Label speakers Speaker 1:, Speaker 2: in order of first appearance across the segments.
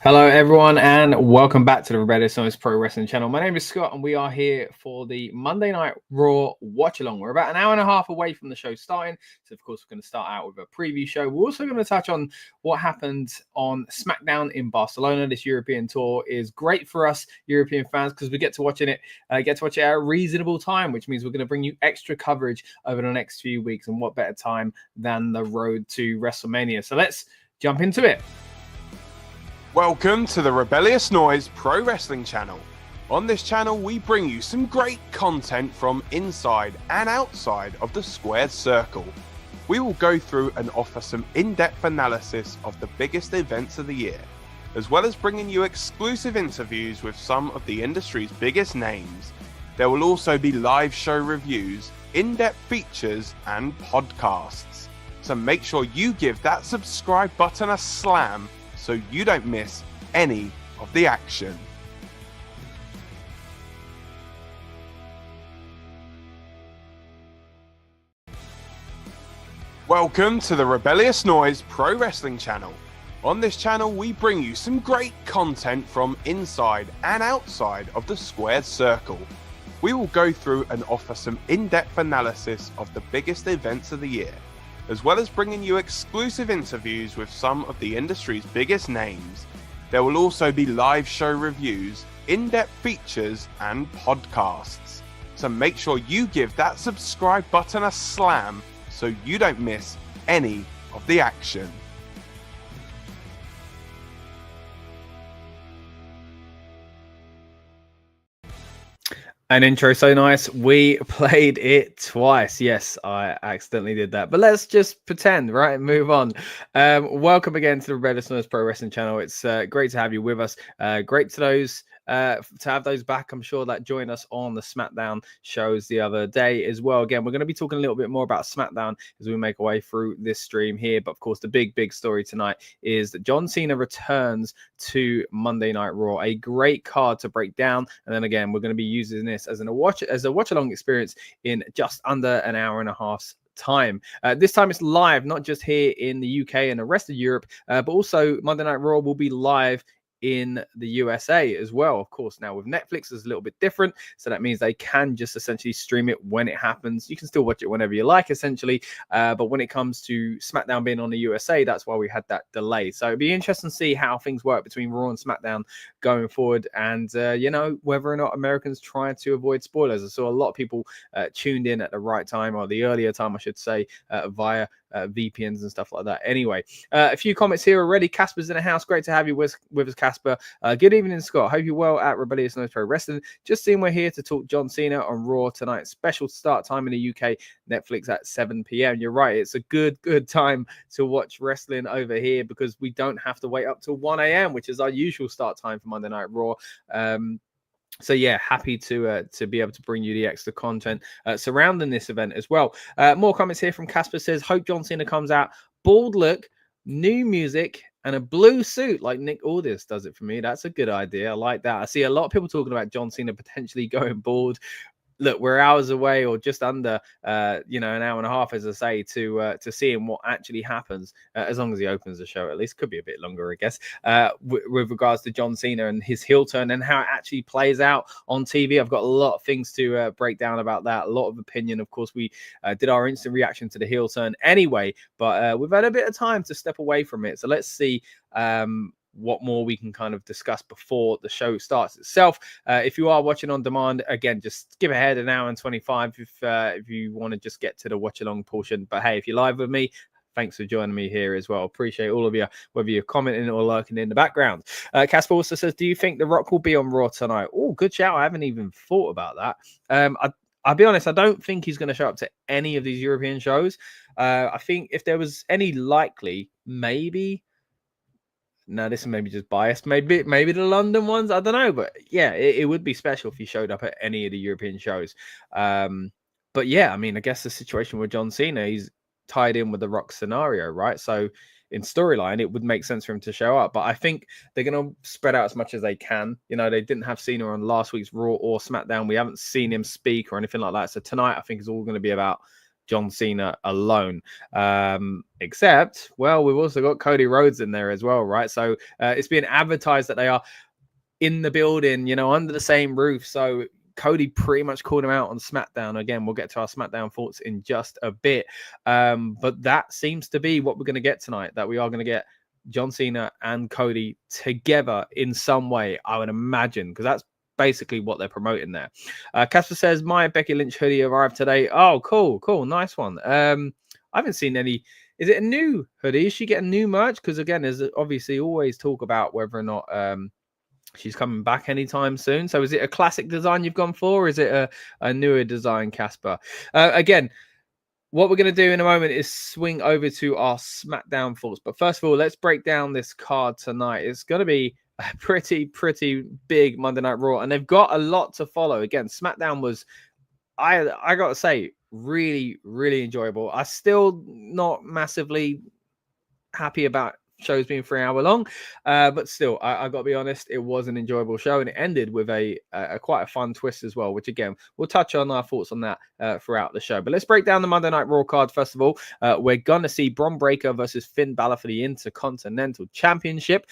Speaker 1: Hello, everyone, and welcome back to the Rebellious Noise Pro Wrestling channel. My name is Scott, and we are here for the Monday Night Raw watch-along. We're about an hour and a half away from the show starting, so of course we're going to start out with a preview show. We're also going to touch on what happened on SmackDown in Barcelona. This European tour is great for us European fans because we get to watch it at a reasonable time, which means we're going to bring you extra coverage over the next few weeks. And what better time than the road to WrestleMania? So let's jump into it.
Speaker 2: Welcome to the Rebellious Noise Pro Wrestling channel. On this channel, we bring you some great content from inside and outside of the squared circle. We will go through and offer some in-depth analysis of the biggest events of the year, as well as bringing you exclusive interviews with some of the industry's biggest names. There will also be live show reviews, in-depth features, and podcasts. So make sure you give that subscribe button a slam so you don't miss any of the action. Welcome to the Rebellious Noise Pro Wrestling channel. On this channel, we bring you some great content from inside and outside of the squared circle. We will go through and offer some in-depth analysis of the biggest events of the year, as well as bringing you exclusive interviews with some of the industry's biggest names. There will also be live show reviews, in-depth features, and podcasts. So make sure you give that subscribe button a slam so you don't miss any of the action.
Speaker 1: An intro so nice. We played it twice. Yes, I accidentally did that. But let's just pretend, right? Move on. Welcome again to the Rebellious Noise Pro Wrestling channel. It's great to have you with us. Great to have those back. I'm sure that joined us on the SmackDown shows the other day as well. Again, we're going to be talking a little bit more about SmackDown as we make our way through this stream here. But of course, the big story tonight is that John Cena returns to Monday Night Raw. A great card to break down. And then again, we're going to be using this as a watch-along experience in just under an hour and a half time. This time it's live, not just here in the UK and the rest of Europe, but also Monday Night Raw will be live in the USA as well. Of course, now with Netflix it's a little bit different, so that means they can just essentially stream it when it happens. You can still watch it whenever you like, essentially, but when it comes to SmackDown being on the USA, that's why we had that delay. So it'd be interesting to see how things work between Raw and SmackDown going forward, and whether or not Americans try to avoid spoilers. I saw a lot of people tuned in at the right time, or the earlier time I should say, via VPNs and stuff like that. Anyway, a few comments here already. Casper's in the house. Great to have you with us, Casper. Good evening, Scott. Hope you're well at Rebellious Noise Pro Wrestling. Just seeing we're here to talk John Cena on Raw tonight. Special start time in the UK, Netflix at 7 p.m. You're right. It's a good time to watch wrestling over here because we don't have to wait up till 1 a.m., which is our usual start time for Monday Night Raw. So yeah, happy to be able to bring you the extra content surrounding this event as well. More comments here from Casper. Says, hope John Cena comes out bald look, new music, and a blue suit like Nick Aldis does it for me. That's a good idea. I like that. I see a lot of people talking about John Cena potentially going bald. Look, we're hours away, or just under, an hour and a half, as I say, to seeing what actually happens. As long as he opens the show, at least. Could be a bit longer, I guess. With regards to John Cena and his heel turn and how it actually plays out on TV, I've got a lot of things to break down about that. A lot of opinion. Of course, we did our instant reaction to the heel turn anyway, but we've had a bit of time to step away from it. So let's see what more we can kind of discuss before the show starts itself. If you are watching on demand, again, just skip ahead an hour and 25 if you want to just get to the watch along portion. But hey, if you're live with me, thanks for joining me here as well. Appreciate all of you, whether you're commenting or lurking in the background. Casper also says, do you think The Rock will be on Raw tonight? Oh, good shout. I haven't even thought about that. I'll be honest, I don't think he's going to show up to any of these European shows. I think if there was any likely, maybe... No, this is maybe just biased. Maybe the London ones. I don't know. But yeah, it would be special if he showed up at any of the European shows. But yeah, I mean, I guess the situation with John Cena, he's tied in with the Rock scenario, right? So in storyline, it would make sense for him to show up. But I think they're going to spread out as much as they can. You know, they didn't have Cena on last week's Raw or SmackDown. We haven't seen him speak or anything like that. So tonight, I think it's all going to be about John Cena alone. Except, well, we've also got Cody Rhodes in there as well, right? So it's being advertised that they are in the building, you know, under the same roof. So Cody pretty much called him out on SmackDown. Again, we'll get to our SmackDown thoughts in just a bit. But that seems to be what we're going to get tonight, that we are going to get John Cena and Cody together in some way, I would imagine, because that's basically what they're promoting there. Casper says, my Becky Lynch hoodie arrived today. Oh, cool. Nice one. I haven't seen any. Is it a new hoodie? Is she getting new merch? Because again, there's obviously always talk about whether or not she's coming back anytime soon. So is it a classic design you've gone for, or is it a newer design, Casper? Again, what we're going to do in a moment is swing over to our SmackDown thoughts. But first of all, let's break down this card tonight. It's going to be a pretty big Monday Night Raw, and they've got a lot to follow. Again, SmackDown was, I got to say, really enjoyable. I'm still not massively happy about shows being 3 hour long, but still, I got to be honest, it was an enjoyable show, and it ended with a quite a fun twist as well, which again, we'll touch on our thoughts on that throughout the show. But let's break down the Monday Night Raw card. First of all, we're gonna see Bron Breakker versus Finn Balor for the Intercontinental Championship.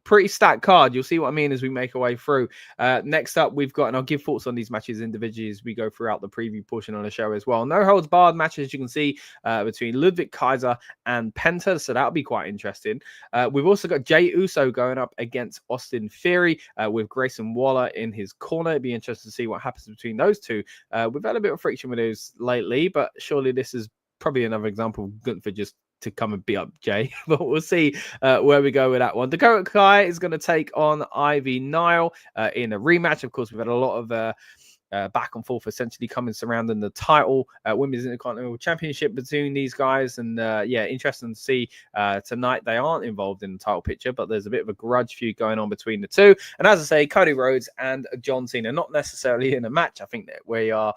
Speaker 1: Pretty stacked card. You'll see what I mean as we make our way through. Next up, we've got, and I'll give thoughts on these matches individually as we go throughout the preview portion of the show as well. No holds barred matches, you can see, between Ludwig, Kaiser, and Penta. So that'll be quite interesting. We've also got Jey Uso going up against Austin Theory with Grayson Waller in his corner. It'd be interesting to see what happens between those two. We've had a bit of friction with those lately, but surely this is probably another example of Gunther just to come and beat up Jay, but we'll see where we go with that one. Dakota Kai is going to take on Ivy Nile in a rematch. Of course, we've had a lot of back and forth essentially coming surrounding the title, Women's Intercontinental Championship between these guys. And yeah, interesting to see tonight they aren't involved in the title picture, but there's a bit of a grudge feud going on between the two. And as I say, Cody Rhodes and John Cena, not necessarily in a match. I think that we are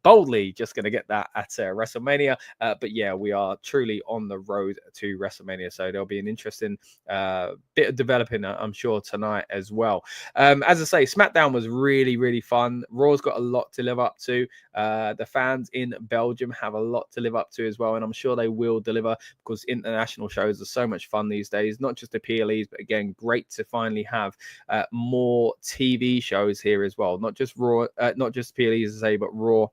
Speaker 1: boldly just going to get that at WrestleMania. But yeah, we are truly on the road to WrestleMania. So there'll be an interesting bit of developing, I'm sure, tonight as well. As I say, SmackDown was really fun. Raw's got a lot to live up to. The fans in Belgium have a lot to live up to as well, and I'm sure they will deliver, because international shows are so much fun these days, not just the PLEs, but again, great to finally have more TV shows here as well, not just Raw, not just PLEs, as I say, but Raw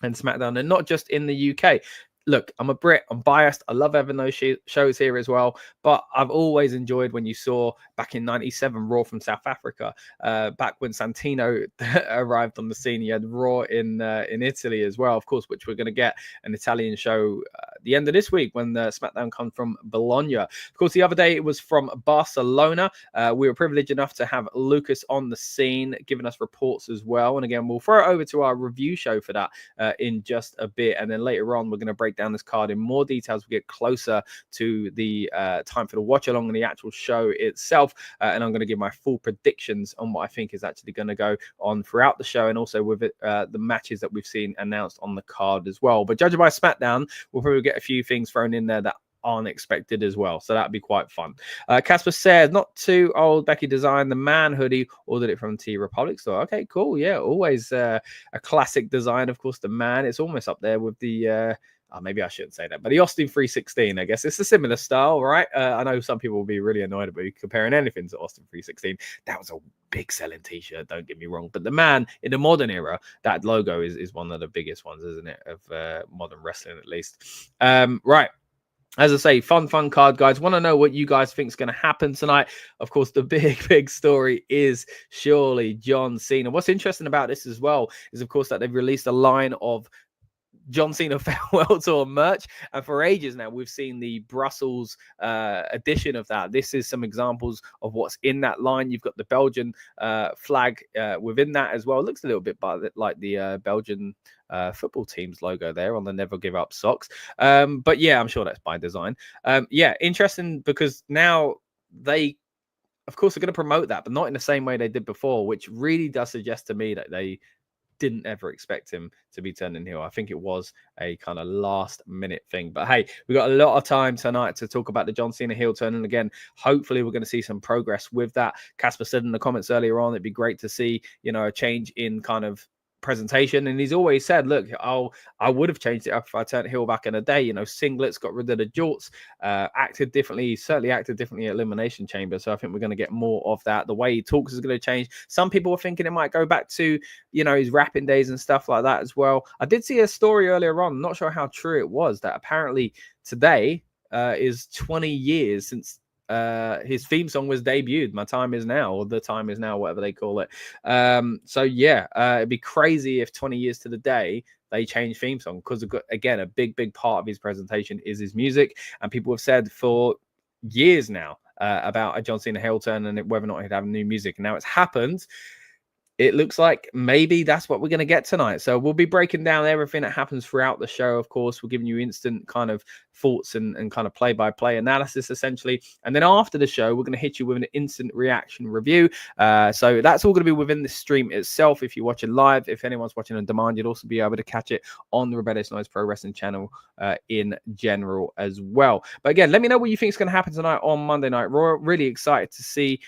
Speaker 1: and SmackDown, and not just in the UK. Look, I'm a Brit. I'm biased. I love having those shows here as well. But I've always enjoyed when you saw back in '97 Raw from South Africa. Back when Santino arrived on the scene, you had Raw in Italy as well, of course, which we're going to get an Italian show at the end of this week when the SmackDown comes from Bologna. Of course, the other day it was from Barcelona. We were privileged enough to have Lucas on the scene, giving us reports as well. And again, we'll throw it over to our review show for that in just a bit. And then later on, we're going to break down this card in more detail as we get closer to the time for the watch along and the actual show itself, and I'm going to give my full predictions on what I think is actually going to go on throughout the show, and also with it, the matches that we've seen announced on the card as well. But judging by SmackDown, we'll probably get a few things thrown in there that aren't expected as well, so that'd be quite fun. Casper says, not too old. Becky designed the man hoodie, ordered it from T Republic store. Okay, cool. Yeah, always a classic design. Of course, the man, it's almost up there with the maybe I shouldn't say that, but the Austin 316, I guess it's a similar style, right? I know some people will be really annoyed about comparing anything to Austin 316. That was a big selling t-shirt, don't get me wrong. But the man in the modern era, that logo is one of the biggest ones, isn't it? Of modern wrestling, at least. Right. As I say, fun card, guys. Want to know what you guys think is going to happen tonight? Of course, the big story is surely John Cena. What's interesting about this as well is, of course, that they've released a line of John Cena farewell tour merch, and for ages now we've seen the Brussels edition of that. This is some examples of what's in that line. You've got the Belgian flag within that as well. It looks a little bit like the Belgian football team's logo there on the Never Give Up socks, but yeah, I'm sure that's by design. Yeah, interesting, because now they, of course, are going to promote that, but not in the same way they did before, which really does suggest to me that they didn't ever expect him to be turning heel. I think it was a kind of last minute thing. But hey, we got a lot of time tonight to talk about the John Cena heel turn. And again, hopefully we're going to see some progress with that. Casper said in the comments earlier on, it'd be great to see, you know, a change in kind of presentation, and he's always said, look, I would have changed it up if I turned heel back in a day. Singlets, got rid of the jorts, acted differently. He certainly acted differently at Elimination Chamber, so I think we're going to get more of that. The way he talks is going to change. Some people are thinking it might go back to his rapping days and stuff like that as well. I did see a story earlier on, not sure how true it was, that apparently today is 20 years since his theme song was debuted. My Time Is Now, or The Time Is Now, whatever they call it. So yeah, it'd be crazy if 20 years to the day they change theme song, because again, a big part of his presentation is his music, and people have said for years now about a John Cena heel turn and whether or not he'd have new music, and now it's happened. It looks like maybe that's what we're going to get tonight. So we'll be breaking down everything that happens throughout the show. Of course, we're giving you instant kind of thoughts and kind of play-by-play analysis, essentially. And then after the show, we're going to hit you with an instant reaction review. So that's all going to be within the stream itself. If you're watching live, if anyone's watching on demand, you'll also be able to catch it on the Rebellious Noise Pro Wrestling channel in general as well. But again, let me know what you think is going to happen tonight on Monday Night Raw. Really excited to see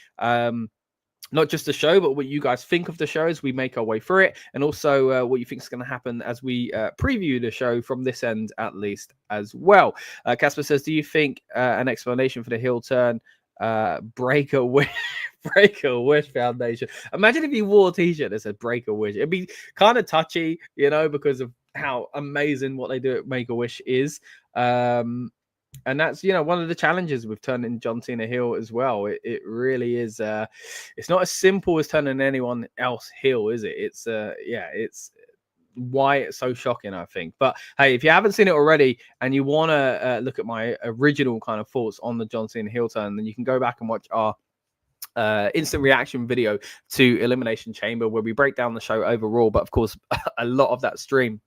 Speaker 1: not just the show, but what you guys think of the show as we make our way through it, and also what you think is going to happen as we preview the show from this end, at least, as well. Casper says, do you think an explanation for the heel turn, break a wish foundation? Imagine if you wore a t-shirt that said break a wish. It'd be kind of touchy, because of how amazing what they do at Make-A-Wish is. And that's, one of the challenges with turning John Cena heel as well. It really is. It's not as simple as turning anyone else heel, is it? It's why it's so shocking, I think. But hey, if you haven't seen it already and you want to look at my original kind of thoughts on the John Cena heel turn, then you can go back and watch our instant reaction video to Elimination Chamber, where we break down the show overall. But of course, a lot of that stream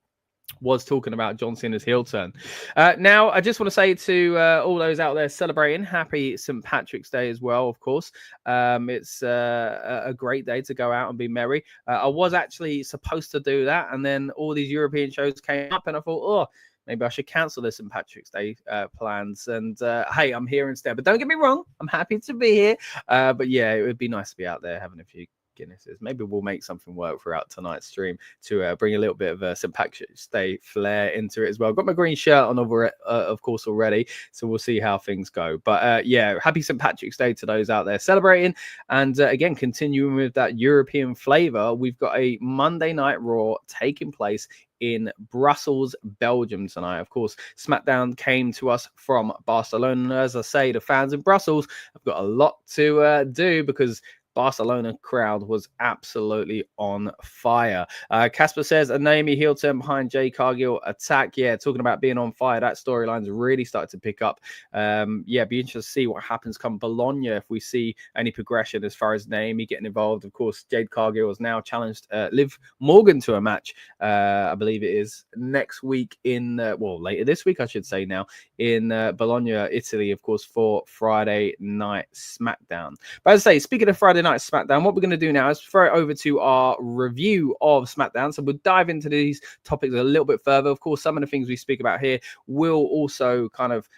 Speaker 1: was talking about John Cena's heel turn. Now, I just want to say to all those out there celebrating, happy St. Patrick's Day as well, of course. It's a great day to go out and be merry. I was actually supposed to do that, and then all these European shows came up, and I thought, maybe I should cancel the St. Patrick's Day plans. And hey, I'm here instead. But don't get me wrong, I'm happy to be here. But yeah, it would be nice to be out there having a few Guinnesses. Maybe we'll make something work throughout tonight's stream to bring a little bit of a St. Patrick's Day flair into it as well. I've got my green shirt on over of course already, so we'll see how things go. But yeah, happy St. Patrick's Day to those out there celebrating. And again, continuing with that European flavor, we've got a Monday Night Raw taking place in Brussels, Belgium tonight. Of course, SmackDown came to us from Barcelona. And as I say, the fans in Brussels have got a lot to do, because Barcelona crowd was absolutely on fire. Casper says a Naomi heel turn behind Jay Cargill attack. Yeah, talking about being on fire, that storyline's really started to pick up. Yeah, be interested to see what happens come Bologna, if we see any progression as far as Naomi getting involved. Of course, Jade Cargill has now challenged Liv Morgan to a match. I believe it is next week in, later this week, I should say now, in Bologna, Italy, of course, for Friday Night SmackDown. But as I say, speaking of Friday Night SmackDown, what we're going to do now is throw it over to our review of SmackDown. So we'll dive into these topics a little bit further. Of course, some of the things we speak about here will also kind of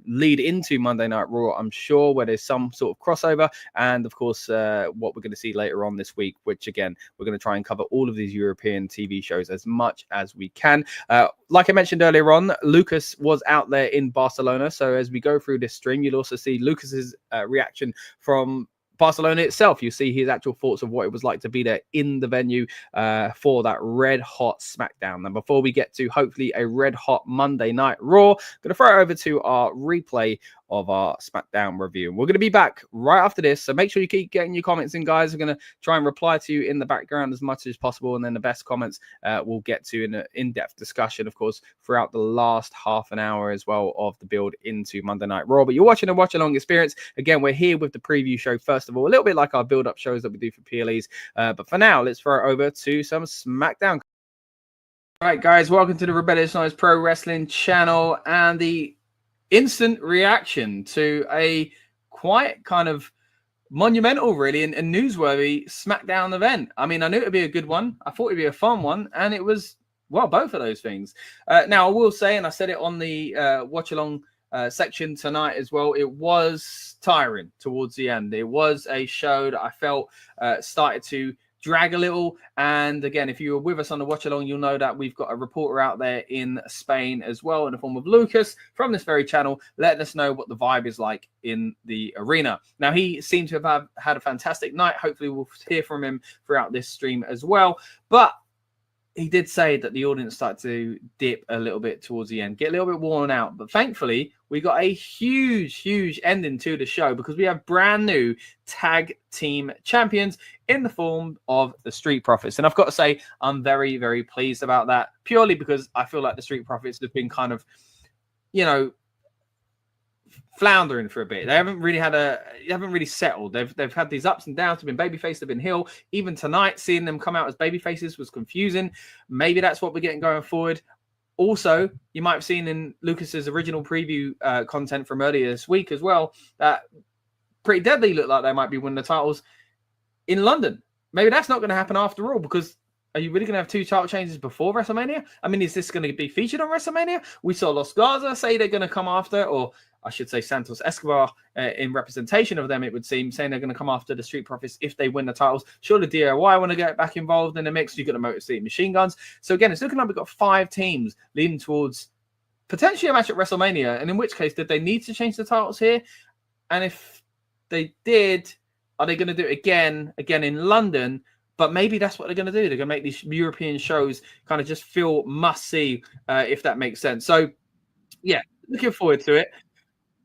Speaker 1: lead into Monday Night Raw, I'm sure, where there's some sort of crossover. And of course, what we're going to see later on this week, which again, we're going to try and cover all of these European TV shows as much as we can. Like I mentioned earlier on, Lucas was out there in Barcelona. So as we go through this stream, you'll also see Lucas's reaction from Barcelona itself. You see his actual thoughts of what it was like to be there in the venue for that red hot SmackDown. And before we get to hopefully a red hot Monday Night Raw, I'm going to throw it over to our replay of our SmackDown review. And we're going to be back right after this. So make sure you keep getting your comments in, guys. We're going to try and reply to you in the background as much as possible. And then the best comments we'll get to in an in-depth discussion, of course, throughout the last half an hour as well of the build into Monday Night Raw. But you're watching a watch-along experience. Again, we're here with the preview show, first of all, a little bit like our build-up shows that we do for PLEs. But for now, let's throw it over to some SmackDown. All right, guys, welcome to the Rebellious Noise Pro Wrestling channel and the instant reaction to a quite kind of monumental, really, and newsworthy SmackDown event. I mean, I knew it would be a good one. I thought it'd be a fun one, and it was, well, both of those things. Now, I will say, and I said it on the watch-along section tonight as well, it was tiring towards the end. It was a show that I felt started to drag a little. And again, if you were with us on the watch along, you'll know that we've got a reporter out there in Spain as well, in the form of Lucas from this very channel, letting us know what the vibe is like in the arena. Now, he seems to have had a fantastic night. Hopefully we'll hear from him throughout this stream as well. But he did say that the audience started to dip a little bit towards the end, get a little bit worn out. But thankfully, we got a huge ending to the show, because we have brand new tag team champions in the form of the Street Profits. And I've got to say, I'm very, very pleased about that, purely because I feel like the Street Profits have been kind of, you know, floundering for a bit. They haven't really settled. They've had these ups and downs. They've been babyface, they've been heel. Even tonight, seeing them come out as babyfaces was confusing. Maybe that's what we're getting going forward. Also, you might have seen in Lucas's original preview content from earlier this week as well, that Pretty Deadly looked like they might be winning the titles in London. Maybe that's not going to happen after all, because are you really going to have 2 title changes before WrestleMania? I mean, is this going to be featured on WrestleMania? We saw Los Garza say they're going to come after, or I should say Santos Escobar, in representation of them, it would seem, saying they're going to come after the Street Profits if they win the titles. Surely DIY want to get back involved in the mix. You've got the Motor City Machine Guns. So again, it's looking like we've got 5 teams leading towards potentially a match at WrestleMania. And in which case, did they need to change the titles here? And if they did, are they going to do it again in London? But maybe that's what they're going to do. They're going to make these European shows kind of just feel must-see, if that makes sense. So, yeah, looking forward to it.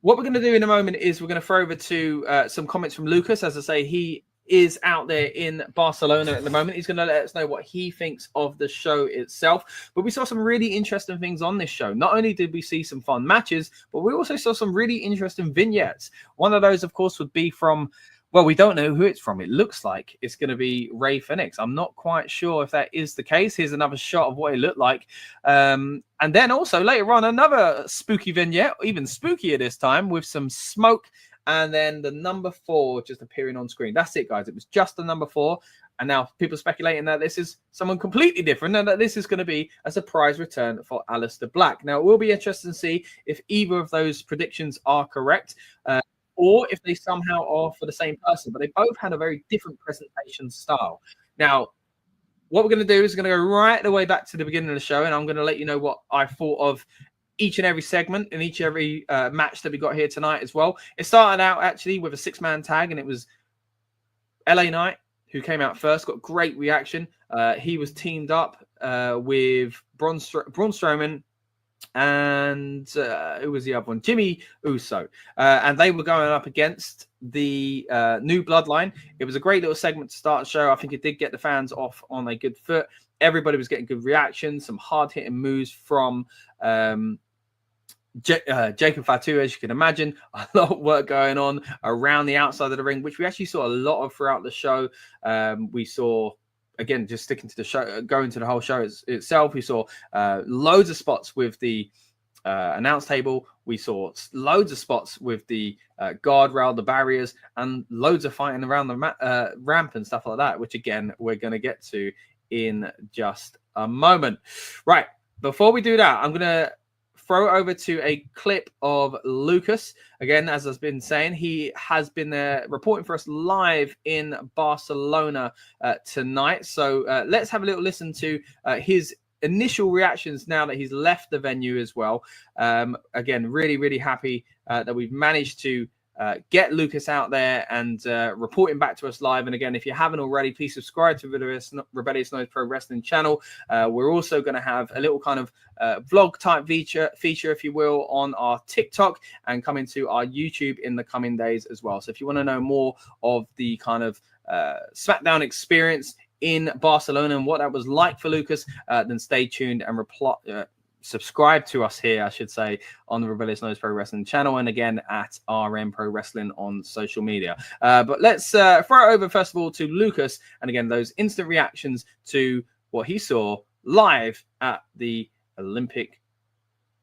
Speaker 1: What we're going to do in a moment is we're going to throw over to some comments from Lucas. As I say, he is out there in Barcelona at the moment. He's going to let us know what he thinks of the show itself. But we saw some really interesting things on this show. Not only did we see some fun matches, but we also saw some really interesting vignettes. One of those, of course, would be from... well, we don't know who it's from. It looks like it's going to be Rey Fenix. I'm not quite sure if that is the case. Here's another shot of what it looked like. And then also later on, another spooky vignette, even spookier this time, with some smoke. And then the number 4 just appearing on screen. That's it, guys. It was just the number 4. And now people speculating that this is someone completely different and that this is going to be a surprise return for Aleister Black. Now, it will be interesting to see if either of those predictions are correct. Or if they somehow are for the same person, but they both had a very different presentation style. Now, what we're going to do is we're going to go right the way back to the beginning of the show, and I'm going to let you know what I thought of each and every segment and each and every match that we got here tonight as well. It started out actually with a 6-man tag, and it was LA Knight who came out first, got great reaction. He was teamed up with Braun Strowman, and who was the other one? Jimmy Uso. And they were going up against the New Bloodline. It was a great little segment to start the show. I think it did get the fans off on a good foot. Everybody was getting good reactions, some hard-hitting moves from Jacob Fatu, as you can imagine. A lot of work going on around the outside of the ring, which we actually saw a lot of throughout the show. We saw... again, just sticking to the show, going to the whole show itself, we saw loads of spots with the announce table. We saw loads of spots with the guardrail, the barriers, and loads of fighting around the ramp and stuff like that, which, again, we're going to get to in just a moment. Right, before we do that, I'm going to throw over to a clip of Lucas. Again, as I've been saying, he has been there reporting for us live in Barcelona tonight. So let's have a little listen to his initial reactions now that he's left the venue as well. Again, really happy that we've managed to get Lucas out there and reporting back to us live. And again, if you haven't already, please subscribe to the Rebellious Noise Pro Wrestling channel. We're also going to have a little kind of vlog type feature, if you will, on our TikTok and coming to our YouTube in the coming days as well. So if you want to know more of the kind of SmackDown experience in Barcelona and what that was like for Lucas, then stay tuned and subscribe to us here, I should say, on the Rebellious Noise Pro Wrestling channel, and again at RM Pro Wrestling on social media. But let's throw it over first of all to Lucas, and again those instant reactions to what he saw live at the Olympic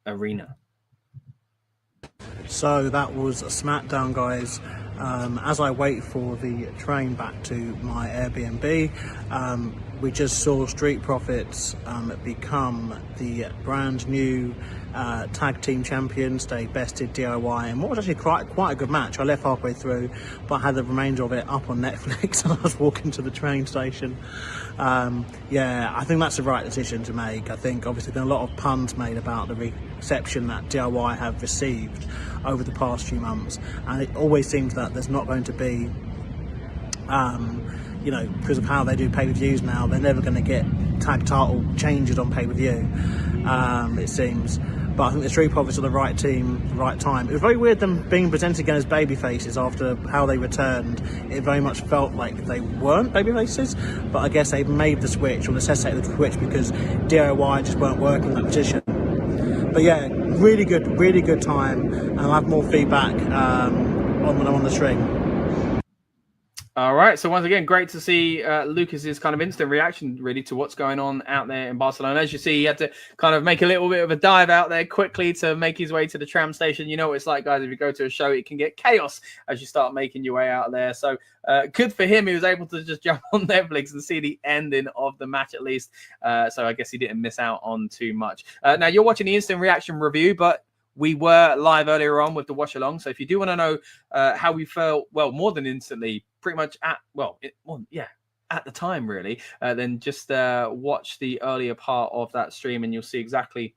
Speaker 1: Arena.
Speaker 3: So that was a SmackDown, guys. As I wait for the train back to my Airbnb, we just saw Street Profits become the brand new tag team champions. They bested DIY and what was actually quite a good match. I left halfway through, but I had the remainder of it up on Netflix and I was walking to the train station. Yeah, I think that's the right decision to make. I think obviously there are a lot of puns made about the reception that DIY have received over the past few months, and it always seems that there's not going to be you know, because of how they do pay-per-views now, they're never going to get tag title changes on pay-per-view, it seems. But I think the Street Profits are the right team, the right time. It was very weird them being presented again as baby faces after how they returned. It very much felt like they weren't baby faces, but I guess they made the switch or necessitated the switch because DIY just weren't working in that position. But yeah, really good time, and I'll have more feedback on when I'm on the stream.
Speaker 1: All right. So once again, great to see Lucas's kind of instant reaction really to what's going on out there in Barcelona. As you see, he had to kind of make a little bit of a dive out there quickly to make his way to the tram station. You know what it's like, guys. If you go to a show, it can get chaos as you start making your way out there. So good for him. He was able to just jump on Netflix and see the ending of the match at least. So I guess he didn't miss out on too much. Now, you're watching the instant reaction review, but we were live earlier on with the watch along. So if you do want to know how we felt, well, more than instantly, pretty much at the time really, then just watch the earlier part of that stream and you'll see exactly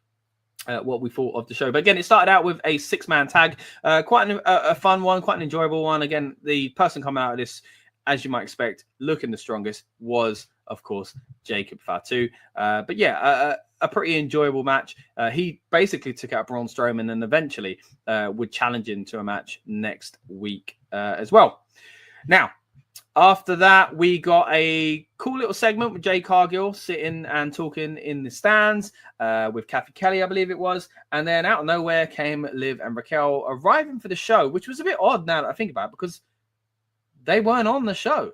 Speaker 1: what we thought of the show. But again, it started out with a 6-man tag, quite a fun one, quite an enjoyable one. Again, the person coming out of this, as you might expect, looking the strongest was, of course, Jacob Fatu. But yeah, a pretty enjoyable match. He basically took out Braun Strowman and eventually would challenge him to a match next week as well. Now, after that, we got a cool little segment with Jay Cargill sitting and talking in the stands with Kathy Kelly, I believe it was. And then out of nowhere came Liv and Raquel arriving for the show, which was a bit odd now that I think about it, because they weren't on the show.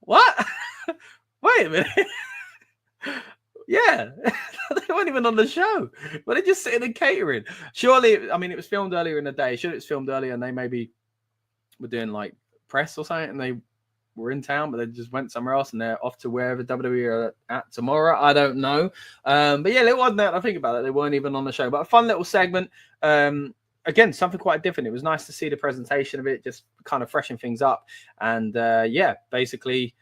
Speaker 1: What? Wait a minute. Yeah, they weren't even on the show, but they're just sitting and catering. Surely, I mean, it was filmed earlier in the day. Sure, it's filmed earlier, and they maybe were doing like press or something, and they were in town, but they just went somewhere else, and they're off to wherever WWE are at tomorrow. I don't know, but yeah, it wasn't that. I think about it, they weren't even on the show, but a fun little segment. Again, something quite different. It was nice to see the presentation of it, just kind of freshen things up, and yeah, basically,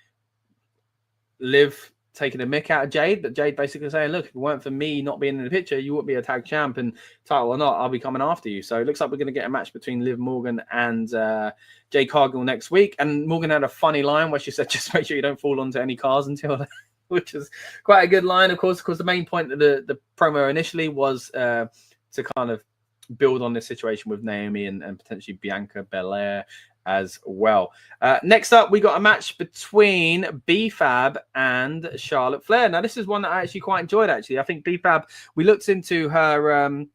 Speaker 1: Liv taking a mick out of Jade, but Jade basically saying, look, if it weren't for me not being in the picture, you wouldn't be a tag champ, and title or not, I'll be coming after you. So it looks like we're going to get a match between Liv Morgan and Jade Cargill next week. And Morgan had a funny line where she said, just make sure you don't fall onto any cars until then, which is quite a good line. Of course, the main point of the promo initially was to kind of build on this situation with Naomi and potentially Bianca Belair as well. Next up, we got a match between B-Fab and Charlotte Flair. Now, this is one that I actually quite enjoyed, actually. I think B-Fab, we looked into her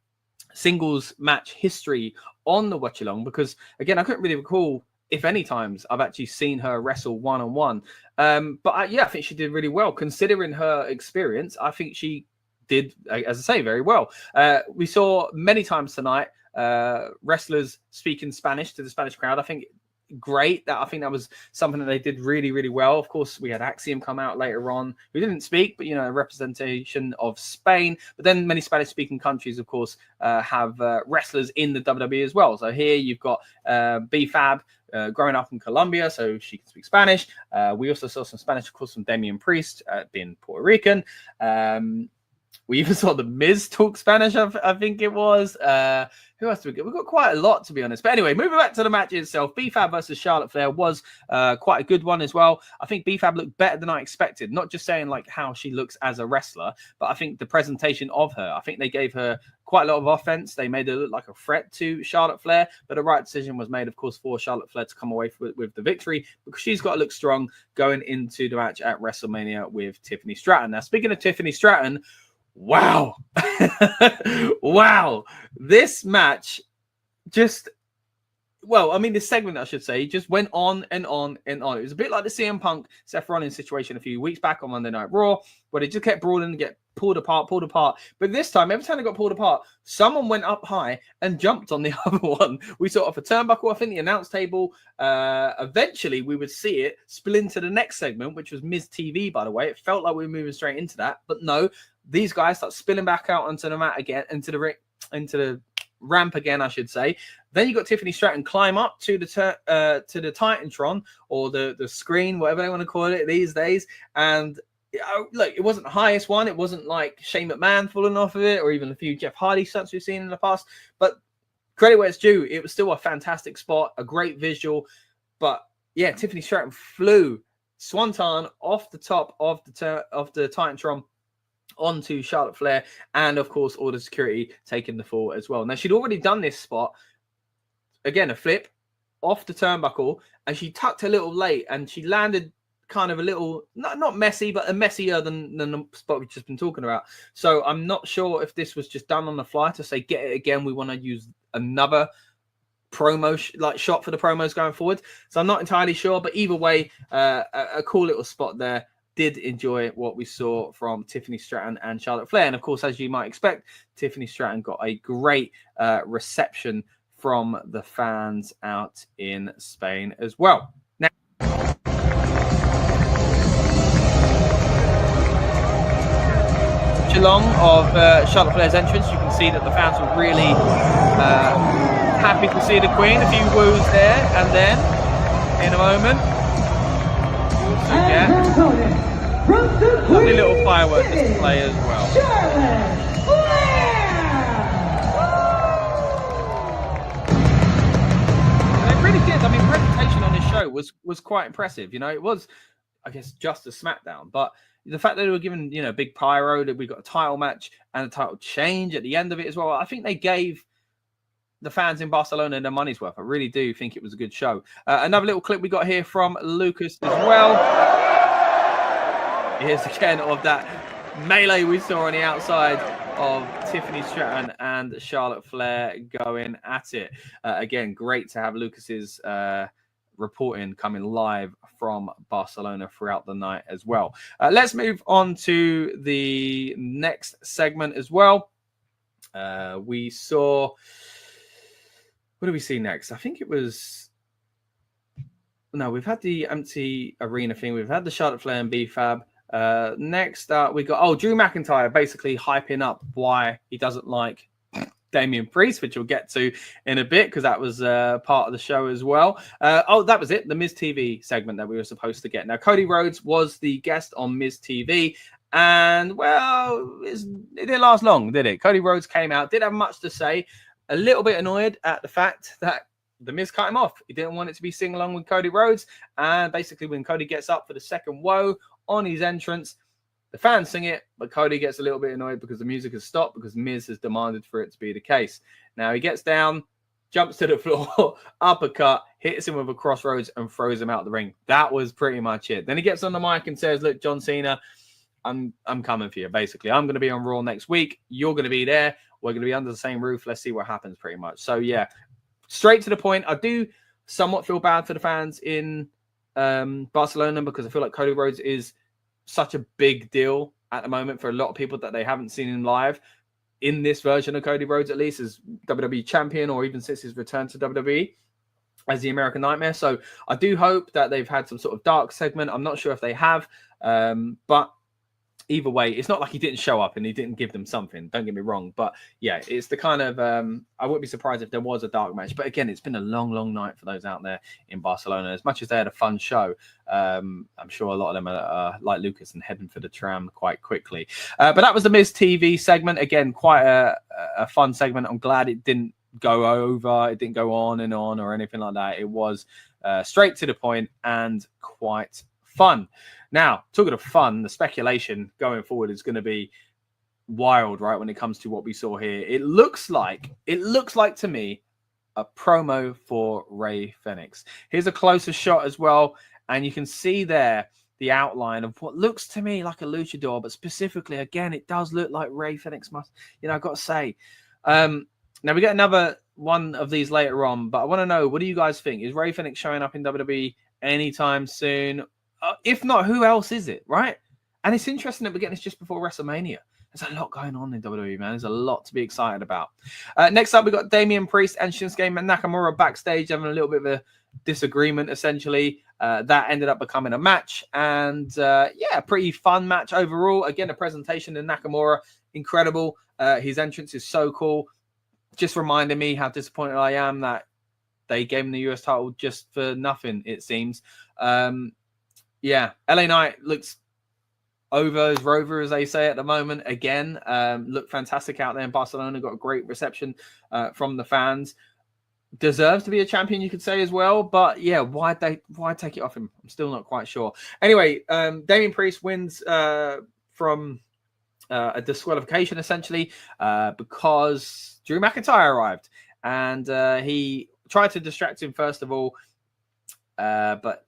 Speaker 1: singles match history on the Watch Along because, again, I couldn't really recall if any times I've actually seen her wrestle one-on-one. But I think she did really well. Considering her experience, I think she did, as I say, very well. We saw many times tonight wrestlers speaking Spanish to the Spanish crowd. I think great. I think that was something that they did really, really well. Of course, we had Axiom come out later on who didn't speak, but a representation of Spain. But then many Spanish-speaking countries, of course, have wrestlers in the WWE as well. So here you've got B-Fab growing up in Colombia, so she can speak Spanish. We also saw some Spanish, of course, from Damian Priest being Puerto Rican. We even saw The Miz talk Spanish, I think it was. Who else did we get? We've got quite a lot, to be honest. But anyway, moving back to the match itself, B-Fab versus Charlotte Flair was quite a good one as well. I think B-Fab looked better than I expected. Not just saying like how she looks as a wrestler, but I think the presentation of her. I think they gave her quite a lot of offense. They made her look like a threat to Charlotte Flair. But the right decision was made, of course, for Charlotte Flair to come away with the victory because she's got to look strong going into the match at WrestleMania with Tiffany Stratton. Now, speaking of Tiffany Stratton, wow. Wow. This match this segment, I should say, just went on and on and on. It was a bit like the CM Punk Seth Rollins situation a few weeks back on Monday Night Raw, where they just kept brawling and pulled apart. But this time, every time they got pulled apart, someone went up high and jumped on the other one. We saw it off a turnbuckle, I think the announce table. Eventually, we would see it spill into the next segment, which was Miz TV, by the way. It felt like we were moving straight into that. But no, these guys start spilling back out onto the mat again, into the ramp again, I should say. Then you got Tiffany Stratton climb up to the Titantron, or the screen, whatever they want to call it these days. And look, it wasn't the highest one. It wasn't like Shane McMahon falling off of it, or even a few Jeff Hardy stunts we've seen in the past. But credit where it's due, it was still a fantastic spot, a great visual. But yeah, Tiffany Stratton flew swanton off the top of the Titantron onto Charlotte Flair, and of course all the security taking the fall as well. Now, she'd already done this spot, again, a flip off the turnbuckle, and she tucked a little late, and she landed kind of a little, not messy, but a messier than the spot we've just been talking about. So I'm not sure if this was just done on the fly to say, get it again, we want to use another promo shot for the promos going forward. So I'm not entirely sure, but either way, a cool little spot there. Did enjoy what we saw from Tiffany Stratton and Charlotte Flair. And of course, as you might expect, Tiffany Stratton got a great reception from the fans out in Spain as well. Now, along of Charlotte Flair's entrance, you can see that the fans were really happy to see the Queen. A few woos there, and then in a moment, lovely little firework display as well. And it really did. I mean, the presentation on this show was quite impressive. You know, it was, I guess, just a SmackDown, but the fact that they were given, you know, big pyro, that we got a title match and a title change at the end of it as well, I think they gave the fans in Barcelona their money's worth. I really do think it was a good show. Another little clip we got here from Lucas as well. Here's again of that melee we saw on the outside of Tiffany Stratton and Charlotte Flair going at it. Again, great to have Lucas's reporting coming live from Barcelona throughout the night as well. Let's move on to the next segment as well. We saw, what do we see next? I think it was, no, we've had the empty arena thing. We've had the Charlotte Flair and B-Fab. Next up, we got Drew McIntyre basically hyping up why he doesn't like Damian Priest, which we'll get to in a bit because that was part of the show as well. That was it, the Miz TV segment that we were supposed to get. Now, Cody Rhodes was the guest on Miz TV, and well, it didn't last long, did it? Cody Rhodes came out, didn't have much to say, a little bit annoyed at the fact that the Miz cut him off. He didn't want it to be sing along with Cody Rhodes, and basically when Cody gets up for the second woe on his entrance, the fans sing it, but Cody gets a little bit annoyed because the music has stopped because Miz has demanded for it to be the case. Now he gets down, jumps to the floor, uppercut, hits him with a crossroads and throws him out the ring. That was pretty much it. Then he gets on the mic and says, look, John Cena, I'm coming for you, basically. I'm going to be on Raw next week. You're going to be there. We're going to be under the same roof. Let's see what happens, pretty much. So, yeah, straight to the point. I do somewhat feel bad for the fans in Barcelona because I feel like Cody Rhodes is such a big deal at the moment for a lot of people that they haven't seen him live in this version of Cody Rhodes, at least as WWE champion, or even since his return to WWE as the American Nightmare. So I do hope that they've had some sort of dark segment. I'm not sure if they have, but either way, it's not like he didn't show up and he didn't give them something. Don't get me wrong. But yeah, it's the kind of, I wouldn't be surprised if there was a dark match. But again, it's been a long, long night for those out there in Barcelona. As much as they had a fun show, I'm sure a lot of them are like Lucas and heading for the tram quite quickly. But that was the Miz TV segment. Again, quite a fun segment. I'm glad it didn't go over. It didn't go on or anything like that. It was straight to the point and quite fun. Now, talking of fun, the speculation going forward is going to be wild, right? When it comes to what we saw here, it looks like to me a promo for Rey Fenix. Here's a closer shot as well, and you can see there the outline of what looks to me like a luchador, but specifically, again, it does look like Rey Fenix must. You know, I've got to say. Now we get another one of these later on, but I want to know, what do you guys think? Is Rey Fenix showing up in WWE anytime soon? If not, who else is it, right? And it's interesting that we're getting this just before WrestleMania There's a lot going on in WWE, man. There's a lot to be excited about. Next up, we got Damian Priest and Shinsuke Nakamura backstage having a little bit of a disagreement, essentially. That ended up becoming a match. And yeah, pretty fun match overall. Again, the presentation in Nakamura, incredible. His entrance is so cool. Just reminded me how disappointed I am that they gave him the US title just for nothing, it seems. Yeah, LA Knight looks over as Rover, as they say at the moment. Again, looked fantastic out there in Barcelona. Got a great reception from the fans. Deserves to be a champion, you could say as well. But yeah, why take it off him? I'm still not quite sure. Anyway, Damian Priest wins from a disqualification essentially because Drew McIntyre arrived and he tried to distract him first of all, but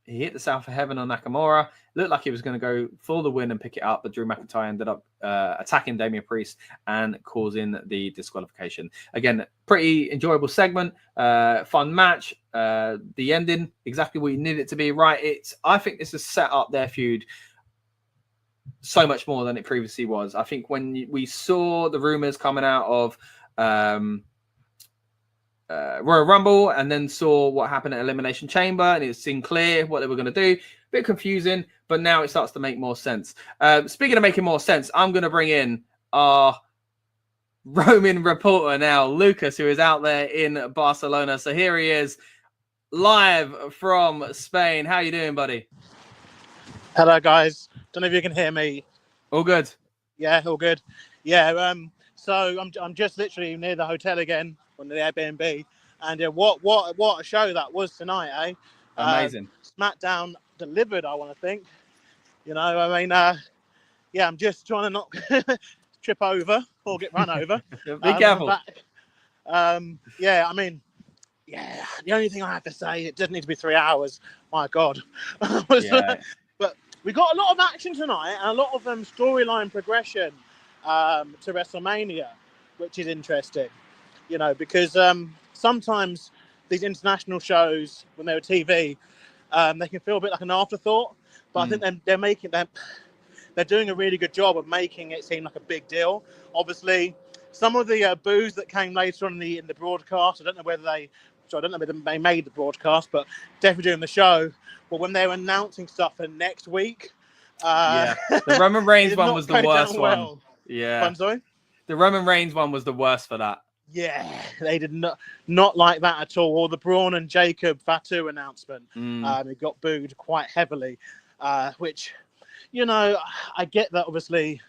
Speaker 1: he hit the South of Heaven on Nakamura. Looked like he was going to go for the win and pick it up, but Drew McIntyre ended up attacking Damian Priest and causing the disqualification. Again, pretty enjoyable segment, fun match. The ending, exactly what you need it to be, right? I think this has set up their feud so much more than it previously was. I think when we saw the rumors coming out of Royal Rumble and then saw what happened at Elimination Chamber, and it seemed clear what they were going to do. Bit confusing, but now it starts to make more sense. Speaking of making more sense, I'm going to bring in our Roman reporter now, Lucas, who is out there in Barcelona. So here he is, live from Spain. How you doing, buddy?
Speaker 3: Hello, guys. Don't know if you can hear me.
Speaker 1: All good.
Speaker 3: Yeah, all good. Yeah. So I'm just literally near the hotel again on the Airbnb, and what a show that was tonight, eh?
Speaker 1: Amazing.
Speaker 3: SmackDown delivered, I want to think. You know, I mean, yeah, I'm just trying to not trip over or get run over.
Speaker 1: Be careful.
Speaker 3: Yeah, I mean, yeah, the only thing I have to say, it doesn't need to be 3 hours. My God.
Speaker 1: Yeah.
Speaker 3: But we got a lot of action tonight and a lot of storyline progression to WrestleMania, which is interesting, you know, because sometimes these international shows, when they're TV, they can feel a bit like an afterthought. But I think they're doing a really good job of making it seem like a big deal. Obviously, some of the boos that came later on in the broadcast, I don't know whether they made the broadcast, but definitely during the show. But when they were announcing stuff for next week,
Speaker 1: yeah, the Roman Reigns one was the worst one.
Speaker 3: Well.
Speaker 1: Yeah,
Speaker 3: I'm sorry.
Speaker 1: The Roman Reigns one was the worst for that.
Speaker 3: Yeah, they did not like that at all. Or the Braun and Jacob Fatu announcement, it got booed quite heavily, which, you know, I get that. Obviously,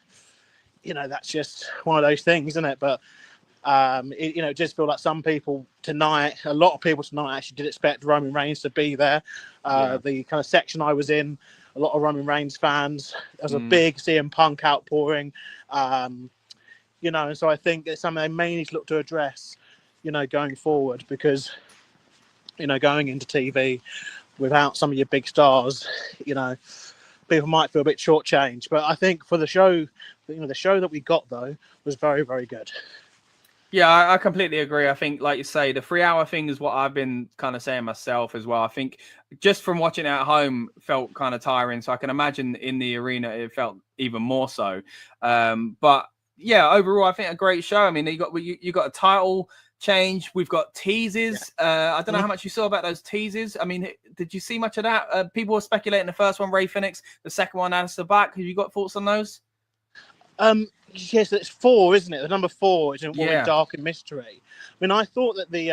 Speaker 3: you know, that's just one of those things, isn't it? But you know, just feel like some people tonight, a lot of people tonight actually did expect Roman Reigns to be there. The kind of section I was in, a lot of Roman Reigns fans. There was a big CM Punk outpouring. You know, and so I think it's something they may need to look to address, you know, going forward, because, you know, going into TV without some of your big stars, you know, people might feel a bit shortchanged. But I think for the show, you know, the show that we got, though, was very, very good.
Speaker 1: Yeah, I completely agree. I think, like you say, the 3 hour thing is what I've been kind of saying myself as well. I think just from watching it at home felt kind of tiring. So I can imagine in the arena it felt even more so. But yeah, overall, I think a great show. I mean, you got a title change. We've got teases. I don't know how much you saw about those teases. I mean, did you see much of that? People were speculating the first one, Rey Fenix, the second one, Aleister Black. Have you got thoughts on those?
Speaker 3: Yes, it's 4, isn't it? The number 4 is in Dark and Mystery. I mean, I thought that the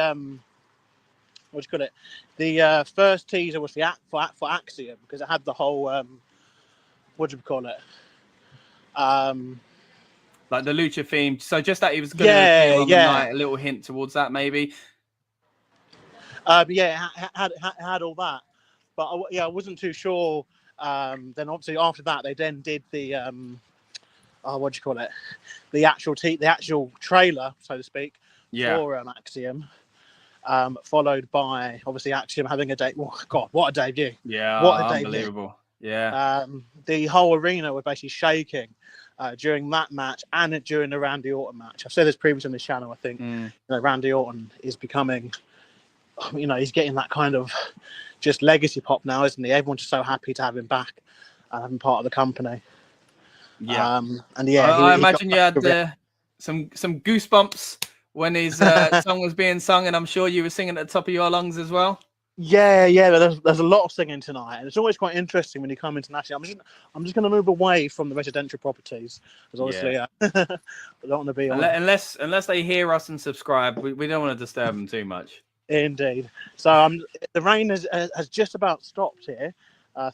Speaker 3: what do you call it? The first teaser was for Axiom, because it had the whole what do you call it?
Speaker 1: Like the lucha theme. So just that he was going to appear on the night, a little hint towards that, maybe.
Speaker 3: But yeah, it had all that. But I wasn't too sure. Then obviously after that, they then did the what do you call it? The actual trailer, so to speak, for Axiom. Followed by obviously Axiom having a debut. Oh, God, what a debut!
Speaker 1: Yeah,
Speaker 3: what a
Speaker 1: unbelievable.
Speaker 3: Debut.
Speaker 1: Yeah.
Speaker 3: The whole arena was basically shaking during that match and during the Randy Orton match. I've said this previously on this channel. I think you know, Randy Orton is becoming, you know, he's getting that kind of just legacy pop now, isn't he? Everyone's just so happy to have him back and having part of the company.
Speaker 1: Yeah.
Speaker 3: And yeah,
Speaker 1: I
Speaker 3: he got
Speaker 1: imagine you had some goosebumps when his song was being sung, and I'm sure you were singing at the top of your lungs as well.
Speaker 3: Yeah. There's a lot of singing tonight, and it's always quite interesting when you come internationally. I'm just going to move away from the residential properties, because obviously I don't want to be on.
Speaker 1: Unless they hear us and subscribe, we don't want to disturb them too much.
Speaker 3: Indeed. So the rain has just about stopped here.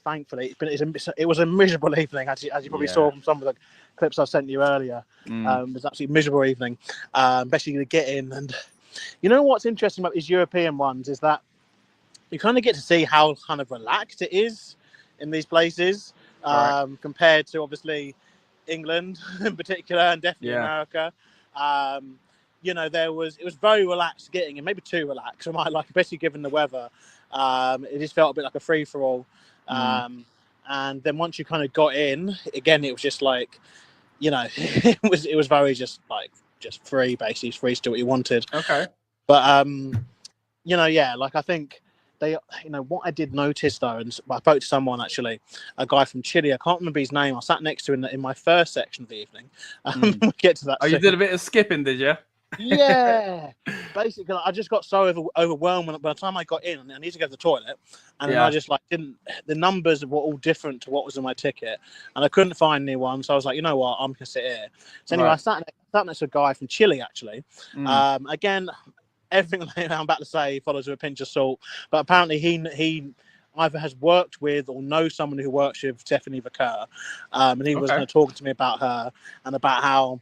Speaker 3: Thankfully, it was a miserable evening, as you probably saw from some of the clips I sent you earlier. It was absolutely a miserable evening, especially to get in. And you know what's interesting about these European ones is that you kind of get to see how kind of relaxed it is in these places, compared to obviously England in particular, and definitely America. You know, it was very relaxed getting in, maybe too relaxed. I might like, especially given the weather. It just felt a bit like a free for all. And then once you kind of got in, again, it was just like, you know, it was very just free, basically, free to do what you wanted.
Speaker 1: Okay.
Speaker 3: But you know, like I think they, you know, what I did notice though, and I spoke to someone actually, a guy from Chile. I can't remember his name. I sat next to him in my first section of the evening. We'll get to that.
Speaker 1: Oh, you did a bit of skipping, did you?
Speaker 3: Yeah, basically, I just got so overwhelmed by the time I got in. I needed to go to the toilet, and then I just didn't. The numbers were all different to what was in my ticket, and I couldn't find anyone. So I was like, you know what, I'm gonna sit here. So anyway, I sat next to a guy from Chile actually. Again, everything I'm about to say follows with a pinch of salt, but apparently he either has worked with or knows someone who works with Stephanie Vaquer, and he was going to talk to me about her and about how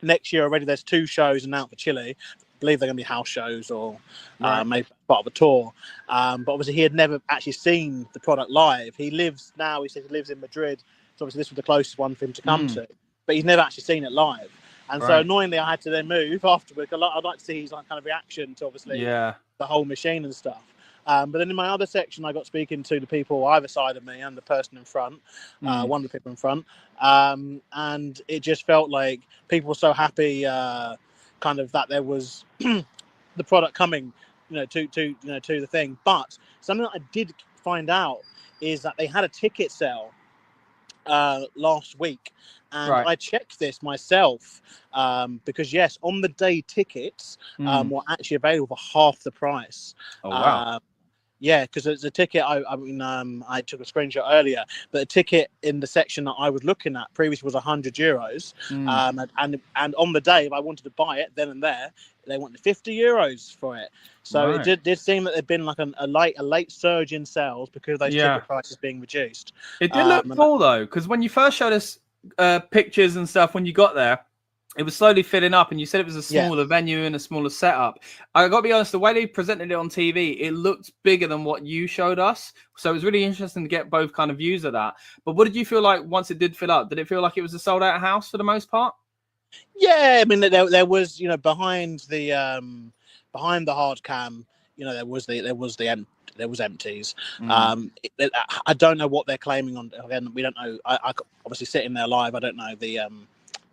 Speaker 3: next year already there's 2 shows announced for Chile. I believe they're going to be house shows or maybe part of a tour. But obviously he had never actually seen the product live. He says he lives in Madrid, so obviously this was the closest one for him to come to, but he's never actually seen it live. And so annoyingly, I had to then move afterwards. I'd like to see his kind of reaction to obviously the whole machine and stuff. But then in my other section, I got speaking to the people either side of me and the person in front, one of the people in front. And it just felt like people were so happy, kind of that there was the product coming, to the thing. But something that I did find out is that they had a ticket sale last week, and I checked this myself because yes, on the day tickets were actually available for half the price.
Speaker 1: Oh wow.
Speaker 3: Yeah, because it's a ticket. I took a screenshot earlier, but the ticket in the section that I was looking at previously was €100. And on the day, if I wanted to buy it then and there, they wanted €50 for it. So it did seem that there'd been like a late surge in sales because of those ticket prices being reduced.
Speaker 1: It did look full though, because when you first showed us pictures and stuff when you got there, it was slowly filling up, and you said it was a smaller venue and a smaller setup. I got to be honest, the way they presented it on TV, it looked bigger than what you showed us. So it was really interesting to get both kind of views of that. But what did you feel like once it did fill up? Did it feel like it was a sold out house for the most part?
Speaker 3: Yeah, I mean, there was, behind the hard cam, there was empties. I don't know what they're claiming on. Again, we don't know. I obviously sitting there live. I don't know the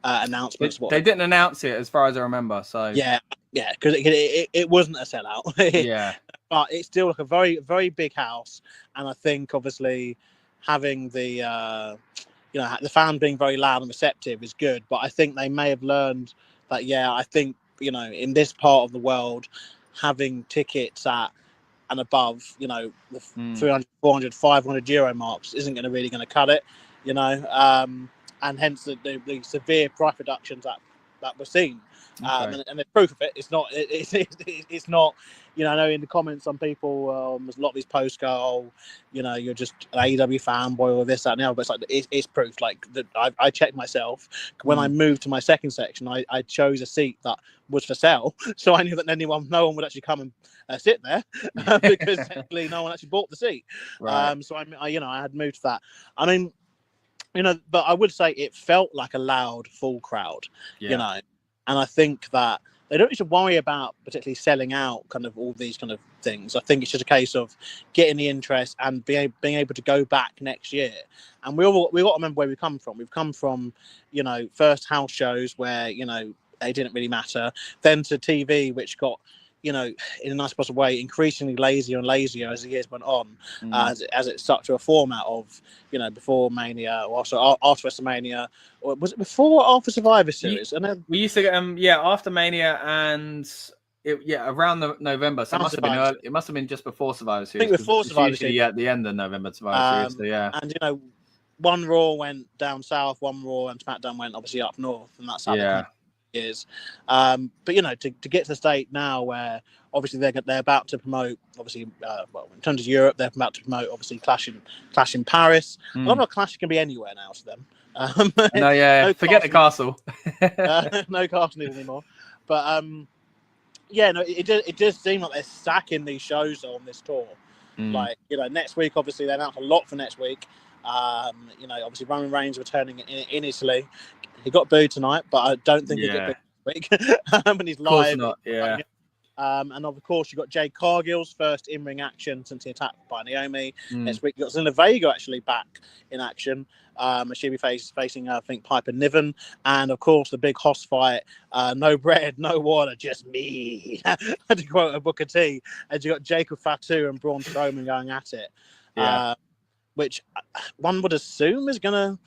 Speaker 3: announcements.
Speaker 1: They didn't announce it, as far as I remember. So yeah,
Speaker 3: because it wasn't a sellout. But it's still like a very, very big house, and I think obviously having the the fan being very loud and receptive is good. But I think they may have learned that. Yeah, I think in this part of the world, having tickets at and above, the 300, 400, 500 euro marks isn't really going to cut it, and hence the severe price reductions that we're seeing. And there's proof of it. It's not. It's not. I know in the comments, some people, there's a lot of these posts go, you're just an AEW fanboy or this, that, and the other. But it's like it's proof. Like I checked myself when I moved to my second section. I chose a seat that was for sale, so I knew that no one would actually come and sit there because technically no one actually bought the seat. So I had moved to that. I mean, but I would say it felt like a loud, full crowd. And I think that they don't need to worry about particularly selling out kind of all these kind of things. I think it's just a case of getting the interest and being able to go back next year. And we got to remember where we come from. We've come from, first house shows where, they didn't really matter, then to TV, which got, you know, in a nice possible way, increasingly lazier and lazier as the years went on, as it stuck to a format of, you know, before Mania, or also after WrestleMania, or was it before or after Survivor Series? And then
Speaker 1: we used to get after Mania and around November. So it must have been early. It must have been just before Survivor Series.
Speaker 3: I think before Survivor
Speaker 1: Series, at the end of November Survivor Series. So yeah,
Speaker 3: and you know, one Raw went down south, one Raw and SmackDown went obviously up north, and that's how they kind of is. But you know, to get to the state now where obviously they're about to promote, obviously, well, in terms of Europe, they're about to promote obviously Clash in Paris. A lot of Clash can be anywhere now to them.
Speaker 1: No, forget the castle.
Speaker 3: No castle anymore. But yeah, no, it does seem like they're stacking these shows on this tour. Like, you know, next week obviously they announced a lot for next week. You know, obviously Roman Reigns returning in Italy. He got booed tonight, but I don't think he'll get booed next week when he's live.
Speaker 1: Of course not,
Speaker 3: and of course, you've got Jade Cargill's first in-ring action since he attacked by Naomi. Next week, you've got Zelina Vega actually back in action. She'll be facing, I think, Piper Niven. And of course, the big Hoss fight, no bread, no water, just me. To quote a Booker T. And you've got Jacob Fatu and Braun Strowman going at it. Which one would assume is going to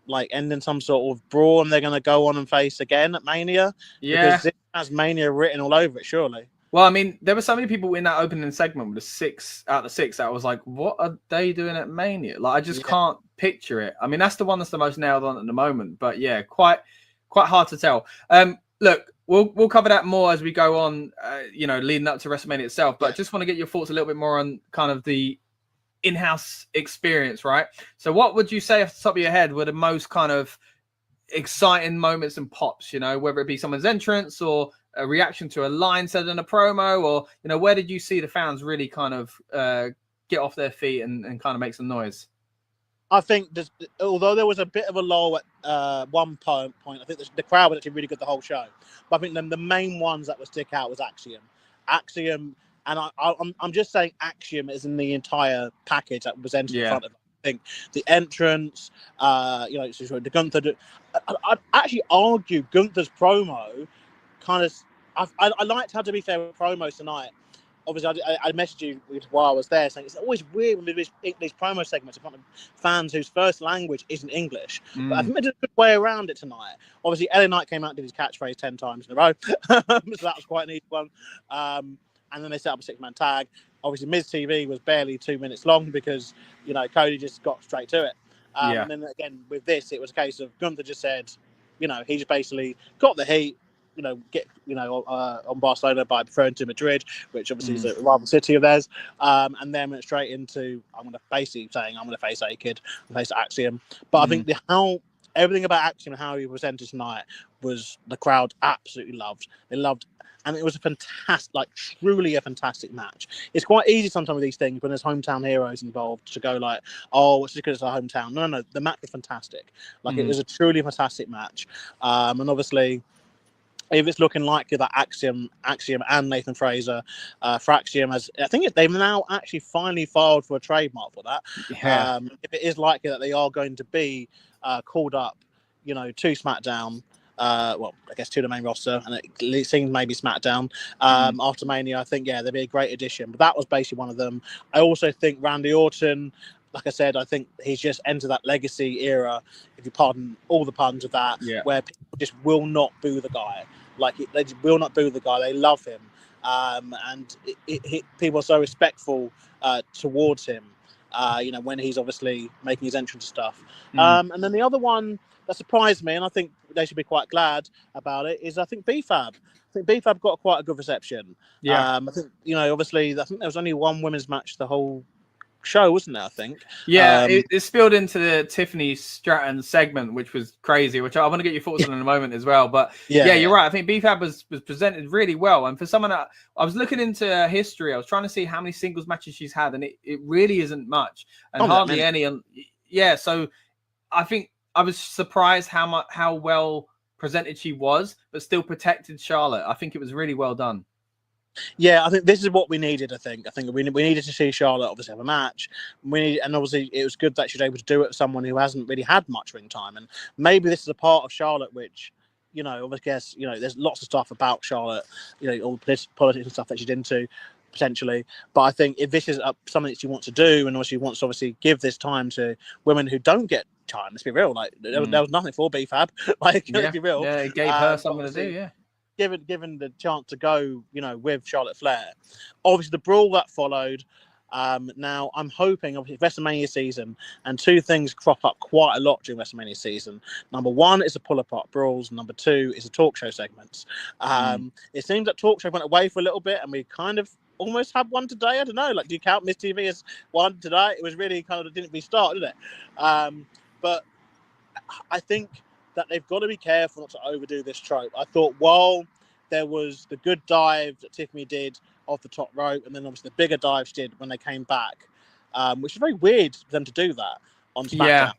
Speaker 3: like end in some sort of brawl, and they're going to go on and face again at Mania. Because this has Mania written all over it, surely.
Speaker 1: Well, I mean, there were so many people in that opening segment with the 6 out of the 6 that was like, what are they doing at Mania? Like, I just can't picture it. I mean, that's the one that's the most nailed on at the moment. But yeah, quite hard to tell. Look, we'll cover that more as we go on, you know, leading up to WrestleMania itself. But I just want to get your thoughts a little bit more on kind of the in-house experience, right? So what would you say off the top of your head were the most kind of exciting moments and pops, you know, whether it be someone's entrance or a reaction to a line said in a promo, or, you know, where did you see the fans really kind of get off their feet and kind of make some noise?
Speaker 3: I think, although there was a bit of a lull at one point, I think the crowd was actually really good the whole show. But I think the main ones that would stick out was Axiom, and I'm just saying Axiom is in the entire package that was entered in front of them. I think the entrance, you know, the Gunther. I'd actually argue Gunther's promo kind of. I liked how, to be fair, with promos tonight. Obviously, I messaged you while I was there saying it's always weird when these promo segments in front of fans whose first language isn't English. But I think they did a good way around it tonight. Obviously, LA Knight came out and did his catchphrase 10 times in a row. So that was quite an easy one. And then they set up a 6-man tag. Obviously, Miz TV was barely 2 minutes long because, you know, Cody just got straight to it. And then again, with this, it was a case of Gunther just said, you know, he just basically got the heat, you know, on Barcelona by preferring to Madrid, which obviously is a rival city of theirs. And then went straight into, I'm going to face A-Kid, face Axiom. But I think everything about Axiom and how he presented tonight was the crowd absolutely loved. They loved. And it was a fantastic, like truly a fantastic match. It's quite easy sometimes with these things when there's hometown heroes involved to go like, oh, it's just because it's our hometown. No, the match was fantastic. Like it was a truly fantastic match. And obviously, if it's looking likely that Axiom and Nathan Fraser, for Axiom, I think they've now actually finally filed for a trademark for that. If it is likely that they are going to be called up, you know, to SmackDown. Well, I guess to the main roster, and it seems maybe SmackDown after Mania. I think, they'd be a great addition. But that was basically one of them. I also think Randy Orton, like I said, I think he's just entered that legacy era, if you pardon all the puns of that, where people just will not boo the guy. Like, they just will not boo the guy. They love him. And people are so respectful towards him, you know, when he's obviously making his entrance stuff. And then the other one that surprised me, and I think they should be quite glad about it, is I think B-Fab. I think B-Fab got quite a good reception. I think, you know, obviously, I think there was only one women's match the whole show, wasn't there, I think?
Speaker 1: It spilled into the Tiffany Stratton segment, which was crazy, which I want to get your thoughts on in a moment as well. But you're right. I think B-Fab was presented really well. And for someone that I was looking into her I was trying to see how many singles matches she's had, and it really isn't much, and hardly any. And so I think I was surprised how well presented she was, but still protected Charlotte. I think it was really well done.
Speaker 3: Yeah, I think this is what we needed. I think we needed to see Charlotte obviously have a match. And obviously it was good that she was able to do it with someone who hasn't really had much ring time. And maybe this is a part of Charlotte which you know, I guess, you know, there's lots of stuff about Charlotte, you know, all the politics and stuff that she's into potentially. But I think if this is something that she wants to do, and she wants to obviously give this time to women who don't get time, let's be real, like there was nothing for BFAB, like let's be real.
Speaker 1: Yeah, it gave her something to do, yeah.
Speaker 3: Given the chance to go, you know, with Charlotte Flair. Obviously, the brawl that followed. Now, I'm hoping, obviously, WrestleMania season, and two things crop up quite a lot during WrestleMania season. Number one is the pull-apart brawls. Number two is the talk show segments. It seems that talk show went away for a little bit, and we kind of almost had one today. I don't know. Like, do you count Miss TV as one today? It was really kind of didn't restart, did it? But I think that they've got to be careful not to overdo this trope. I thought while there was the good dive that Tiffany did off the top rope, and then obviously the bigger dive she did when they came back, which is very weird for them to do that on SmackDown.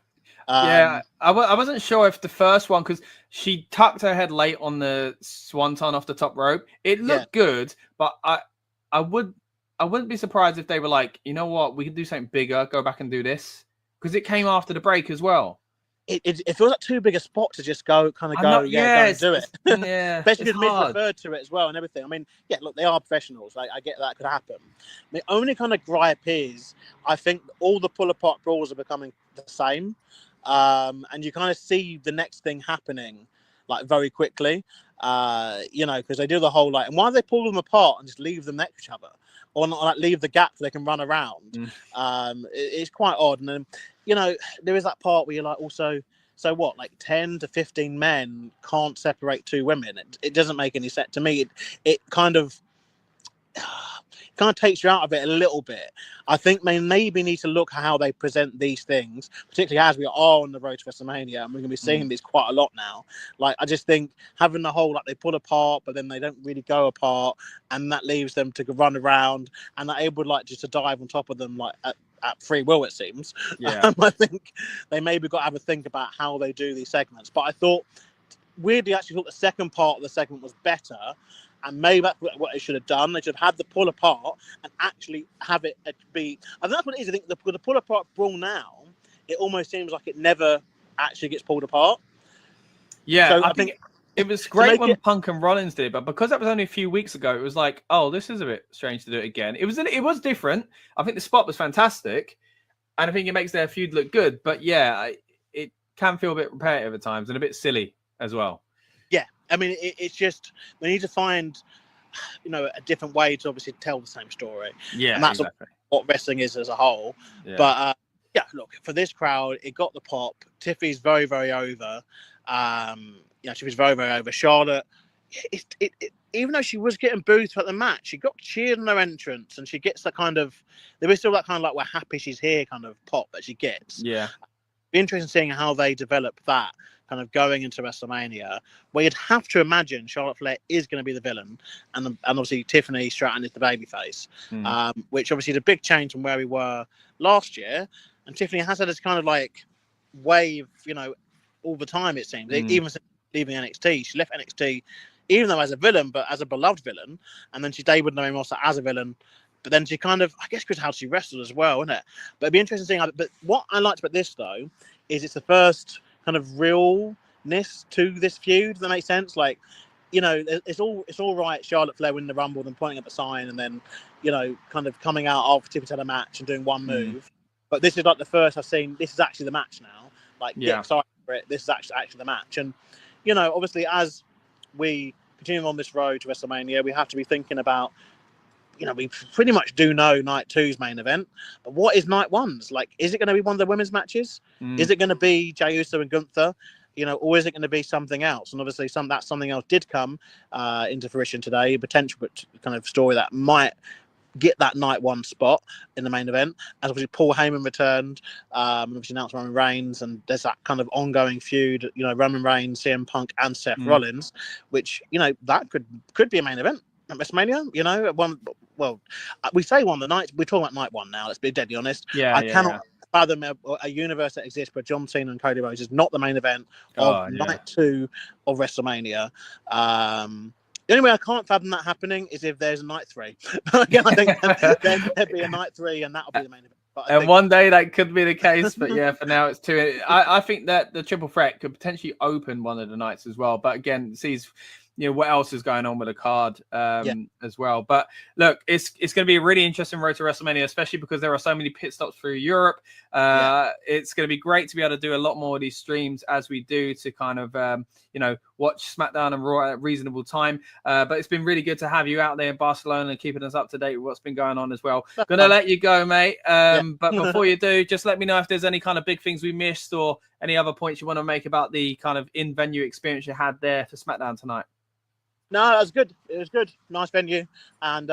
Speaker 1: I wasn't sure if the first one, because she tucked her head late on the swanton off the top rope. It looked good, but I wouldn't be surprised if they were like, you know what, we could do something bigger, go back and do this, because it came after the break as well.
Speaker 3: It feels like too big a spot to just go and do it. Yeah, especially because Miz referred to it as well and everything. I mean, yeah, look, they are professionals. Like, I get that could happen. The only kind of gripe is, I think all the pull-apart brawls are becoming the same, and you kind of see the next thing happening like very quickly. You know, because they do the whole like, and why do they pull them apart and just leave them next to each other, or not like leave the gap so they can run around? It's quite odd. And then, you know, there is that part where you're like, also, so what, like 10 to 15 men can't separate two women. It doesn't make any sense to me. It kind of takes you out of it a little bit. I think they maybe need to look at how they present these things, particularly as we are on the road to WrestleMania, and we're going to be seeing this quite a lot now. Like, I just think having the whole, like, they pull apart, but then they don't really go apart, and that leaves them to run around, and they're able, like, just to dive on top of them, like, at free will, it seems. I think they maybe got to have a think about how they do these segments. But I thought, weirdly, actually thought the second part of the segment was better. And maybe that's what they should have done. They should have had the pull apart and actually have it be. I think that's what it is. I think the pull apart brawl now, it almost seems like it never actually gets pulled apart.
Speaker 1: Yeah, so I think it was great when Punk and Rollins did, but because that was only a few weeks ago, it was like, oh, this is a bit strange to do it again. It was different. I think the spot was fantastic, and I think it makes their feud look good. But yeah, it can feel a bit repetitive at times and a bit silly as well.
Speaker 3: Yeah, I mean, it's just they need to find, you know, a different way to obviously tell the same story. Yeah, and that's exactly what wrestling is as a whole. Yeah. But yeah, look, for this crowd, it got the pop. Tiffany's very, very over. You know, she was very, very over. Charlotte, even though she was getting booed throughout the match, she got cheered on her entrance, and she gets that kind of, there is still that kind of like, we're happy she's here kind of pop that she gets. Yeah. Be interesting seeing how they develop that kind of going into WrestleMania, where you'd have to imagine Charlotte Flair is going to be the villain, and obviously Tiffany Stratton is the babyface, which obviously is a big change from where we were last year. And Tiffany has had this kind of like wave, you know, all the time, it seems. Even since leaving NXT, she left NXT, even though as a villain, but as a beloved villain, and then she debuted no more as a villain. But then she kind of, I guess, because how she wrestled as well, isn't it? But it'd be interesting seeing. But what I liked about this though is it's the first kind of realness to this feud. Does that make sense? Like, you know, it's all right. Charlotte Flair winning the Rumble, then pointing at the sign, and then, you know, kind of coming out after Tiffany had a match and doing one move. But this is like the first I've seen. This is actually the match now. Like, get excited for it. This is actually the match. And, you know, obviously as we continue on this road to WrestleMania, we have to be thinking about, you know, we pretty much do know night 2's main event, but what is night 1's? Like, is it going to be one of the women's matches? Is it going to be Jey Uso and Gunther? You know, or is it going to be something else? And obviously that something else did come into fruition today, a potential kind of story that might get that night 1 spot in the main event. As obviously Paul Heyman returned, and obviously announced Roman Reigns, and there's that kind of ongoing feud, you know, Roman Reigns, CM Punk and Seth Rollins, which, you know, that could be a main event at WrestleMania. You know, we say one of the nights, we're talking about night 1 now, let's be deadly honest. I cannot fathom a universe that exists where John Cena and Cody Rhodes is not the main event of night 2 of WrestleMania. The only way I can't fathom that happening is if there's a night 3. Again, I think there'd be a night 3, and that'll be the main event. But
Speaker 1: And one day that could be the case, but yeah, for now it's two. I think that the triple threat could potentially open one of the nights as well. But again, sees what else is going on with the card as well. But look, it's going to be a really interesting road to WrestleMania, especially because there are so many pit stops through Europe. It's going to be great to be able to do a lot more of these streams as we do to kind of watch SmackDown and Raw at a reasonable time. But it's been really good to have you out there in Barcelona and keeping us up to date with what's been going on as well. Gonna let you go, mate. But before you do, just let me know if there's any kind of big things we missed or any other points you want to make about the kind of in-venue experience you had there for SmackDown tonight.
Speaker 3: No, it was good. It was good. Nice venue. And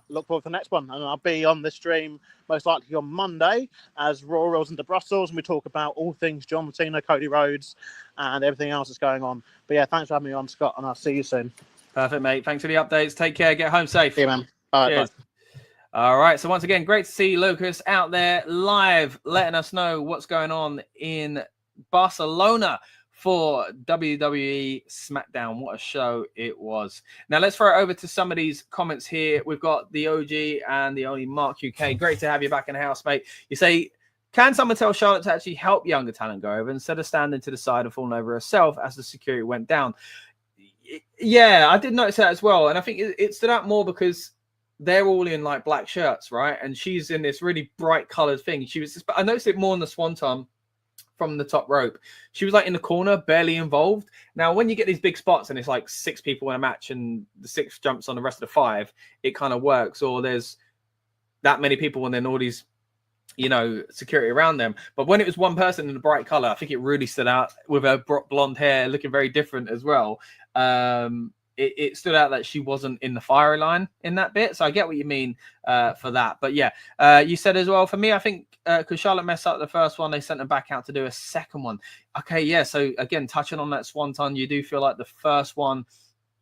Speaker 3: look forward to the next one. And I'll be on the stream most likely on Monday as Raw rolls into Brussels and we talk about all things John Cena, Cody Rhodes, and everything else that's going on. But yeah, thanks for having me on, Scott, and I'll see you soon.
Speaker 1: Perfect, mate. Thanks for the updates. Take care. Get home safe.
Speaker 3: See you, man. All right, bye.
Speaker 1: All right. So once again, great to see Lucas out there live, letting us know what's going on in Barcelona for WWE SmackDown. What a show it was. Now let's throw it over to some of these comments here. We've got the OG and the only Mark UK. Great to have you back in the house, mate. You say, can someone tell Charlotte to actually help younger talent go over instead of standing to the side and falling over herself as the security went down? Yeah, I did notice that as well. And I think it stood out more because they're all in like black shirts, right? And she's in this really bright colored thing. I noticed it more in the Swanton from the top rope. She was like in the corner, barely involved. Now, when you get these big spots and it's like 6 people in a match and the 6 jumps on the rest of the 5, it kind of works. Or there's that many people and then all these, security around them. But when it was one person in a bright color, I think it really stood out with her blonde hair looking very different as well. It stood out that she wasn't in the fire line in that bit. So I get what you mean for that. But yeah, you said as well, for me, I think because Charlotte messed up the first one, they sent her back out to do a second one. Okay, yeah. So again, touching on that Swanton, you do feel like the first one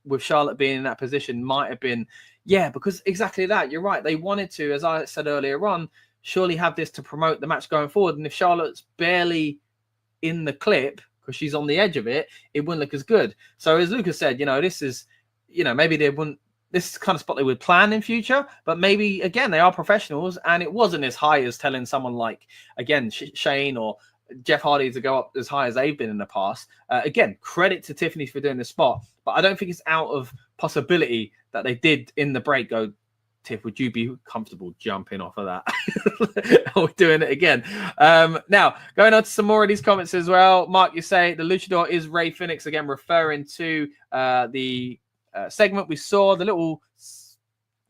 Speaker 1: with Charlotte being in that position might have been, because exactly that. You're right. They wanted to, as I said earlier on, surely have this to promote the match going forward. And if Charlotte's barely in the clip, because she's on the edge of it, it wouldn't look as good. So as Lucas said, this is, maybe they wouldn't, this is the kind of spot they would plan in future, but maybe, again, they are professionals and it wasn't as high as telling someone like, again, Shane or Jeff Hardy to go up as high as they've been in the past. Again, credit to Tiffany for doing the spot, but I don't think it's out of possibility that they did in the break go, Tiff, would you be comfortable jumping off of that? Or doing it again? Now, going on to some more of these comments as well. Mark, you say the luchador is Rey Fenix, again, referring to the segment we saw, the little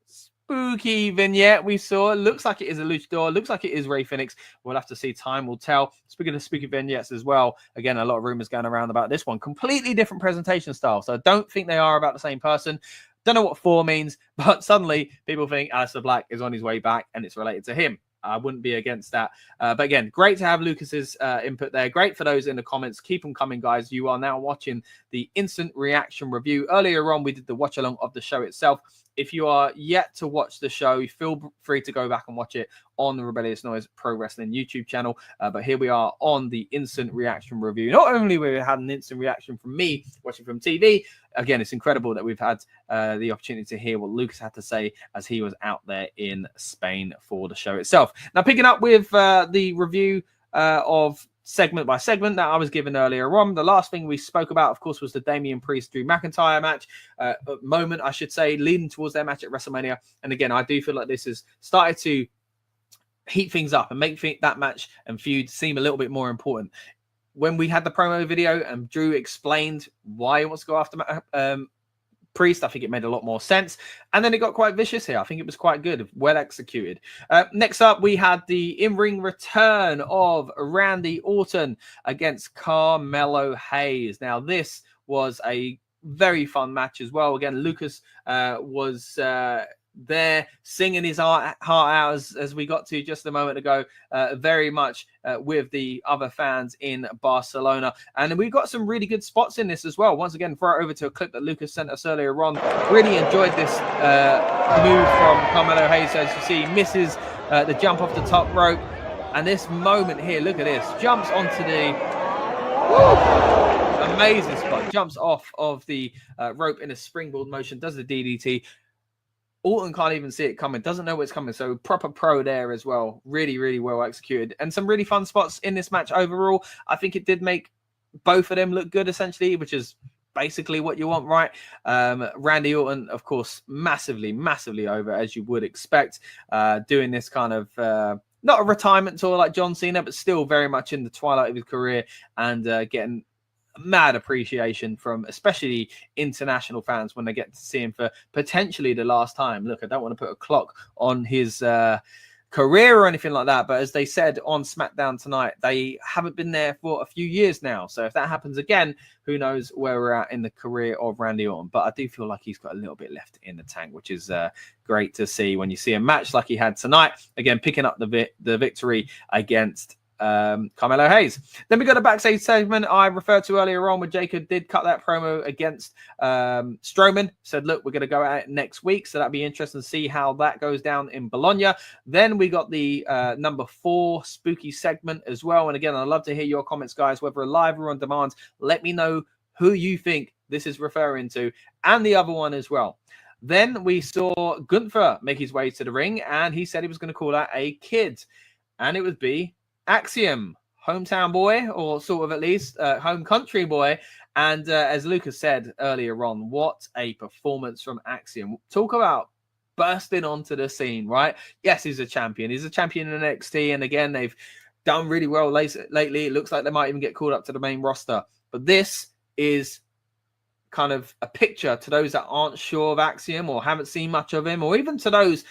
Speaker 1: spooky vignette we saw. Looks like it is a luchador. Looks like it is Rey Fenix. We'll have to see. Time will tell. Speaking of spooky vignettes as well, again, a lot of rumors going around about this one. Completely different presentation style. So I don't think they are about the same person. Don't know what 4 means, but suddenly people think Aleister Black is on his way back and it's related to him. I wouldn't be against that. But again, great to have Lucas's input there. Great for those in the comments. Keep them coming, guys. You are now watching the instant reaction review. Earlier on, we did the watch along of the show itself. If you are yet to watch the show, feel free to go back and watch it on the Rebellious Noise Pro Wrestling YouTube channel. But here we are on the instant reaction review. Not only we had an instant reaction from me watching from TV, again, it's incredible that we've had the opportunity to hear what Lucas had to say as he was out there in Spain for the show itself. Now, picking up with the review of segment by segment that I was given earlier on. The last thing we spoke about, of course, was the Damian Priest Drew McIntyre match, moment, I should say, leading towards their match at WrestleMania. And again, I do feel like this has started to heat things up and make that match and feud seem a little bit more important. When we had the promo video and Drew explained why he wants to go after Priest, I think it made a lot more sense. And then it got quite vicious here. I think it was quite good, well executed. Next up, we had the in-ring return of Randy Orton against Carmelo Hayes. Now, this was a very fun match as well. Again, Lucas was there singing his heart out as we got to just a moment ago, very much with the other fans in Barcelona. And we got some really good spots in this as well. Once again, throw it over to a clip that Lucas sent us earlier on. Really enjoyed this move from Carmelo Hayes. As you see, misses the jump off the top rope. And this moment here, look at this, jumps onto the amazing spot, jumps off of the rope in a springboard motion, does the DDT. Orton can't even see it coming, doesn't know what's coming. So proper pro there as well. Really, really well executed. And some really fun spots in this match overall. I think it did make both of them look good, essentially, which is basically what you want, right? Randy Orton, of course, massively, massively over, as you would expect, doing this kind of... not a retirement tour like John Cena, but still very much in the twilight of his career and getting mad appreciation from especially international fans when they get to see him for potentially the last time. Look, I don't want to put a clock on his career or anything like that, but as they said on SmackDown tonight, they haven't been there for a few years now. So if that happens again, who knows where we're at in the career of Randy Orton. But I do feel like he's got a little bit left in the tank, which is great to see when you see a match like he had tonight, again picking up the victory against Carmelo Hayes. Then we got a backstage segment I referred to earlier on where Jacob did cut that promo against Strowman. Said, look, we're going to go at it next week. So that'd be interesting to see how that goes down in Bologna. Then we got the number 4 spooky segment as well. And again, I'd love to hear your comments, guys, whether live or on demand. Let me know who you think this is referring to and the other one as well. Then we saw Gunther make his way to the ring and he said he was going to call out a kid. And it would be Axiom, hometown boy, or sort of at least home country boy. And as Lucas said earlier on, what a performance from Axiom. Talk about bursting onto the scene, right? Yes, he's a champion. He's a champion in NXT. And again, they've done really well lately. It looks like they might even get called up to the main roster. But this is kind of a picture to those that aren't sure of Axiom or haven't seen much of him, or even to those,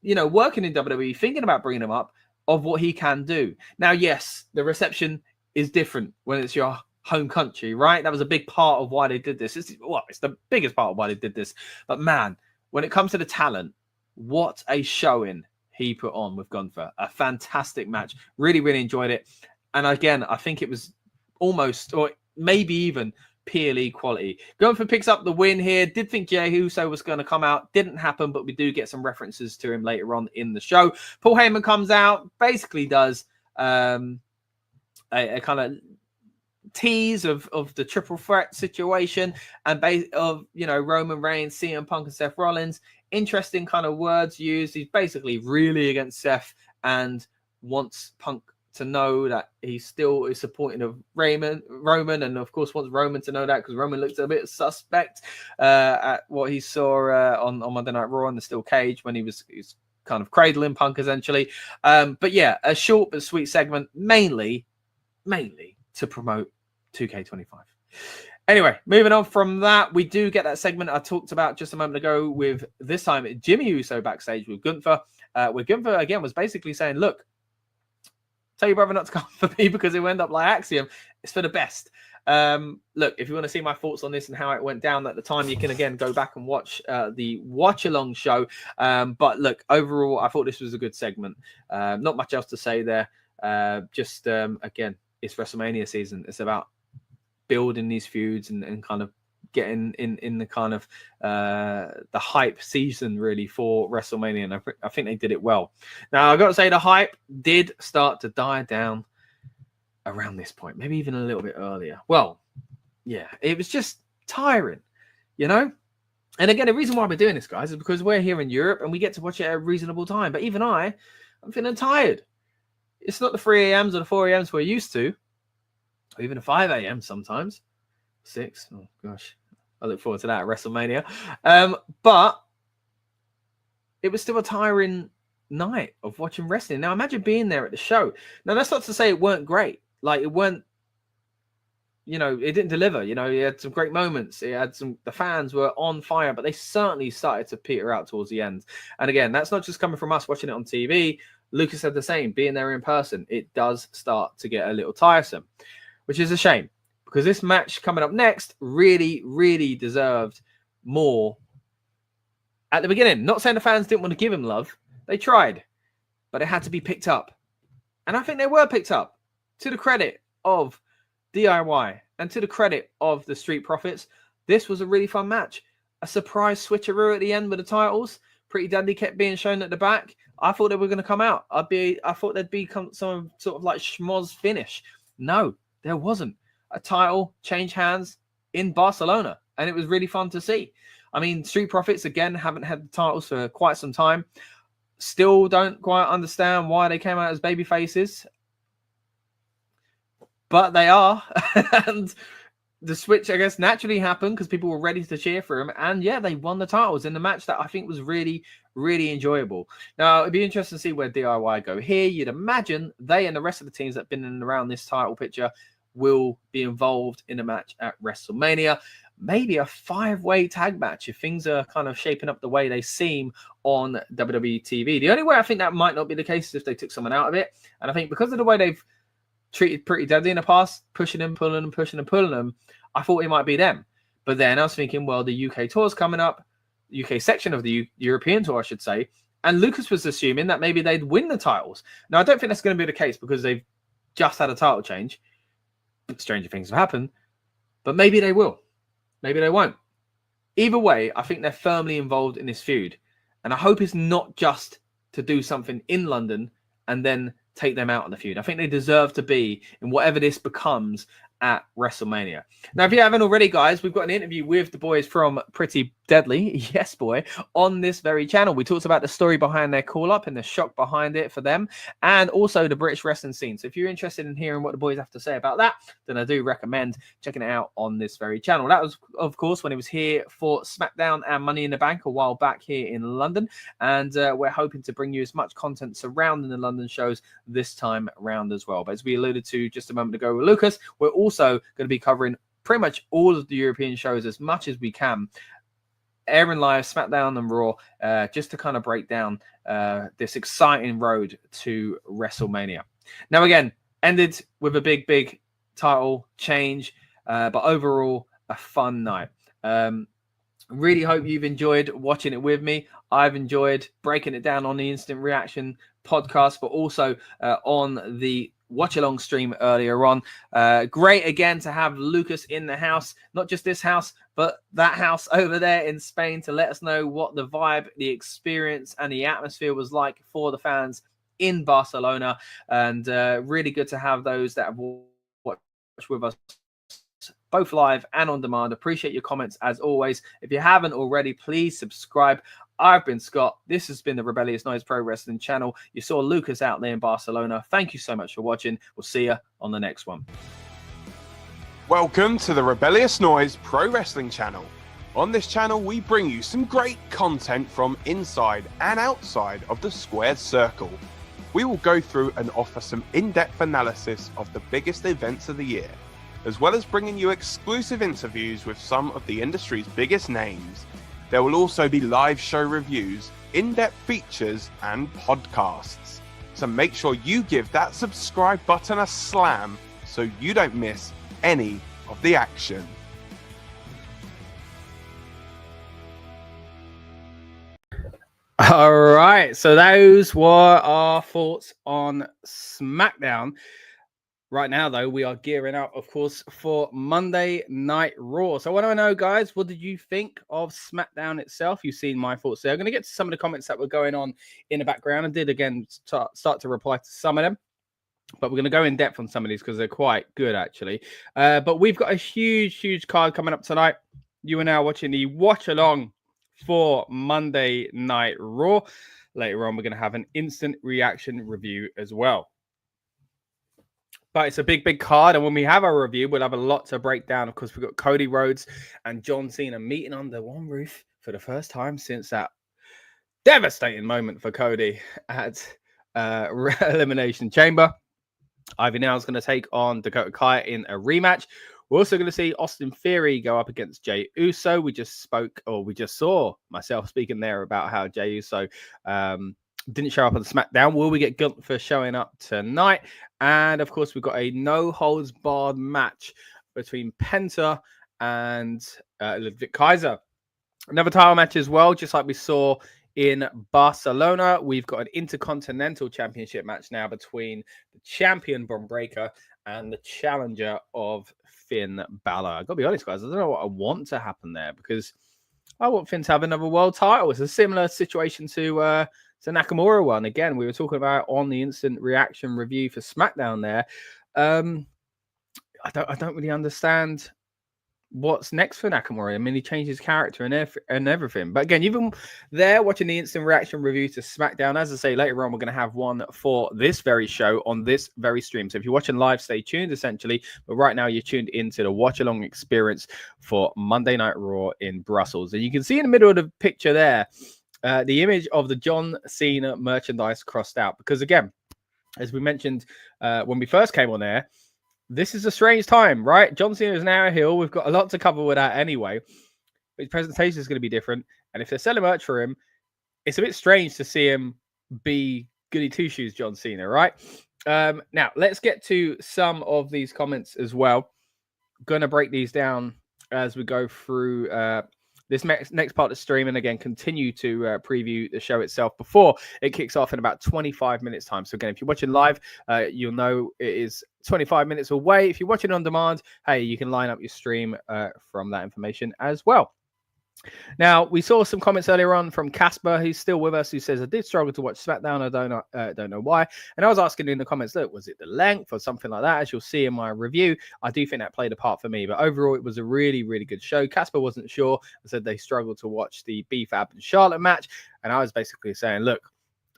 Speaker 1: you know, working in WWE, thinking about bringing him up, of what he can do. Now, yes, the reception is different when it's your home country, right? That was a big part of why they did this. It's the biggest part of why they did this. But man, when it comes to the talent, what a showing he put on with Gunther. A fantastic match. Really, really enjoyed it. And again, I think it was almost, or maybe even PLE quality. Gunther picks up the win here. Did think Jey Uso was going to come out. Didn't happen, but we do get some references to him later on in the show. Paul Heyman comes out, basically does a kind of tease of the triple threat situation and of, you know, Roman Reigns, CM Punk and Seth Rollins. Interesting kind of words used. He's basically really against Seth and wants Punk to know that he still is supporting of Roman, and of course wants Roman to know that because Roman looked a bit suspect at what he saw on Monday Night Raw in the steel cage when he was kind of cradling Punk essentially. But yeah, a short but sweet segment, mainly to promote 2K25. Anyway, moving on from that, we do get that segment I talked about just a moment ago with this time Jimmy Uso backstage with Gunther. Where Gunther again was basically saying, look, tell your brother not to come for me because it will end up like Axiom. It's for the best. Look, if you want to see my thoughts on this and how it went down at the time, you can again go back and watch the watch-along show. But look, overall, I thought this was a good segment. Not much else to say there. Again, it's WrestleMania season. It's about building these feuds and kind of getting in the kind of the hype season really for WrestleMania, and I think they did it well. Now I got to say the hype did start to die down around this point, maybe even a little bit earlier. Well, yeah, it was just tiring, you know. And again, the reason why we're doing this, guys, is because we're here in Europe and we get to watch it at a reasonable time. But even I'm feeling tired. It's not the 3 a.m.s or the 4 a.m.s we're used to, or even the 5 a.m. sometimes. 6. Oh gosh, I look forward to that at WrestleMania. But it was still a tiring night of watching wrestling. Now imagine being there at the show. Now that's not to say it weren't great. Like it weren't, you know, it didn't deliver. You know, it had some great moments. It had the fans were on fire, but they certainly started to peter out towards the end. And again, that's not just coming from us watching it on TV. Lucas said the same, being there in person, it does start to get a little tiresome, which is a shame. Because this match coming up next really, really deserved more at the beginning. Not saying the fans didn't want to give him love. They tried. But it had to be picked up. And I think they were picked up. To the credit of DIY and to the credit of the Street Profits, this was a really fun match. A surprise switcheroo at the end with the titles. Pretty Deadly kept being shown at the back. I thought they were going to come out. I thought there'd be some sort of like schmoz finish. No, there wasn't. A title change hands in Barcelona, and it was really fun to see. I mean, Street Profits, again, haven't had the titles for quite some time. Still don't quite understand why they came out as baby faces. But they are. And the switch, I guess, naturally happened because people were ready to cheer for them. And yeah, they won the titles in the match that I think was really, really enjoyable. Now, it'd be interesting to see where DIY go here. You'd imagine they and the rest of the teams that have been in and around this title picture will be involved in a match at WrestleMania. Maybe a 5-way tag match if things are kind of shaping up the way they seem on WWE TV. The only way I think that might not be the case is if they took someone out of it. And I think because of the way they've treated Pretty Deadly in the past, pushing them, pulling them, pushing and pulling them, I thought it might be them. But then I was thinking, well, the UK tour's coming up, UK section of the European tour, I should say. And Lucas was assuming that maybe they'd win the titles. Now, I don't think that's going to be the case because they've just had a title change. Stranger things have happened. But maybe they will. Maybe they won't. Either way, I think they're firmly involved in this feud. And I hope it's not just to do something in London and then take them out of the feud. I think they deserve to be in whatever this becomes at WrestleMania. Now, if you haven't already, guys, we've got an interview with the boys from Pretty Deadly, yes, boy, on this very channel. We talked about the story behind their call-up and the shock behind it for them, and also the British wrestling scene. So if you're interested in hearing what the boys have to say about that, then I do recommend checking it out on this very channel. That was, of course, when it was here for SmackDown and Money in the Bank a while back here in London, and we're hoping to bring you as much content surrounding the London shows this time around as well. But as we alluded to just a moment ago with Lucas, we're also going to be covering pretty much all of the European shows as much as we can, airing live SmackDown and Raw, just to kind of break down this exciting road to WrestleMania. Now, again, ended with a big title change, but overall a fun night. Really hope you've enjoyed watching it with me. I've enjoyed breaking it down on the Instant Reaction podcast, but also on the watch along stream earlier on. Great again to have Lucas in the house, not just this house, but that house over there in Spain, to let us know what the vibe, the experience, and the atmosphere was like for the fans in Barcelona. And really good to have those that have watched with us both live and on demand. Appreciate your comments as always. If you haven't already, please subscribe. I've been Scott. This has been the Rebellious Noise Pro Wrestling channel. You saw Lucas out there in Barcelona. Thank you so much for watching. We'll see you on the next one.
Speaker 2: Welcome to the Rebellious Noise Pro Wrestling channel. On this channel, we bring you some great content from inside and outside of the squared circle. We will go through and offer some in-depth analysis of the biggest events of the year, as well as bringing you exclusive interviews with some of the industry's biggest names. There will also be live show reviews, in-depth features, and podcasts. So make sure you give that subscribe button a slam so you don't miss any of the action.
Speaker 1: All right, so those were our thoughts on SmackDown. Right now, though, we are gearing up, of course, for Monday Night Raw. So what do I know, guys? What did you think of SmackDown itself? You've seen my thoughts there. I'm going to get to some of the comments that were going on in the background. I did, again, start to reply to some of them. But we're going to go in depth on some of these because they're quite good, actually. But we've got a huge card coming up tonight. You are now watching the watch-along for Monday Night Raw. Later on, we're going to have an instant reaction review as well. But it's a big card, and when we have our review, we'll have a lot to break down. Of course, we've got Cody Rhodes and John Cena meeting under one roof for the first time since that devastating moment for Cody at Elimination Chamber. Ivy Nile is going to take on Dakota Kai in a rematch. We're also going to see Austin Theory go up against Jey Uso. We just saw myself speaking there about how Jey Uso didn't show up on the SmackDown. Will we get Gunther showing up tonight? And of course, we've got a no-holds-barred match between Penta and Ludwig Kaiser. Another title match as well, just like we saw in Barcelona. We've got an Intercontinental Championship match now between the champion Bron Breakker and the challenger of Finn Bálor. I've got to be honest, guys, I don't know what I want to happen there because I want Finn to have another world title. It's a similar situation to Nakamura one. Again, we were talking about on the instant reaction review for SmackDown there. I don't really understand what's next for Nakamura. I mean, he changed his character and everything. But again, even there, watching the instant reaction review to SmackDown, as I say, later on, we're going to have one for this very show on this very stream. So if you're watching live, stay tuned, essentially. But right now, you're tuned into the watch-along experience for Monday Night Raw in Brussels. And you can see in the middle of the picture there, the image of the John Cena merchandise crossed out. Because again, as we mentioned when we first came on air, this is a strange time, right? John Cena is now a heel. We've got a lot to cover with that anyway. But his presentation is going to be different. And if they're selling merch for him, it's a bit strange to see him be goody two-shoes John Cena, right? Now, let's get to some of these comments as well. Going to break these down as we go through this next part of the stream, and again, continue to preview the show itself before it kicks off in about 25 minutes time. So again, if you're watching live, you'll know it is 25 minutes away. If you're watching on demand, hey, you can line up your stream from that information as well. Now, we saw some comments earlier on from Casper, who's still with us, who says, I did struggle to watch SmackDown. I don't know why. And I was asking in the comments, look, was it the length or something like that? As you'll see in my review, I do think that played a part for me. But overall, it was a really, really good show. Casper wasn't sure. I said they struggled to watch the B-Fab and Charlotte match. And I was basically saying, look,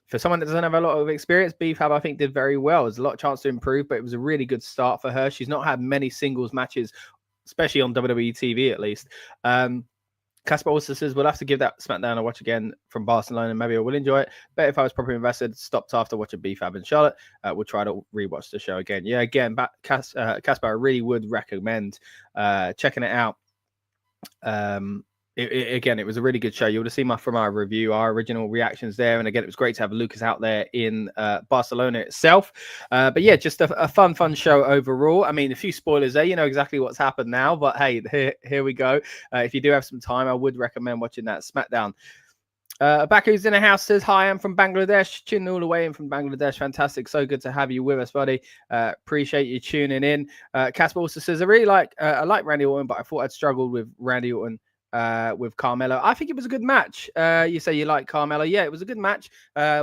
Speaker 1: for someone that doesn't have a lot of experience, B-Fab, I think, did very well. There's a lot of chance to improve, but it was a really good start for her. She's not had many singles matches, especially on WWE TV, at least. Casper also says, we'll have to give that SmackDown a watch again from Barcelona. Maybe I will enjoy it. But if I was properly invested, stopped after watching B-Fab and Charlotte, we'll try to rewatch the show again. Yeah, again, Casper, I really would recommend checking it out. Again, it was a really good show. You would have seen from our review, our original reactions there. And again, it was great to have Lucas out there in Barcelona itself. But yeah, just a fun show overall. I mean, a few spoilers there. You know exactly what's happened now. But hey, here we go. If you do have some time, I would recommend watching that SmackDown. Baku's in the house says, hi, I'm from Bangladesh. Tuning all the way in from Bangladesh. Fantastic. So good to have you with us, buddy. Appreciate you tuning in. Casper also says, I like Randy Orton, but I thought I'd struggled with Randy Orton with Carmelo. I think it was a good match. You say you like Carmelo. Yeah, it was a good match.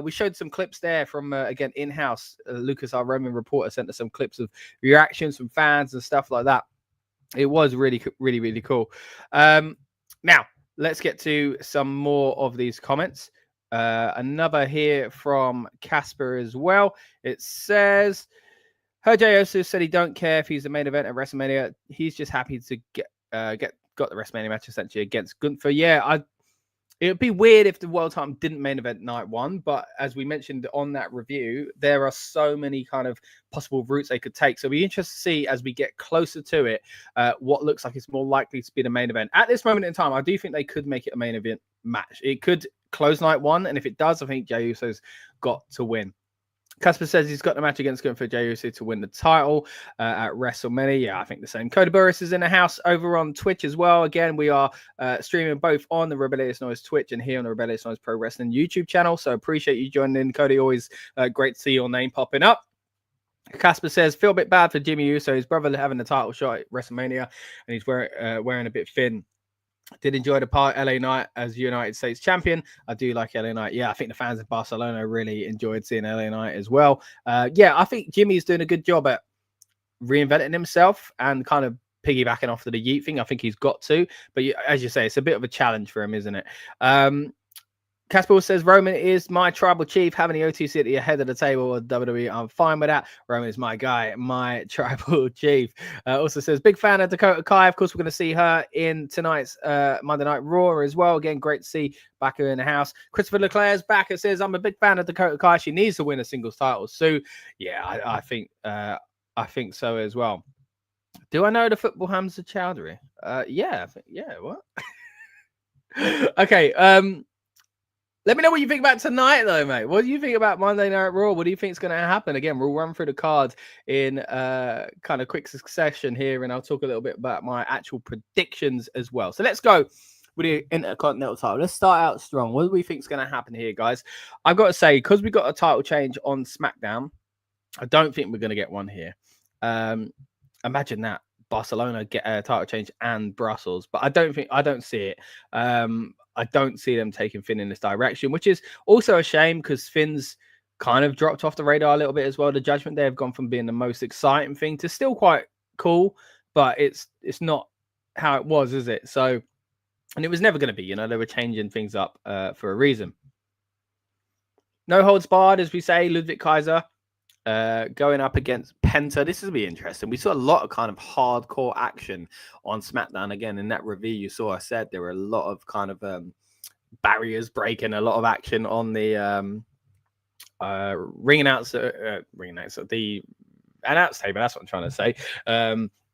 Speaker 1: We showed some clips there from, again, in-house. Lucas, our Roman reporter, sent us some clips of reactions from fans and stuff like that. It was really, really, really cool. Now, let's get to some more of these comments. Another here from Casper as well. It says, her Jey Uso said he don't care if he's the main event at WrestleMania. He's just happy to got the WrestleMania match essentially against Gunther. Yeah, it would be weird if the world title didn't main event night one, but as we mentioned on that review, there are so many kind of possible routes they could take. So it'll be interesting to see as we get closer to it, what looks like it's more likely to be the main event. At this moment in time, I do think they could make it a main event match. It could close night one, and if it does, I think Jey Uso's got to win. Casper says he's got the match against Gunther Jey Uso to win the title at WrestleMania. Yeah, I think the same. Cody Burris is in the house over on Twitch as well. Again, we are streaming both on the Rebellious Noise Twitch and here on the Rebellious Noise Pro Wrestling YouTube channel. So appreciate you joining in, Cody. Always great to see your name popping up. Casper says, feel a bit bad for Jimmy Uso. His brother having the title shot at WrestleMania, and he's wearing a bit thin. Did enjoy the part LA Knight as United States champion. I do like LA Knight. Yeah, I think the fans of Barcelona really enjoyed seeing LA Knight as well. Yeah, I think Jimmy's doing a good job at reinventing himself and kind of piggybacking off of the Yeet thing. I think he's got to. But as you say, it's a bit of a challenge for him, isn't it? Casper says, Roman is my tribal chief. Having the OTC at the head of the table of WWE, I'm fine with that. Roman is my guy, my tribal chief. Also says, big fan of Dakota Kai. Of course, we're going to see her in tonight's Monday Night Raw as well. Again, great to see Baku in the house. Christopher Leclerc's back and says, I'm a big fan of Dakota Kai. She needs to win a singles title. So, yeah, I think so as well. Do I know the football Hamza Chowdhury? Yeah, what? Okay, let me know what you think about tonight, though, mate. What do you think about Monday Night Raw? What do you think is going to happen? Again, we'll run through the cards in kind of quick succession here, and I'll talk a little bit about my actual predictions as well. So let's go with the Intercontinental title. Let's start out strong. What do we think is going to happen here, guys? I've got to say, because we got a title change on SmackDown, I don't think we're going to get one here. Imagine that. Barcelona get a title change and Brussels, but I don't see it. I don't see them taking Finn in this direction, which is also a shame because Finn's kind of dropped off the radar a little bit as well. The Judgment Day have gone from being the most exciting thing to still quite cool, but it's not how it was, is it? So, and it was never going to be, you know, they were changing things up for a reason. No holds barred, as we say, Ludwig Kaiser going up against Penta. This will be interesting. We saw a lot of kind of hardcore action on SmackDown. Again, in that review you saw, I said there were a lot of kind of barriers breaking, a lot of action on the ring announcer, the announce table. That's what I'm trying to say.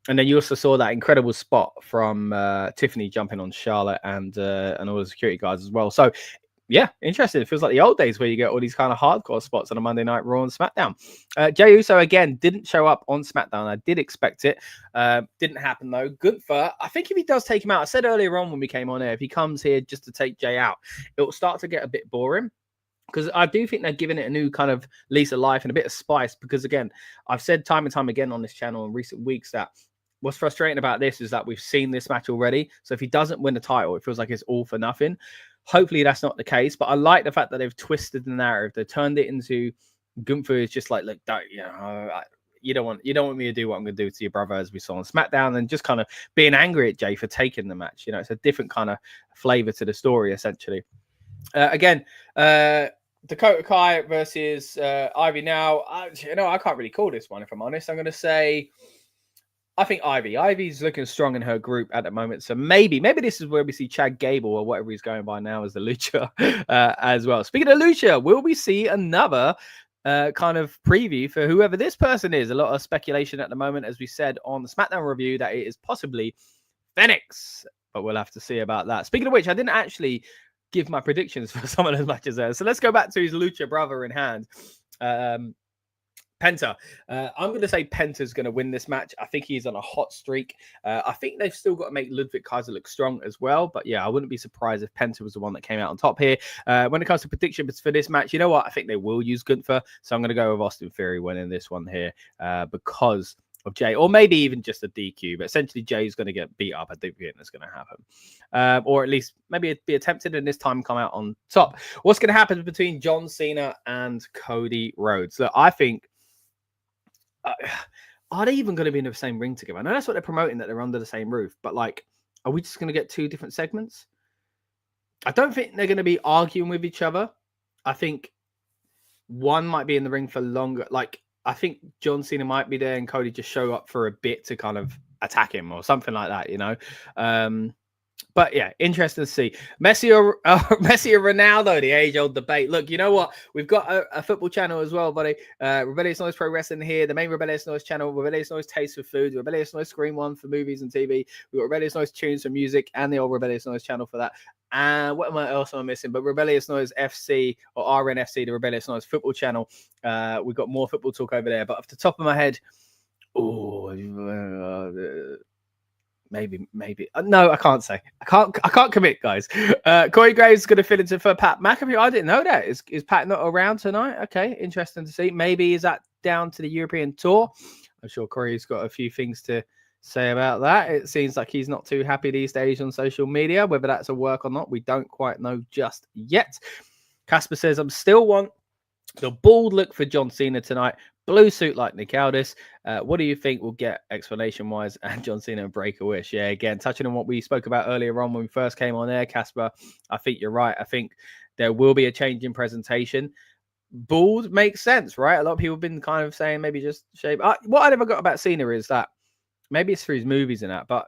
Speaker 1: And then you also saw that incredible spot from Tiffany jumping on Charlotte and all the security guards as well. So, yeah, interesting. It feels like the old days where you get all these kind of hardcore spots on a Monday Night Raw and SmackDown. Jey Uso, again, didn't show up on SmackDown. I did expect it. Didn't happen, though. Gunther, I think if he does take him out, I said earlier on when we came on air, if he comes here just to take Jey out, it will start to get a bit boring. Because I do think they're giving it a new kind of lease of life and a bit of spice. Because, again, I've said time and time again on this channel in recent weeks that what's frustrating about this is that we've seen this match already. So if he doesn't win the title, it feels like it's all for nothing. Hopefully that's not the case, but I like the fact that they've twisted the narrative. They turned it into Gunther is just like, look, you don't want me to do what I'm going to do to your brother, as we saw on SmackDown, and just kind of being angry at Jey for taking the match. You know, it's a different kind of flavor to the story, essentially. Again, Dakota Kai versus Ivy. Now, I can't really call this one, if I'm honest. I'm going to say, I think Ivy's looking strong in her group at the moment. So maybe this is where we see Chad Gable or whatever he's going by now as the Lucha as well. Speaking of Lucha, will we see another kind of preview for whoever this person is? A lot of speculation at the moment, as we said on the SmackDown review, that it is possibly Phoenix, but we'll have to see about that. Speaking of which, I didn't actually give my predictions for some of those matches there. So let's go back to his Lucha brother in hand. Penta. I'm going to say Penta's going to win this match. I think he's on a hot streak. I think they've still got to make Ludwig Kaiser look strong as well. But yeah, I wouldn't be surprised if Penta was the one that came out on top here. When it comes to predictions for this match, you know what? I think they will use Gunther. So I'm going to go with Austin Theory winning this one here because of Jey, or maybe even just a DQ. But essentially, Jey's going to get beat up. I think that's going to happen. Or at least maybe be attempted and this time come out on top. What's going to happen between John Cena and Cody Rhodes? So I think are they even going to be in the same ring together? I know that's what they're promoting, that they're under the same roof, but like, are we just going to get two different segments? I don't think they're going to be arguing with each other. I think one might be in the ring for longer. Like, I think John Cena might be there and Cody just show up for a bit to kind of attack him or something like that, you know? But yeah, interesting to see. Messi or Ronaldo, the age-old debate. Look, you know what? We've got a football channel as well, buddy. Rebellious Noise Pro Wrestling here, the main Rebellious Noise channel, Rebellious Noise Taste for Food, Rebellious Noise Screen One for movies and TV. We've got Rebellious Noise Tunes for music and the old Rebellious Noise channel for that. And what else am I missing? But Rebellious Noise FC or RNFC, the Rebellious Noise football channel. We've got more football talk over there. But off the top of my head, maybe. No, I can't say. I can't commit, guys. Corey Graves is going to fill in for Pat McAfee. I didn't know that. Is Pat not around tonight? Okay, interesting to see. Maybe is that down to the European Tour? I'm sure Corey's got a few things to say about that. It seems like he's not too happy these days on social media. Whether that's a work or not, we don't quite know just yet. Casper says, I'm still want the bald look for John Cena tonight. Blue suit like Nick Aldis. What do you think we'll get explanation-wise? And John Cena and Break a Wish. Yeah, again, touching on what we spoke about earlier on when we first came on air, Casper, I think you're right. I think there will be a change in presentation. Bald makes sense, right? A lot of people have been kind of saying maybe just shave. What I never got about Cena is that maybe it's for his movies and that, but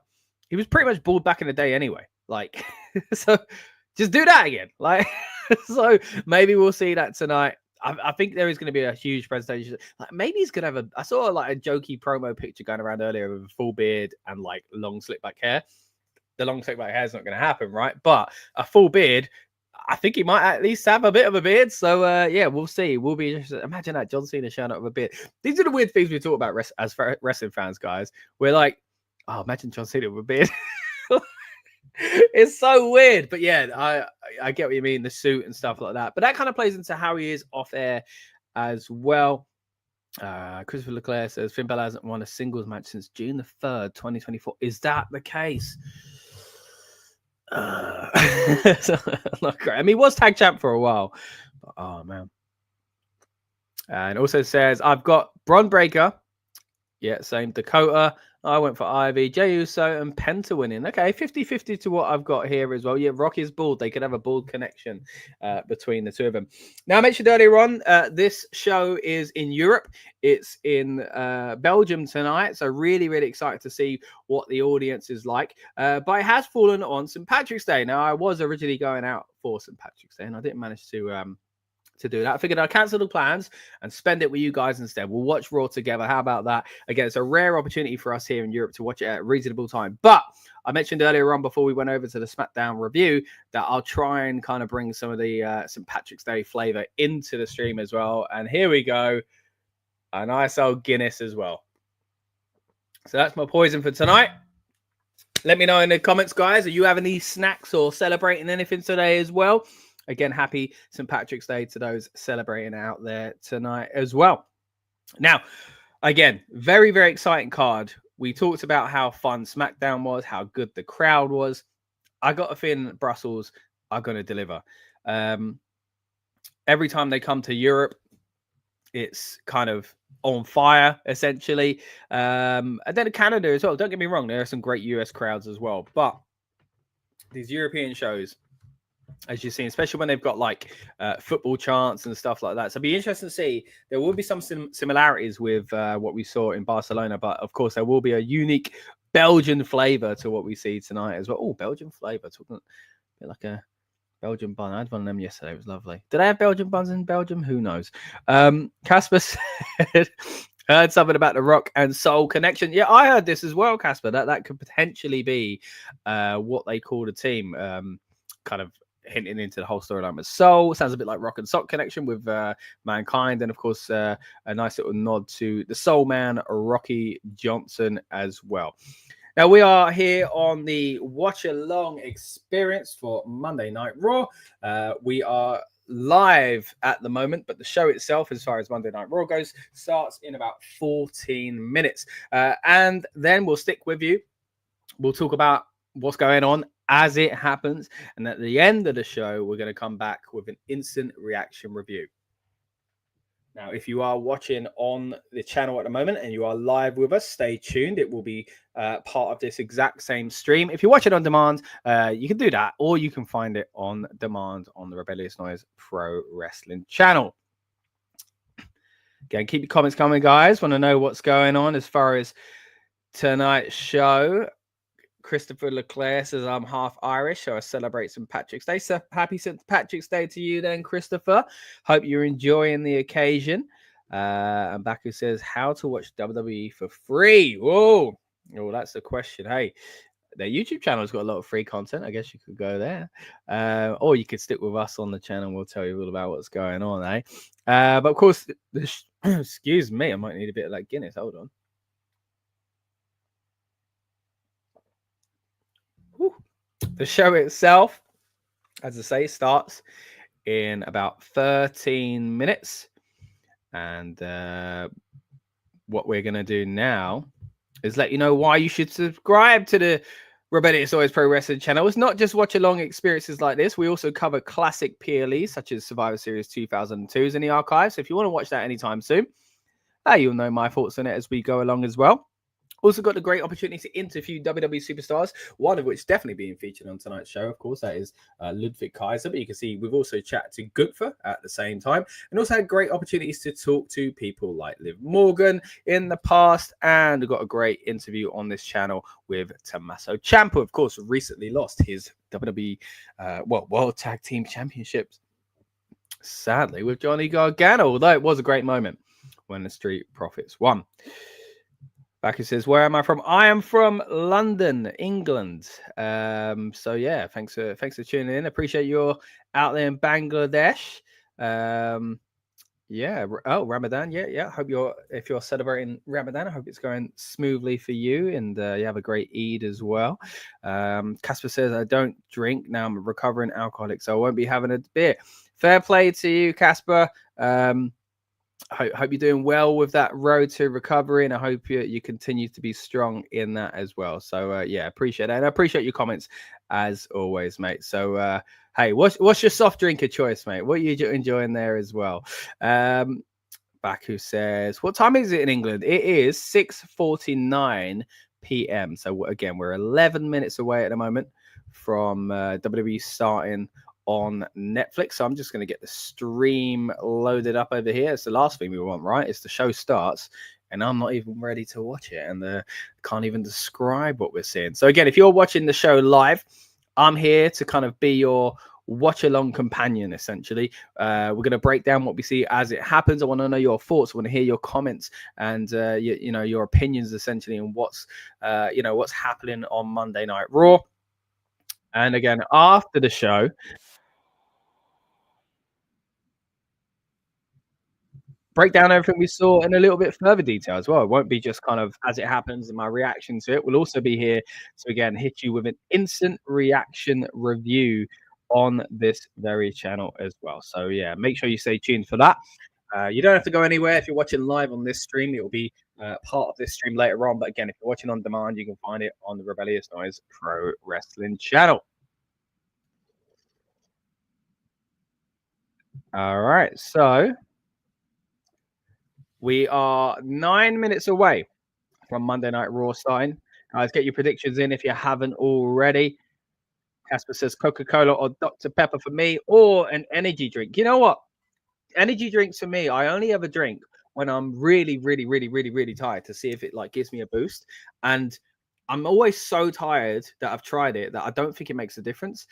Speaker 1: he was pretty much bald back in the day anyway. Like, so just do that again. Like, so maybe we'll see that tonight. I think there is going to be a huge presentation. Like maybe he's going to have I saw like a jokey promo picture going around earlier with a full beard and like long slick back hair. The long slick back hair is not going to happen, right? But a full beard, I think he might at least have a bit of a beard. So yeah, we'll see. We'll be interested. Imagine that John Cena showing up with a beard. These are the weird things we talk about as wrestling fans, guys. We're like, oh, imagine John Cena with a beard. It's so weird, but yeah, I get what you mean, the suit and stuff like that. But that kind of plays into how he is off air as well. Christopher Leclerc says Finn Balor hasn't won a singles match since June the 3rd, 2024. Is that the case? Not great. I mean, he was tag champ for a while, but oh man. And also says I've got Bron Breakker. Yeah, same. Dakota. I went for Ivy, Jey Uso, and Penta winning. Okay, 50-50 to what I've got here as well. Yeah, Rocky's bald. They could have a bald connection between the two of them. Now, I mentioned earlier on, this show is in Europe. It's in Belgium tonight. So really, really excited to see what the audience is like. But it has fallen on St. Patrick's Day. Now, I was originally going out for St. Patrick's Day, and I didn't manage to do that. I figured I'd cancel the plans and spend it with you guys instead. We'll watch Raw together. How about that? Again, it's a rare opportunity for us here in Europe to watch it at a reasonable time. But I mentioned earlier on, before we went over to the SmackDown review, that I'll try and kind of bring some of the St. Patrick's Day flavor into the stream as well. And here we go. A nice old Guinness as well. So that's my poison for tonight. Let me know in the comments, guys. Are you having any snacks or celebrating anything today as well? Again, happy St. Patrick's Day to those celebrating out there tonight as well. Now, again, very, very exciting card. We talked about how fun SmackDown was, how good the crowd was. I got a feeling that Brussels are going to deliver. Every time they come to Europe, it's kind of on fire, essentially. And then Canada as well. Don't get me wrong, there are some great US crowds as well. But these European shows, as you've seen, especially when they've got like football chants and stuff like that. So it'll be interesting to see. There will be some similarities with what we saw in Barcelona, but of course there will be a unique Belgian flavor to what we see tonight as well. Oh, Belgian flavor. Talking a bit like a Belgian bun. I had one of them yesterday. It was lovely. Did I have Belgian buns in Belgium? Who knows? Casper said, heard something about the rock and soul connection. Yeah, I heard this as well, Casper. That could potentially be what they call the team. Kind of hinting into the whole storyline with Soul. Sounds a bit like Rock and Sock connection with Mankind. And of course, a nice little nod to the Soul Man, Rocky Johnson as well. Now, we are here on the watch along experience for Monday Night Raw. We are live at the moment, but the show itself, as far as Monday Night Raw goes, starts in about 14 minutes. And then we'll stick with you. We'll talk about what's going on as it happens. And at the end of the show, we're going to come back with an instant reaction review. Now, if you are watching on the channel at the moment and you are live with us, stay tuned. It will be part of this exact same stream. If you watch it on demand, you can do that, or you can find it on demand on the Rebellious Noise Pro Wrestling channel. Again, keep your comments coming, guys. Want to know what's going on as far as tonight's show. Christopher Leclerc says, I'm half Irish, so I celebrate St. Patrick's Day. So happy St. Patrick's Day to you then, Christopher. Hope you're enjoying the occasion. And Baku says, how to watch WWE for free? Whoa. Oh, that's the question. Hey, their YouTube channel's got a lot of free content. I guess you could go there. Or you could stick with us on the channel. We'll tell you all about what's going on, eh? But of course, excuse me, I might need a bit of that Guinness. Hold on. The show itself, as I say, starts in about 13 minutes. And what we're going to do now is let you know why you should subscribe to the Rebellious Noise Pro Wrestling channel. It's not just watch along experiences like this. We also cover classic PLEs, such as Survivor Series 2002s in the archives. So if you want to watch that anytime soon, you'll know my thoughts on it as we go along as well. Also got the great opportunity to interview WWE superstars, one of which definitely being featured on tonight's show. Of course, that is Ludwig Kaiser. But you can see we've also chatted to Gunther at the same time, and also had great opportunities to talk to people like Liv Morgan in the past. And we've got a great interview on this channel with Tommaso Ciampa. Of course, recently lost his WWE World Tag Team Championships, sadly, with Johnny Gargano, although it was a great moment when the Street Profits won. Baku says, where am I from? I am from London, England. So yeah, thanks for tuning in. Appreciate you're out there in Bangladesh. Yeah. Oh, Ramadan. Yeah. Hope if you're celebrating Ramadan, I hope it's going smoothly for you, and you have a great Eid as well. Casper says, I don't drink now. I'm a recovering alcoholic, so I won't be having a beer. Fair play to you, Casper. Hope you're doing well with that road to recovery, and I hope you continue to be strong in that as well. So yeah, appreciate that, and I appreciate your comments as always, mate. So hey, what's your soft drink of choice, mate? What are you enjoying there as well? back who says, what time is it in England? It is 6:49 p.m. So again, we're 11 minutes away at the moment from WWE starting on Netflix. So I'm just going to get the stream loaded up over here. It's the last thing we want, right? It's the show starts and I'm not even ready to watch it and can't even describe what we're seeing. So again, if you're watching the show live, I'm here to kind of be your watch along companion, essentially. We're going to break down what we see as it happens. I want to know your thoughts. I want to hear your comments and you know, your opinions, essentially, and what's what's happening on Monday Night Raw. And again, after the show, break down everything we saw in a little bit further detail as well. It won't be just kind of as it happens and my reaction to it. We'll also be here to, again, hit you with an instant reaction review on this very channel as well. So yeah, make sure you stay tuned for that. You don't have to go anywhere. If you're watching live on this stream, it will be part of this stream later on. But again, if you're watching on demand, you can find it on the Rebellious Noise Pro Wrestling channel. All right, so we are 9 minutes away from Monday Night Raw starting. Guys, get your predictions in if you haven't already. Casper says Coca-Cola or Dr. Pepper for me, or an energy drink. You know what? Energy drinks for me, I only ever drink when I'm really, really, really, really, really tired to see if it like gives me a boost. And I'm always so tired that I've tried it that I don't think it makes a difference.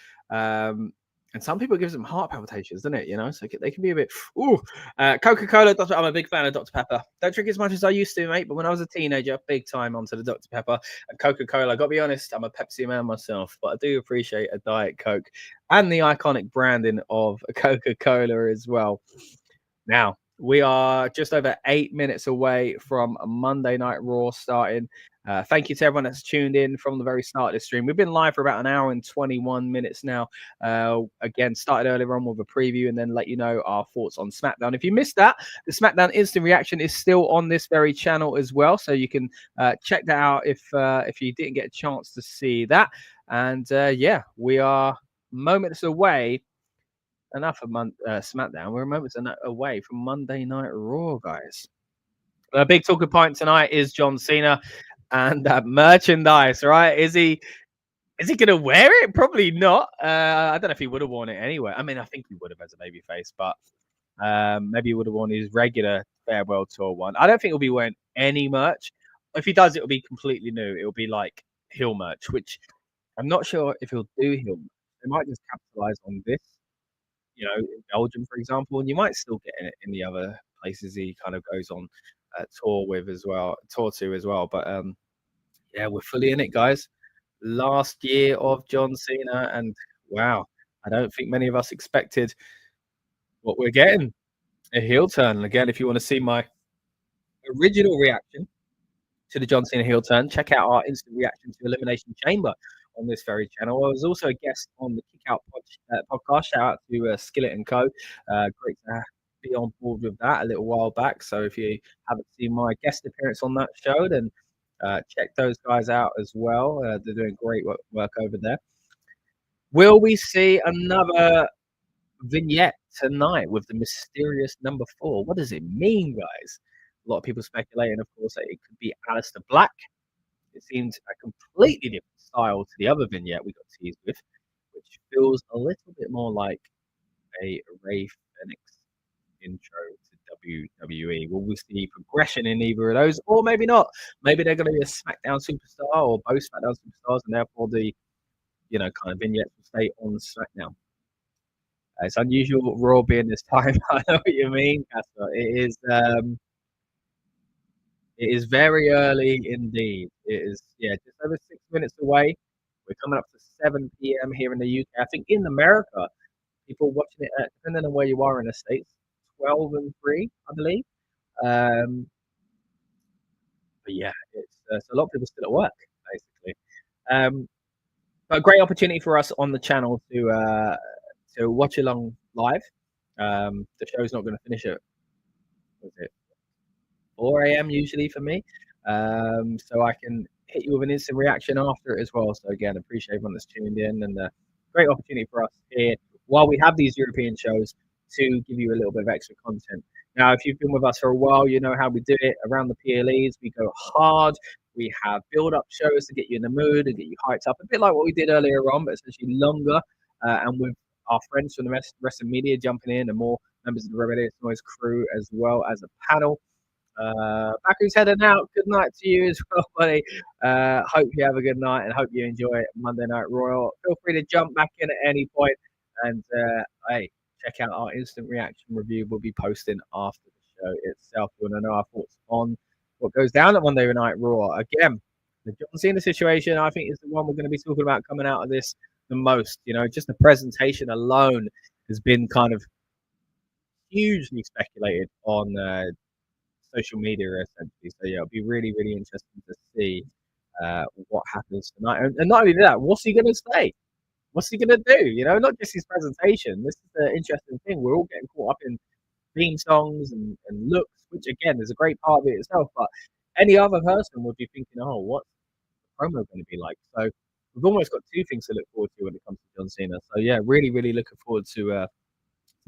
Speaker 1: And some people gives them heart palpitations, doesn't it? You know, so they can be a bit. Ooh, Coca-Cola. I'm a big fan of Dr. Pepper. Don't drink as much as I used to, mate. But when I was a teenager, big time onto the Dr. Pepper and Coca-Cola. I got to be honest, I'm a Pepsi man myself, but I do appreciate a Diet Coke and the iconic branding of Coca-Cola as well. Now, we are just over 8 minutes away from Monday Night Raw starting. Thank you to everyone that's tuned in from the very start of this stream. We've been live for about an hour and 21 minutes now. Again, started earlier on with a preview and then let you know our thoughts on SmackDown. If you missed that, the SmackDown Instant Reaction is still on this very channel as well. So you can check that out if you didn't get a chance to see that. And yeah, we are moments away. Enough of SmackDown. We're moments away from Monday Night Raw, guys. A big talking point tonight is John Cena and that merchandise, right? Is he going to wear it? Probably not. I don't know if he would have worn it anyway. I mean, I think he would have as a babyface, but maybe he would have worn his regular farewell tour one. I don't think he'll be wearing any merch. If he does, it'll be completely new. It'll be like heel merch, which I'm not sure if he'll do heel merch. They might just capitalize on this. You know, in Belgium, for example, and you might still get it in the other places he kind of goes on tour to as well. But yeah, we're fully in it, guys. Last year of John Cena, and wow, I don't think many of us expected what we're getting, a heel turn. And again, if you want to see my original reaction to the John Cena heel turn, check out our instant reaction to Elimination Chamber on this very channel. I was also a guest on the Kick Out podcast. Shout out to Skillet and Co. Great to be on board with that a little while back. So if you haven't seen my guest appearance on that show, then check those guys out as well. They're doing great work over there. Will we see another vignette tonight with the mysterious number 4? What does it mean, guys? A lot of people speculating, of course, that it could be Aleister Black. It seems a completely different style to the other vignette we got teased with, which feels a little bit more like a Rey Fenix intro to WWE. Will we see progression in either of those, or maybe not? Maybe they're going to be a SmackDown superstar or both SmackDown superstars, and therefore the kind of vignettes will stay on SmackDown. It's unusual Raw being this time. I know what you mean, Casper. It is very early indeed. It is, yeah, just over 6 minutes away. We're coming up to 7 p.m. here in the UK. I think in America, people watching it, depending on where you are in the States, 12 and 3, I believe. But yeah, it's a lot of people still at work, basically. But a great opportunity for us on the channel to watch along live. The show's not going to finish at, what was it, 4 a.m. usually for me. So I can hit you with an instant reaction after it as well. So again, appreciate everyone that's tuned in, and great opportunity for us here while we have these European shows to give you a little bit of extra content Now, if you've been with us for a while, you know how we do it around the PLEs. We go hard. We have build-up shows to get you in the mood and get you hyped up, a bit like what we did earlier on, but essentially longer. And with our friends from the rest of media jumping in, and more members of the Rebellious Noise crew, as well as a panel. Baku's heading out. Good night to you as well, buddy. Hope you have a good night and hope you enjoy Monday Night Raw. Feel free to jump back in at any point, and hey, check out our instant reaction review. We'll be posting after the show itself. You want to know our thoughts on what goes down at Monday Night Raw? Again, the John Cena situation, I think, is the one we're going to be talking about coming out of this the most. You know, just the presentation alone has been kind of hugely speculated on social media, essentially. So yeah, it'll be really, really interesting to see what happens tonight. And not only that, what's he going to say? What's he going to do? You know, not just his presentation. This is the interesting thing. We're all getting caught up in theme songs and looks, which again is a great part of it itself. But any other person would be thinking, oh, what's the promo going to be like? So we've almost got two things to look forward to when it comes to John Cena. So yeah, really, really looking forward to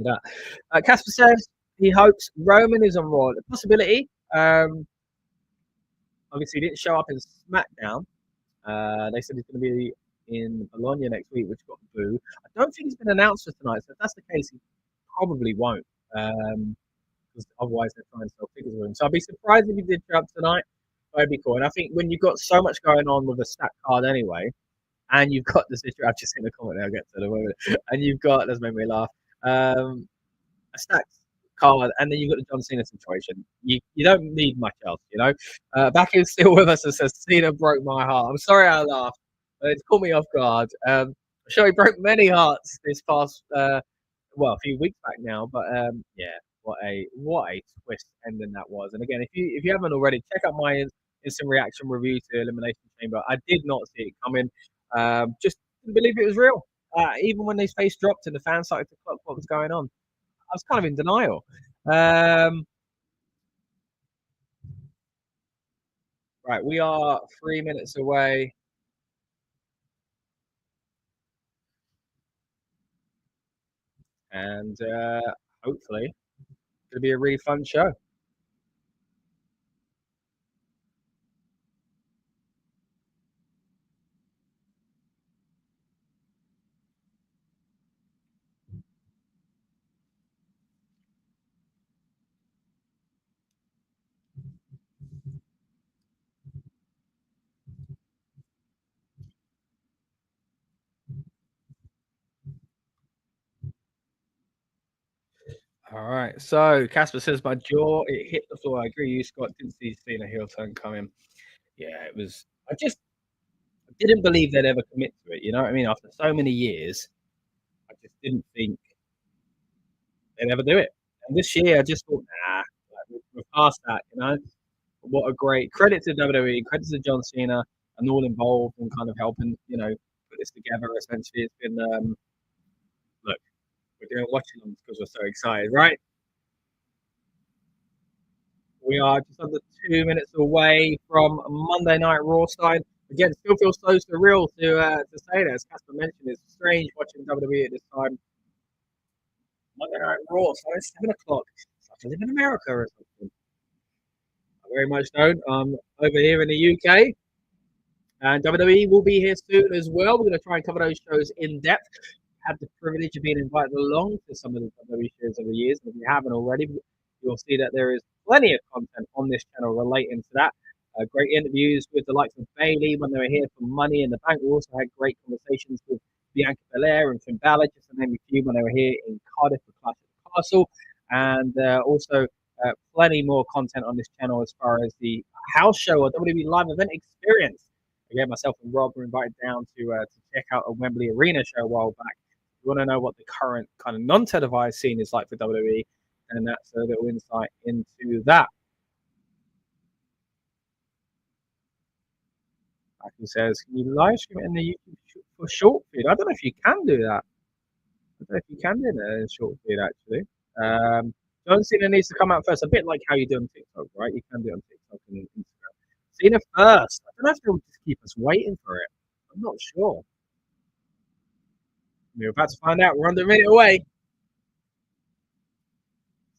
Speaker 1: that. Casper says he hopes Roman is on Raw. The possibility. Obviously, he didn't show up in SmackDown. They said he's going to be in Bologna next week, which got booed. I don't think he's been announced for tonight. So if that's the case, he probably won't. Because otherwise they're trying to sell tickets with him. So I'd be surprised if he did show up tonight. That'd be cool. And I think when you've got so much going on with a stacked card anyway, and you've got the situation, I've just seen the comment there, I'll get to the moment, and you've got, that's made me laugh, a stacked card, and then you've got the John Cena situation. You don't need much else, you know. Back is still with us and says, Cena broke my heart. I'm sorry I laughed, but it's caught me off guard. I'm sure he broke many hearts this past, a few weeks back now, but yeah, what a twist ending that was. And again, if you haven't already, check out my instant reaction review to Elimination Chamber. I did not see it coming. Just didn't believe it was real. Even when his face dropped and the fans started to clock what was going on, I was kind of in denial. Right, we are 3 minutes away. And hopefully it's going to be a really fun show. All right. So Casper says my jaw it hit the floor. I agree. You Scott didn't see Cena heel turn coming. Yeah, it was. I didn't believe they'd ever commit to it. You know what I mean? After so many years, I just didn't think they'd ever do it. And this year, I just thought, nah, like, we're past that. You know, what a great credit to WWE, credit to John Cena, and all involved in kind of helping. You know, put this together. Essentially, it's been look. We're doing watching them because we're so excited, right? We are just under 2 minutes away from Monday Night Raw style. Again, still feels so surreal to say that. As Casper mentioned, it's strange watching WWE at this time. Monday Night Raw, so it's 7 o'clock. It's like I live in America or something. I very much don't. Over here in the UK. And WWE will be here soon as well. We're going to try and cover those shows in depth. Had the privilege of being invited along to some of the WWE shows over the years. And if you haven't already, you'll see that there is plenty of content on this channel relating to that. Great interviews with the likes of Bailey when they were here for Money in the Bank. We also had great conversations with Bianca Belair and Finn Balor, just to name a few, when they were here in Cardiff for Clash at the Castle. And also plenty more content on this channel as far as the house show or WWE live event experience. Again, myself and Rob were invited down to check out a Wembley Arena show a while back. If you want to know what the current kind of non-televised scene is like for WWE, and that's a little insight into that. He says, can you live stream it in the YouTube for short feed? I don't know if you can do that. I don't know if you can do it in short feed, actually. John Cena needs to come out first, a bit like how you do on TikTok, right? You can do it on TikTok and Instagram. Cena first. I don't know if they'll just keep us waiting for it. I'm not sure. We're about to find out. We're under a minute away.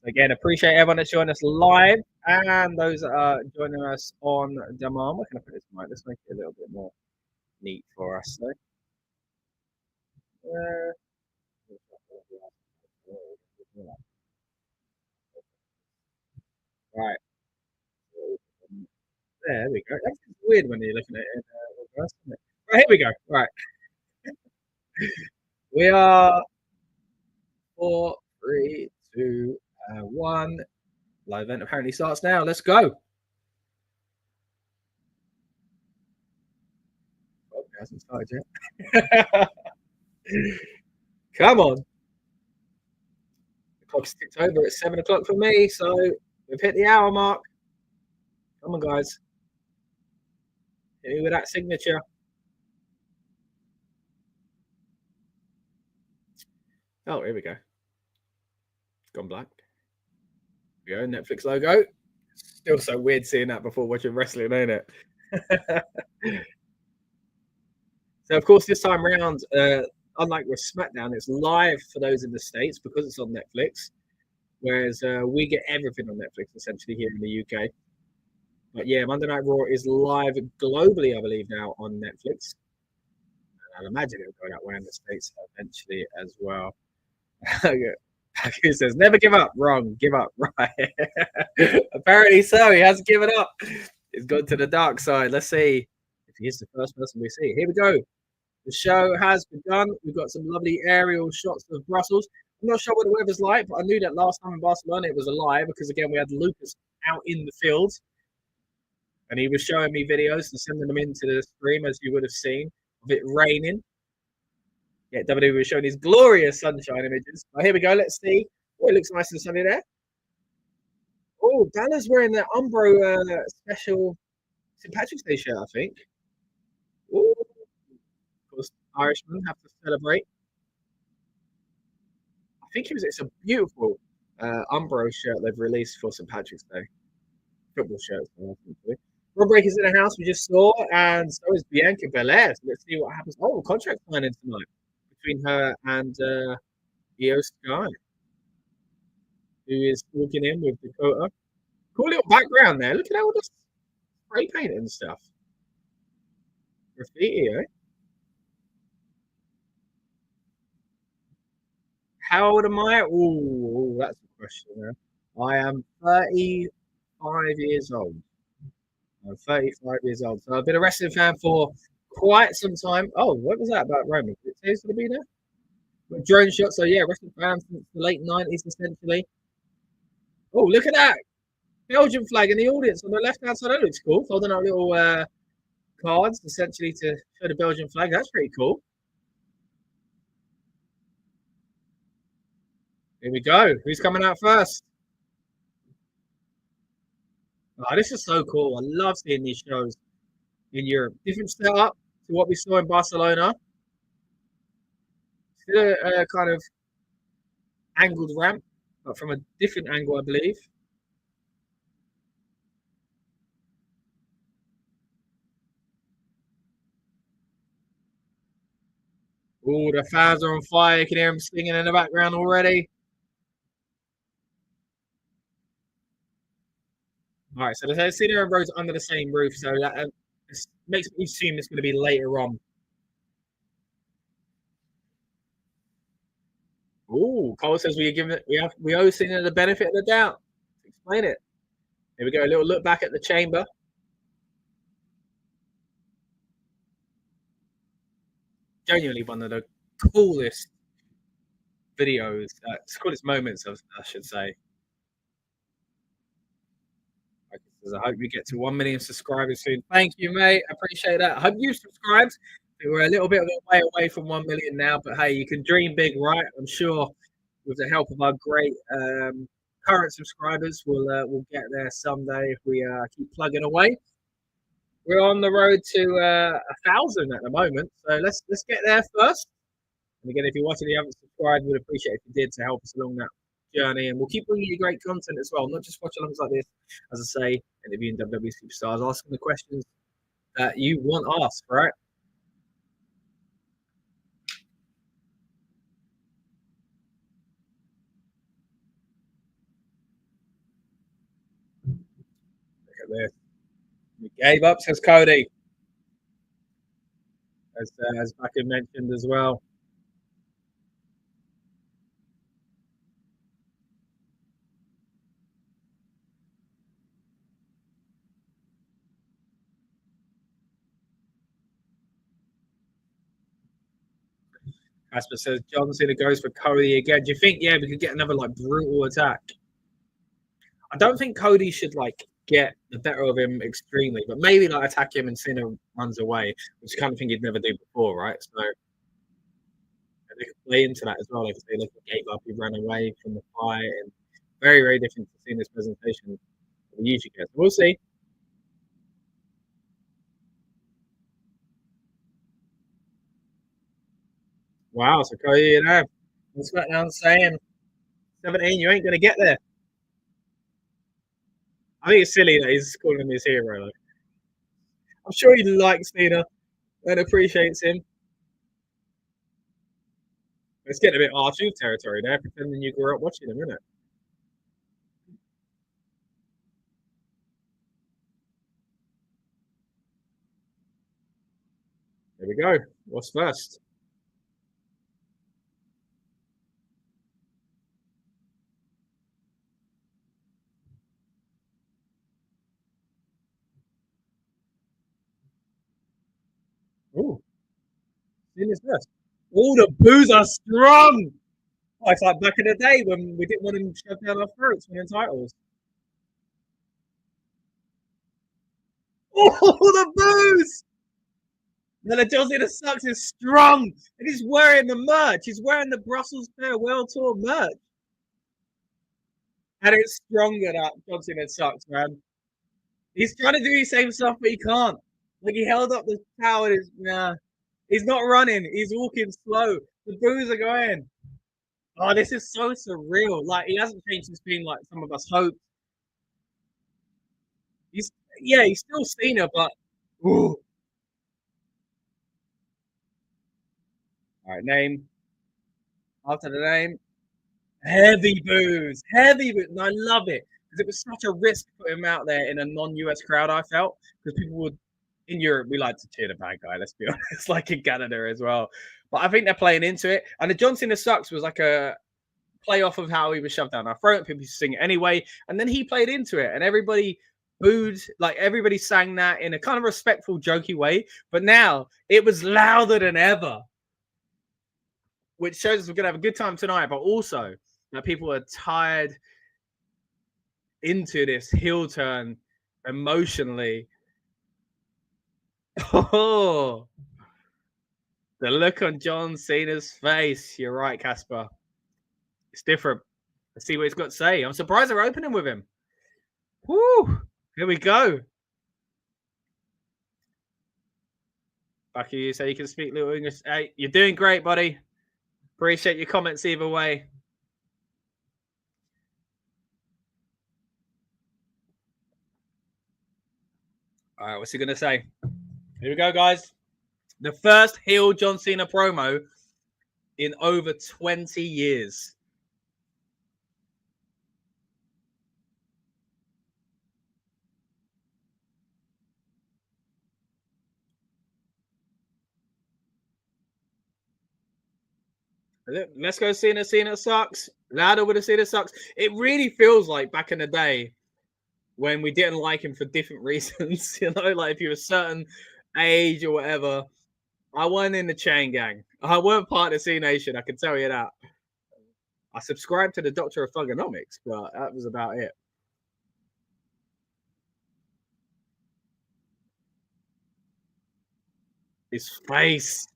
Speaker 1: Again, appreciate everyone that's joining us live and those that are joining us on demand. Where can I put this mic? Let's make it a little bit more neat for us. So. Right. There we go. That's weird when you're looking at it in reverse, isn't it? Right, here we go. Right. We are 4, 3, 2, 1. Live event apparently starts now. Let's go. Oh, it hasn't started yet. Come on. The clock's ticked over. It's 7 o'clock for me, so we've hit the hour mark. Come on, guys. Hit me with that signature. Oh, here we go. It's gone black. Here we go. Netflix logo. Still so weird seeing that before watching wrestling, ain't it? So, of course, this time around, unlike with SmackDown, it's live for those in the States because it's on Netflix, whereas we get everything on Netflix, essentially, here in the UK. But yeah, Monday Night Raw is live globally, I believe, now on Netflix. And I'd imagine it'll go that way in the States eventually as well. Who says, never give up? Wrong. Give up. Right. Apparently so. He hasn't given up. He's gone to the dark side. Let's see if he is the first person we see. Here we go. The show has begun. We've got some lovely aerial shots of Brussels. I'm not sure what the weather's like, but I knew that last time in Barcelona it was a lie because, again, we had Lucas out in the field. And he was showing me videos and sending them into the stream, as you would have seen, of it raining. Yeah, WWE was showing these glorious sunshine images. Oh, here we go. Let's see. Oh, it looks nice and sunny there. Oh, Bálor's wearing the Umbro special St. Patrick's Day shirt, I think. Ooh. Of course, Irishmen have to celebrate. I think it's a beautiful Umbro shirt they've released for St. Patrick's Day. Football shirts. Rob Breaker's in the house we just saw, and so is Bianca Belair. So let's see what happens. Oh, contract signing tonight between her and Io Sky, who is walking in with Dakota. Cool little background there. Look at all this spray paint and stuff. Graffiti, eh? How old am I? Oh, that's a question there. I am 35 years old. I'm 35 years old. So I've been a wrestling fan for quite some time. Oh, what was that about Roman? Did it say it's going to be there? But drone shot. So yeah, wrestling fan since the late 90s, essentially. Oh, look at that. Belgian flag in the audience on the left-hand side. That looks cool. Holding out little cards, essentially, to show the Belgian flag. That's pretty cool. Here we go. Who's coming out first? Oh, this is so cool. I love seeing these shows in Europe. Different setup to what we saw in Barcelona. Still a kind of angled ramp, but from a different angle, I believe. Oh, the fans are on fire. You can hear them singing in the background already. All right, so the Cena and Road's under the same roof, so that makes me assume it's going to be later on. Oh, Cole says we owe Cena the benefit of the doubt. Explain it. Here we go. A little look back at the chamber. Genuinely one of the coolest videos, coolest moments, I should say. I hope we get to 1 million subscribers soon. Thank you, mate. I appreciate that. I hope you've subscribed. We're a little bit of a way away from 1 million now, but hey, you can dream big, right? I'm sure with the help of our great current subscribers, we'll get there someday if we keep plugging away. We're on the road to 1,000 at the moment, so let's get there first. And again, if you're watching and you haven't subscribed, we'd appreciate if you did to help us along that journey, and we'll keep bringing you great content as well, not just watch alongs like this, as I say, interviewing WWE superstars, asking the questions that you want asked, right? this. He gave up, says Cody. As Becky mentioned as well. Casper says John Cena goes for Cody again. Do you think, yeah, we could get another like brutal attack? I don't think Cody should like get the better of him extremely, but maybe like attack him and Cena runs away, which is kind of thing he'd never do before, right? So they could play into that as well. They could say, look, he gave up, he ran away from the fight, and very, very different to seeing this presentation that we usually get. So we'll see. Wow, so Cody, you know, SmackDown saying 17, you ain't gonna get there. I think it's silly that he's calling him his hero. Like. I'm sure he likes Cena and appreciates him. It's getting a bit R2 territory there, pretending you grew up watching him, isn't it? There we go. What's first? Ooh, Cena's first. Oh, the boos are strong. Oh, it's like back in the day when we didn't want him shoved down our throats winning titles. Oh, the boos! No, the John Cena sucks is strong, and he's wearing the merch. He's wearing the Brussels Farewell Tour merch, and it's stronger that John Cena sucks, man. He's trying to do the same stuff, but he can't. Like he held up the towel. And he's not running. He's walking slow. The boos are going. Oh, this is so surreal. Like he hasn't changed his being like some of us hoped. He's still Cena, but ooh. All right, name. After the name, heavy boos. And I love it because it was such a risk to put him out there in a non-US crowd. I felt because people would in Europe we like to cheer the bad guy. Let's be honest, like in Canada as well. But I think they're playing into it. And the John Cena sucks was like a play off of how he was shoved down our throat. People used to sing it anyway, and then he played into it, and everybody booed. Like everybody sang that in a kind of respectful, jokey way. But now it was louder than ever, which shows us we're gonna have a good time tonight. But also that people are tired into this heel turn emotionally. Oh, the look on John Cena's face. You're right, Casper. It's different. Let's see what he's got to say. I'm surprised they're opening with him. Woo! Here we go. Bucky, you say you can speak little English. Hey, you're doing great, buddy. Appreciate your comments either way. All right, what's he going to say? Here we go, guys. The first heel John Cena promo in over 20 years. Let's go Cena. Cena sucks. Louder with a Cena sucks. It really feels like back in the day when we didn't like him for different reasons. You know, like if you're a certain age or whatever. I wasn't in the chain gang. I weren't part of the C Nation. I can tell you that. I subscribed to the Doctor of Thugonomics, but that was about it. His face.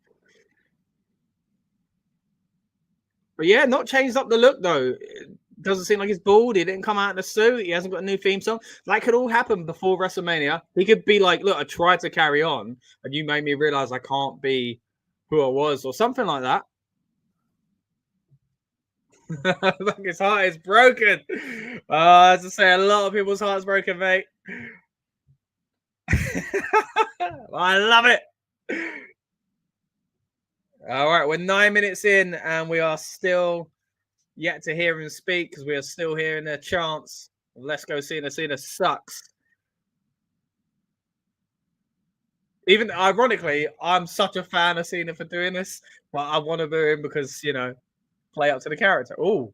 Speaker 1: But yeah, not changed up the look though. It doesn't seem like he's bald. He didn't come out in a suit. He hasn't got a new theme song. That could all happen before WrestleMania. He could be like, look, I tried to carry on, and you made me realize I can't be who I was, or something like that. His heart is broken. As I say, a lot of people's hearts broken, mate. I love it. All right, we're 9 minutes in, and we are still yet to hear him speak because we are still hearing the chants of "Let's go, Cena. Cena sucks." Even ironically, I'm such a fan of Cena for doing this, but I want to boo him because, play up to the character. Oh,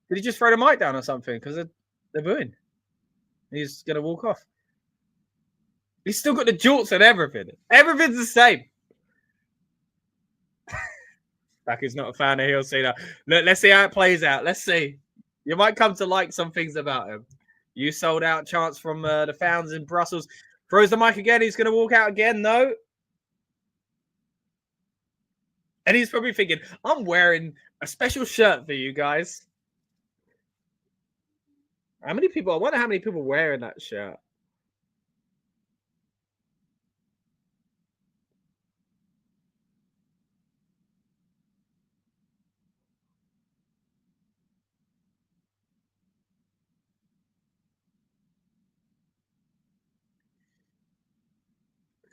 Speaker 1: did he just throw the mic down or something? Because they're booing. He's going to walk off. He's still got the jorts and everything. Everything's the same. Becky's not a fan of heel Cena. Look, let's see how it plays out. Let's see. You might come to like some things about him. You sold out chants from the fans in Brussels. Throws the mic again. He's going to walk out again, though. And he's probably thinking, I'm wearing a special shirt for you guys. How many people? I wonder how many people wearing that shirt.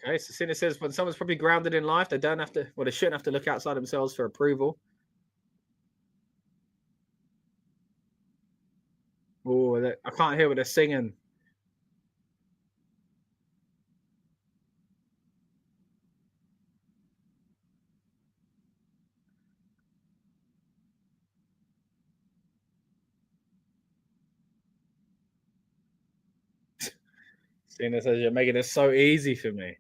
Speaker 1: Okay, so Cena says when someone's probably grounded in life, they don't have to, well, they shouldn't have to look outside themselves for approval. Oh, I can't hear what they're singing. Cena says you're making it so easy for me.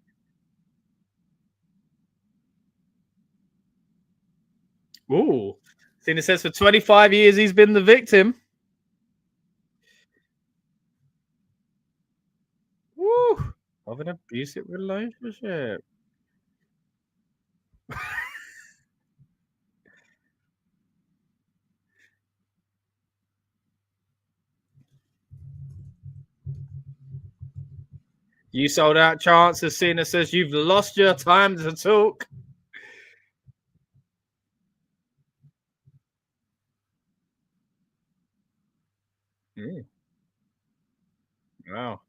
Speaker 1: Ooh. Cena says for 25 years he's been the victim. Woo. Of an abusive relationship. You sold out chances. Cena says you've lost your time to talk. Mm. Wow.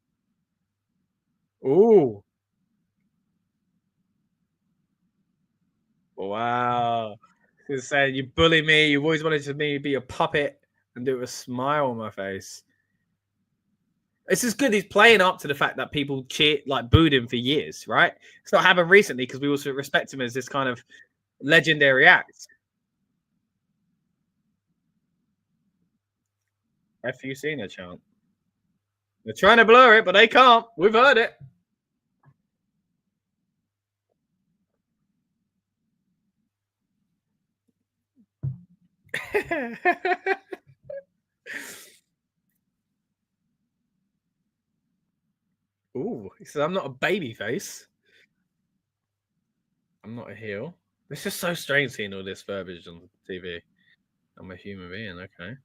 Speaker 1: Ooh. Wow. He's saying you bully me. You always wanted to me be a puppet and do a smile on my face. It's as good. He's playing up to the fact that people booed him for years, right? It's not happened recently because we also respect him as this kind of legendary act. F you Cena chant. They're trying to blur it, but they can't. We've heard it. Ooh, he says, I'm not a baby face. I'm not a heel. It's just so strange seeing all this verbiage on TV. I'm a human being, okay.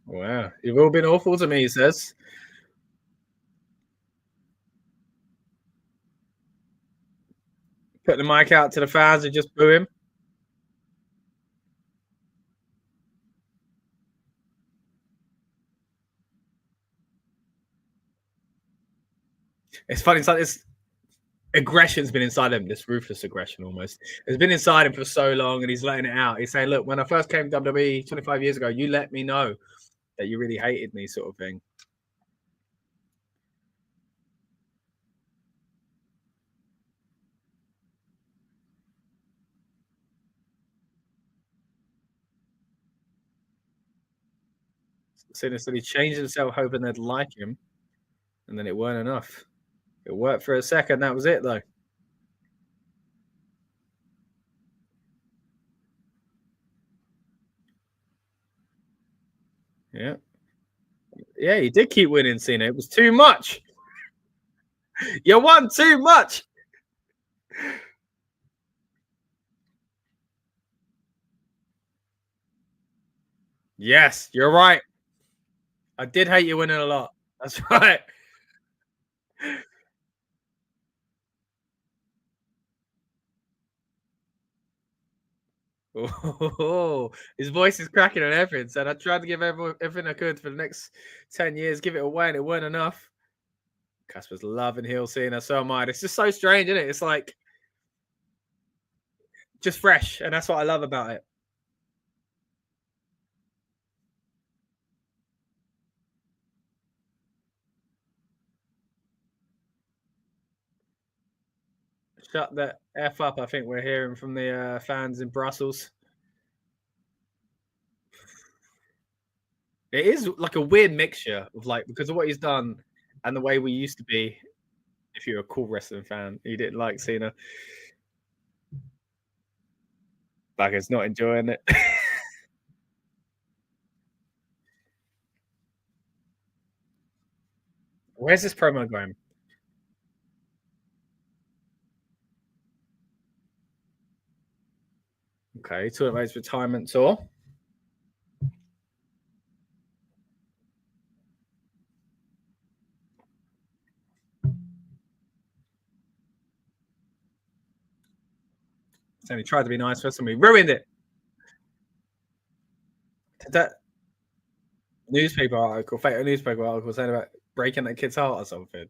Speaker 1: Wow. You've all been awful to me, he says. Put the mic out to the fans and just boo him. It's funny, it's like this aggression's been inside him, this ruthless aggression almost. It's been inside him for so long and he's letting it out. He's saying, look, when I first came to WWE 25 years ago, you let me know that you really hated me, sort of thing. Cena said he changed himself hoping they'd like him, and then it weren't enough. It worked for a second. That was it, though. Yeah. Yeah, he did keep winning, Cena. It was too much. You won too much. Yes, you're right. I did hate you winning a lot. That's right. Oh, his voice is cracking and everything. Said I tried to give everything I could for the next 10 years, give it away, and it weren't enough. Casper's loving heel Cena, so am I. It's just so strange, isn't it? It's like just fresh, and that's what I love about it. Shut the F up, I think we're hearing from the fans in Brussels. It is like a weird mixture of like, because of what he's done and the way we used to be. If you're a cool wrestling fan, you didn't like Cena. Bagger's not enjoying it. Where's this promo going? Okay, talking about his retirement tour. So he tried to be nice for us and we ruined it. That newspaper article, fake newspaper article saying about breaking that kid's heart or something.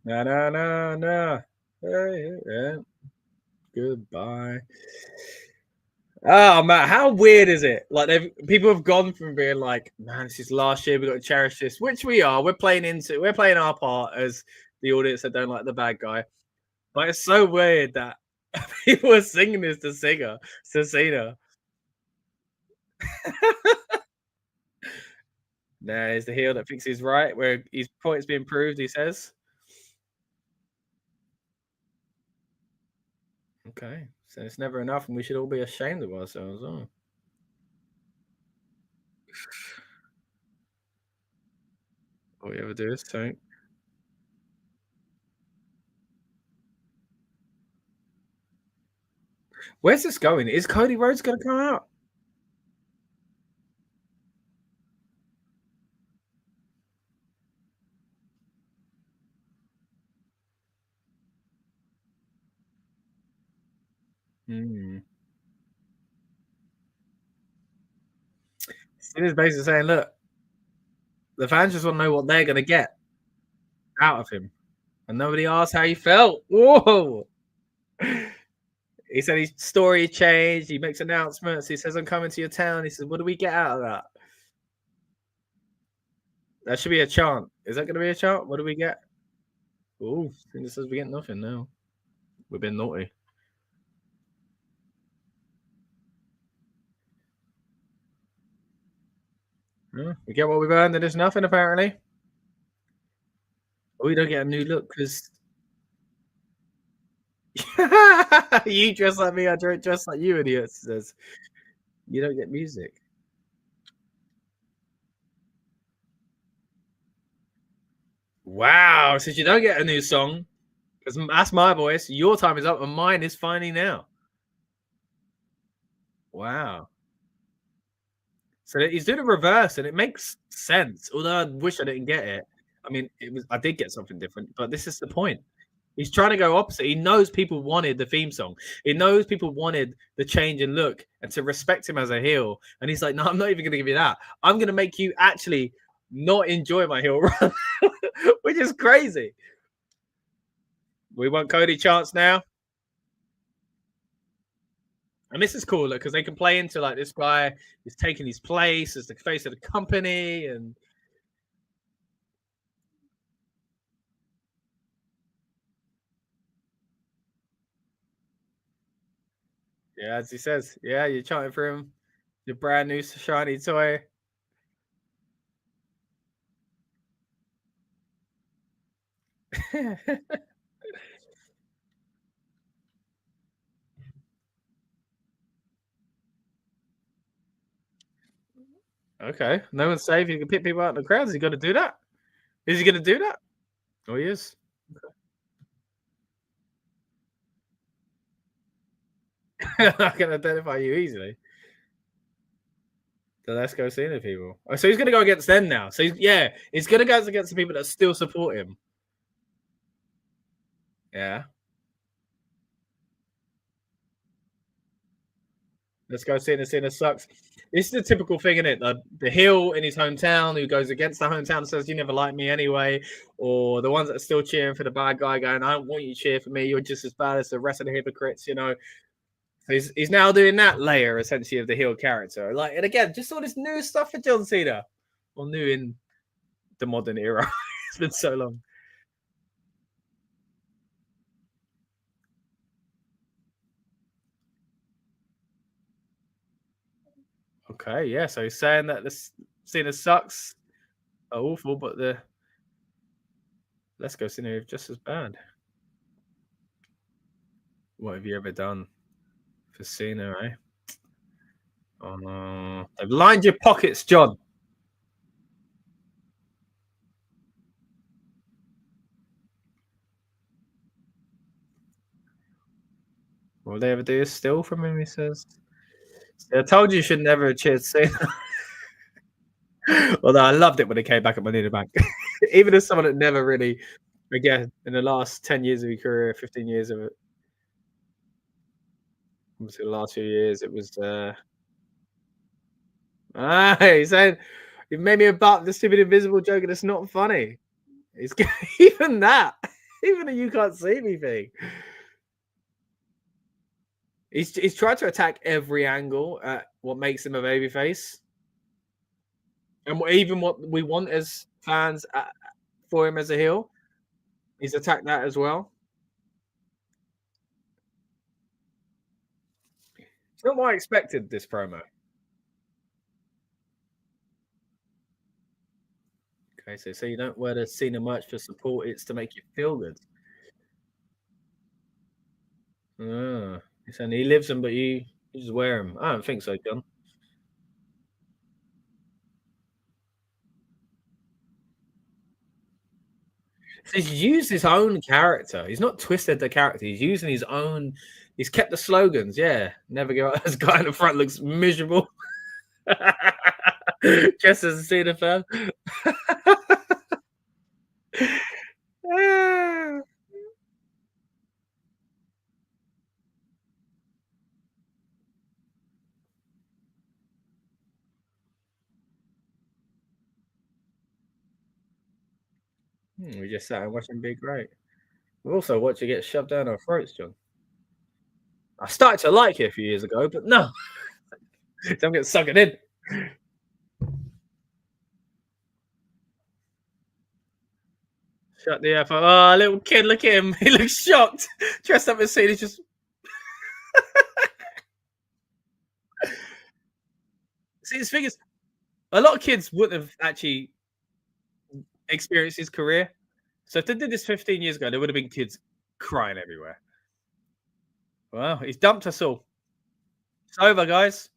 Speaker 1: No. Yeah. Goodbye. Oh man, how weird is it? Like people have gone from being like, man, this is last year, we've got to cherish this, which we are. We're playing our part as the audience that don't like the bad guy. But it's so weird that people are singing this to Cena. Nah, he's the heel that thinks he's right, where his point's being proved, he says. Okay, so it's never enough, and we should all be ashamed of ourselves. Oh. All we ever do is tank. Where's this going? Is Cody Rhodes going to come out? Hmm. Cena's basically saying, look, the fans just want to know what they're going to get out of him. And nobody asked how he felt. Whoa. He said his story changed. He makes announcements. He says, I'm coming to your town. He says, what do we get out of that? That should be a chant. Is that going to be a chant? What do we get? Oh, Cena says we get nothing now. We've been naughty. Yeah, we get what we've earned, and there's nothing apparently. We don't get a new look because you dress like me, I dress like you, idiot. Says you don't get music. Wow, since you don't get a new song, because that's my voice, your time is up and mine is finally now. Wow. So he's doing a reverse and it makes sense. Although I wish I didn't get it. I mean, I did get something different, but this is the point. He's trying to go opposite. He knows people wanted the theme song. He knows people wanted the change in look and to respect him as a heel. And he's like, no, I'm not even going to give you that. I'm going to make you actually not enjoy my heel run, which is crazy. We want Cody chants now. And this is cool because they can play into like this guy is taking his place as the face of the company. And yeah, as he says, yeah, you're chanting for him. Your brand new shiny toy. Okay, no one's safe. You can pick people out in the crowd. Is he going to do that? Is he going to do that? Oh, he is. Okay. I can identify you easily. So let's go see the people. Oh, so he's going to go against them now. So he's going to go against the people that still support him. Yeah. Let's go see Cena sucks. This is the typical thing, isn't it? The heel in his hometown who goes against the hometown and says, you never liked me anyway. Or the ones that are still cheering for the bad guy going, I don't want you to cheer for me. You're just as bad as the rest of the hypocrites, you know. So he's now doing that layer, essentially, of the heel character. Like, and again, just all this new stuff for John Cena. Well, new in the modern era. It's been so long. Okay, yeah. So he's saying that the Cena sucks, are awful, but the Let's Go Cena is just as bad. What have you ever done for Cena, eh? They've lined your pockets, John. Will they ever do a still from him? He says. I told you should never have cheered Cena. Although I loved it when he came back at Money in the Bank. Even as someone that never really, again, in the last 10 years of your career, 15 years of it, obviously the last few years, it was. He said, you made me about the stupid invisible joke and it's not funny. It's even that, even a you can't see me thing. He's tried to attack every angle at what makes him a babyface. And even what we want as fans for him as a heel, he's attacked that as well. It's not what I expected, this promo. Okay, so you don't wear the Cena merch for support, it's to make you feel good. He's saying he lives them, but you just wear them. I don't think so, John. He's used his own character. He's not twisted the character. He's using his own. He's kept the slogans. Yeah, never give up. This guy in the front looks miserable. Just as a Cena fan. We just sat and watching Big Great. We also watched it get shoved down our throats, John. I started to like it a few years ago, but no. Don't get sucked in. Shut the F up. Oh, little kid, look at him. He looks shocked. Dressed up as Cena, just. See, this thing is, a lot of kids wouldn't have actually experienced his career. So if they did this 15 years ago, there would have been kids crying everywhere. Well, he's dumped us all. It's over, guys.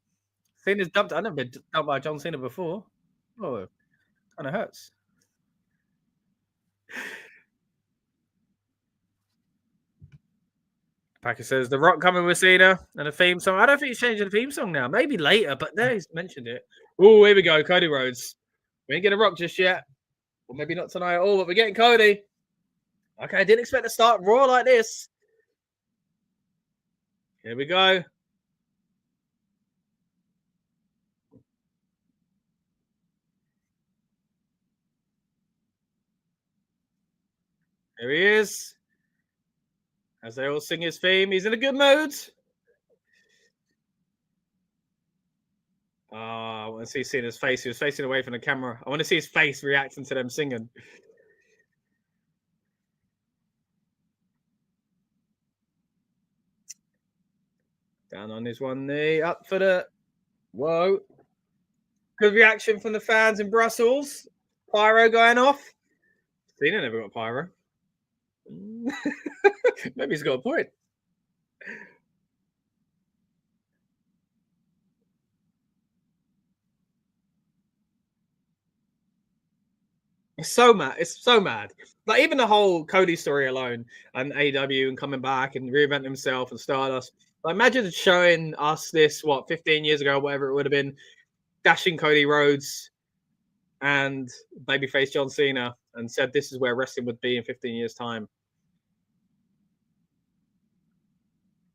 Speaker 1: Cena's dumped. I've never been dumped by John Cena before. Oh, it kind of hurts. Packer says The Rock coming with Cena and a theme song. I don't think he's changing the theme song now. Maybe later, but there he's mentioned it. Oh, here we go. Cody Rhodes. We ain't getting a Rock just yet. Well, maybe not tonight at all, but we're getting Cody. Okay, I didn't expect to start Raw like this. Here we go. Here he is. As they all sing his theme, he's in a good mood. I want to see Cena's face. He was facing away from the camera. I want to see his face reacting to them singing. Down on his one knee, up for the. Whoa. Good reaction from the fans in Brussels. Pyro going off. Cena never got pyro. Maybe he's got a point. It's so mad. It's so mad. Like even the whole Cody story alone and AEW and coming back and reinventing himself and Stardust. Like imagine showing us this 15 years ago, whatever it would have been, dashing Cody Rhodes and babyface John Cena and said this is where wrestling would be in 15 years' time.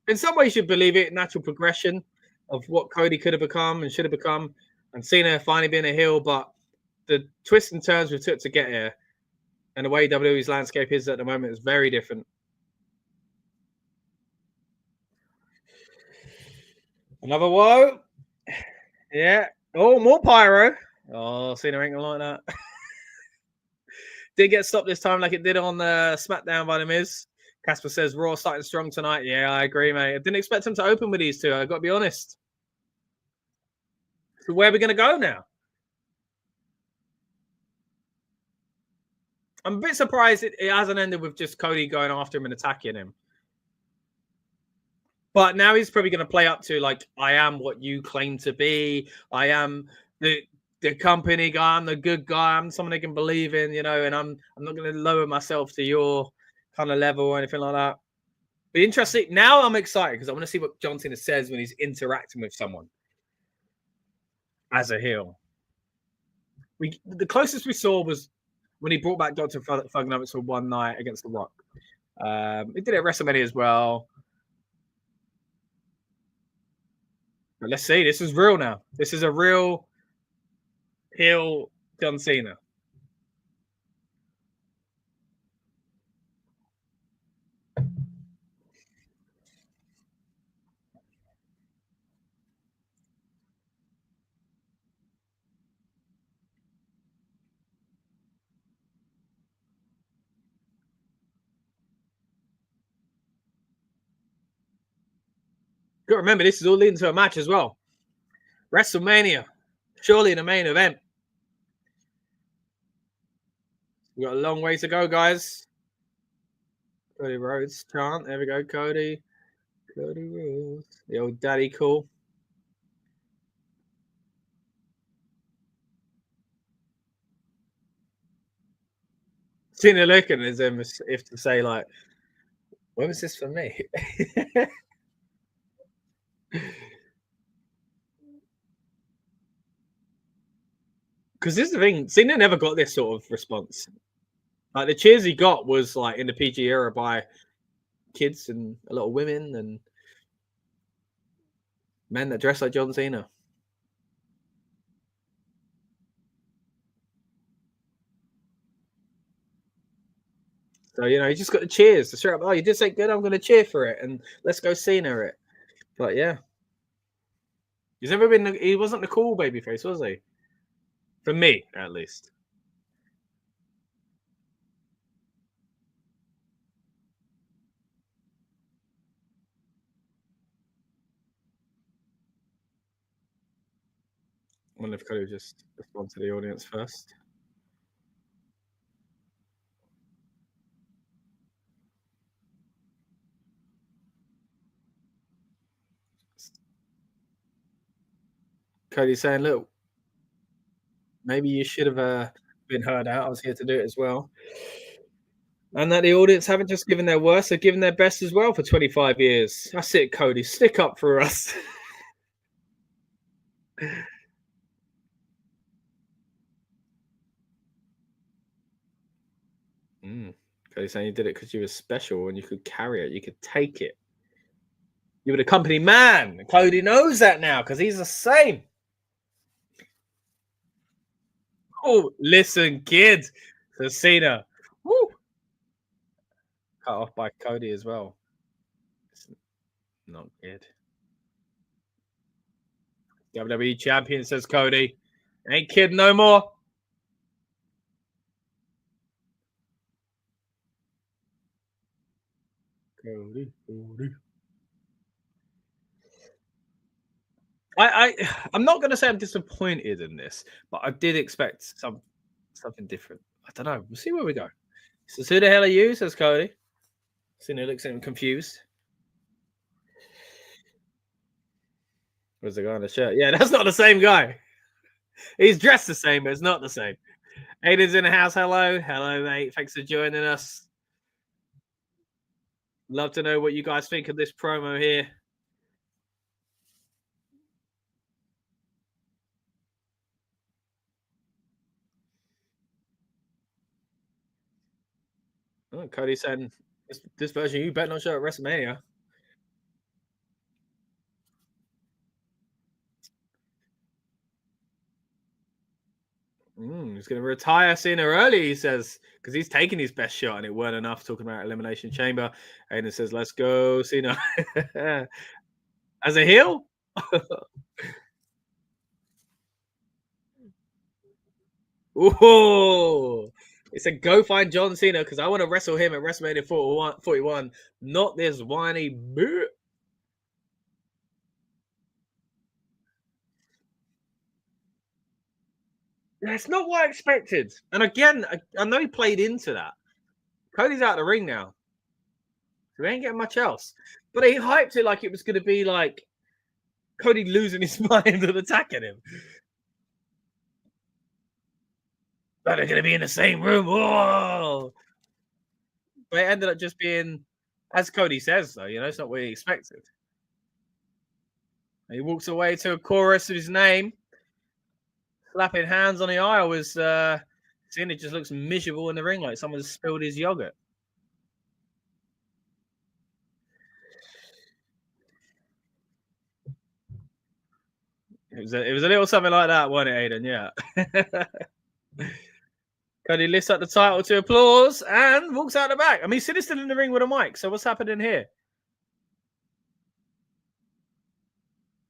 Speaker 1: In some ways, you'd believe it, natural progression of what Cody could have become and should have become, and Cena finally being a heel, but the twists and turns we took to get here and the way WWE's landscape is at the moment is very different. Another whoa. Yeah. Oh, more pyro. Oh, Cena ain't gonna like that. Did get stopped this time like it did on SmackDown by The Miz. Casper says Raw starting strong tonight. Yeah, I agree, mate. I didn't expect him to open with these two. I got to be honest. So where are we going to go now? I'm a bit surprised it hasn't ended with just Cody going after him and attacking him. But now he's probably going to play up to like, I am what you claim to be. I am the company guy. I'm the good guy. I'm someone they can believe in, you know. And I'm not going to lower myself to your kind of level or anything like that. But interesting. Now I'm excited because I want to see what John Cena says when he's interacting with someone as a heel. The closest we saw was when he brought back Dr. Thuganomics for one night against The Rock. He did it at WrestleMania as well. But let's see. This is real now. This is a real heel John Cena. Got to remember, this is all leading to a match as well. WrestleMania, surely the main event. We've got a long way to go, guys. Cody Rhodes chant. There we go, Cody. Cody Rhodes. The old daddy call. Cena looking as if to say, like, when was this for me? Because this is the thing, Cena never got this sort of response. Like the cheers he got was like in the PG era by kids and a lot of women and men that dress like John Cena. So, you know, he just got the cheers to straight up, oh, you did say good, I'm going to cheer for it. And let's go Cena it. But yeah. He's never been, he wasn't the cool babyface, was he? For me, at least. I wonder if Cody would just respond to the audience first. Cody's saying, look, maybe you should have been heard out. I was here to do it as well. And that the audience haven't just given their worst, they've given their best as well for 25 years. That's it, Cody. Stick up for us. Cody saying you did it because you were special and you could carry it. You could take it. You were the company man. Cody knows that now because he's the same. Oh, listen, kids. So Cena. Woo. Cut off by Cody as well. It's not good. WWE champion, says Cody. Ain't kidding no more. Cody. I'm not going to say I'm disappointed in this, but I did expect something different. I don't know. We'll see where we go. So who the hell are you? Says Cody. Cena looks at him confused. Where's the guy on the shirt? Yeah, that's not the same guy. He's dressed the same, but it's not the same. Aiden's in the house. Hello. Hello, mate. Thanks for joining us. Love to know what you guys think of this promo here. Oh, Cody saying this version, you better not show at WrestleMania. He's going to retire Cena early, he says, because he's taking his best shot and it weren't enough. Talking about Elimination Chamber. Aiden says, let's go, Cena. As a heel? Ooh. It said, go find John Cena because I want to wrestle him at WrestleMania 41, not this whiny boo. That's not what I expected. And again, I know he played into that. Cody's out of the ring now. We ain't getting much else. But he hyped it like it was going to be like Cody losing his mind and attacking him. But they're going to be in the same room. Whoa! But it ended up just being, as Cody says, though, it's not what he expected. He walks away to a chorus of his name, slapping hands on the aisle as Cena just looks miserable in the ring like someone's spilled his yogurt. It was a little something like that, wasn't it, Aiden? Yeah. Cody lifts up the title to applause and walks out the back. I mean, Cena's still in the ring with a mic, so what's happening here?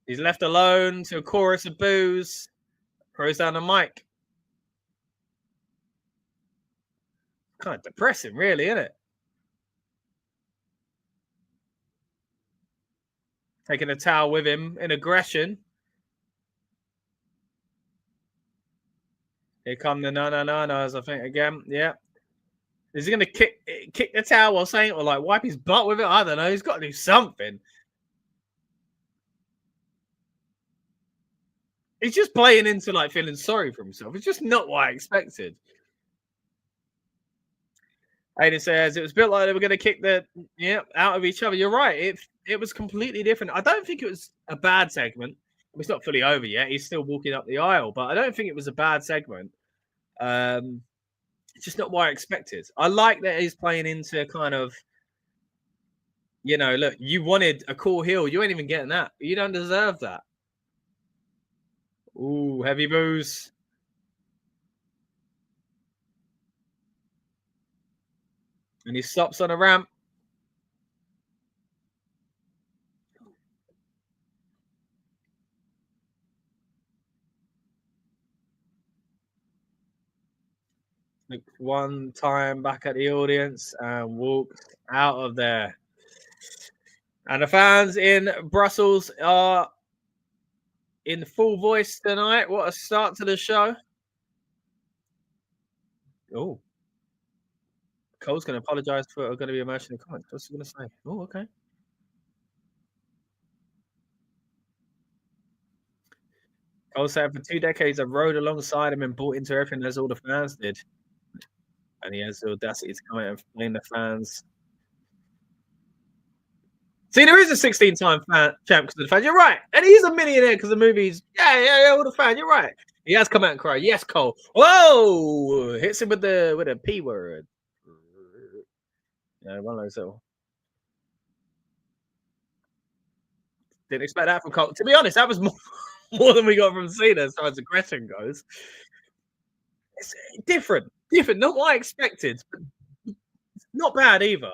Speaker 1: He's left alone to a chorus of boos. Throws down the mic. Kind of depressing, really, isn't it? Taking a towel with him in aggression. Here come the no-no-no-nos, I think, again. Yeah. Is he going to kick the towel while saying it, or like wipe his butt with it? I don't know. He's got to do something. He's just playing into like feeling sorry for himself. It's just not what I expected. Aiden says it was built like they were going to kick the out of each other. You're right. It was completely different. I don't think it was a bad segment. It's not fully over yet. He's still walking up the aisle, but I don't think it was a bad segment. It's just not what I expected. I like that he's playing into kind of, look, you wanted a cool heel. You ain't even getting that. You don't deserve that. Ooh, heavy boos. And he stops on a ramp. Looks one time back at the audience and walks out of there. And the fans in Brussels are in full voice tonight. What a start to the show. Oh. Cole's going to apologize for going to be emotional comments. What's he going to say? Oh, okay. Cole said for 2 decades, I rode alongside him and bought into everything as all the fans did. And he has the audacity to come out and blame the fans. See, there is a 16-time champ because of the fans. You're right. And he's a millionaire because of the movies. Yeah, all the fans. You're right. He has come out and cried. Yes, Cole. Whoa! Hits him with a P word. Yeah, one of those little. Didn't expect that from Cole. To be honest, that was more than we got from Cena as far as aggression goes. It's different, not what I expected, but not bad either.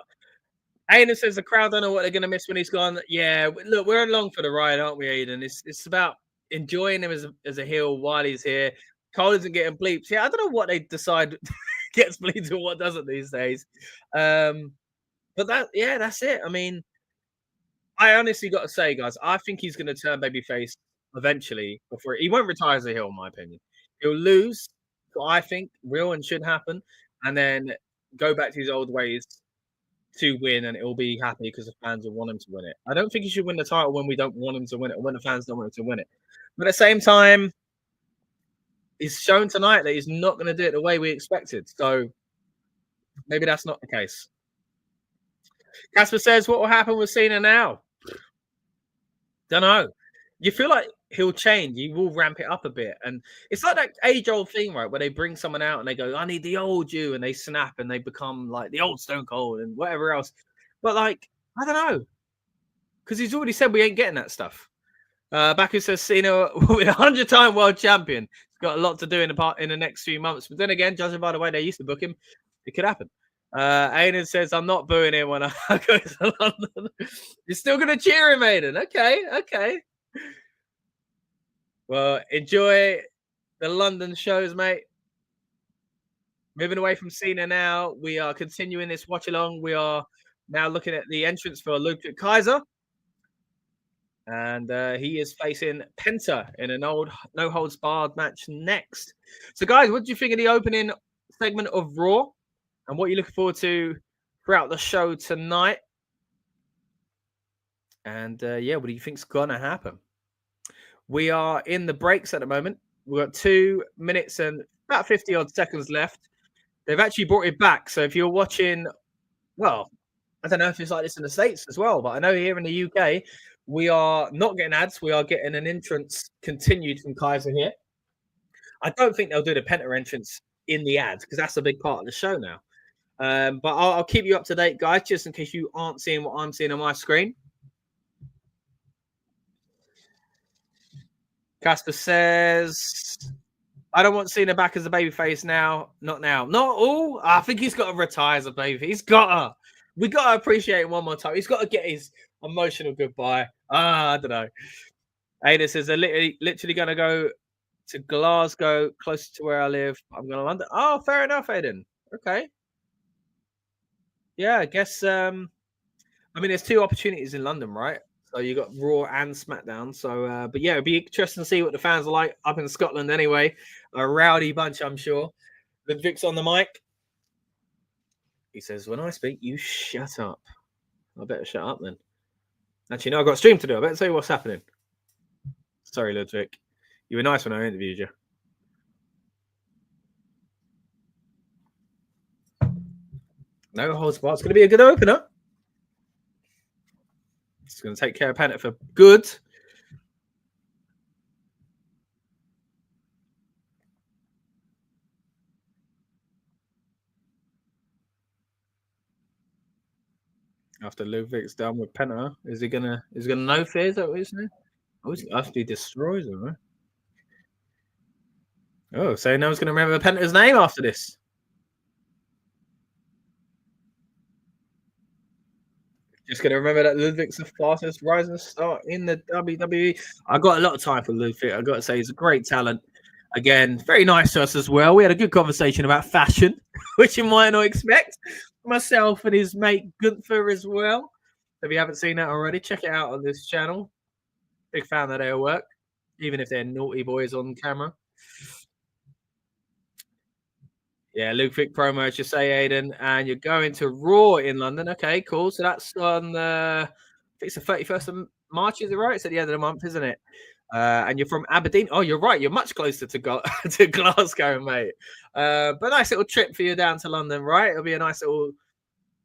Speaker 1: Aiden says the crowd don't know what they're going to miss when he's gone. Yeah, look, we're along for the ride, aren't we, Aiden? It's about enjoying him as a heel while he's here. Cole isn't getting bleeps. Yeah, I don't know what they decide gets bleeped and what doesn't these days. But that's it. I mean, I honestly got to say, guys, I think he's going to turn babyface eventually. Before he won't retire as a heel, in my opinion. He'll lose. I think real and should happen, and then go back to his old ways to win, and it'll be happy because the fans will want him to win it. I don't think he should win the title when we don't want him to win it, or when the fans don't want him to win it. But at the same time, he's shown tonight that he's not going to do it the way we expected. So maybe that's not the case. Casper says, what will happen with Cena now? Don't know. You feel like he'll change. He will ramp it up a bit. And it's like that age-old thing, right, where they bring someone out and they go, I need the old you, and they snap and they become like the old Stone Cold and whatever else. But like, I don't know. Because he's already said we ain't getting that stuff. Baku says Cena will be 100-time world champion. He's got a lot to do in the next few months. But then again, judging by the way they used to book him, it could happen. Aiden says, I'm not booing him when I go to London. You're still going to cheer him, Aiden. Okay. Well, enjoy the London shows, mate. Moving away from Cena now. We are continuing this watch along. We are now looking at the entrance for Ludwig Kaiser. And he is facing Penta in an old no holds barred match next. So, guys, what do you think of the opening segment of Raw? And what are you looking forward to throughout the show tonight? And yeah, what do you think's gonna happen? We are in the breaks at the moment. We've got 2 minutes and about 50 odd seconds left. They've actually brought it back. So if you're watching, well, I don't know if it's like this in the States as well, but I know here in the UK, we are not getting ads. We are getting an entrance continued from Kaiser here. I don't think they'll do the Penta entrance in the ads because that's a big part of the show now. But I'll keep you up to date, guys, just in case you aren't seeing what I'm seeing on my screen. Casper says, I don't want Cena back as a babyface now. Not now. Not all. I think he's got to retire as a baby. He's got to. We got to appreciate him one more time. He's got to get his emotional goodbye. I don't know. Ada says, they're literally going to go to Glasgow, closer to where I live. I'm going to London. Oh, fair enough, Aiden. Okay. Yeah, I guess. I mean, there's 2 opportunities in London, right? So you got Raw and SmackDown. So, but yeah, it'd be interesting to see what the fans are like up in Scotland anyway. A rowdy bunch, I'm sure. Ludwig's on the mic. He says, when I speak, you shut up. I better shut up then. Actually, no, I've got a stream to do. I better tell you what's happening. Sorry, Ludwig. You were nice when I interviewed you. No holds barred. It's going to be a good opener. It's going to take care of Penta for good. After Ludwig's done with Penta, is he gonna no fear? Is that what he's saying? Oh, after he destroys him, right? Oh, so no one's gonna remember Penta's name after this. Just gonna remember that Ludwig's the fastest rising star in the WWE. I got a lot of time for Ludwig. I got to say, he's a great talent. Again, very nice to us as well. We had a good conversation about fashion, which you might not expect. Myself and his mate Gunther as well. If you haven't seen that already, check it out on this channel. Big fan of their work, even if they're naughty boys on camera. Yeah, Ludwig promo, as you say, Aiden, and you're going to Raw in London. Okay, cool. So that's on I think it's the 31st of March, is it right? It's at the end of the month, isn't it? And you're from Aberdeen. Oh, you're right. You're much closer to to Glasgow, mate. But nice little trip for you down to London, right? It'll be a nice little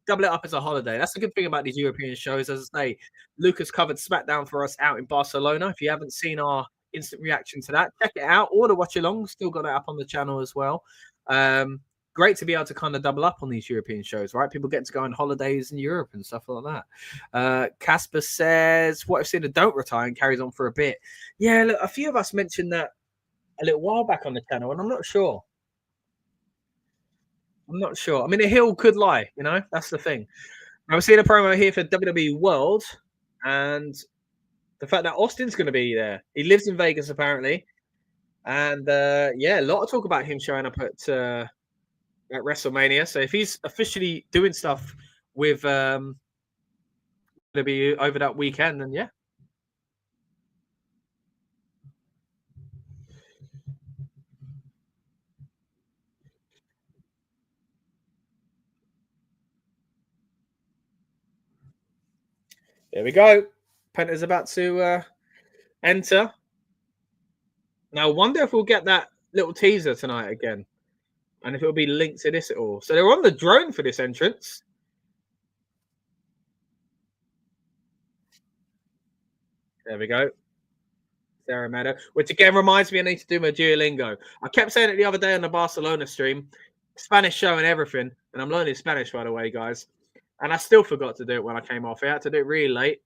Speaker 1: double it up as a holiday. That's the good thing about these European shows. As I say, Lucas covered SmackDown for us out in Barcelona. If you haven't seen our instant reaction to that, check it out. Or the watch along. Still got it up on the channel as well. Great to be able to kind of double up on these European shows, right? People get to go on holidays in Europe and stuff like that. Casper says, what if Cena don't retire and carries on for a bit? Yeah, look, a few of us mentioned that a little while back on the channel, and I'm not sure. I'm not sure. I mean, a hill could lie, you know? That's the thing. I'm seeing a promo here for WWE World, and the fact that Austin's going to be there. He lives in Vegas, apparently. And, yeah, a lot of talk about him showing up at WrestleMania. So if he's officially doing stuff with WWE over that weekend, then yeah. There we go. Penta's about to enter. Now, I wonder if we'll get that little teaser tonight again. And if it'll be linked to this at all. So they're on the drone for this entrance. There we go. Sarah Meadow. Which again reminds me I need to do my Duolingo. I kept saying it the other day on the Barcelona stream. Spanish show and everything. And I'm learning Spanish, by the way, guys. And I still forgot to do it when I came off. I had to do it really late.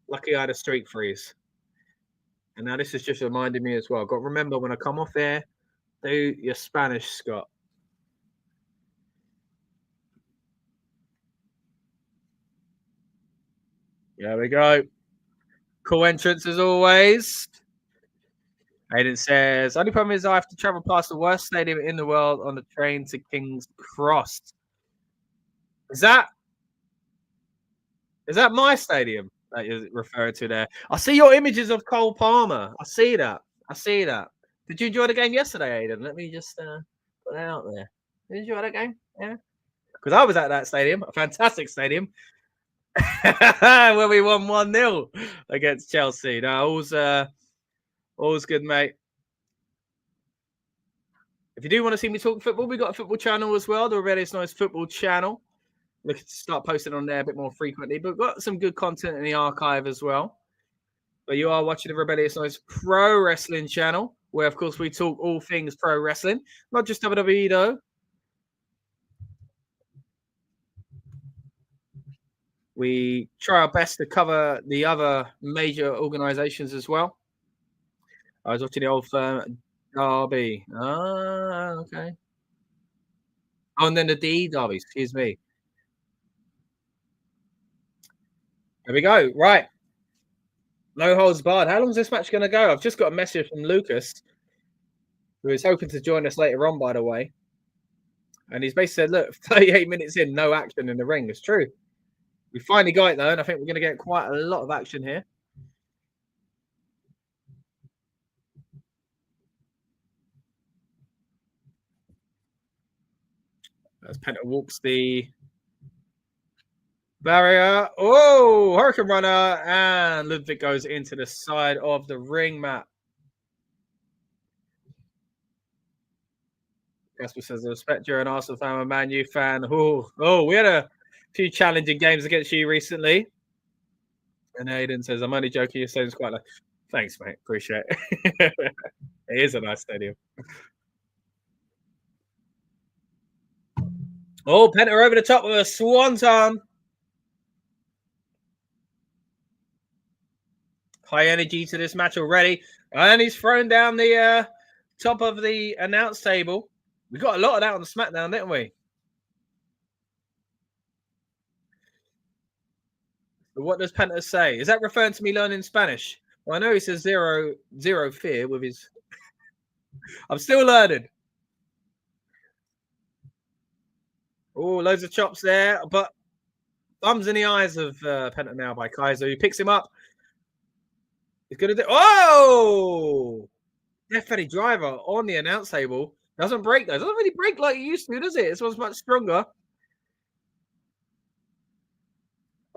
Speaker 1: Lucky I had a streak freeze. And now this is just reminding me as well. Got to remember when I come off there, do your Spanish, Scott. There we go. Cool entrance as always. Aiden says, only problem is I have to travel past the worst stadium in the world on the train to King's Cross. Is that my stadium? that you're referring to there. I see your images of Cole Palmer. I see that. I see that. Did you enjoy the game yesterday, Aiden? Let me just put that out there. Did you enjoy that game? Yeah. Because I was at that stadium, a fantastic stadium, where we won 1-0 against Chelsea. No, all's good, mate. If you do want to see me talk football, we've got a football channel as well, the Rebellious Noise football channel. Looking to start posting on there a bit more frequently, but we've got some good content in the archive as well. But you are watching the Rebellious Noise Pro Wrestling channel, where, of course, we talk all things pro wrestling, not just WWE, though. We try our best to cover the other major organizations as well. I was watching the old firm Derby. Ah, okay. Oh, and then the D Derby, excuse me. There we go. Right. No holds barred. How long is this match going to go? I've just got a message from Lucas, who is hoping to join us later on, by the way. And he's basically said, look, 38 minutes in, no action in the ring. It's true. We finally got it, though, and I think we're going to get quite a lot of action here. As Penta walks the barrier. Oh, Hurricane Runner. And Ludwig goes into the side of the ring mat. Casper says, I respect you're an Arsenal fan, a Man U fan. Oh, we had a few challenging games against you recently. And Aiden says, I'm only joking. Your stadium's quite like. Thanks, mate. Appreciate it. It is a nice stadium. Oh, Penta over the top with a swanton. High energy to this match already. And he's thrown down the top of the announce table. We got a lot of that on the SmackDown, didn't we? But what does Penta say? Is that referring to me learning Spanish? Well, I know he says zero fear with his. I'm still learning. Oh, loads of chops there, but thumbs in the eyes of Penta now by Kaiser. He picks him up. He's gonna do. Oh, Death Valley Driver on the announce table. Doesn't break though. Doesn't really break like it used to, does it? This one's much stronger.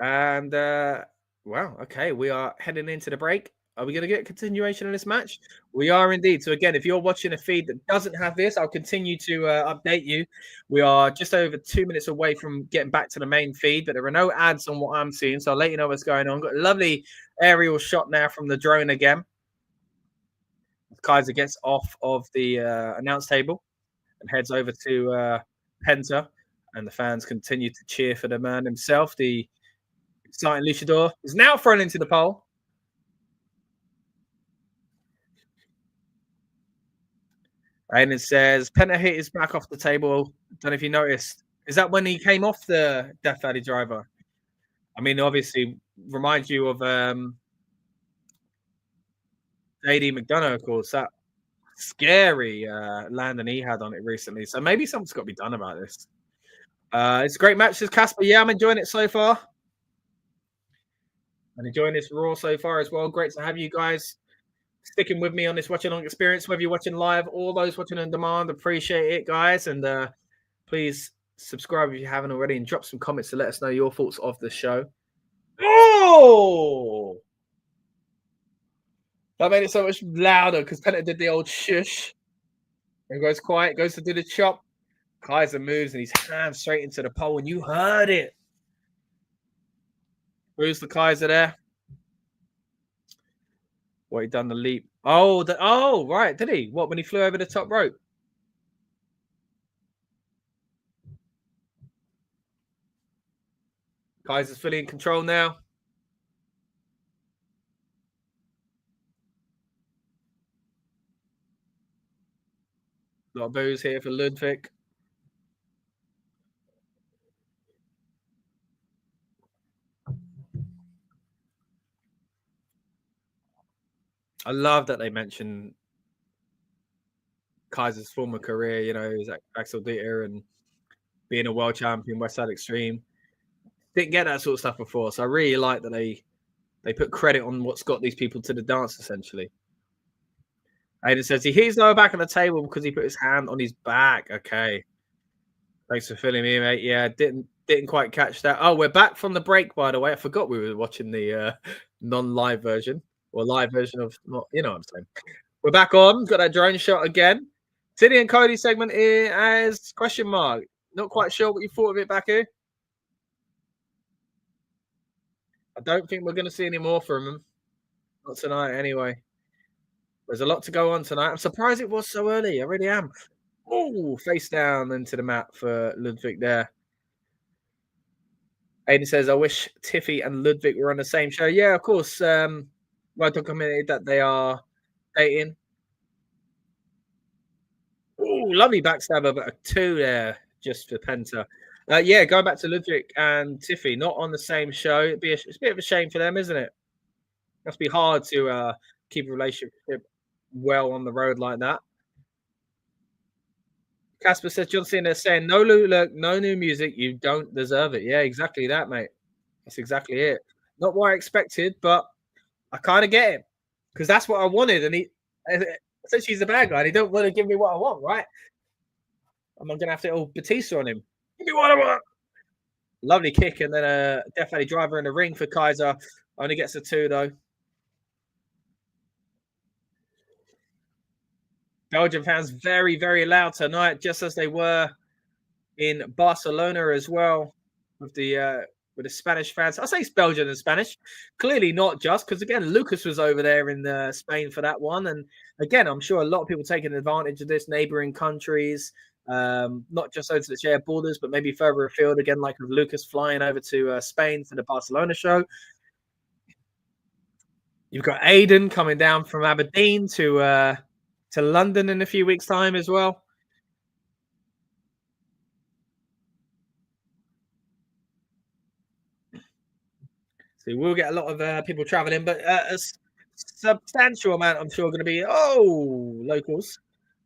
Speaker 1: And wow, okay, we are heading into the break. Are we going to get a continuation of this match? We are indeed. So again, if you're watching a feed that doesn't have this, I'll continue to update you. We are just over 2 minutes away from getting back to the main feed, but there are no ads on what I'm seeing. So I'll let you know what's going on. Got a lovely aerial shot now from the drone again. Kaiser gets off of the announce table and heads over to Penta, and the fans continue to cheer for the man himself. The exciting luchador is now thrown into the pole. And it says, Penta hit his back off the table. Don't know if you noticed. Is that when he came off the Death Valley Driver? I mean, obviously, reminds you of JD McDonough, of course, that scary landing he had on it recently. So maybe something's got to be done about this. It's a great match, says Casper. Yeah, I'm enjoying it so far. And enjoying this Raw so far as well. Great to have you guys sticking with me on this watching on experience, whether you're watching live or those watching on demand. Appreciate it, guys. And please subscribe if you haven't already and drop some comments to let us know your thoughts of the show. Oh! That made it so much louder because Penta did the old shush. And goes quiet, goes to do the chop. Kaiser moves and his hand straight into the pole, and you heard it. Who's the Kaiser there? What, he done the leap? Oh, right. Did he? What, when he flew over the top rope? Kaiser's fully in control now. A lot of boos here for Ludwig. I love that they mention Kaiser's former career, you know, he's Axel Dieter and being a world champion, Westside Extreme. Didn't get that sort of stuff before. So I really like that they They put credit on what's got these people to the dance, essentially. Aiden says he hits lower back on the table because he put his hand on his back. Okay. Thanks for filling me, mate. Yeah, didn't quite catch that. Oh, we're back from the break, by the way. I forgot we were watching the non-live version or live version of not. You know what I'm saying. We're back on. Got that drone shot again. Tiddy and Cody segment here as question mark. Not quite sure what you thought of it, Baku. I don't think we're going to see any more from him. Not tonight, anyway. There's a lot to go on tonight. I'm surprised it was so early. I really am. Oh, face down into the mat for Ludwig there. Aiden says, I wish Tiffy and Ludwig were on the same show. Yeah, of course. Well documented that they are dating. Oh, lovely backstabber, but a 2 there just for Penta. Yeah, going back to Ludwig and Tiffy, not on the same show. It's a bit of a shame for them, isn't it? Must be hard to keep a relationship well on the road like that. Casper says John Cena is saying no new music. You don't deserve it. Yeah, exactly that, mate. That's exactly it. Not what I expected, but I kind of get him because that's what I wanted. And he says he's a bad guy. And he don't want to give me what I want, right? I'm gonna have to all Batista on him. Give me what I want. Lovely kick, and then a Death Valley driver in the ring for Kaiser. Only gets a 2 though. Belgian fans very, very loud tonight, just as they were in Barcelona as well with the Spanish fans. I say it's Belgian and Spanish. Clearly not just because, again, Lucas was over there in Spain for that one. And, again, I'm sure a lot of people taking advantage of this, neighbouring countries, not just those that share borders, but maybe further afield, again, like with Lucas flying over to Spain for the Barcelona show. You've got Aiden coming down from Aberdeen to London in a few weeks' time as well. So we'll get a lot of people traveling, but a substantial amount, I'm sure, going to be, locals.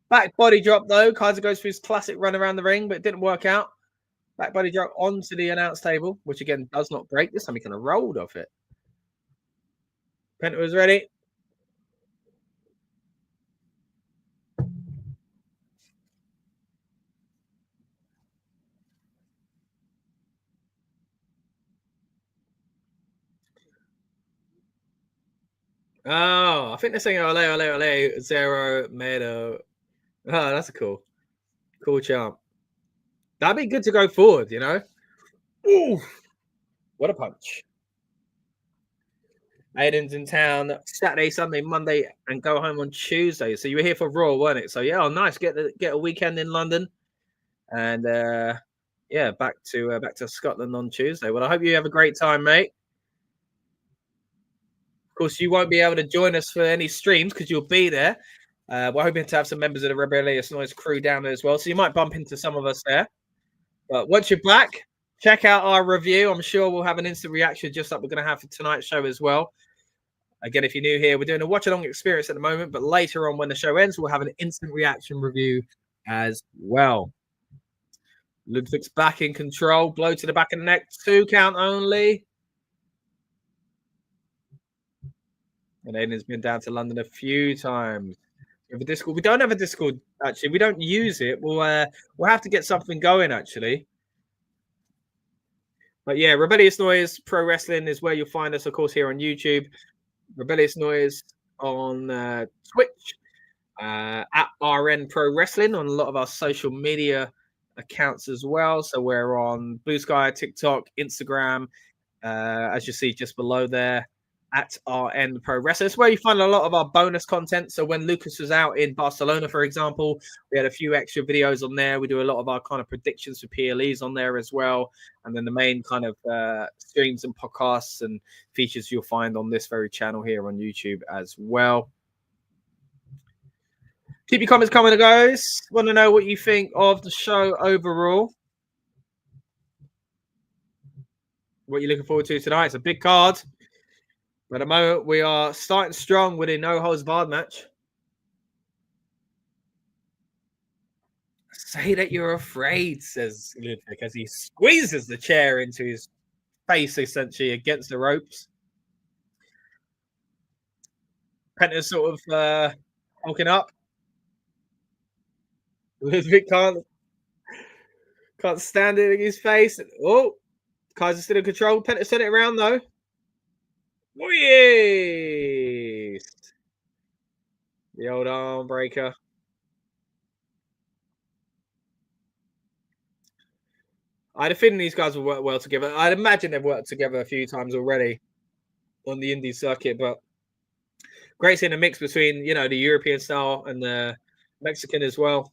Speaker 1: Back body drop, though. Kaiser goes for his classic run around the ring, but it didn't work out. Back body drop onto the announce table, which, again, does not break. This time he kind of rolled off it. Penta was ready. Oh, I think they're saying ole, ole, ole, zero, meadow. Oh, that's a cool chant. That'd be good to go forward, you know? Ooh, what a punch. Aiden's in town Saturday, Sunday, Monday, and go home on Tuesday. So you were here for Raw, weren't it? So yeah, nice. Get a weekend in London, and back to Scotland on Tuesday. Well, I hope you have a great time, mate. Of course, you won't be able to join us for any streams because you'll be there. We're hoping to have some members of the Rebellious Noise crew down there as well, so you might bump into some of us there. But once you're back, check out our review. I'm sure we'll have an instant reaction just like we're going to have for tonight's show as well. Again, if you're new here, we're doing a watch-along experience at the moment, but later on when the show ends, we'll have an instant reaction review as well. Ludwig's back in control. Blow to the back of the neck. 2 count only. And Aiden's been down to London a few times. We have a Discord. We don't have a Discord, actually. We don't use it. We'll have to get something going, actually. But yeah, Rebellious Noise Pro Wrestling is where you'll find us, of course, here on YouTube. Rebellious Noise on Twitch, at RN Pro Wrestling on a lot of our social media accounts as well. So we're on Blue Sky, TikTok, Instagram, as you see just below there, at RN Pro Wrestling. It's where you find a lot of our bonus content. So when Lucas was out in Barcelona, for example, we had a few extra videos on there. We do a lot of our kind of predictions for PLEs on there as well. And then the main kind of streams and podcasts and features you'll find on this very channel here on YouTube as well. Keep your comments coming, guys. Want to know what you think of the show overall. What you're looking forward to tonight. It's a big card. But at the moment, we are starting strong with a no-holds-barred match. Say that you're afraid, says Ludwig, as he squeezes the chair into his face, essentially, against the ropes. Penta's sort of hulking up. Ludwig can't stand it in his face. Oh, Kaiser still in control. Penta sent it around though. Oh yes! The old arm breaker. I had a feeling these guys will work well together. I'd imagine they've worked together a few times already on the indie circuit, but great seeing a mix between the European style and the Mexican as well.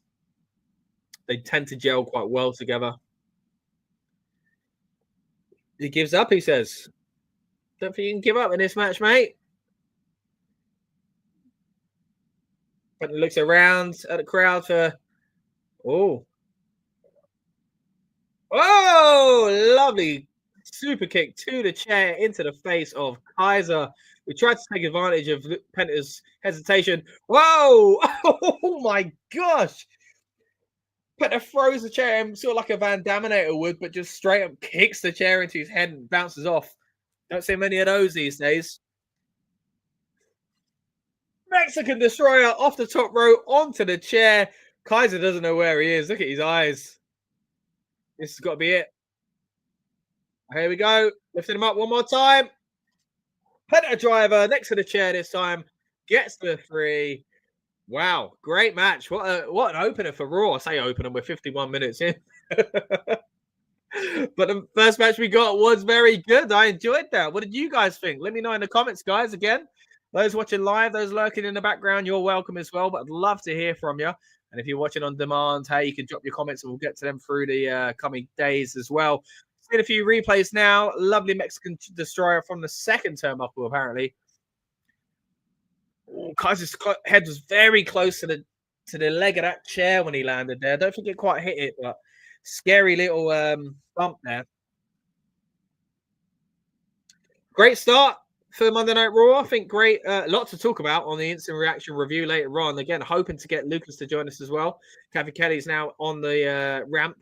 Speaker 1: They tend to gel quite well together. He gives up, he says. Don't think you can give up in this match, mate. But looks around at the crowd for oh. Oh, lovely super kick to the chair into the face of Kaiser. We tried to take advantage of Penta's hesitation. Whoa! Oh my gosh! Penta throws the chair in sort of like a Van Daminator would, but just straight up kicks the chair into his head and bounces off. Don't see many of those these days. Mexican Destroyer off the top rope onto the chair. Kaiser doesn't know where he is. Look at his eyes. This has got to be it. Here we go. Lifting him up one more time. Penta driver next to the chair this time. Gets the 3. Wow, great match. What an opener for Raw. I say opener, we're 51 minutes in. But the first match we got was very good. I enjoyed that. What did you guys think? Let me know in the comments, guys. Again, those watching live, those lurking in the background, you're welcome as well. But I'd love to hear from you. And if you're watching on demand, hey, you can drop your comments and we'll get to them through the coming days as well. Seen a few replays now. Lovely Mexican Destroyer from the second turnbuckle, apparently. Oh, Kaiser's head was very close to the leg of that chair when he landed there. I don't think it quite hit it, but scary little bump there. Great start for Monday Night Raw. I think great. A lot to talk about on the instant reaction review later on. Again, hoping to get Lucas to join us as well. Kathy Kelly's now on the ramp.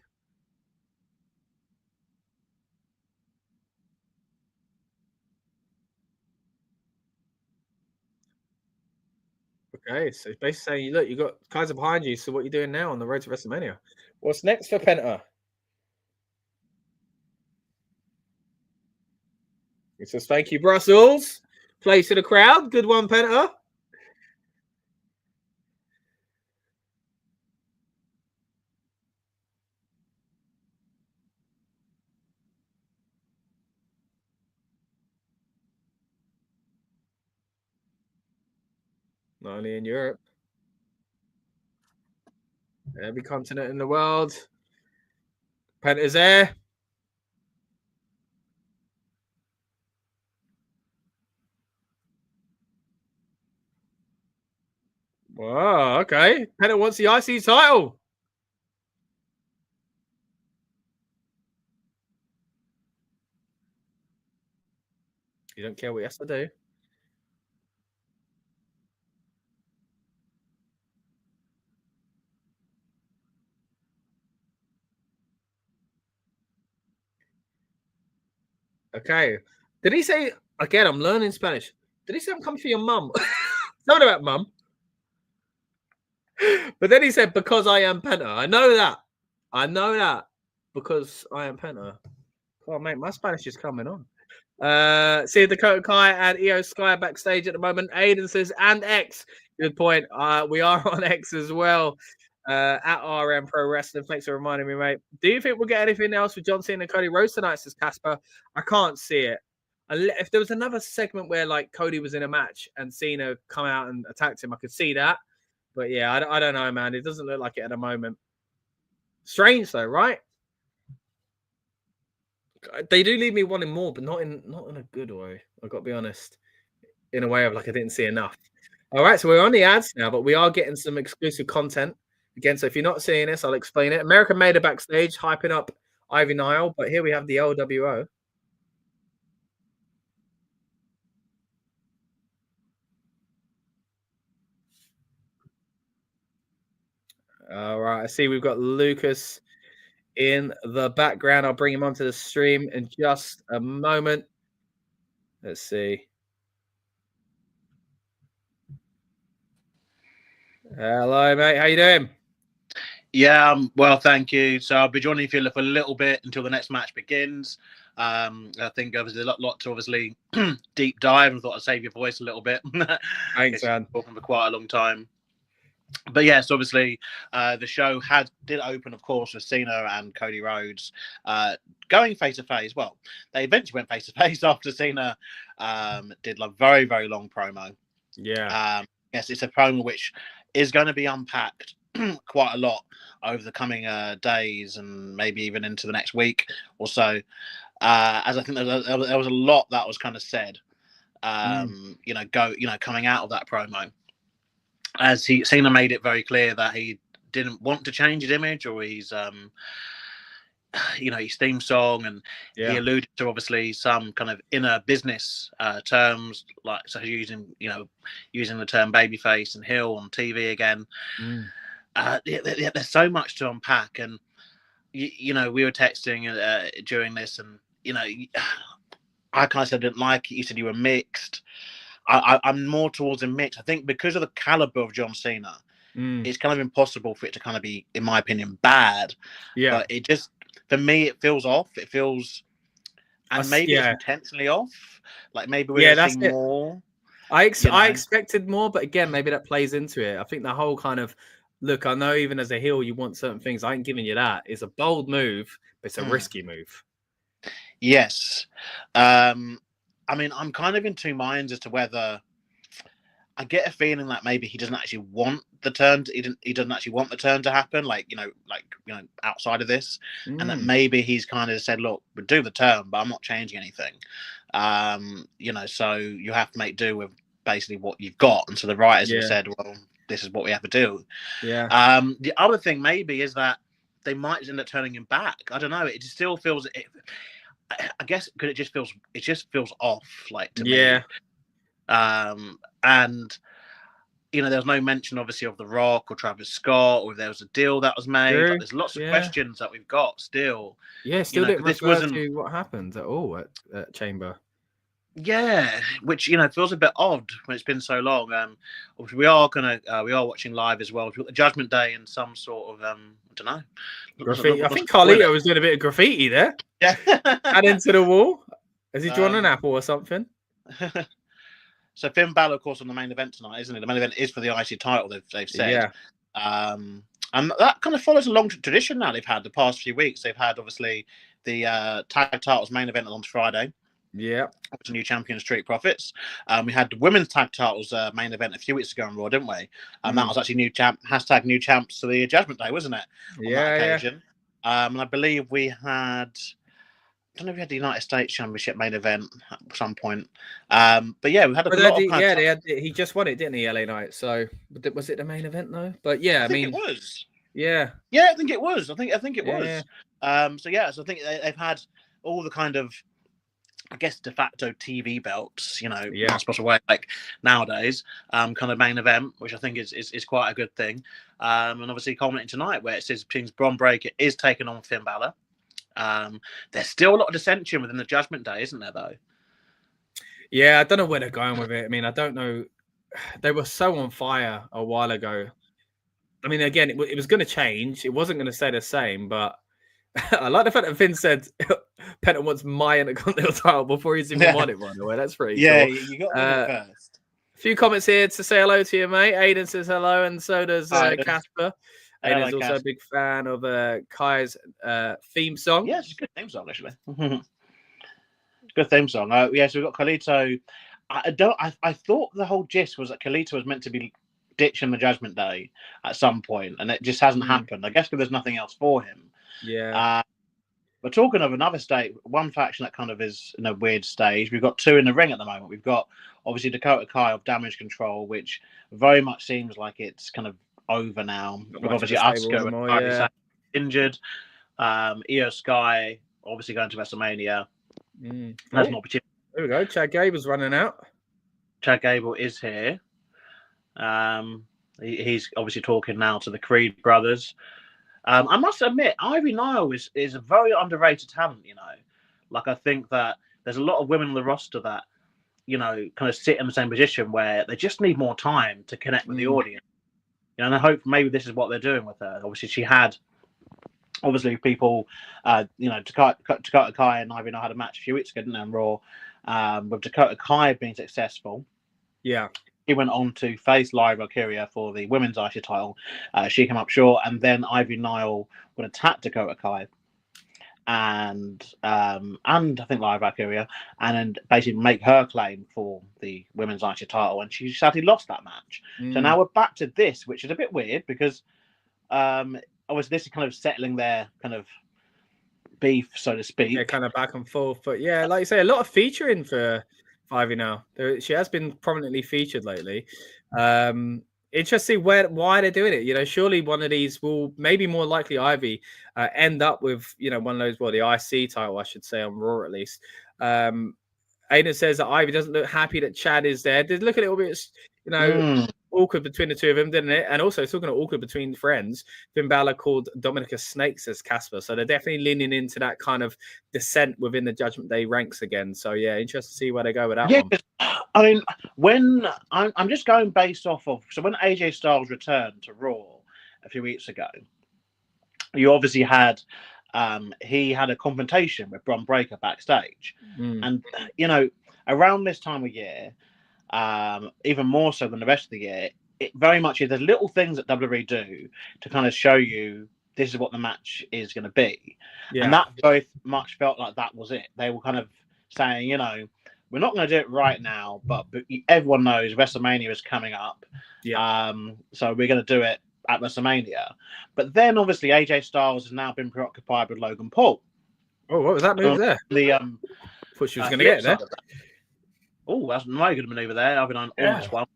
Speaker 1: Okay, so basically saying, look, you got Kaiser behind you. So what are you doing now on the road to WrestleMania? What's next for Penta? He says, thank you, Brussels. Play to the crowd. Good one, Penta. Not only in Europe. Every continent in the world. Penta's there. Wow, okay. Penta wants the IC title. You don't care what he has to do. Okay. Did he say, again, I'm learning Spanish. Did he say I'm coming for your mum? Something about mum. But then he said, because I am Penta. I know that. Because I am Penta. Oh, mate, my Spanish is coming on. See Dakota Kai and Io Sky backstage at the moment. Aiden says, and X. Good point. We are on X as well. At RM Pro Wrestling. Thanks for reminding me, mate. Do you think we'll get anything else with John Cena and Cody Rhodes tonight, says Casper? I can't see it. If there was another segment where like Cody was in a match and Cena come out and attacked him, I could see that. But yeah, I don't know, man. It doesn't look like it at the moment. Strange though, right? They do leave me wanting more, but not in a good way. I've got to be honest. In a way of like I didn't see enough. All right, so we're on the ads now, but we are getting some exclusive content. Again, so if you're not seeing this, I'll explain it. American made a backstage hyping up Ivy Nile, but here we have the LWO. All right, I see we've got Lucas in the background. I'll bring him onto the stream in just a moment. Let's see. Hello, mate. How you doing?
Speaker 3: Yeah, well, thank you. So I'll be joining you for a little bit until the next match begins. I think obviously a lot to obviously deep dive, and thought I'd save your voice a little bit.
Speaker 1: Thanks,
Speaker 3: It's
Speaker 1: man.
Speaker 3: talking for quite a long time. But yes, obviously, the show did open, of course, with Cena and Cody Rhodes going face to face. Well, they eventually went face to face after Cena did a very, very long promo.
Speaker 1: Yeah.
Speaker 3: Yes, it's a promo which is going to be unpacked quite a lot over the coming days and maybe even into the next week or so. As I think there was a lot that was kind of said, coming out of that promo. As Cena made it very clear that he didn't want to change his image or his his theme song, and he alluded to obviously some kind of inner business terms, like so using the term babyface and heel on TV again. There's so much to unpack, and we were texting during this, and I kind of said I didn't like it. You said you were mixed. I'm more towards a mix. I think because of the caliber of John Cena, it's kind of impossible for it to kind of be, in my opinion, bad.
Speaker 1: Yeah.
Speaker 3: But it just, for me, it feels off. It feels, and maybe it's intentionally off. Like maybe we're going to see more.
Speaker 1: I expected more, but again, maybe that plays into it. I think the whole kind of look. I know even as a heel, you want certain things. I ain't giving you that. It's a bold move, but it's a risky move.
Speaker 3: Yes. I mean, I'm kind of in two minds as to whether I get a feeling that maybe he doesn't actually want the turn. He doesn't actually want the turn to happen. Outside of this, and that maybe he's kind of said, "Look, we'll do the turn, but I'm not changing anything." So you have to make do with basically what you've got. And so the writers have said, "Well, this is what we have to do."
Speaker 1: Yeah.
Speaker 3: The other thing maybe is that they might end up turning him back. I don't know. It just still feels. I guess because it just feels off, like to me. And there's no mention obviously of The Rock or Travis Scott, or if there was a deal that was made. Like, there's lots of questions that we've got still.
Speaker 1: Yeah, still didn't refer to what happened at all at Chamber.
Speaker 3: Yeah, which feels a bit odd when it's been so long. We are watching live as well. We've got the Judgment Day and some sort of I don't know.
Speaker 1: Graffiti. I think Carlito was doing a bit of graffiti there.
Speaker 3: Yeah,
Speaker 1: add into the wall. Has he drawn an apple or something?
Speaker 3: So Finn Balor, of course, on the main event tonight, isn't it? The main event is for the IC title. They've said. Yeah. And that kind of follows a long tradition now they've had the past few weeks. They've had obviously the tag titles main event on Friday.
Speaker 1: Yeah,
Speaker 3: with the new champion Street Profits. We had the women's tag titles main event a few weeks ago on Raw, didn't we? And that was actually new champs to the Judgment Day, wasn't it? On that occasion. And I believe we had, I don't know if we had the United States Championship main event at some point. But yeah, we had a lot of
Speaker 1: he just won it, didn't he, LA Knight? So was it the main event though? But yeah, I mean,
Speaker 3: it was.
Speaker 1: Yeah.
Speaker 3: Yeah, I think it was. I think it was. So I think they've had all the kind of, I guess, de facto TV belts, not supposed to wear like nowadays, kind of main event, which I think is quite a good thing. And obviously culminating tonight where it says Bron Breakker is taking on Finn Balor. There's still a lot of dissension within the Judgment Day, isn't there, though?
Speaker 1: Yeah, I don't know where they're going with it. I mean, I don't know. They were so on fire a while ago. I mean, again, it was going to change. It wasn't going to stay the same, but I like the fact that Finn said Penta wants my Intercontinental title before he's even won it, by the way. That's pretty cool.
Speaker 3: Yeah, you got it first.
Speaker 1: A few comments here to say hello to you, mate. Aiden says hello, and so does Casper. Aiden's also a big fan of Kai's theme song.
Speaker 3: Yeah, it's a good theme song, actually. Good theme song. So we've got Carlito. I thought the whole gist was that Carlito was meant to be ditching the Judgment Day at some point, and it just hasn't happened. I guess because there's nothing else for him.
Speaker 1: Yeah.
Speaker 3: But talking of another state, one faction that kind of is in a weird stage, we've got two in the ring at the moment. We've got obviously Dakota Kai of Damage Control, which very much seems like it's kind of over now. With obviously Asuka and injured. Io Sky obviously going to WrestleMania. That's an opportunity.
Speaker 1: There we go. Chad Gable's running out.
Speaker 3: Chad Gable is here. He's obviously talking now to the Creed brothers. I must admit, Ivy Nile is a very underrated talent, Like, I think that there's a lot of women on the roster that, kind of sit in the same position where they just need more time to connect with the audience. and I hope maybe this is what they're doing with her. Obviously, she had people, Dakota Kai and Ivy Nile had a match a few weeks ago, didn't they, on Raw, with Dakota Kai being successful.
Speaker 1: Yeah.
Speaker 3: He went on to face Lyra Valkyria for the women's IC title. She came up short, and then Ivy Nile would attack Dakota Kai and I think Lyra Valkyria, and then basically make her claim for the women's IC title, and she sadly lost that match. So now we're back to this, which is a bit weird because obviously this is kind of settling their kind of beef, so to speak.
Speaker 1: Yeah, kind of back and forth. But yeah, like you say, a lot of featuring for Ivy now. She has been prominently featured lately. Interesting why they're doing it. Surely one of these will, maybe more likely Ivy, end up with one of those, the IC title, I should say, on Raw at least. Aiden says that Ivy doesn't look happy that Chad is there. Did look a little bit, awkward between the two of them, didn't it? And also talking of awkward between friends, Finn Balor called Dominica Snake, says Casper. So they're definitely leaning into that kind of descent within the Judgment Day ranks again. So yeah, interesting to see where they go with that one.
Speaker 3: I mean, when I'm just going based off of, so when AJ Styles returned to Raw a few weeks ago, you obviously had he had a confrontation with Bron Breakker backstage, and around this time of year, even more so than the rest of the year, it very much is there's little things that WWE do to kind of show you this is what the match is going to be, and that very much felt like that was it. They were kind of saying, we're not going to do it right now, but everyone knows WrestleMania is coming up. Yeah. So we're going to do it at WrestleMania. But then obviously AJ Styles has now been preoccupied with Logan Paul.
Speaker 1: Oh, what was that move there? Thought she was going to get there.
Speaker 3: Oh, that's not a good maneuver there. I've been on almost one.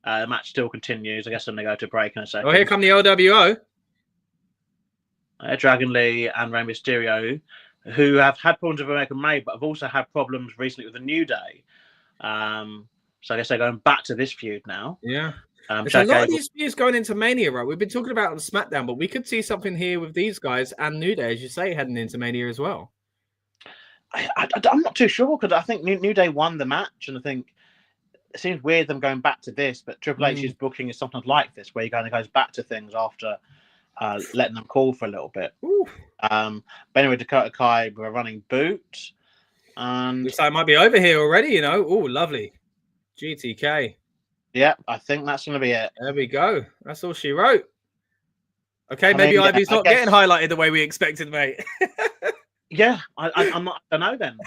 Speaker 3: The match still continues. I guess I'm going to go to break in a second.
Speaker 1: Oh, here come the LWO.
Speaker 3: Dragon Lee and Rey Mysterio, who have had problems with American Made, but have also had problems recently with the New Day. So I guess they're going back to this feud now.
Speaker 1: Yeah. There's a lot of these feuds going into Mania, right? We've been talking about on SmackDown, but we could see something here with these guys and New Day, as you say, heading into Mania as well.
Speaker 3: I'm not too sure, because I think New Day won the match, and I think it seems weird them going back to this, but Triple H's booking is sometimes like this, where he kind of goes back to things after letting them call for a little bit. But anyway, Dakota Kai with a running boot. And
Speaker 1: looks like it might be over here already, Oh, lovely. GTK.
Speaker 3: Yeah, I think that's going to be it.
Speaker 1: There we go. That's all she wrote. Okay, maybe Ivy's not getting highlighted the way we expected, mate.
Speaker 3: Yeah, I'm not. I don't know then.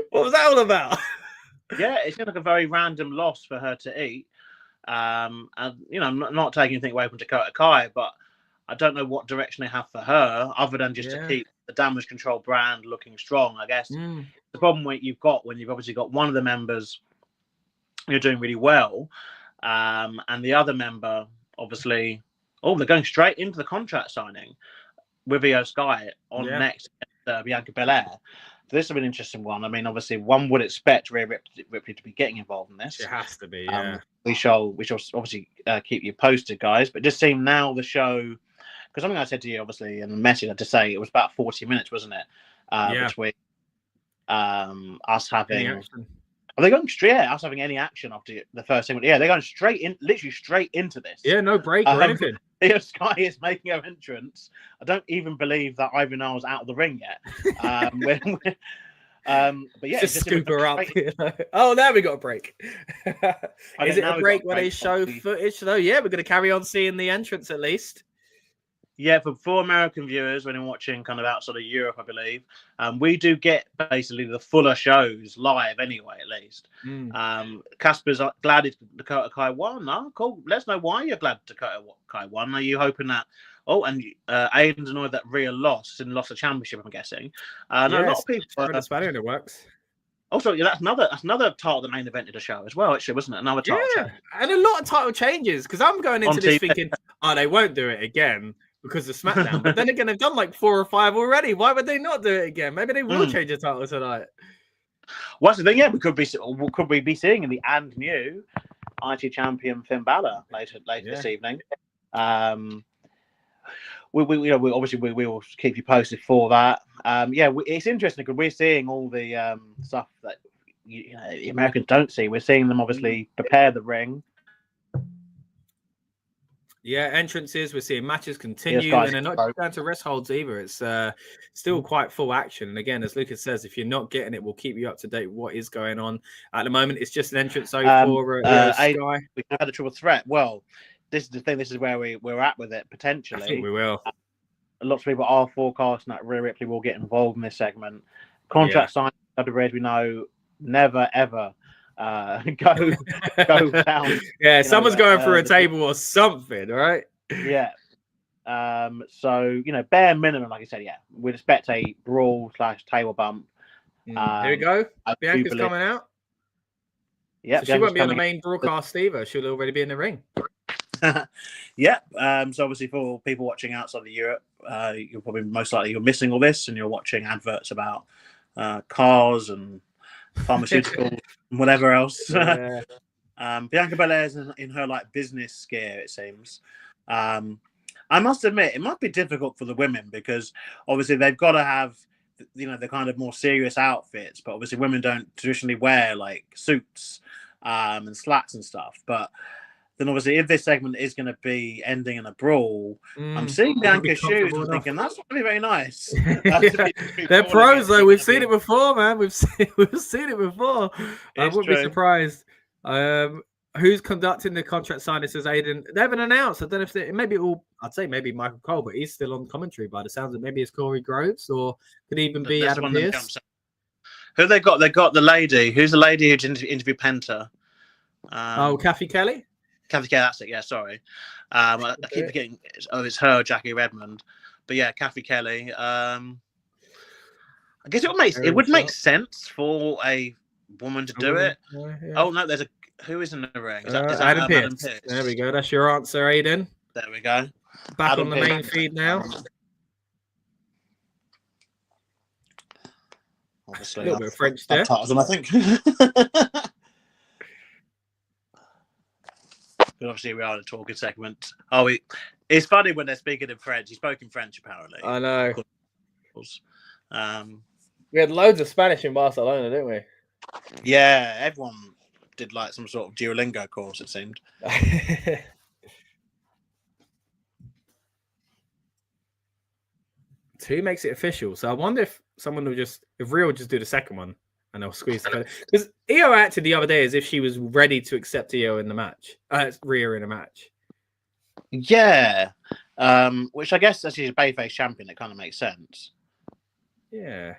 Speaker 1: What was that all about?
Speaker 3: Yeah, it seemed like a very random loss for her to eat. And I'm not taking anything away from Dakota Kai, but I don't know what direction they have for her, other than just to keep the Damage Control brand looking strong. I guess the problem you've got when you've obviously got one of the members you're doing really well, and the other member obviously, they're going straight into the contract signing with Io Sky on next Bianca Belair. So this is an interesting one. I mean, obviously, one would expect Rhea Ripley to be getting involved in this.
Speaker 1: It has to be.
Speaker 3: We shall obviously keep you posted, guys. But just seeing now the show, because something I said to you, obviously, in the message, to say it was about 40 minutes, wasn't it? Between us having. Are they going straight? Us having any action after the first segment? Yeah, they're going literally straight into this.
Speaker 1: Yeah, no break or anything.
Speaker 3: Io Sky is making her entrance. I don't even believe that Ivy Nile's out of the ring yet. But yeah,
Speaker 1: just scoop her up. Oh, now we got a break. Is it a break where they show footage though? Yeah, we're going to carry on seeing the entrance at least.
Speaker 3: Yeah, for American viewers, when you're watching kind of outside of Europe, I believe, we do get basically the fuller shows live anyway, at least. Casper's glad Dakota Kai won. Oh, cool. Let us know why you're glad Dakota Kai won. Are you hoping that... Oh, and Aiden's annoyed that Rhea lost the championship, I'm guessing. A lot of people...
Speaker 1: That's better, it works.
Speaker 3: Also, that's another title that main evented the show as well, actually, wasn't it? Another title change.
Speaker 1: And a lot of title changes, because I'm going into this thinking, they won't do it again because of SmackDown. But then again, they've done like 4 or 5 already. Why would they not do it again? Maybe they will change the title tonight.
Speaker 3: What's the thing? Yeah, could we be seeing in the and new IT champion Finn Balor later this evening? We will keep you posted for that. It's interesting because we're seeing all the stuff that the Americans don't see. We're seeing them obviously prepare the ring.
Speaker 1: Yeah, entrances. We're seeing matches continue,
Speaker 3: guys,
Speaker 1: and they're not just down to rest holds either. It's still quite full action. And again, as Lucas says, if you're not getting it, we'll keep you up to date. What is going on at the moment? It's just an entrance for Sky.
Speaker 3: We had a triple threat. Well, this is the thing. This is where we're at with it potentially.
Speaker 1: I think we will.
Speaker 3: Lots of people are forecasting that Rhea Ripley will get involved in this segment. Contract signed, as we know, never ever go down.
Speaker 1: Yeah, someone's going through a table or something, right?
Speaker 3: Yeah. So bare minimum, like I said, we'd expect a brawl / table bump.
Speaker 1: Here we go. Bianca's coming out.
Speaker 3: Yeah,
Speaker 1: so she won't be on the main broadcast either. She'll already be in the ring.
Speaker 3: Yeah. So obviously, for people watching outside of Europe, you're probably most likely you're missing all this, and you're watching adverts about cars and pharmaceuticals and whatever else.
Speaker 1: Yeah.
Speaker 3: Bianca Belair's in her business gear, it seems. I must admit, it might be difficult for the women because obviously they've got to have the kind of more serious outfits, but obviously women don't traditionally wear suits and slacks and stuff. But then obviously if this segment is going to be ending in a brawl, I'm seeing Bianca's shoes and thinking that's not going to be very nice.
Speaker 1: They're pros though. We've seen it before, man. We've seen it before. I wouldn't be surprised. Who's conducting the contract signing? Says Aiden. They haven't announced. I don't know if I'd say maybe Michael Cole, but he's still on commentary by the sounds of it. Maybe it's Corey Groves or could even be Adam Pearce.
Speaker 3: Who they got? They got the lady. Who's the lady who interviewed Penta?
Speaker 1: Kathy Kelly.
Speaker 3: Kathy Kelly, that's it. Yeah, sorry. I keep forgetting. It's her, Jackie Redmond. But yeah, Kathy Kelly. I guess it would make sense for a woman to do it. Yeah. Oh no, who is in the ring? Is that
Speaker 1: Adam Pearce? There we go. That's your answer, Aiden.
Speaker 3: There we go.
Speaker 1: Back Adam on the Pearce. Main feed now.
Speaker 3: Obviously,
Speaker 1: a little bit of French there.
Speaker 3: I think. But obviously, we are in a talking segment. It's funny when they're speaking in French. He spoke in French, apparently.
Speaker 1: I know. We had loads of Spanish in Barcelona, didn't we?
Speaker 3: Yeah, everyone did some sort of Duolingo course, it seemed.
Speaker 1: 2 makes it official. So I wonder if someone will if Rhea will just do the second one and they'll squeeze the because Io acted the other day as if she was ready to accept Io in the match. Rhea in a match. Yeah.
Speaker 3: Which I guess as she's a babyface champion, it kind of makes sense.
Speaker 1: Yeah.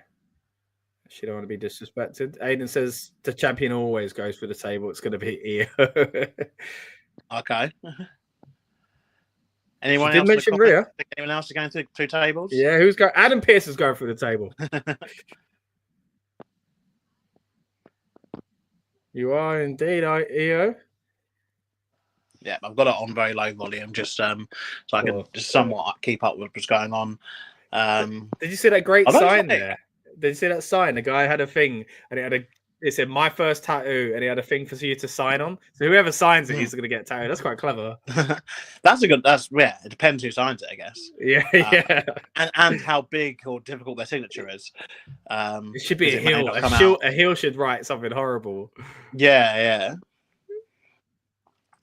Speaker 1: She don't want to be disrespected. Aiden says the champion always goes for the table. It's going to be Io.
Speaker 3: Okay. Anyone
Speaker 1: else? Didn't mention Rhea.
Speaker 3: Anyone else is going through 2 tables?
Speaker 1: Yeah, who's going? Adam Pearce is going through the table. You are indeed, Io.
Speaker 3: Yeah, I've got it on very low volume, just so I can just somewhat keep up with what's going on.
Speaker 1: Did you see that great sign there? Did you see that sign? The guy had a thing, and it said "My first tattoo," and he had a thing for you to sign on. So whoever signs it, he's going to get tattooed. That's quite clever.
Speaker 3: It depends who signs it, I guess.
Speaker 1: Yeah, yeah.
Speaker 3: And how big or difficult their signature is.
Speaker 1: It should be a heel. A heel should write something horrible.
Speaker 3: Yeah.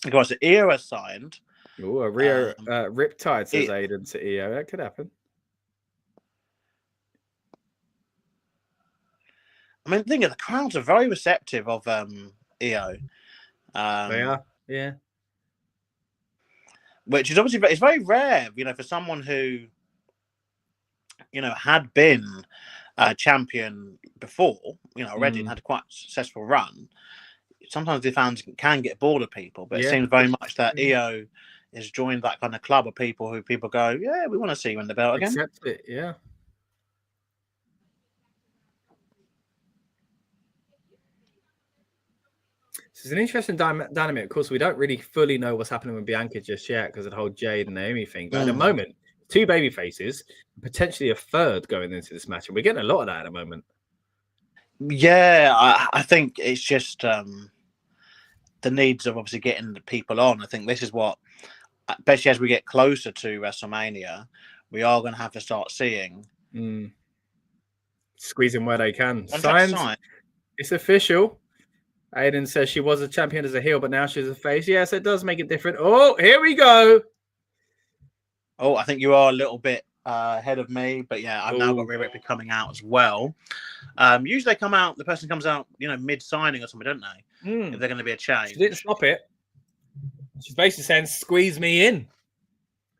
Speaker 3: Of course, the Io has signed.
Speaker 1: Oh, a Rio Riptide says Aiden to Io. That could happen.
Speaker 3: I mean, the crowds are very receptive of Io.
Speaker 1: They are, yeah.
Speaker 3: Which is obviously it's very rare, for someone who, had been a champion before, already and had a quite successful run. Sometimes the fans can get bored of people, but it seems very much that Io has joined that kind of club of people who people go, yeah, we want to see you in the belt again.
Speaker 1: Accept it, yeah. It's an interesting dynamic. Of course, we don't really fully know what's happening with Bianca just yet because of the whole Jade and Naomi thing. But at the moment, 2 baby faces, potentially a third going into this match. And we're getting a lot of that at the moment.
Speaker 3: Yeah, I think it's just the needs of obviously getting the people on. I think this is what, especially as we get closer to WrestleMania, we are going to have to start seeing.
Speaker 1: Squeezing where they can. Signs. It's official. Aiden says she was a champion as a heel, but now she's a face. Yes, it does make it different. Oh, here we go.
Speaker 3: Oh, I think you are a little bit ahead of me, but yeah, I've now got Rhea Ripley coming out as well. Usually they come out, the person comes out, mid-signing or something, don't they? If they're going to be a change.
Speaker 1: She didn't stop it. She's basically saying, squeeze me in.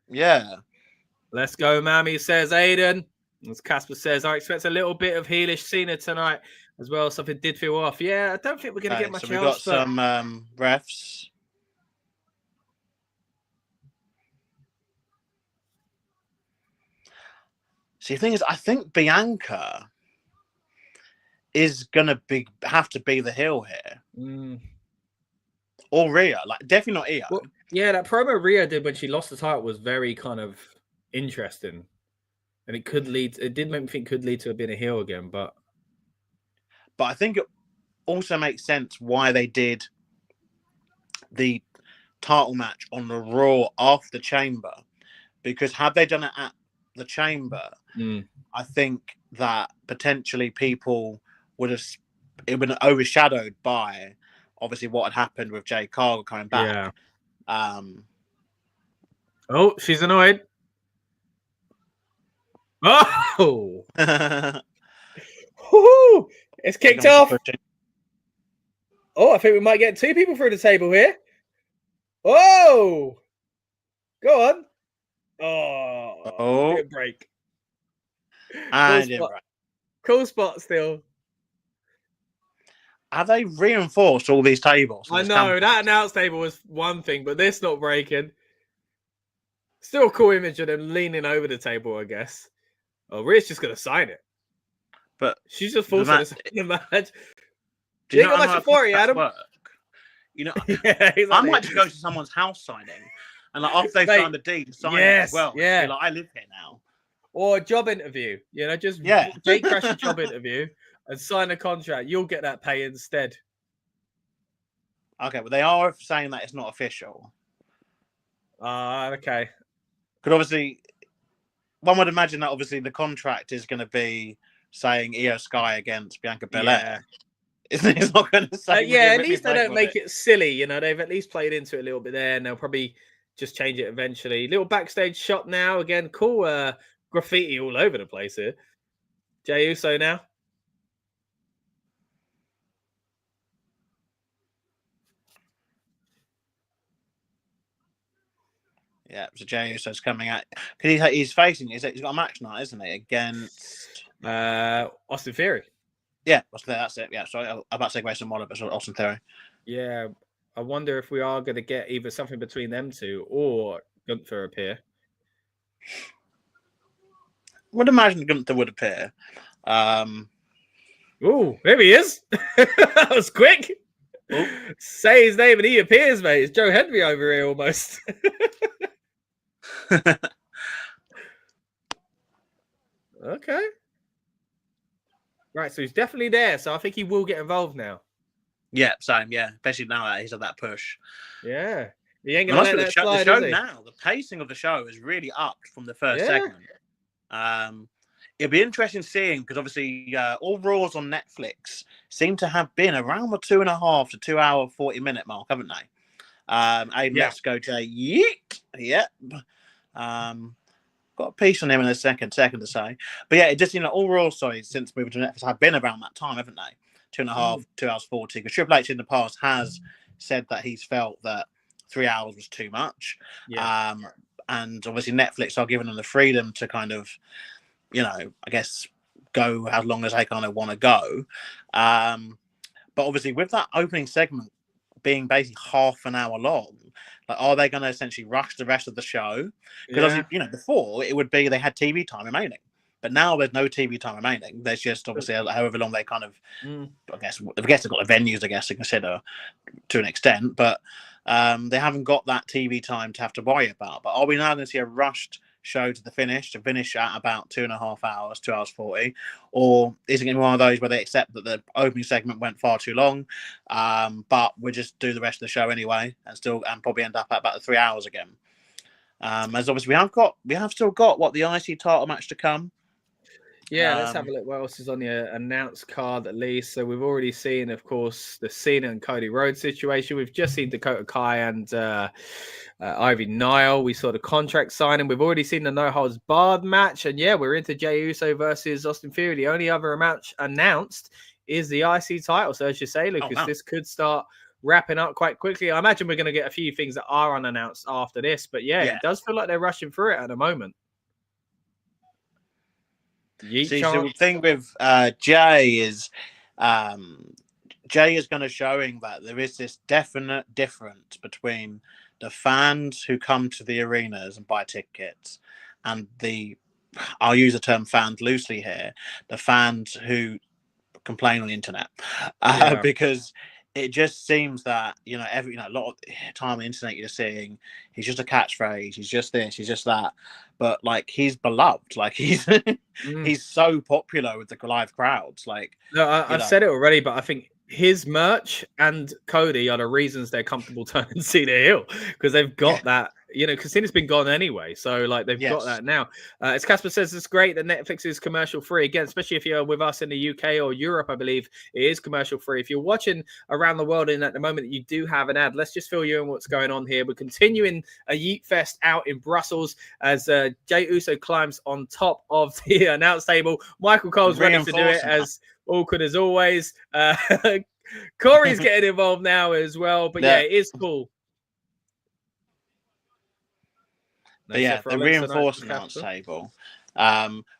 Speaker 3: Yeah.
Speaker 1: Let's go, Mammy, says Aiden. As Casper says, I expect a little bit of heelish Cena tonight as well. Something did feel off. Yeah, I don't think we're going to get much else.
Speaker 3: So we've got some refs. See, the thing is, I think Bianca is going to have to be the heel here. Or Rhea. Like, definitely not Io.
Speaker 1: Well, yeah, that promo Rhea did when she lost the title was very kind of interesting. And it did make me think could lead to being a heel again, but
Speaker 3: I think it also makes sense why they did the title match on the Raw after Chamber, because had they done it at the Chamber, I think that potentially people would have been overshadowed by obviously what had happened with Jade Cargill coming back.
Speaker 1: Yeah. Oh, she's annoyed. Oh, it's kicked off. Oh, I think we might get two people through the table here. Oh, go on. Oh, good break. Cool spot still.
Speaker 3: Have they reinforced all these tables?
Speaker 1: I know that announce table was one thing, but this not breaking. Still a cool image of them leaning over the table, I guess. Oh, Rhea's just gonna sign it, but she's just forcing us in the match.
Speaker 3: Do you know how much for you, Adam? Yeah, I might just go to someone's house signing, and like after they've signed the deed, sign it as well. Yeah, like I live here now.
Speaker 1: Or a job interview, just Jake crash a job interview and sign a contract. You'll get that pay instead.
Speaker 3: Okay, but they are saying that it's not official.
Speaker 1: Okay.
Speaker 3: Because obviously, one would imagine that obviously the contract is going to be saying Io Sky against Bianca Belair. It's not going to say.
Speaker 1: At least they don't make it silly. They've at least played into it a little bit there, and they'll probably just change it eventually. Little backstage shot now. Again, cool graffiti all over the place here. Jey Uso now.
Speaker 3: Yeah, so Jey Uso's coming out. Because he's facing, he's got a match night, isn't he? Against
Speaker 1: Austin Theory.
Speaker 3: Yeah, that's it. Yeah, sorry, I'm about to say Grayson Waller, but Austin Theory.
Speaker 1: Yeah, I wonder if we are going to get either something between them two or Gunther appear.
Speaker 3: Would imagine Gunther would appear.
Speaker 1: Oh, there he is. That was quick. Ooh. Say his name and he appears, mate. It's Joe Henry over here almost. Okay. Right, so he's definitely there. So I think he will get involved now.
Speaker 3: Yeah, same. Yeah, especially now that he's had that push.
Speaker 1: Yeah, he ain't gonna let that slide,
Speaker 3: the show now. The pacing of the show is really upped from the first segment. It'll be interesting seeing because obviously all Raws on Netflix seem to have been around the 2.5 to 2 hour 40-minute mark, haven't they? Let's go, Jay. Yeet. Yep. Got a piece on him in a second to say. But yeah, it just, all Raw stories since moving to Netflix have been around that time, haven't they? 2.5, 2 hours 40. Because Triple H in the past has said that he's felt that 3 hours was too much. Yeah. And obviously Netflix are giving them the freedom to kind of, I guess, go as long as they kind of want to go. But obviously with that opening segment being basically half an hour long, like, are they going to essentially rush the rest of the show? Because obviously, before it would be they had TV time remaining, but now there's no TV time remaining. There's just obviously however long they kind of, I guess they've got the venues, I guess, to consider to an extent, but they haven't got that TV time to have to worry about. But are we now going to see a rushed show to finish at about 2.5 hours, 2 hours 40, or is it going to be one of those where they accept that the opening segment went far too long, but we'll just do the rest of the show anyway and probably end up at about 3 hours again? As obviously we have still got the IC title match to come.
Speaker 1: Yeah, let's have a look. What else is on the announced card at least? So we've already seen, of course, the Cena and Cody Rhodes situation. We've just seen Dakota Kai and Ivy Nile. We saw the contract signing. We've already seen the No Holds Barred match. And yeah, we're into Jey Uso versus Austin Theory. The only other match announced is the IC title. So as you say, Lucas, this could start wrapping up quite quickly. I imagine we're going to get a few things that are unannounced after this. But yeah, it does feel like they're rushing through it at the moment.
Speaker 4: See, so the thing with Jay is going to showing that there is this definite difference between the fans who come to the arenas and buy tickets and I'll use the term fans loosely here, the fans who complain on the internet because it just seems that a lot of time on the internet you're seeing he's just a catchphrase, he's just this, he's just that, but like he's beloved, like he's he's so popular with the live crowds. Like
Speaker 1: I've said it already, but I think his merch and Cody are the reasons they're comfortable turning Cena heel, because they've got that, because Cena's been gone anyway. So like they've got that now. As Casper says, it's great that Netflix is commercial free again, especially if you're with us in the UK or Europe. I believe it is commercial free. If you're watching around the world and at the moment you do have an ad, let's just fill you in what's going on here. We're continuing a Yeet Fest out in Brussels as Jey Uso climbs on top of the announce table. Michael Cole's ready to do it, as awkward as always. Corey's getting involved now as well, but yeah, it is cool.
Speaker 4: But yeah, the reinforced announce table,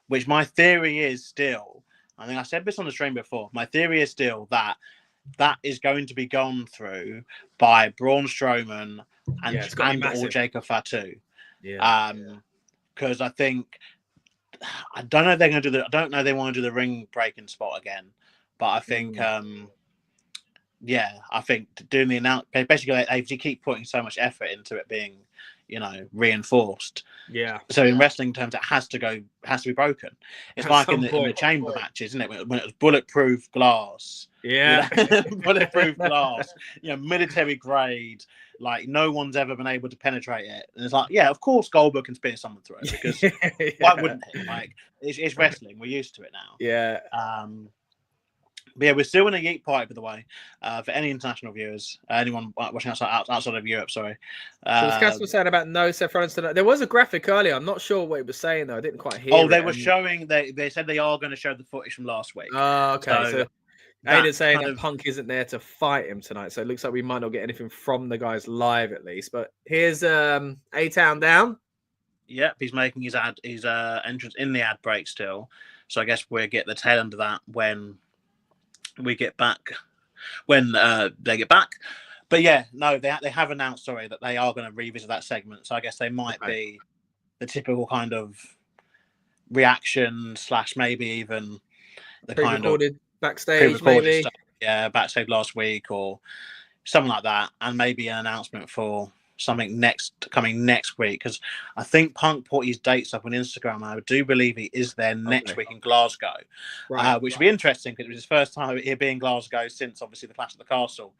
Speaker 4: which my theory is still, I think I said this on the stream before, my theory is still that is going to be gone through by Braun Strowman and or Jacob Fatu. Because I think, I don't know if they're going to do I don't know if they want to do the ring breaking spot again, but I think, I think doing the announce, basically they keep putting so much effort into it being, reinforced.
Speaker 1: Yeah.
Speaker 4: So in wrestling terms, it has to be broken. It's like in the chamber matches, isn't it? When it was bulletproof glass.
Speaker 1: Yeah.
Speaker 4: Bulletproof glass. Military grade. Like no one's ever been able to penetrate it. And it's like, yeah, of course Goldberg can spear someone through it, because why wouldn't he? Like it's wrestling. We're used to it now.
Speaker 1: Yeah.
Speaker 4: But yeah, we're still in a Yeet party, by the way, for any international viewers, anyone watching outside of Europe, sorry.
Speaker 1: So as Casper was saying about no Seth Rollins tonight, there was a graphic earlier. I'm not sure what he was saying, though. I didn't quite hear
Speaker 4: they were showing, they said they are going to show the footage from last week.
Speaker 1: Oh, okay. So Aiden's saying that Punk isn't there to fight him tonight, so it looks like we might not get anything from the guys live, at least. But here's A-Town down.
Speaker 4: Yep, he's making his entrance in the ad break still. So I guess we'll get the tail end of that when we get back, they get back. But yeah, no, they have announced, that they are going to revisit that segment. So I guess they might be the typical kind of reaction / maybe even the kind of
Speaker 1: backstage, maybe
Speaker 4: stuff. Yeah, backstage last week or something like that, and maybe an announcement for something coming next week, because I think Punk put his dates up on Instagram. I do believe he is there next week in Glasgow, which will be interesting because it was his first time here being in Glasgow since obviously the Clash at the Castle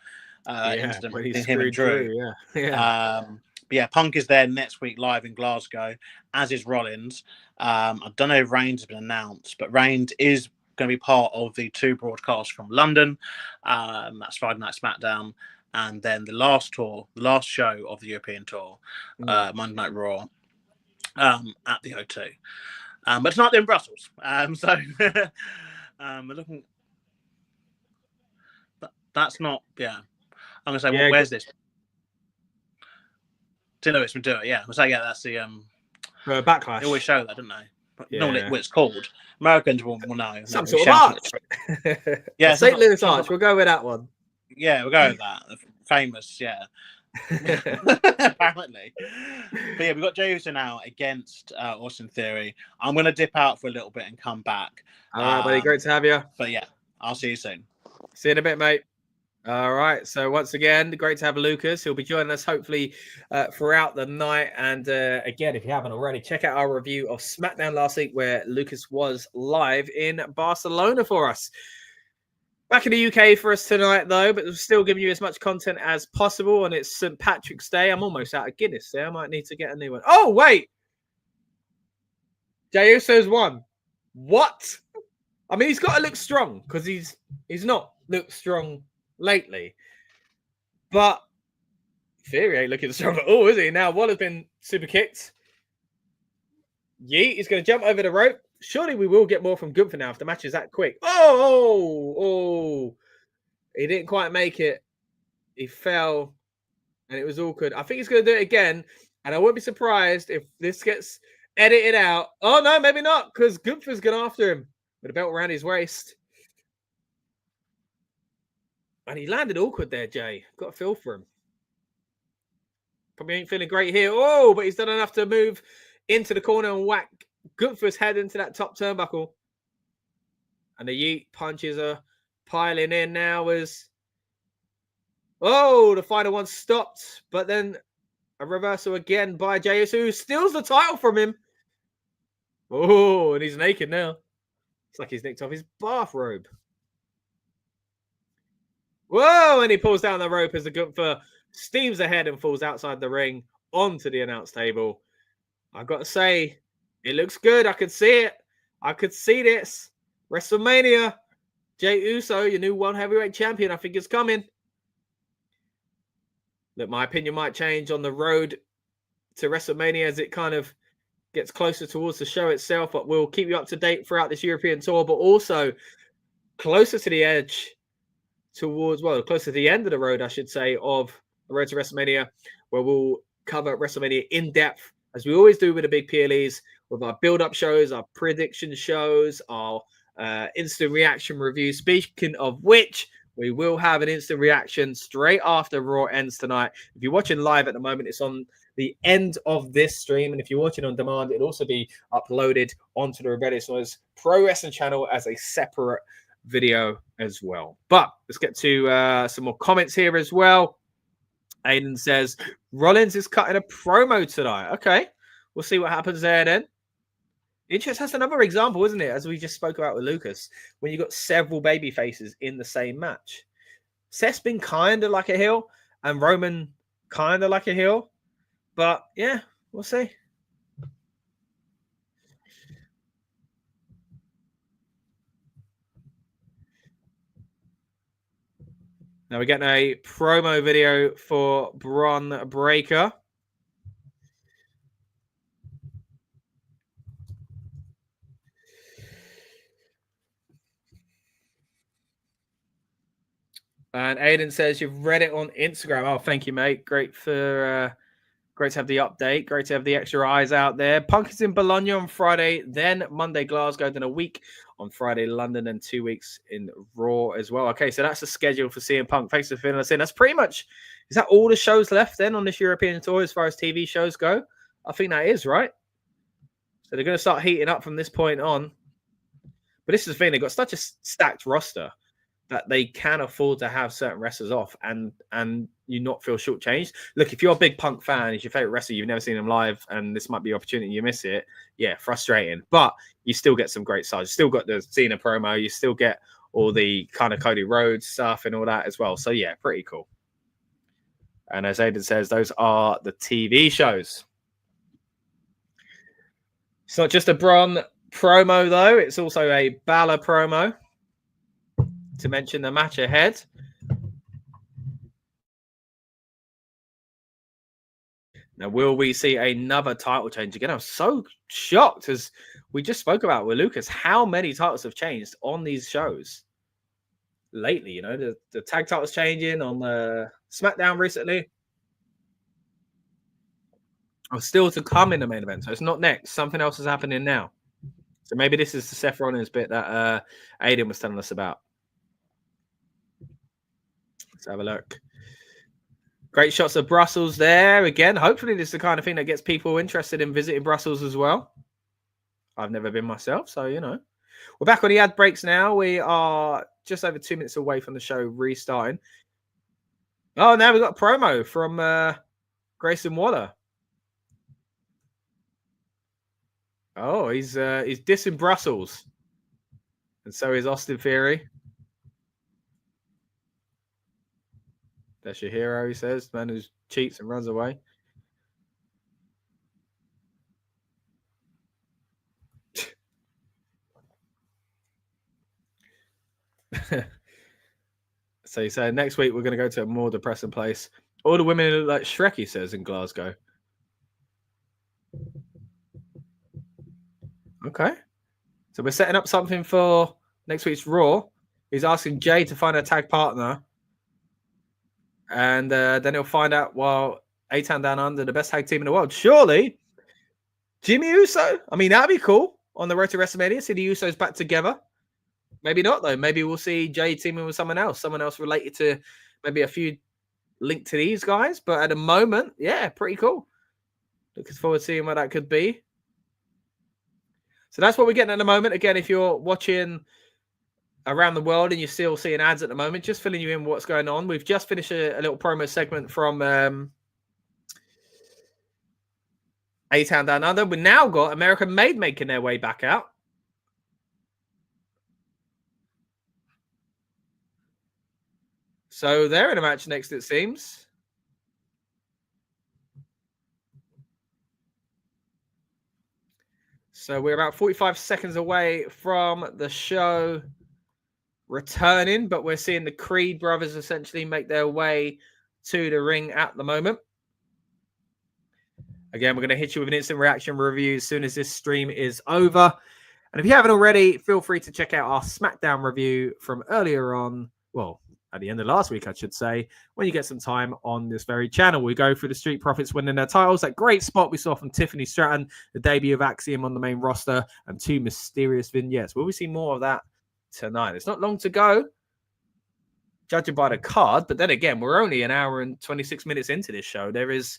Speaker 4: incident with him and Drew. But yeah, Punk is there next week live in Glasgow, as is Rollins. I don't know if Reigns has been announced, but Reigns is going to be part of the 2 broadcasts from London. That's Friday Night SmackDown. And then the last show of the European Tour, Monday Night Raw, at the O2. But it's not in Brussels. So we're looking. That's not. Yeah, I'm gonna say, where's this? St. Louis would do it. Yeah, we'll say that's the
Speaker 1: Backlash.
Speaker 4: They always show that, don't they? Normally, what it's called. Americans will know.
Speaker 1: Some sort of arch.
Speaker 4: Yeah,
Speaker 1: St. Louis arch. We'll go with that one.
Speaker 4: Yeah, we'll go with that. Famous, yeah. Apparently. But yeah, we've got Jey Uso now against Austin Theory. I'm going to dip out for a little bit and come back.
Speaker 1: All right, buddy. Great to have you.
Speaker 4: But yeah, I'll see you soon.
Speaker 1: See you in a bit, mate. All right. So once again, great to have Lucas. He'll be joining us hopefully throughout the night. And again, if you haven't already, check out our review of SmackDown last week where Lucas was live in Barcelona for us. Back in the UK for us tonight, though, but we'll still giving you as much content as possible. And it's St. Patrick's Day. I'm almost out of Guinness there. I might need to get a new one. Oh, wait. Jey Uso's won. What? I mean, he's got to look strong because he's not looked strong lately. But Theory ain't looking strong at all, is he? Now, Waller's been super kicked. Yeet is going to jump over the rope. Surely we will get more from Gunther now if the match is that quick. Oh! He didn't quite make it. He fell, and it was awkward. I think he's going to do it again, and I wouldn't be surprised if this gets edited out. Oh, no, maybe not, because Gunther's going after him with a belt around his waist. And he landed awkward there, Jay. Got a feel for him. Probably ain't feeling great here. Oh, but he's done enough to move into the corner and whack Gunther's head into that top turnbuckle. And the yeet punches are piling in now as... Oh, the final one stopped. But then a reversal again by Jey Uso, who steals the title from him. Oh, and he's naked now. It's like he's nicked off his bathrobe. Whoa, and he pulls down the rope as the Gunther steams ahead and falls outside the ring onto the announce table. I've got to say, it looks good. I could see it. I could see this. WrestleMania. Jey Uso, your new World Heavyweight Champion. I think it's coming. Look, my opinion might change on the road to WrestleMania as it kind of gets closer towards the show itself, but we'll keep you up to date throughout this European tour, but also closer to the edge towards, well, closer to the end of the road, I should say, of the road to WrestleMania, where we'll cover WrestleMania in depth, as we always do with the big PLEs, with our build-up shows, our prediction shows, our instant reaction reviews. Speaking of which, we will have an instant reaction straight after Raw ends tonight. If you're watching live at the moment, it's on the end of this stream. And if you're watching on demand, it'll also be uploaded onto the Rebellious Noise Pro Wrestling channel as a separate video as well. But let's get to some more comments here as well. Aiden says, Rollins is cutting a promo tonight. Okay, we'll see what happens there then. Interest has another example, isn't it? As we just spoke about with Lucas, when you got several baby faces in the same match. Seth's been kind of like a heel, and Roman kind of like a heel. But yeah, we'll see. Now we're getting a promo video for Bron Breakker. And Aiden says you've read it on Instagram. Oh, thank you, mate. Great to have the update. Great to have the extra eyes out there. Punk is in Bologna on Friday, then Monday Glasgow, then a week on Friday London, and 2 weeks in Raw as well. Okay, so that's the schedule for CM Punk. Thanks for filling us in. That's pretty much, is that all the shows left then on this European tour as far as TV shows go? I think that is, right? So they're going to start heating up from this point on. But this is the thing, they've got such a stacked roster that they can afford to have certain wrestlers off and you not feel shortchanged. Look, if you're a big Punk fan, he's your favorite wrestler, you've never seen him live, and this might be an opportunity, you miss it. Yeah, frustrating. But you still get some great sides. You still got the Cena promo. You still get all the kind of Cody Rhodes stuff and all that as well. So yeah, pretty cool. And as Aiden says, those are the TV shows. It's not just a Bron promo, though. It's also a Bálor promo, to mention the match ahead. Now, will we see another title change again? I'm so shocked, as we just spoke about with Lucas, how many titles have changed on these shows lately. You know, the tag titles changing on the SmackDown recently. Oh, still to come in the main event. So it's not next. Something else is happening now. So maybe this is the Seth Rollins bit that Aiden was telling us about. Let's have a look. Great shots of Brussels there. Again, hopefully this is the kind of thing that gets people interested in visiting Brussels as well. I've never been myself, so, you know. We're back on the ad breaks now. We are just over 2 minutes away from the show restarting. Oh, now we've got a promo from Grayson Waller. Oh, he's dissing Brussels. And so is Austin Theory. That's your hero, he says. The man who cheats and runs away. So you say next week we're going to go to a more depressing place. All the women look like Shrek, he says, in Glasgow. Okay. So we're setting up something for next week's Raw. He's asking Jay to find a tag partner. And then he'll find out, well, A-Town Down Under, the best tag team in the world. Surely, Jimmy Uso? I mean, that'd be cool on the road to WrestleMania. See the Usos back together. Maybe not, though. Maybe we'll see Jay teaming with someone else related to maybe a few linked to these guys. But at the moment, yeah, pretty cool. Looking forward to seeing what that could be. So that's what we're getting at the moment. Again, if you're watching around the world and you're still seeing ads at the moment, just filling you in what's going on. We've just finished a little promo segment from A-Town Down Under. We've now got American Made making their way back out. So they're in a match next, it seems. So we're about 45 seconds away from the show returning, but we're seeing the Creed brothers essentially make their way to the ring at the moment. Again, we're going to hit you with an instant reaction review as soon as this stream is over. And if you haven't already, feel free to check out our SmackDown review from earlier on. Well, at the end of last week, I should say, when you get some time on this very channel. We go through the Street Profits winning their titles. That great spot we saw from Tiffany Stratton, the debut of Axiom on the main roster, and 2 mysterious vignettes. Will we see more of that tonight? It's not long to go, judging by the card. But then again, we're only an hour and 26 minutes into this show. There is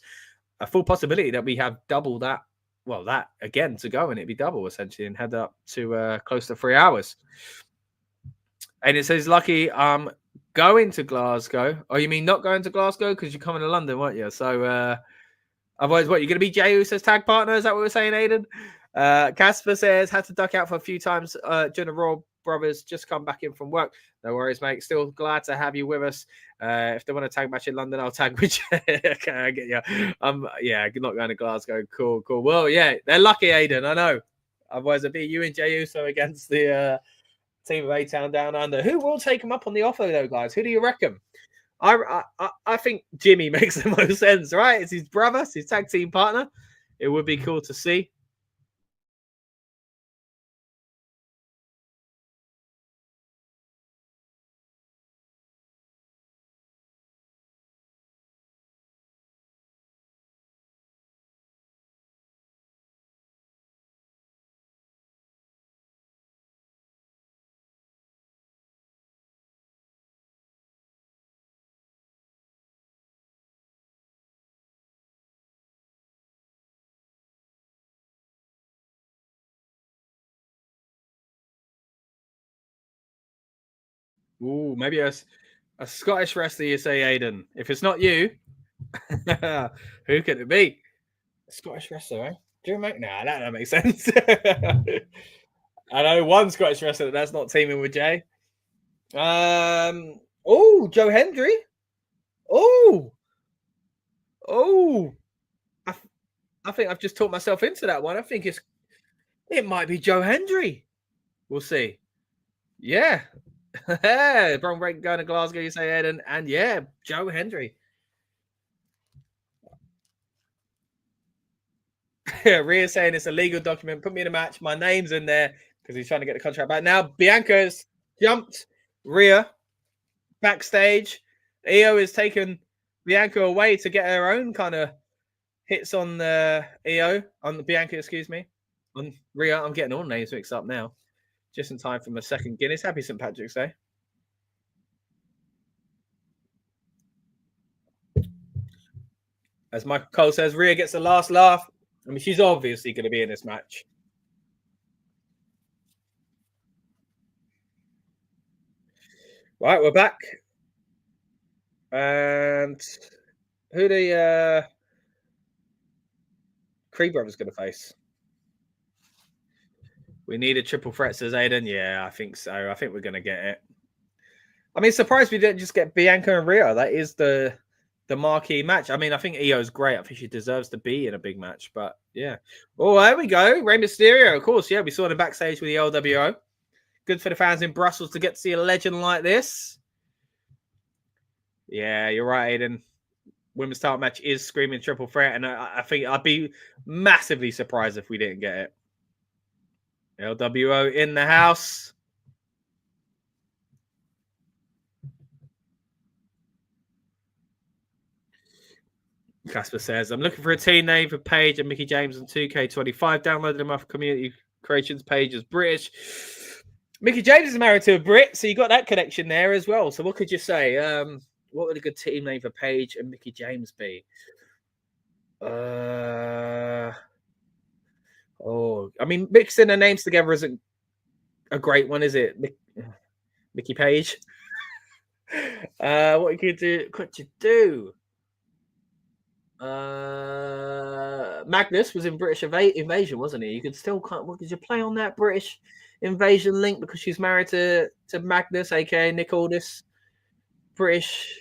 Speaker 1: a full possibility that we have double that. Well, that again to go, and it'd be double essentially, and head up to close to 3 hours. And it says, Lucky, going to Glasgow. Oh, you mean not going to Glasgow because you're coming to London, weren't you? So otherwise, what, you're going to be Jey Uso's tag partner? Is that what we're saying, Aiden? Casper says, had to duck out for a few times during the Raw brothers, just come back in from work. No worries, mate. Still glad to have you with us. If they want a tag match in London, I'll tag with you. Okay, I get you. Yeah, not going to Glasgow. Cool. Well, yeah, they're lucky, Aiden. I know. Otherwise, it'd be you and Jey Uso against the team of A-Town Down Under. Who will take him up on the offer, though, guys? Who do you reckon? I think Jimmy makes the most sense, right? It's his brother, it's his tag team partner. It would be cool to see. Ooh, maybe a Scottish wrestler, you say, Aiden. If it's not you, who could it be? A Scottish wrestler, eh? Drew McIntyre. That makes sense. I know one Scottish wrestler that's not teaming with Jay. Oh, Joe Hendry. Oh. I think I've just talked myself into that one. I think it might be Joe Hendry. We'll see. Yeah. Bron Breaker going to Glasgow, you say, Eden. And yeah, Joe Hendry. Rhea saying it's a legal document. Put me in a match. My name's in there because he's trying to get the contract back. Now, Bianca's jumped Rhea backstage. Io is taking Bianca away to get her own kind of hits on the Bianca, excuse me. On Rhea, I'm getting all names mixed up now. Just in time for my second Guinness. Happy St. Patrick's Day. As Michael Cole says, Rhea gets the last laugh. I mean, she's obviously going to be in this match. Right, we're back. And who the Creed brothers going to face? We need a triple threat, says Aiden. Yeah, I think so. I think we're going to get it. I mean, surprised we didn't just get Bianca and Rhea. That is the marquee match. I mean, I think Io's great. I think she deserves to be in a big match. But, yeah. Oh, there we go. Rey Mysterio, of course. Yeah, we saw him backstage with the LWO. good for the fans in Brussels to get to see a legend like this. Yeah, you're right, Aiden. Women's title match is screaming triple threat, and I think I'd be massively surprised if we didn't get it. LWO in the house. Casper says, I'm looking for a team name for Paige and Mickie James on 2K25. Downloaded them off community creations page as British. Mickie James is married to a Brit, so you got that connection there as well. So what could you say? What would a good team name for Paige and Mickie James be? I mean, mixing the names together isn't a great one, is it? Mickey Page. What could you do? Magnus was in British Invasion, wasn't he? You could still what could you play on that British Invasion link because she's married to Magnus, aka Nick Aldis. British.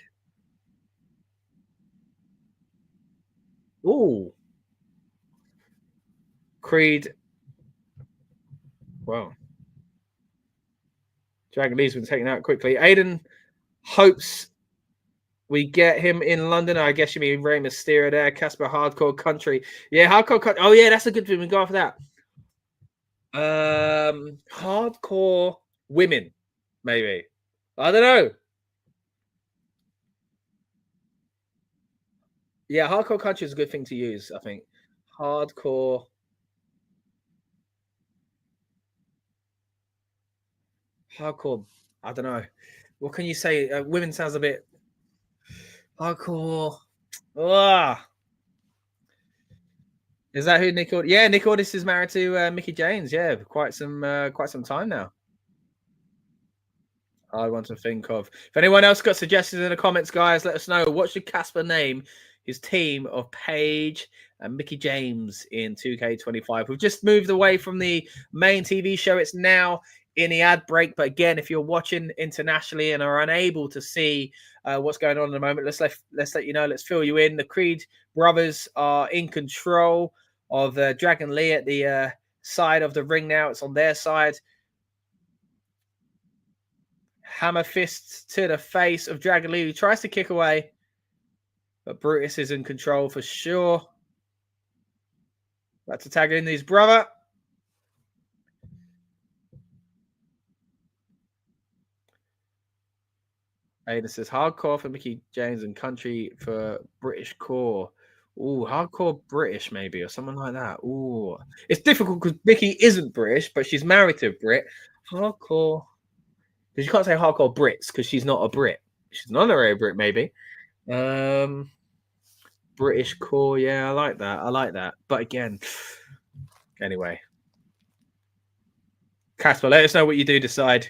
Speaker 1: Ooh. Creed. Wow. Dragon Lee's been taken out quickly. Aiden hopes we get him in London. I guess you mean Rey Mysterio there. Casper Hardcore Country. Yeah, Hardcore Country. Oh, yeah, that's a good thing. We go for that. Hardcore Women, maybe. I don't know. Yeah, Hardcore Country is a good thing to use, I think. Hardcore. I don't know. What can you say? Women sounds a bit hardcore. Is that who Nick Aldis? Yeah, Nick Aldis is married to Mickie James. Yeah, quite some time now. I want to think of. If anyone else got suggestions in the comments, guys, let us know. What should Casper name his team of Paige and Mickie James in 2K25? We've just moved away from the main TV show. It's now in the ad break. But again, if you're watching internationally and are unable to see what's going on at the moment, let's let you know. Let's fill you in. The Creed brothers are in control of Dragon Lee at the side of the ring now. It's on their side. Hammer fist to the face of Dragon Lee, who tries to kick away. But Brutus is in control for sure. About to tag in his brother. Aiden says hardcore for Mickie James and country for British core. Ooh, hardcore British maybe, or something like that. Ooh, it's difficult because Mickie isn't British, but she's married to a Brit. Hardcore. Because you can't say hardcore Brits because she's not a Brit. She's an honorary Brit, maybe. British core, yeah, I like that. But again, anyway. Casper, let us know what you do decide.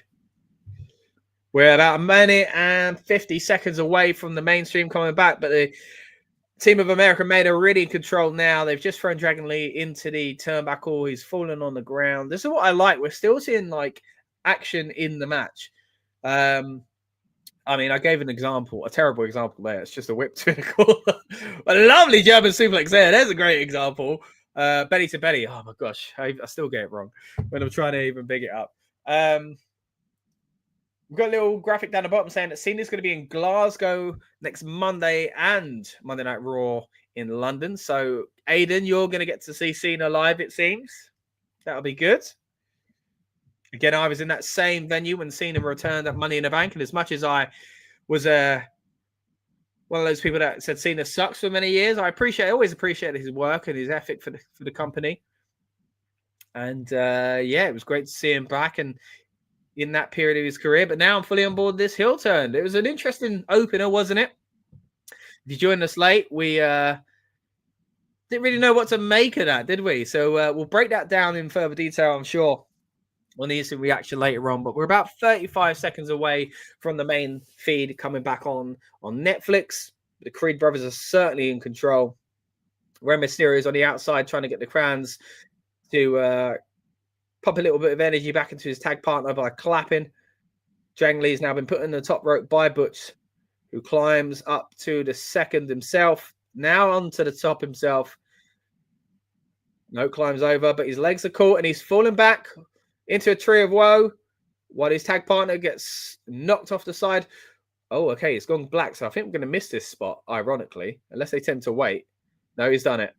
Speaker 1: We're about a minute and 50 seconds away from the mainstream coming back, but the Team of America made are really in control now. They've just thrown Dragon Lee into the turnbuckle. He's fallen on the ground. This is what I like. We're still seeing like action in the match. I mean, I gave an example, a terrible example there. It's just a whip to the corner. A lovely German suplex there. There's a great example. Belly to belly. Oh my gosh, I still get it wrong when I'm trying to even big it up. We've got a little graphic down the bottom saying that Cena's going to be in Glasgow next Monday and Monday Night Raw in London. So, Aiden, you're going to get to see Cena live, it seems. That'll be good. Again, I was in that same venue when Cena returned at Money in the Bank. And as much as I was one of those people that said Cena sucks for many years, I always appreciated his work and his ethic for the company. And, yeah, it was great to see him back and in that period of his career, but now I'm fully on board this heel turn. It was an interesting opener, wasn't it? If you joined us late, we didn't really know what to make of that, did we? So we'll break that down in further detail, I'm sure, on the instant reaction later on. But we're about 35 seconds away from the main feed coming back on Netflix. The Creed brothers are certainly in control. Rey Mysterio is on the outside trying to get the crowns to pop a little bit of energy back into his tag partner by clapping. Dragon Lee's now been put in the top rope by Butch, who climbs up to the second himself. Now onto the top himself. No, climbs over, but his legs are caught and he's falling back into a tree of woe. while his tag partner gets knocked off the side. Oh, okay, it's gone black, so I think we're going to miss this spot, ironically, unless they tend to wait. No, he's done it.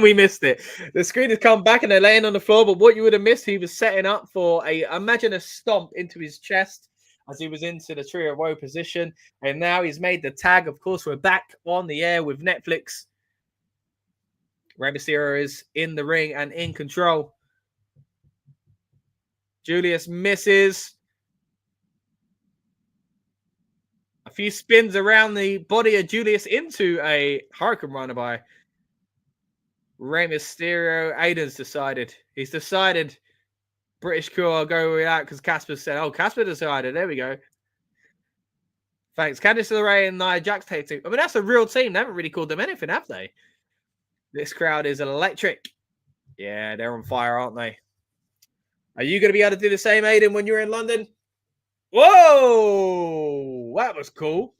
Speaker 1: We missed it. The screen has come back and they're laying on the floor, but what you would have missed, he was setting up for imagine a stomp into his chest as he was into the Trio of Woe position. And now he's made the tag. Of course, we're back on the air with Netflix. Rey Mysterio is in the ring and in control. Julius misses. A few spins around the body of Julius into a Hurricane Runner by Rey Mysterio. Aiden's decided. He's decided. British crew, I'll go with that because Casper said, oh, Casper decided. There we go. Thanks. Candice LeRae and Nia Jax take two. I mean, that's a real team. They haven't really called them anything, have they? This crowd is electric. Yeah, they're on fire, aren't they? Are you going to be able to do the same, Aiden, when you're in London? Whoa! That was cool.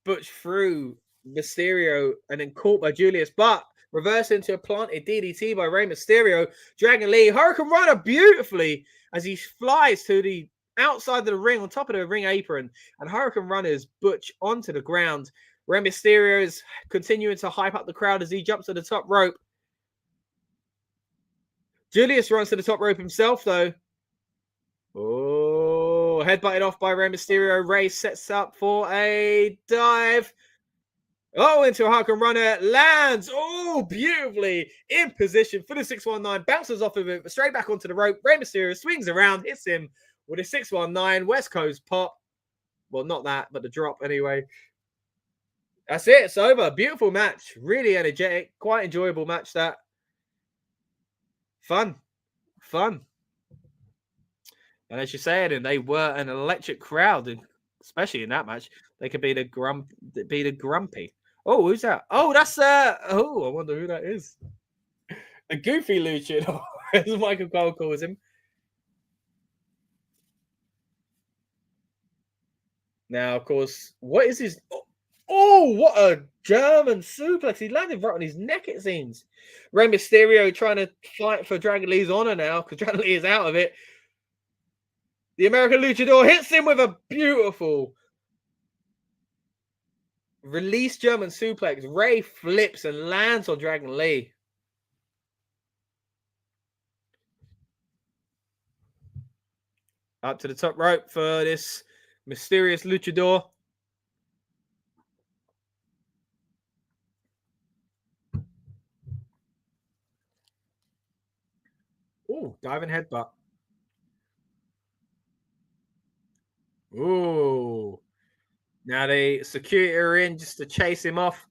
Speaker 1: Butch through Mysterio and then caught by Julius, but reverse into a planted DDT by Rey Mysterio. Dragon Lee, Hurricane Runner beautifully as he flies to the outside of the ring on top of the ring apron, and Hurricane Runners Butch onto the ground. Rey Mysterio is continuing to hype up the crowd as he jumps to the top rope. Julius runs to the top rope himself, though. Oh, headbutted off by Rey Mysterio. Rey sets up for a dive. Oh, into a Hurricane Runner. Lands. Oh, beautifully in position for the 619. Bounces off of it, straight back onto the rope. Rey Mysterio swings around, hits him with a 619. West Coast pop. Well, not that, but the drop anyway. That's it. It's over. Beautiful match. Really energetic. Quite enjoyable match, that. Fun. And as you said, and they were an electric crowd, and especially in that match. They could be the grumpy. Oh, who's that? Oh, that's oh, I wonder who that is. A goofy luchador, as Michael Cole calls him. Now, of course, what is his? Oh, what a German suplex! He landed right on his neck. It seems. Rey Mysterio trying to fight for Dragon Lee's honor now because Dragon Lee is out of it. The American Luchador hits him with a beautiful release German suplex. Rey flips and lands on Dragon Lee. Up to the top rope for this mysterious luchador. Oh, diving headbutt. Ooh. Now the security are in just to chase him off.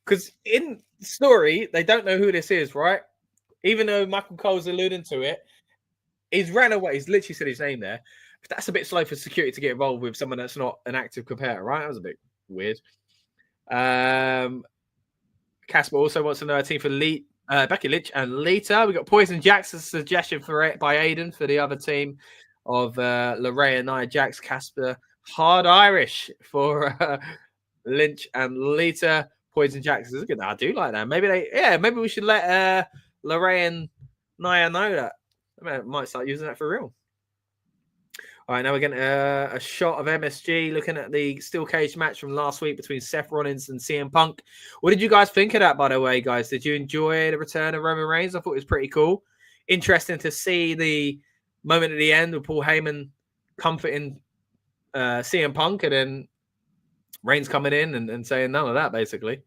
Speaker 1: Because in the story, they don't know who this is, right? Even though Michael Cole's alluding to it. He's ran away. He's literally said his name there. But that's a bit slow for security to get involved with someone that's not an active competitor, right? That was a bit weird. Casper also wants to know a team for Becky Lynch and Lita. We got Poison Jack's suggestion for it by Aiden for the other team of LeRae and Nia Jax. Casper Hard Irish for Lynch and Lita. Poison Jax is good. I do like that. Maybe we should let LeRae and Nia know that. I might start using that for real. All right, now we're getting a shot of MSG looking at the steel cage match from last week between Seth Rollins and CM Punk. What did you guys think of that, by the way, guys? Did you enjoy the return of Roman Reigns? I thought it was pretty cool. Interesting to see the moment at the end with Paul Heyman comforting CM Punk and then Reigns coming in and saying none of that, basically.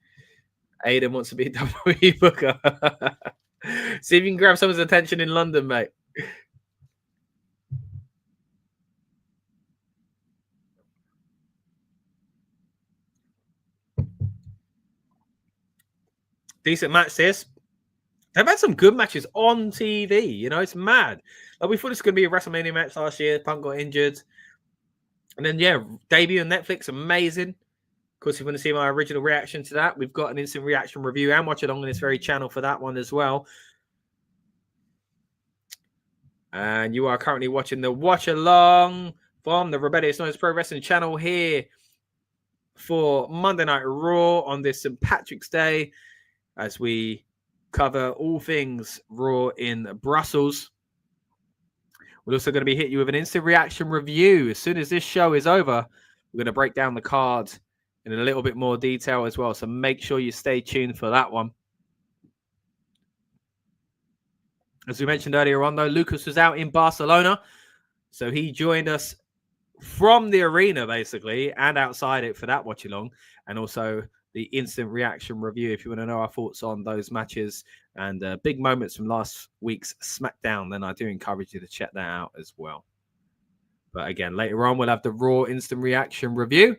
Speaker 1: Aiden wants to be a WWE booker. See if you can grab someone's attention in London, mate. Decent match, this. They've had some good matches on TV. You know, it's mad. Like, we thought this was going to be a WrestleMania match last year. Punk got injured. And then, yeah, debut on Netflix. Amazing. Of course, if you want to see my original reaction to that, we've got an instant reaction review and watch along on this very channel for that one as well. And you are currently watching the watch along from the Rebellious Noise Pro Wrestling channel here for Monday Night Raw on this St. Patrick's Day as we cover all things Raw in Brussels. We're also going to be hitting you with an instant reaction review. As soon as this show is over, we're going to break down the card in a little bit more detail as well. So make sure you stay tuned for that one. As we mentioned earlier on, though, Lucas was out in Barcelona. So he joined us from the arena, basically, and outside it for that watch along. And also the instant reaction review if you want to know our thoughts on those matches and big moments from last week's SmackDown, then I do encourage you to check that out as well. But again, later on, we'll have the Raw instant reaction review.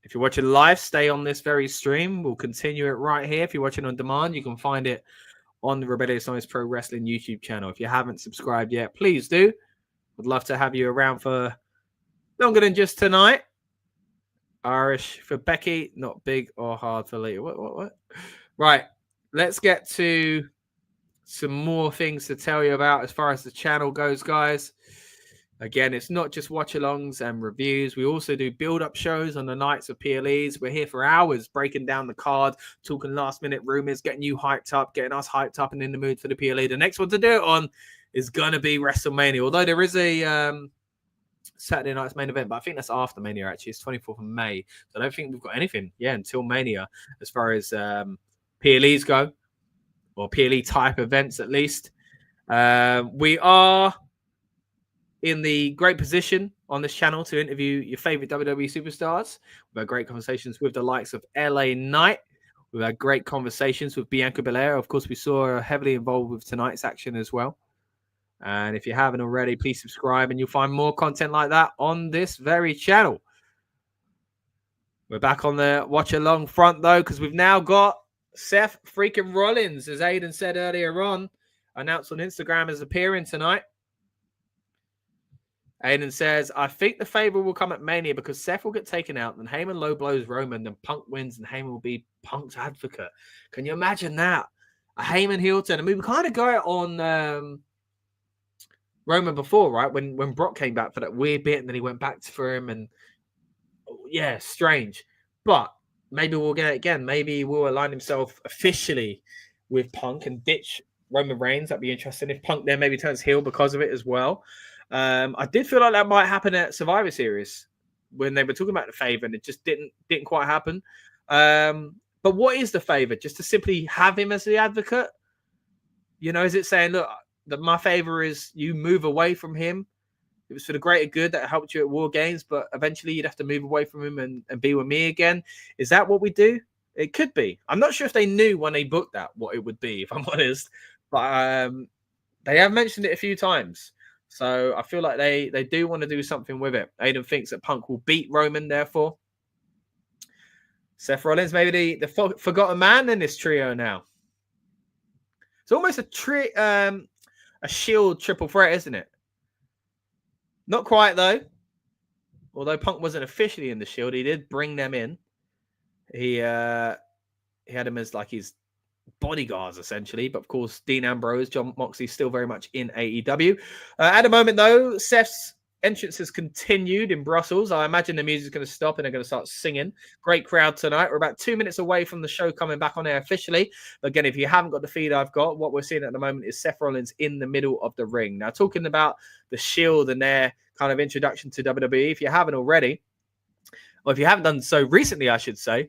Speaker 1: If you're watching live, stay on this very stream. We'll continue it right here. If you're watching on demand, you can find it on the Rebellious Noise Pro Wrestling YouTube channel. If you haven't subscribed yet, please do. Would love to have you around for longer than just tonight. Irish for Becky, not big or hard for Lita. What? Right, let's get to some more things to tell you about as far as the channel goes, guys. Again, it's not just watch-alongs and reviews. We also do build-up shows on the nights of PLEs. We're here for hours breaking down the card, talking last-minute rumors, getting you hyped up, getting us hyped up and in the mood for the PLE. The next one to do it on is going to be WrestleMania, although there is a Saturday night's main event, but I think that's after Mania, actually. It's 24th of May. So I don't think we've got anything, until Mania as far as PLEs go, or PLE type events at least. We are in the great position on this channel to interview your favorite WWE superstars. We've had great conversations with the likes of LA Knight. We've had great conversations with Bianca Belair. Of course, we saw her heavily involved with tonight's action as well. And if you haven't already, please subscribe and you'll find more content like that on this very channel. We're back on the watch along front, though, because we've now got Seth freaking Rollins, as Aiden said earlier on, announced on Instagram as appearing tonight. Aiden says, I think the favor will come at Mania because Seth will get taken out, then Heyman low blows Roman, then Punk wins, and Heyman will be Punk's advocate. Can you imagine that? A Heyman heel turn. I mean, we kind of got it on Roman before, right? When Brock came back for that weird bit and then he went back for him, and yeah, strange. But maybe we'll get it again. Maybe we'll align himself officially with Punk and ditch Roman Reigns. That'd be interesting. If Punk then maybe turns heel because of it as well. I did feel like that might happen at Survivor Series when they were talking about the favor, and it just didn't quite happen. But what is the favor? Just to simply have him as the advocate? You know, is it saying, look, that my favor is you move away from him? It was for the greater good that helped you at War Games, but eventually you'd have to move away from him and be with me again. Is that what we do? It could be. I'm not sure if they knew when they booked that what it would be, if I'm honest. But they have mentioned it a few times. So I feel like they do want to do something with it. Aiden thinks that Punk will beat Roman, therefore. Seth Rollins, maybe the forgotten man in this trio now. It's almost a Shield triple threat, isn't it? Not quite, though. Although Punk wasn't officially in the Shield, he did bring them in. He had him as like his bodyguards, essentially. But of course, Dean Ambrose, John Moxley, still very much in AEW. At the moment, though, Seth's entrance has continued in Brussels. I imagine the music's going to stop and they're going to start singing. Great crowd tonight. We're about 2 minutes away from the show coming back on air officially. But again, if you haven't got the feed I've got, what we're seeing at the moment is Seth Rollins in the middle of the ring. Now, talking about the Shield and their kind of introduction to WWE, if you haven't already, or if you haven't done so recently, I should say,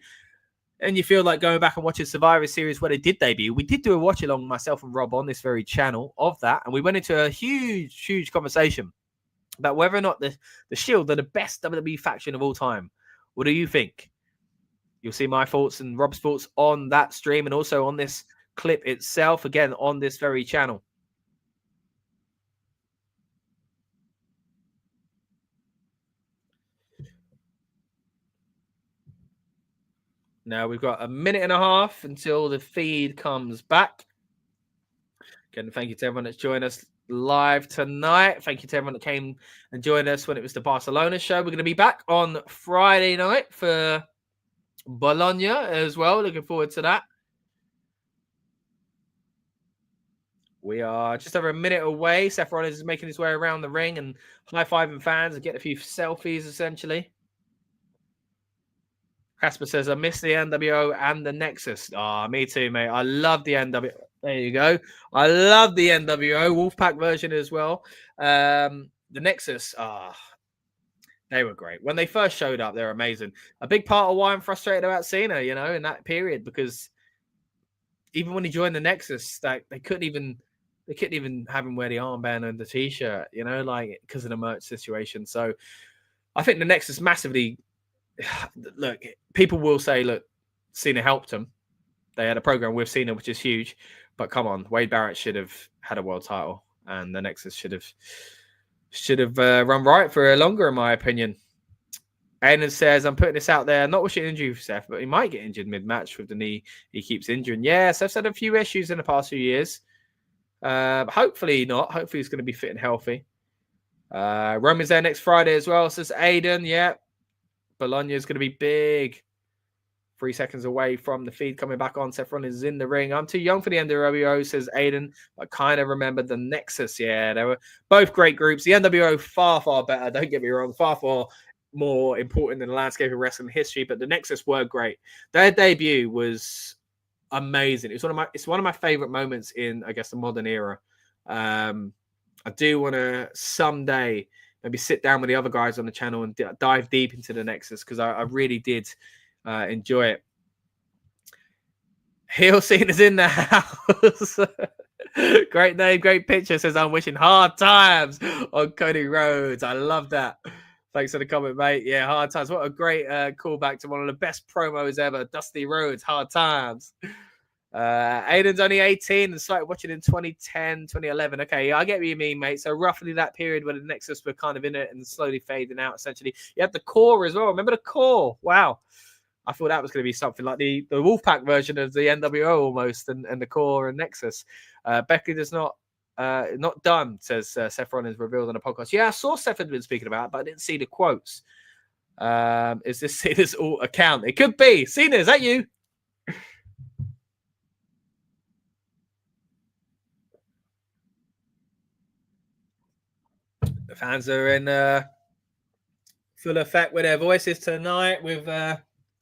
Speaker 1: and you feel like going back and watching Survivor Series where they did debut, we did do a watch along, myself and Rob, on this very channel of that. And we went into a huge conversation about whether or not the Shield are the best WWE faction of all time. What do you think? You'll see my thoughts and Rob's thoughts on that stream and also on this clip itself, again, on this very channel. Now we've got a minute and a half until the feed comes back. Again, thank you to everyone that's joined us live tonight. Thank you to everyone that came and joined us when it was the Barcelona show. We're going to be back on Friday night for Bologna as well. Looking forward to that. We are just over a minute away. Seth Rollins is making his way around the ring and high-fiving fans and getting a few selfies, essentially. Casper says, I miss the NWO and the Nexus. Me too, mate. I love the NWO. There you go. I love the NWO Wolfpack version as well. The Nexus, they were great. When they first showed up, they're amazing. A big part of why I'm frustrated about Cena, you know, in that period, because even when he joined the Nexus, they couldn't even have him wear the armband and the t-shirt, you know, like because of the merch situation. So I think the Nexus massively look, people will say, look, Cena helped him. They had a program with Cena, which is huge. But come on, Wade Barrett should have had a world title, and the Nexus should have run right for longer, in my opinion. Aiden says, I'm putting this out there, not wishing injury for Seth, but he might get injured mid-match with the knee he keeps injuring. Yeah, Seth's had a few issues in the past few years. Hopefully not. Hopefully he's going to be fit and healthy. Roman's there next Friday as well, says Aiden. Yeah, Bologna is going to be big. 3 seconds away from the feed coming back on. Seth Rollins is in the ring. I'm too young for the NWO, says Aiden. I kind of remember the Nexus. Yeah, they were both great groups. The NWO far, far better. Don't get me wrong. Far, far more important in the landscape of wrestling history. But the Nexus were great. Their debut was amazing. It's one of my favorite moments in, I guess, the modern era. I do want to someday maybe sit down with the other guys on the channel and dive deep into the Nexus, because I really did enjoy it. Heel Cena's in the house. Great name, great picture. Says, I'm wishing hard times on Cody Rhodes. I love that. Thanks for the comment, mate. Yeah, hard times. What a great callback to one of the best promos ever. Dusty Rhodes, hard times. Aiden's only 18 and started watching in 2010, 2011. Okay, I get what you mean, mate. So roughly that period where the Nexus were kind of in it and slowly fading out, essentially. You had the core as well. Remember the core? Wow. I thought that was going to be something like the Wolfpack version of the NWO almost, and the core and Nexus. Becky does not done, says Seth Rollins revealed on a podcast. Yeah, I saw Seth had been speaking about it, but I didn't see the quotes. Is this Cena's alt account? It could be. Cena, is that you? The fans are in full effect with their voices tonight with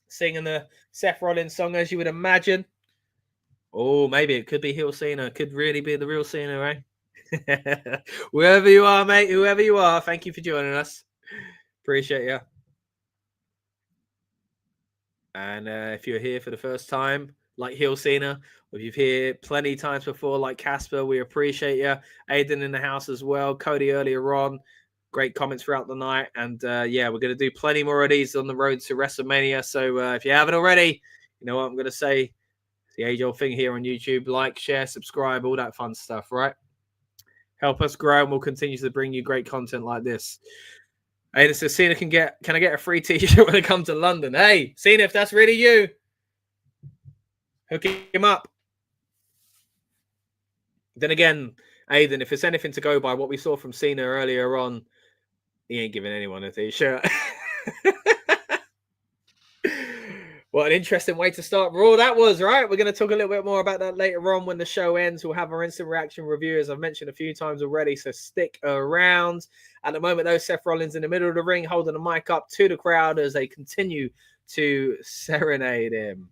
Speaker 1: singing the Seth Rollins song, as you would imagine. Oh, maybe it could be heel Cena. Could really be the real Cena, eh? Whoever you are, mate, whoever you are, thank you for joining us. Appreciate you. And if you're here for the first time, like heel Cena, or if you've here plenty of times before, like Casper, we appreciate you. Aiden in the house as well. Cody earlier on. Great comments throughout the night. And yeah, we're going to do plenty more of these on the road to WrestleMania. So if you haven't already, you know what I'm going to say. It's the age-old thing here on YouTube. Like, share, subscribe, all that fun stuff, right? Help us grow, and we'll continue to bring you great content like this. Hey, this is Cena. Can I get a free t-shirt when I come to London? Hey, Cena, if that's really you, hook him up. Then again, Aiden, if it's anything to go by what we saw from Cena earlier on, he ain't giving anyone a t-shirt. What an interesting way to start Raw that was, right? We're going to talk a little bit more about that later on when the show ends. We'll have our instant reaction review, as I've mentioned a few times already, so stick around. At the moment, though, Seth Rollins in the middle of the ring, holding the mic up to the crowd as they continue to serenade him.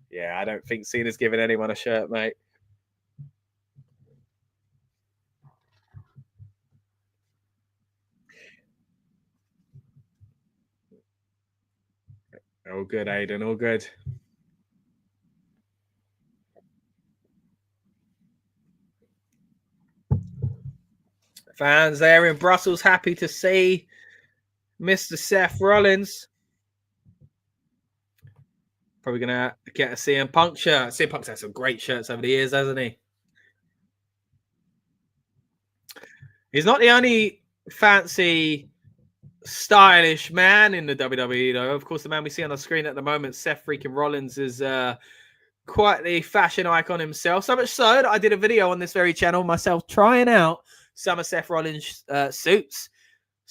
Speaker 1: Yeah, I don't think Cena's giving anyone a shirt, mate. All good, Aiden, all good. Fans there in Brussels happy to see Mr. Seth Rollins. Probably going to get a CM Punk shirt. CM Punk's had some great shirts over the years, hasn't he? He's not the only fancy, stylish man in the WWE, though. Of course, the man we see on the screen at the moment, Seth freaking Rollins, is quite the fashion icon himself. So much so that I did a video on this very channel myself trying out some of Seth Rollins' suits.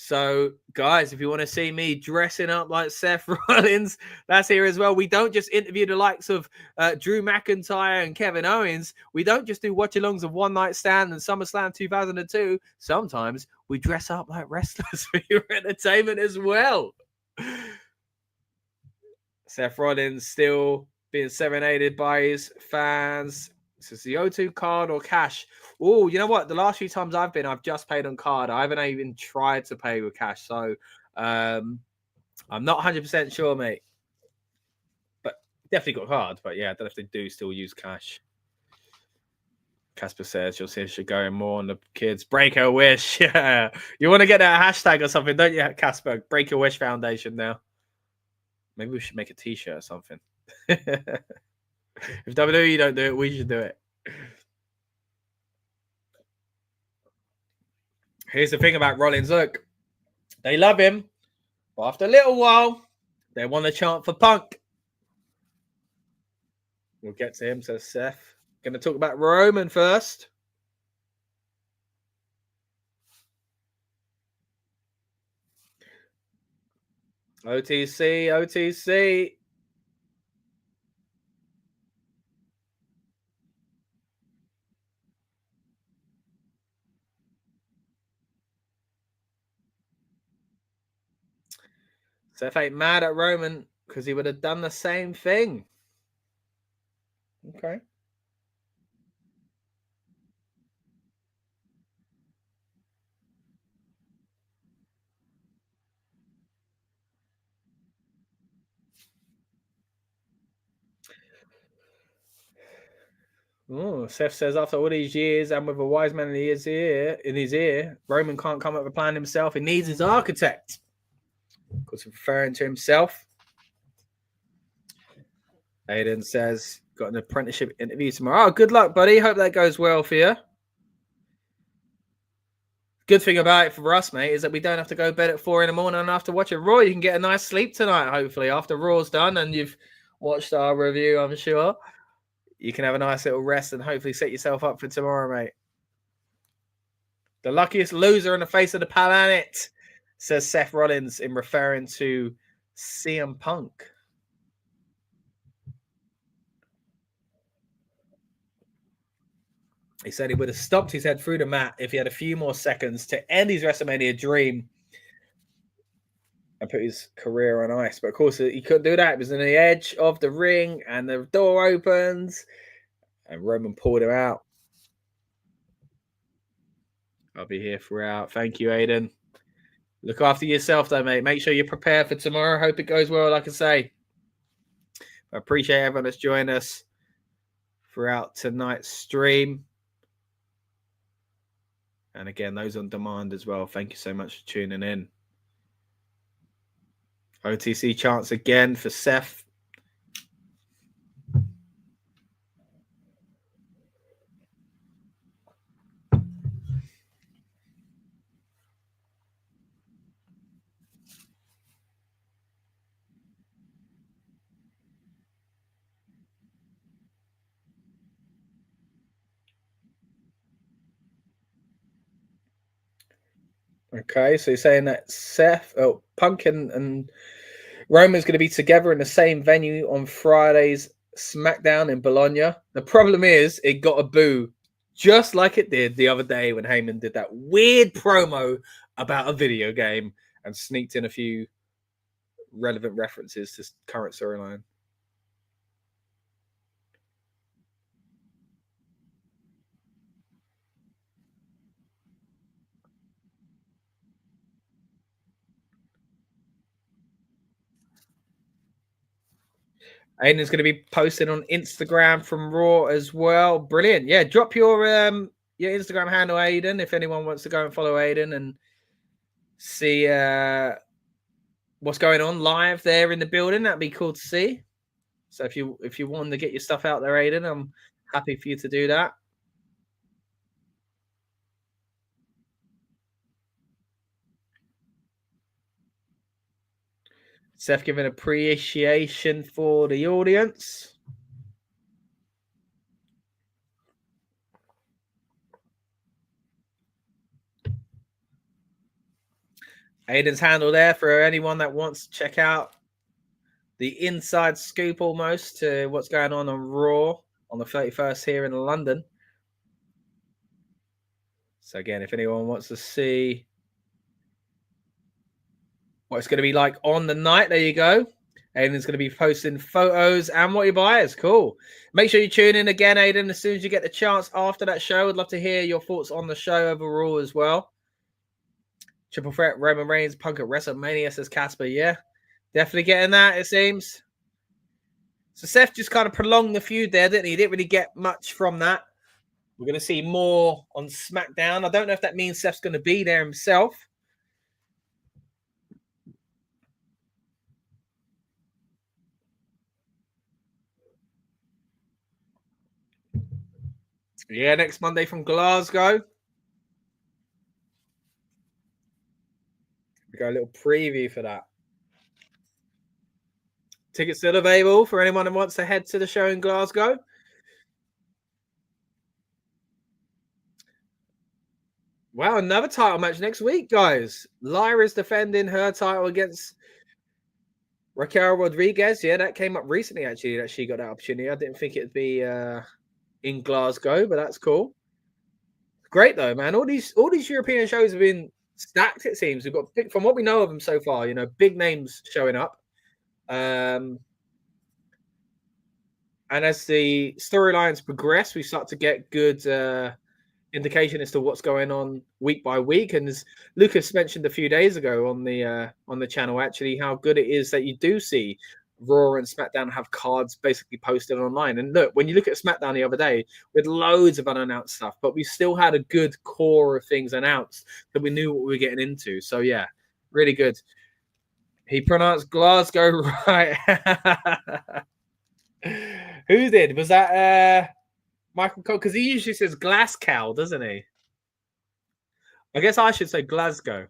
Speaker 1: So, guys, if you want to see me dressing up like Seth Rollins, that's here as well. We don't just interview the likes of Drew McIntyre and Kevin Owens. We don't just do watch-alongs of One Night Stand and SummerSlam 2002. Sometimes we dress up like wrestlers for your entertainment as well. Seth Rollins still being serenaded by his fans. This is the O2 card or cash. Oh, you know what? The last few times I've been, I've just paid on card. I haven't even tried to pay with cash. So I'm not 100% sure, mate. But definitely got card. But yeah, I don't know if they do still use cash. Casper says you'll see she's going more on the kids. Break a wish. Yeah. You want to get that hashtag or something, don't you, Casper? Break a Wish Foundation now. Maybe we should make a t-shirt or something. If WWE don't do it, we should do it. Here's the thing about Rollins. Look, they love him, but after a little while, they want to chant for Punk. We'll get to him, says Seth. Going to talk about Roman first. OTC, OTC. Seth ain't mad at Roman because he would have done the same thing. Okay. Oh, Seth says after all these years and with a wise man in his ear, Roman can't come up with a plan himself. He needs his architect. Of course, referring to himself. Aiden says, got an apprenticeship interview tomorrow. Oh, good luck, buddy. Hope that goes well for you. Good thing about it for us, mate, is that we don't have to go to bed at 4 a.m. and after watching Raw, you can get a nice sleep tonight, hopefully. After Raw's done and you've watched our review, I'm sure. You can have a nice little rest and hopefully set yourself up for tomorrow, mate. The luckiest loser on the face of the planet, says Seth Rollins in referring to CM Punk. He said he would have stopped his head through the mat if he had a few more seconds to end his WrestleMania dream and put his career on ice. But of course, he couldn't do that. It was on the edge of the ring and the door opens and Roman pulled him out. I'll be here throughout. Thank you, Aiden. Look after yourself, though, mate. Make sure you're prepared for tomorrow. Hope it goes well, like I say. I appreciate everyone that's joined us throughout tonight's stream. And again, those on demand as well. Thank you so much for tuning in. OTC chance again for Seth. Okay, so you're saying that Punk and Roman's going to be together in the same venue on Friday's SmackDown in Bologna. The problem is it got a boo just like it did the other day when Heyman did that weird promo about a video game and sneaked in a few relevant references to current storyline. Aiden's going to be posting on Instagram from Raw as well. Brilliant. Yeah, drop your Instagram handle, Aiden, if anyone wants to go and follow Aiden and see what's going on live there in the building. That'd be cool to see. So if you want to get your stuff out there, Aiden, I'm happy for you to do that. Seth giving appreciation for the audience. Aiden's handle there for anyone that wants to check out the inside scoop almost to what's going on Raw on the 31st here in London. So again, if anyone wants to see what it's going to be like on the night, there you go. Aiden's going to be posting photos and what he buys. Cool. Make sure you tune in again, Aiden, as soon as you get the chance after that show. I'd love to hear your thoughts on the show overall as well. Triple threat, Roman Reigns, Punk at WrestleMania, says Casper. Yeah, definitely getting that, it seems. So Seth just kind of prolonged the feud there, didn't he? He didn't really get much from that. We're going to see more on SmackDown. I don't know if that means Seth's going to be there himself. Yeah, next Monday from Glasgow. We got a little preview for that. Tickets still available for anyone who wants to head to the show in Glasgow. Wow, another title match next week, guys. Lyra's defending her title against Raquel Rodriguez. Yeah, that came up recently, actually, that she got that opportunity. I didn't think it'd be in Glasgow, but that's cool. Great though, man. All these European shows have been stacked, it seems. We've got, from what we know of them so far, you know, big names showing up. And as the storylines progress, we start to get good indication as to what's going on week by week. And as Lucas mentioned a few days ago on the channel, actually, how good it is that you do see Raw and SmackDown have cards basically posted online. And look, when you look at SmackDown the other day, with loads of unannounced stuff, but we still had a good core of things announced that we knew what we were getting into. So yeah, really good. He pronounced Glasgow right. Who did? Was that Michael Cole? Because he usually says Glasgow, doesn't he? I guess I should say Glasgow.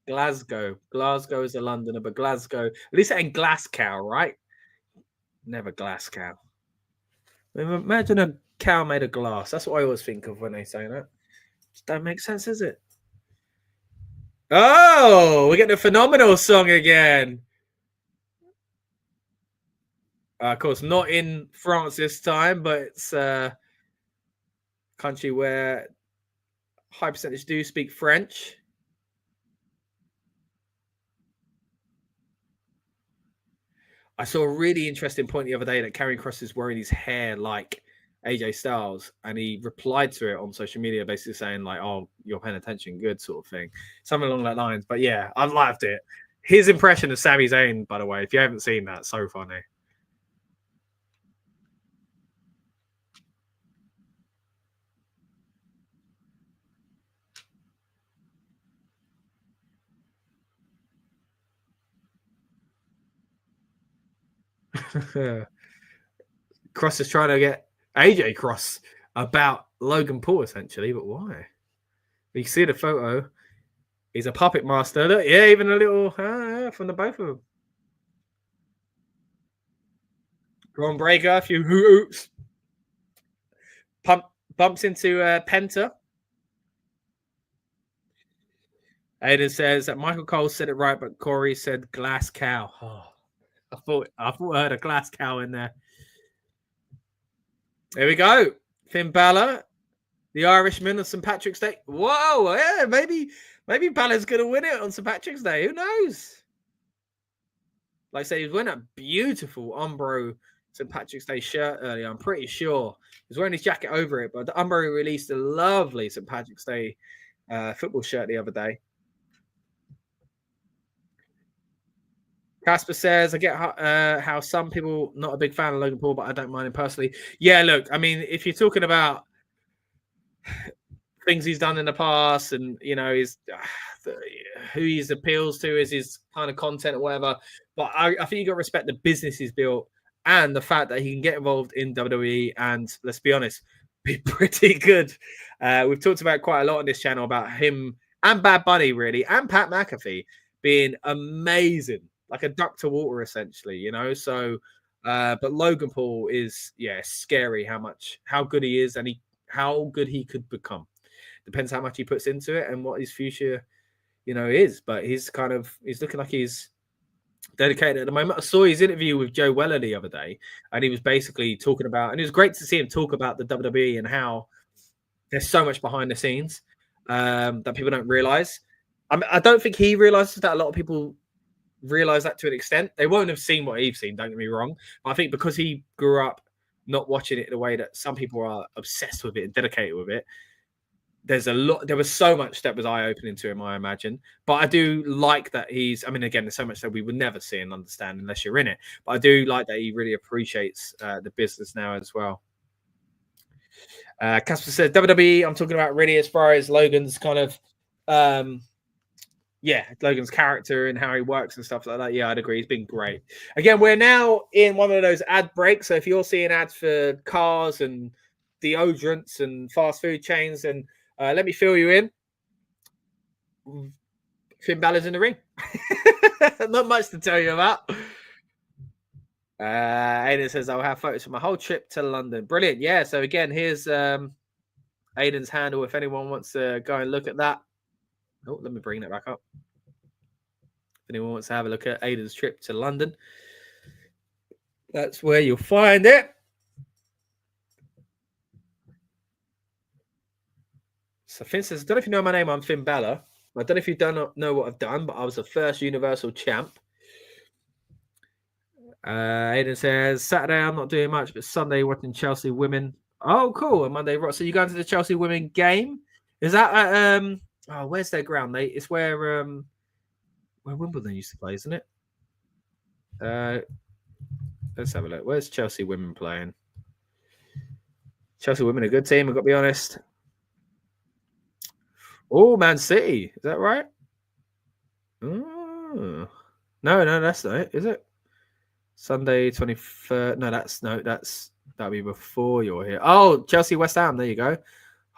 Speaker 1: Glasgow. Glasgow is a Londoner, but Glasgow. At least it ain't Glasgow, right? Never Glasgow. Imagine a cow made of glass. That's what I always think of when they say that. Just don't make sense, is it? Oh, we get the phenomenal song again. Of course, not in France this time, but it's a country where high percentage do speak French. I saw a really interesting point the other day that Karrion Kross is wearing his hair like AJ Styles, and he replied to it on social media, basically saying like, "Oh, you're paying attention, good," sort of thing, something along that lines. But yeah, I loved it. His impression of Sami Zayn, by the way, if you haven't seen that, so funny. Kross is trying to get AJ Kross about Logan Paul, essentially, but why? You see the photo. He's a puppet master. Look, yeah, even a little from the both of them. Braun Breaker, a few hoops. Bumps into Penta. Aiden says that Michael Cole said it right, but Corey said glass cow. Oh, I thought I heard a glass cow in there. There we go. Finn Balor, the Irishman on St. Patrick's Day. Whoa, yeah, maybe Balor's gonna win it on St. Patrick's Day. Who knows? Like I said, he was wearing a beautiful Umbro St. Patrick's Day shirt earlier. I'm pretty sure he was wearing his jacket over it, but the Umbro released a lovely St. Patrick's Day football shirt the other day. Casper says, I get how some people not a big fan of Logan Paul, but I don't mind him personally. Yeah, look, I mean, if you're talking about things he's done in the past and, you know, who he appeals to is his kind of content or whatever. But I think you got to respect the business he's built and the fact that he can get involved in WWE and, let's be honest, be pretty good. We've talked about quite a lot on this channel about him and Bad Bunny, really, and Pat McAfee being amazing. Like a duck to water, essentially, you know. So, but Logan Paul is, scary how good he is, and how good he could become. Depends how much he puts into it and what his future, you know, is. But he's looking like he's dedicated at the moment. I saw his interview with Joe Weller the other day, and he was basically talking about, and it was great to see him talk about the WWE and how there's so much behind the scenes that people don't realize. I don't think he realizes that a lot of people realize that to an extent. They won't have seen what he's seen, don't get me wrong. But I think because he grew up not watching it the way that some people are obsessed with it and dedicated with it, there was so much that was eye-opening to him, I imagine. But I do like that again, there's so much that we would never see and understand unless you're in it. But I do like that he really appreciates the business now as well. Casper said, WWE, I'm talking about really as far as Logan's kind of, Logan's character and how he works and stuff like that. Yeah, I'd agree. He's been great. Again, we're now in one of those ad breaks. So if you're seeing ads for cars and deodorants and fast food chains, and let me fill you in. Finn Balor's in the ring. Not much to tell you about. Aiden says, I'll have photos for my whole trip to London. Brilliant. Yeah. So again, here's Aiden's handle if anyone wants to go and look at that. Oh, let me bring that back up. If anyone wants to have a look at Aiden's trip to London, that's where you'll find it. So Finn says, I don't know if you know my name, I'm Finn Balor. I don't know if you don't know what I've done, but I was the first Universal Champ. Aiden says, Saturday I'm not doing much, but Sunday watching Chelsea women. Oh, cool. And Monday, so you going to the Chelsea women game? Is that at, where's their ground, mate? It's where Wimbledon used to play, isn't it? Let's have a look. Where's Chelsea women playing? Chelsea women are a good team, I've got to be honest. Oh, Man City. Is that right? Oh. No, that's not it, is it? Sunday 23rd. No, that'll be before you're here. Oh, Chelsea West Ham. There you go.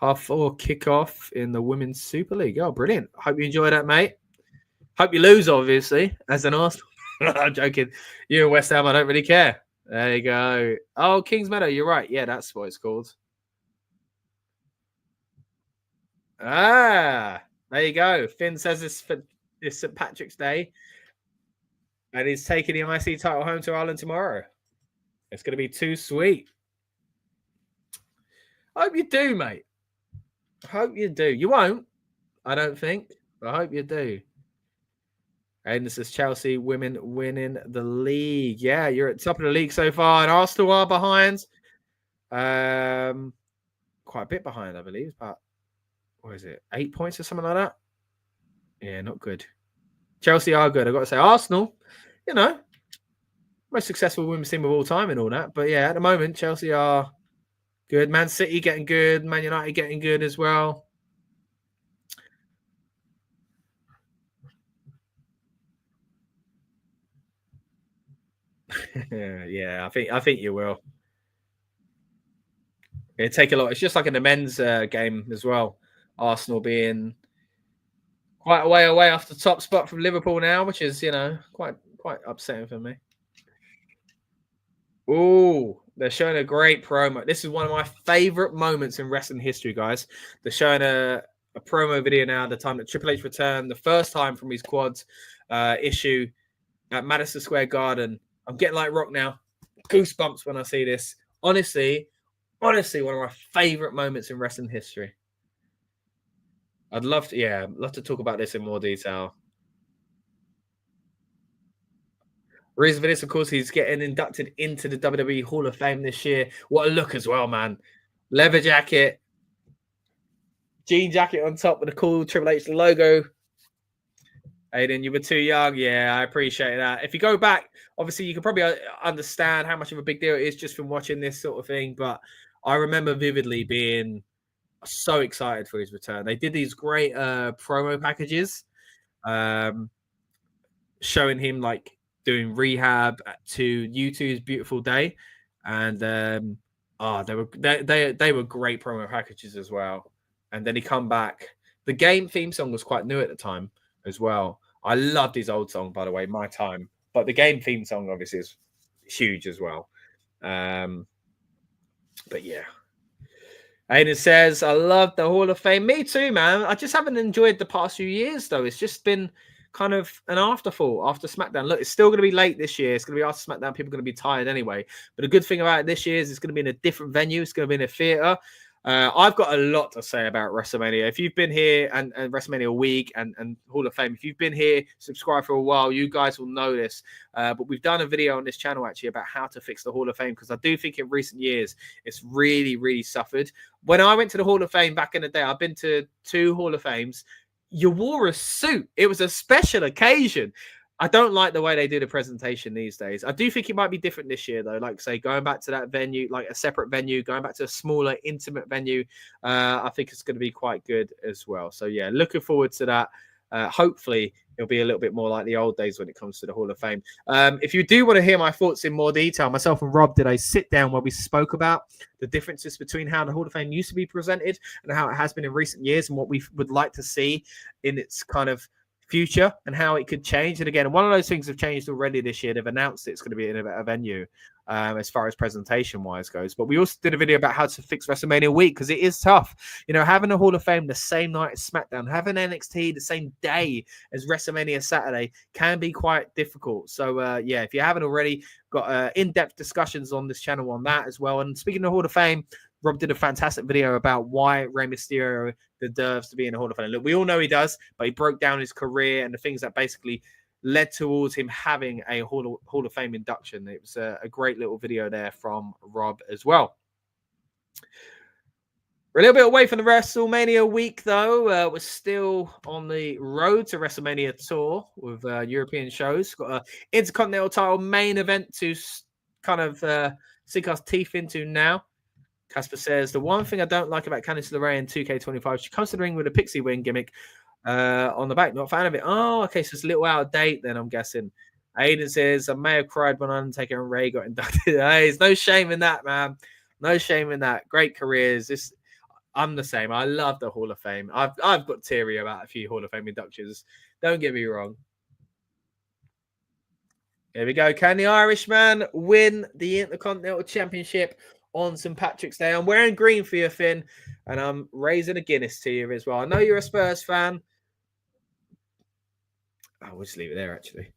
Speaker 1: 4:30 kickoff in the Women's Super League. Oh, brilliant. Hope you enjoy that, mate. Hope you lose, obviously, as an Arsenal. I'm joking. You and West Ham, I don't really care. There you go. Oh, Kings Meadow. You're right. Yeah, that's what it's called. There you go. Finn says it's St. Patrick's Day. And he's taking the IC title home to Ireland tomorrow. It's going to be too sweet. I hope you do, mate. I hope you do. You won't, I don't think. But I hope you do. And this is Chelsea women winning the league. Yeah, you're at the top of the league so far. And Arsenal are behind. Quite a bit behind, I believe. But what is it? 8 points or something like that? Yeah, not good. Chelsea are good. I've got to say, Arsenal, most successful women's team of all time and all that. But yeah, at the moment, Chelsea are good. Man City getting good. Man United getting good as well. Yeah, I think you will. It'll take a lot. It's just like in the men's game as well. Arsenal being quite a way away off the top spot from Liverpool now, which is, quite upsetting for me. Oh, they're showing a great promo. This is one of my favorite moments in wrestling history, guys. They're showing a promo video now, the time that Triple H returned, the first time from his quads issue at Madison Square Garden. I'm getting like Rock now. Goosebumps when I see this. Honestly, one of my favorite moments in wrestling history. I'd love to talk about this in more detail. Reason for this, of course, he's getting inducted into the WWE Hall of Fame this year. What a look as well, man. Leather jacket. Jean jacket on top with the cool Triple H logo. Aiden, you were too young. Yeah, I appreciate that. If you go back, obviously, you can probably understand how much of a big deal it is just from watching this sort of thing. But I remember vividly being so excited for his return. They did these great promo packages showing him like doing rehab to U2's Beautiful Day. And they were great promo packages as well. And then he come back. The game theme song was quite new at the time as well. I loved his old song, by the way, My Time. But the game theme song obviously is huge as well. But yeah. Aiden says, I love the Hall of Fame. Me too, man. I just haven't enjoyed the past few years, though. It's just been kind of an afterthought after SmackDown. Look, it's still going to be late this year. It's going to be after SmackDown. People are going to be tired anyway. But the good thing about it this year is it's going to be in a different venue. It's going to be in a theater. I've got a lot to say about WrestleMania. If you've been here and WrestleMania week and Hall of Fame, if you've been here, subscribed for a while, you guys will know this. But we've done a video on this channel actually about how to fix the Hall of Fame, because I do think in recent years it's really, really suffered. When I went to the Hall of Fame back in the day, I've been to 2 Hall of Fames. You wore a suit. It was a special occasion. I don't like the way they do the presentation these days. I do think it might be different this year, though. Like, say, going back to that venue, like a separate venue, going back to a smaller, intimate venue, I think it's going to be quite good as well. So, yeah, looking forward to that. Hopefully, it'll be a little bit more like the old days when it comes to the Hall of Fame. If you do want to hear my thoughts in more detail, myself and Rob did a sit-down where we spoke about the differences between how the Hall of Fame used to be presented and how it has been in recent years and what we would like to see in its kind of future and how it could change. And again, one of those things have changed already this year. They've announced it's going to be in a venue as far as presentation wise goes. But we also did a video about how to fix WrestleMania week, because it is tough. You know, having a Hall of Fame the same night as SmackDown, having NXT the same day as WrestleMania Saturday can be quite difficult. So yeah, if you haven't already, got in-depth discussions on this channel on that as well. And speaking of Hall of Fame, Rob did a fantastic video about why Rey Mysterio deserves to be in the Hall of Fame. Look, we all know he does, but he broke down his career and the things that basically led towards him having a Hall of Fame induction. It was a great little video there from Rob as well. We're a little bit away from the WrestleMania week, though. We're still on the road to WrestleMania Tour with European shows. Got an Intercontinental title main event to kind of sink our teeth into now. Casper says, the one thing I don't like about Candice LeRae in 2K25, she comes to the ring with a pixie wing gimmick on the back. Not a fan of it. Oh, okay, so it's a little out of date then, I'm guessing. Aiden says, I may have cried when Undertaker and Ray got inducted. Hey, there's no shame in that, man. No shame in that. Great careers. I'm the same. I love the Hall of Fame. I've got teary about a few Hall of Fame inductions. Don't get me wrong. Here we go. Can the Irishman win the Intercontinental Championship on St. Patrick's Day? I'm wearing green for you, Finn, and I'm raising a Guinness to you as well. I know you're a Spurs fan. Oh, we'll just leave it there, actually.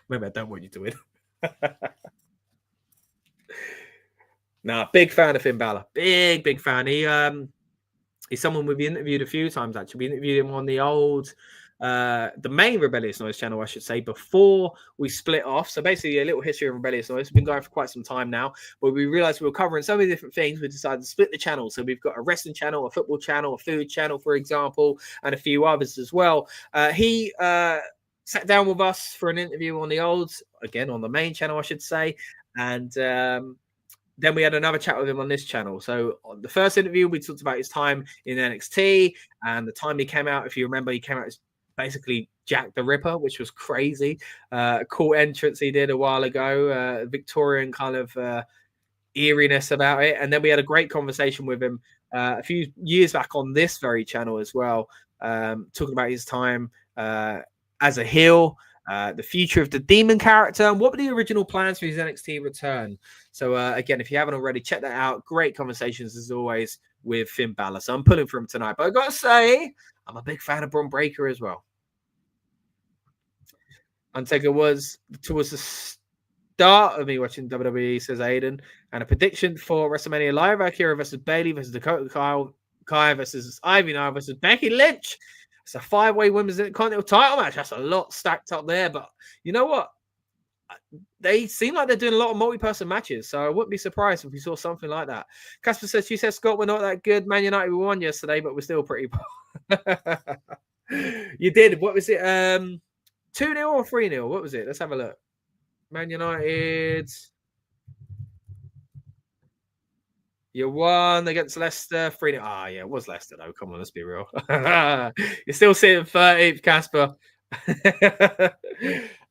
Speaker 1: Maybe I don't want you to win. Nah, big fan of Finn Bálor. Big fan. He's someone we've interviewed a few times, actually. We interviewed him on the old... the main Rebellious Noise channel, I should say, before we split off. So basically a little history of Rebellious Noise. We've been going for quite some time now, but we realized we were covering so many different things. We decided to split the channel. So we've got a wrestling channel, a football channel, a food channel, for example, and a few others as well. He sat down with us for an interview on the on the main channel, I should say. And then we had another chat with him on this channel. So on the first interview, we talked about his time in NXT and the time he came out. If you remember, he came out as basically Jack the Ripper, which was crazy. Cool entrance he did a while ago, Victorian kind of eeriness about it. And then we had a great conversation with him a few years back on this very channel as well, talking about his time as a heel, the future of the Demon character, and what were the original plans for his NXT return. So again, if you haven't already, check that out. Great conversations as always with Finn Bálor. So I'm pulling for him tonight, but I gotta say, I'm a big fan of Bron Breakker as well. Undertaker was towards the start of me watching WWE, says Aiden, and a prediction for WrestleMania Live: Akira versus Bayley versus Dakota Kai versus Ivy Nile versus Becky Lynch. It's a 5-way women's Intercontinental title match. That's a lot stacked up there, but you know what? They seem like they're doing a lot of multi-person matches, so I wouldn't be surprised if we saw something like that. Casper says, she said, Scott, we're not that good. Man United won yesterday, but we're still pretty You did. What was it? 2-0 or 3-0? What was it? Let's have a look. Man United. You won against Leicester 3-0. Ah, yeah, it was Leicester, though. Come on, let's be real. You're still sitting 13th, Casper.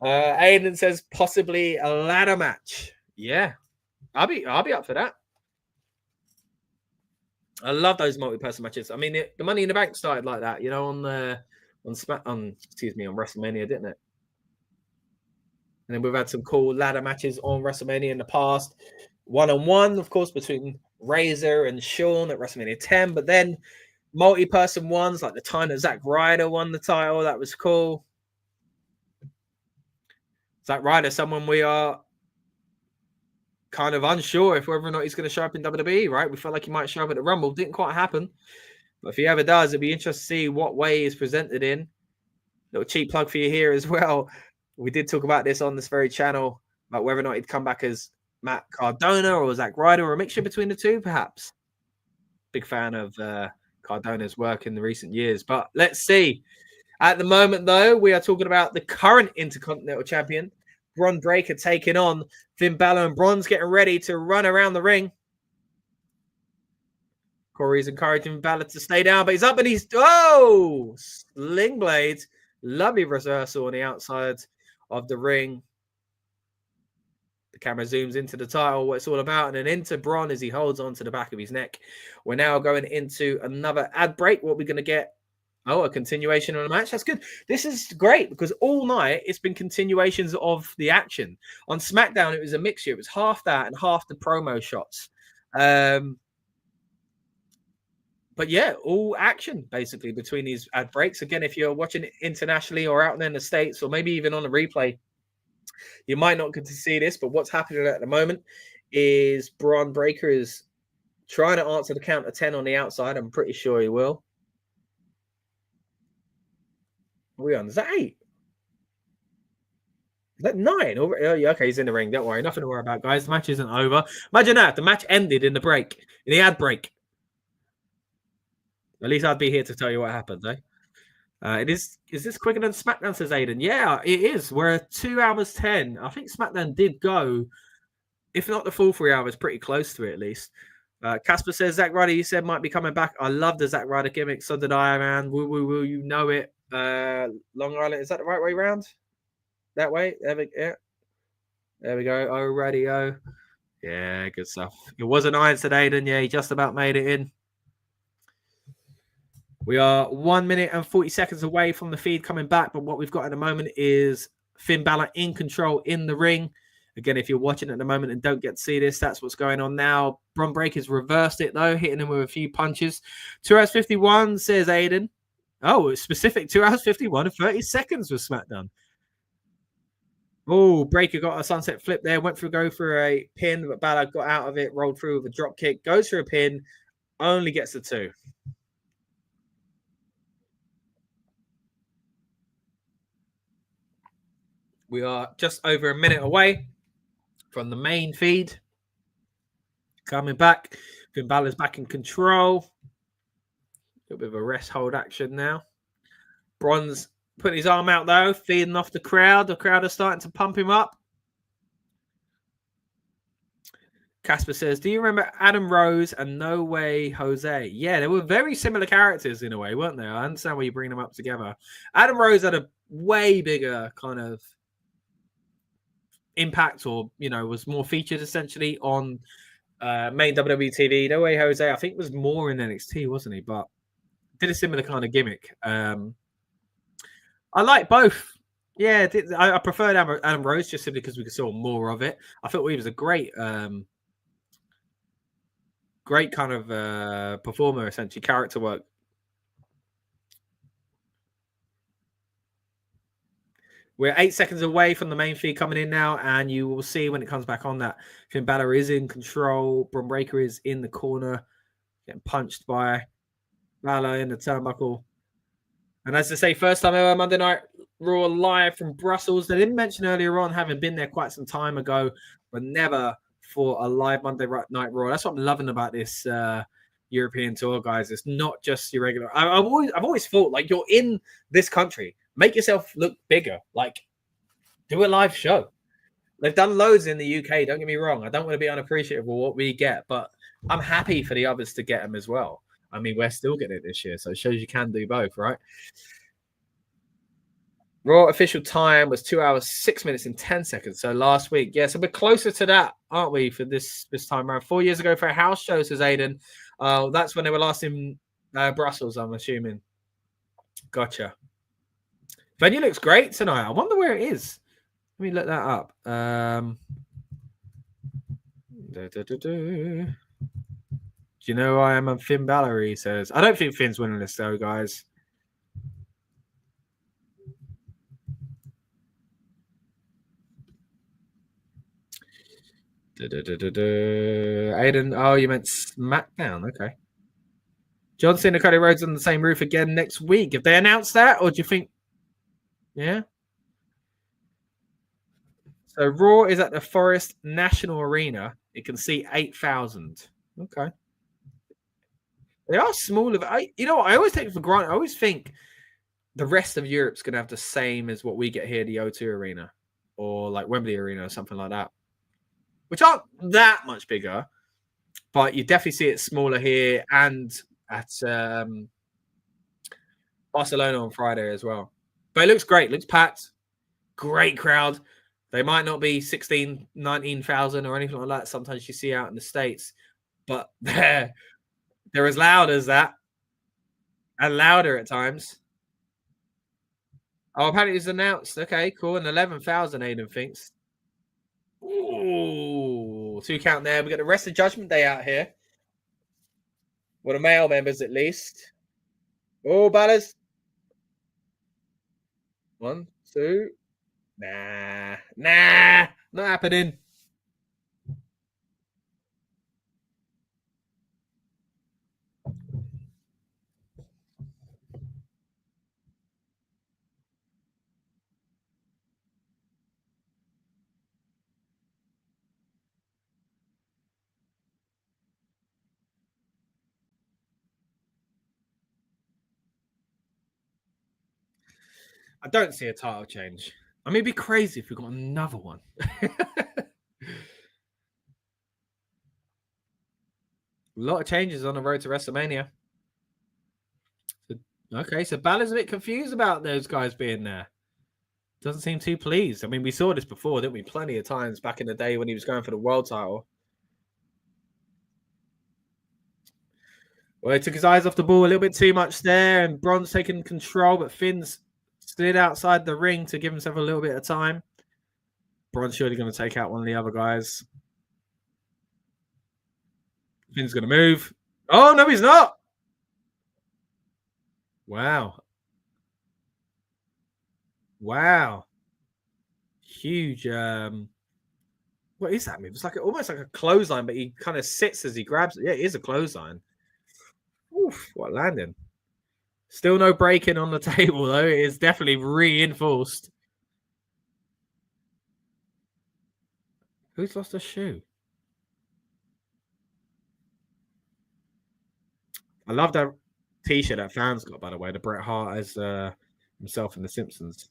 Speaker 1: Aiden says possibly a ladder match. Yeah, I'll be up for that. I love those multi-person matches. I mean, the Money in the Bank started like that, you know, on WrestleMania, didn't it? And then we've had some cool ladder matches on WrestleMania in the past. 1-on-1, of course, between Razor and Shawn at WrestleMania 10, but then multi-person ones, like the time that Zack Ryder won the title, that was cool. Zack Ryder, someone we are kind of unsure if whether or not he's going to show up in WWE, right? We felt like he might show up at the Rumble. Didn't quite happen. But if he ever does, it'd be interesting to see what way he's presented in. Little cheap plug for you here as well. We did talk about this on this very channel, about whether or not he'd come back as Matt Cardona or Zack Ryder, or a mixture between the two, perhaps. Big fan of Cardona's work in the recent years. But let's see. At the moment, though, we are talking about the current Intercontinental Champion, Bron Breakker, taking on Finn Bálor, and Bron's getting ready to run around the ring. Corey's encouraging Bálor to stay down, but he's up and he's... Oh! Sling blade. Lovely reversal on the outside of the ring. The camera zooms into the title, what it's all about, and then into Bron as he holds on to the back of his neck. We're now going into another ad break. What we're going to get... Oh, a continuation of the match. That's good. This is great because all night it's been continuations of the action. On SmackDown, it was a mixture. It was half that and half the promo shots. But yeah, all action basically between these ad breaks. Again, if you're watching it internationally or out there in the States or maybe even on a replay, you might not get to see this. But what's happening at the moment is Bron Breakker is trying to answer the count of 10 on the outside. I'm pretty sure he will. Are we on? Is that 8? Is that 9? Oh, yeah, okay, he's in the ring. Don't worry. Nothing to worry about, guys. The match isn't over. Imagine that. The match ended in the break, in the ad break. At least I'd be here to tell you what happened, eh? Is this quicker than SmackDown, says Aiden? Yeah, it is. We're 2 hours 10. I think SmackDown did go, if not the full 3 hours, pretty close to it at least. Casper says, Zack Ryder, you said might be coming back. I love the Zack Ryder gimmick. So did I, man. Woo, you know it. Long Island, is that the right way round? That way? There we go. Oh, radio. Yeah, good stuff. It wasn't iron today, Aiden. Yeah, he just about made it in. We are 1 minute and 40 seconds away from the feed coming back, but what we've got at the moment is Finn Bálor in control in the ring. Again, if you're watching at the moment and don't get to see this, that's what's going on now. Bron Breakker's reversed it, though, hitting him with a few punches. 2 hours 51, says Aiden. Oh, it's specific. 2 hours 51 and 30 seconds was SmackDown. Oh, Breakker got a sunset flip there. Go for a pin, but Bálor got out of it, rolled through with a drop kick, goes for a pin, only gets the 2. We are just over a minute away from the main feed. Coming back. Finn Bálor's back in control. A little bit of a rest hold action now. Bron's putting his arm out, though, feeding off the crowd. The crowd are starting to pump him up. Casper says, do you remember Adam Rose and No Way Jose? Yeah, they were very similar characters in a way, weren't they? I understand why you bring them up together. Adam Rose had a way bigger kind of impact, or was more featured essentially on main WWE TV. No Way Jose, I think, was more in NXT, wasn't he? But did a similar kind of gimmick. I like both. Yeah, I preferred Adam Rose just simply because we saw more of it. I thought he was a great kind of performer, essentially, character work. We're 8 seconds away from the main feed coming in now, and you will see when it comes back on that Finn Bálor is in control. Bron Breakker is in the corner, getting punched by Bálor in the turnbuckle. And as I say, first time ever Monday Night Raw live from Brussels. They didn't mention earlier on having been there quite some time ago, but never for a live Monday Night Raw. That's what I'm loving about this European tour, guys. It's not just your regular. I've always thought, like, you're in this country. Make yourself look bigger. Like, do a live show. They've done loads in the UK. Don't get me wrong. I don't want to be unappreciative of what we get, but I'm happy for the others to get them as well. I mean, we're still getting it this year, so it shows you can do both, right? Raw official time was 2 hours, 6 minutes and 10 seconds. So last week, yeah. So we're closer to that, aren't we, for this time around? 4 years ago for a house show, says Aiden. That's when they were last in Brussels, I'm assuming. Gotcha. Venue looks great tonight. I wonder where it is. Let me look that up. Do you know who I am? I'm Finn Bálor, he says. I don't think Finn's winning this, though, guys. Aiden, oh, you meant SmackDown. Okay. John Cena, Cody Rhodes on the same roof again next week. If they announce that, or do you think? Yeah. So Raw is at the Forest National Arena. It can seat 8,000. Okay. They are smaller. You know what? I always take it for granted. I always think the rest of Europe's going to have the same as what we get here, the O2 Arena or like Wembley Arena or something like that, which aren't that much bigger, but you definitely see it smaller here and at Barcelona on Friday as well. But it looks great. It looks packed. Great crowd. They might not be 16, 19,000 or anything like that. Sometimes you see out in the States, but they're as loud as that and louder at times. Oh, apparently it's announced. Okay, cool. And 11,000, Aiden thinks. Ooh, 2 count there. We got the rest of Judgment Day out here. Well, the male members at least. Oh, Ballers. 1, 2. Nah, not happening. I don't see a title change. I mean, it'd be crazy if we got another one. A lot of changes on the road to WrestleMania. Okay, so Balor's a bit confused about those guys being there. Doesn't seem too pleased. I mean, we saw this before, didn't we? Plenty of times back in the day when he was going for the world title. Well, he took his eyes off the ball a little bit too much there, and Bron's taking control, but Finn's slid outside the ring to give himself a little bit of time. Bron's surely going to take out one of the other guys. Finn's going to move. Oh, no, he's not. Wow. Huge. What is that move? It's like almost like a clothesline, but he kind of sits as he grabs it. Yeah, it is a clothesline. Oof, what landing. Still no breaking on the table, though. It is definitely reinforced. Who's lost a shoe? I love that t-shirt that fans got, by the way. The Bret Hart as himself in The Simpsons.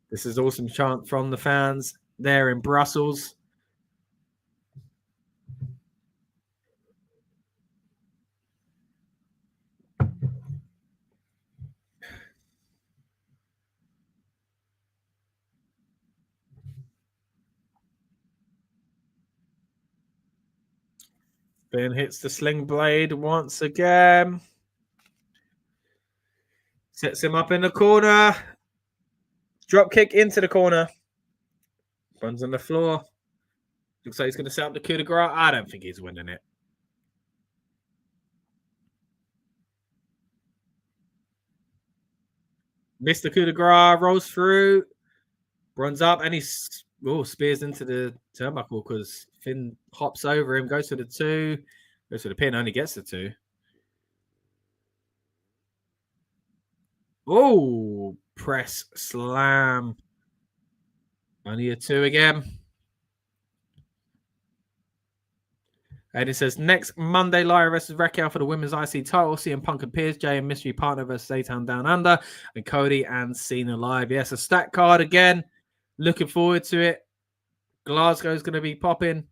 Speaker 1: This is awesome chant from the fans there in Brussels. Finn hits the sling blade once again. Sets him up in the corner. Drop kick into the corner. Runs on the floor. Looks like he's going to set up the coup de grace. I don't think he's winning it. Missed the coup de grace. Rolls through. Runs up and he spears into the turnbuckle because Finn hops over him. Goes for the 2. Goes for the pin. Only gets the 2. Oh, press slam. Only a 2 again. And it says next Monday, Lyra versus Raquel for the women's IC title. CM Punk and Piers, Jay and Mystery Partner versus Satan Down Under, and Cody and Cena live. Yes, a stack card again. Looking forward to it. Glasgow's going to be popping.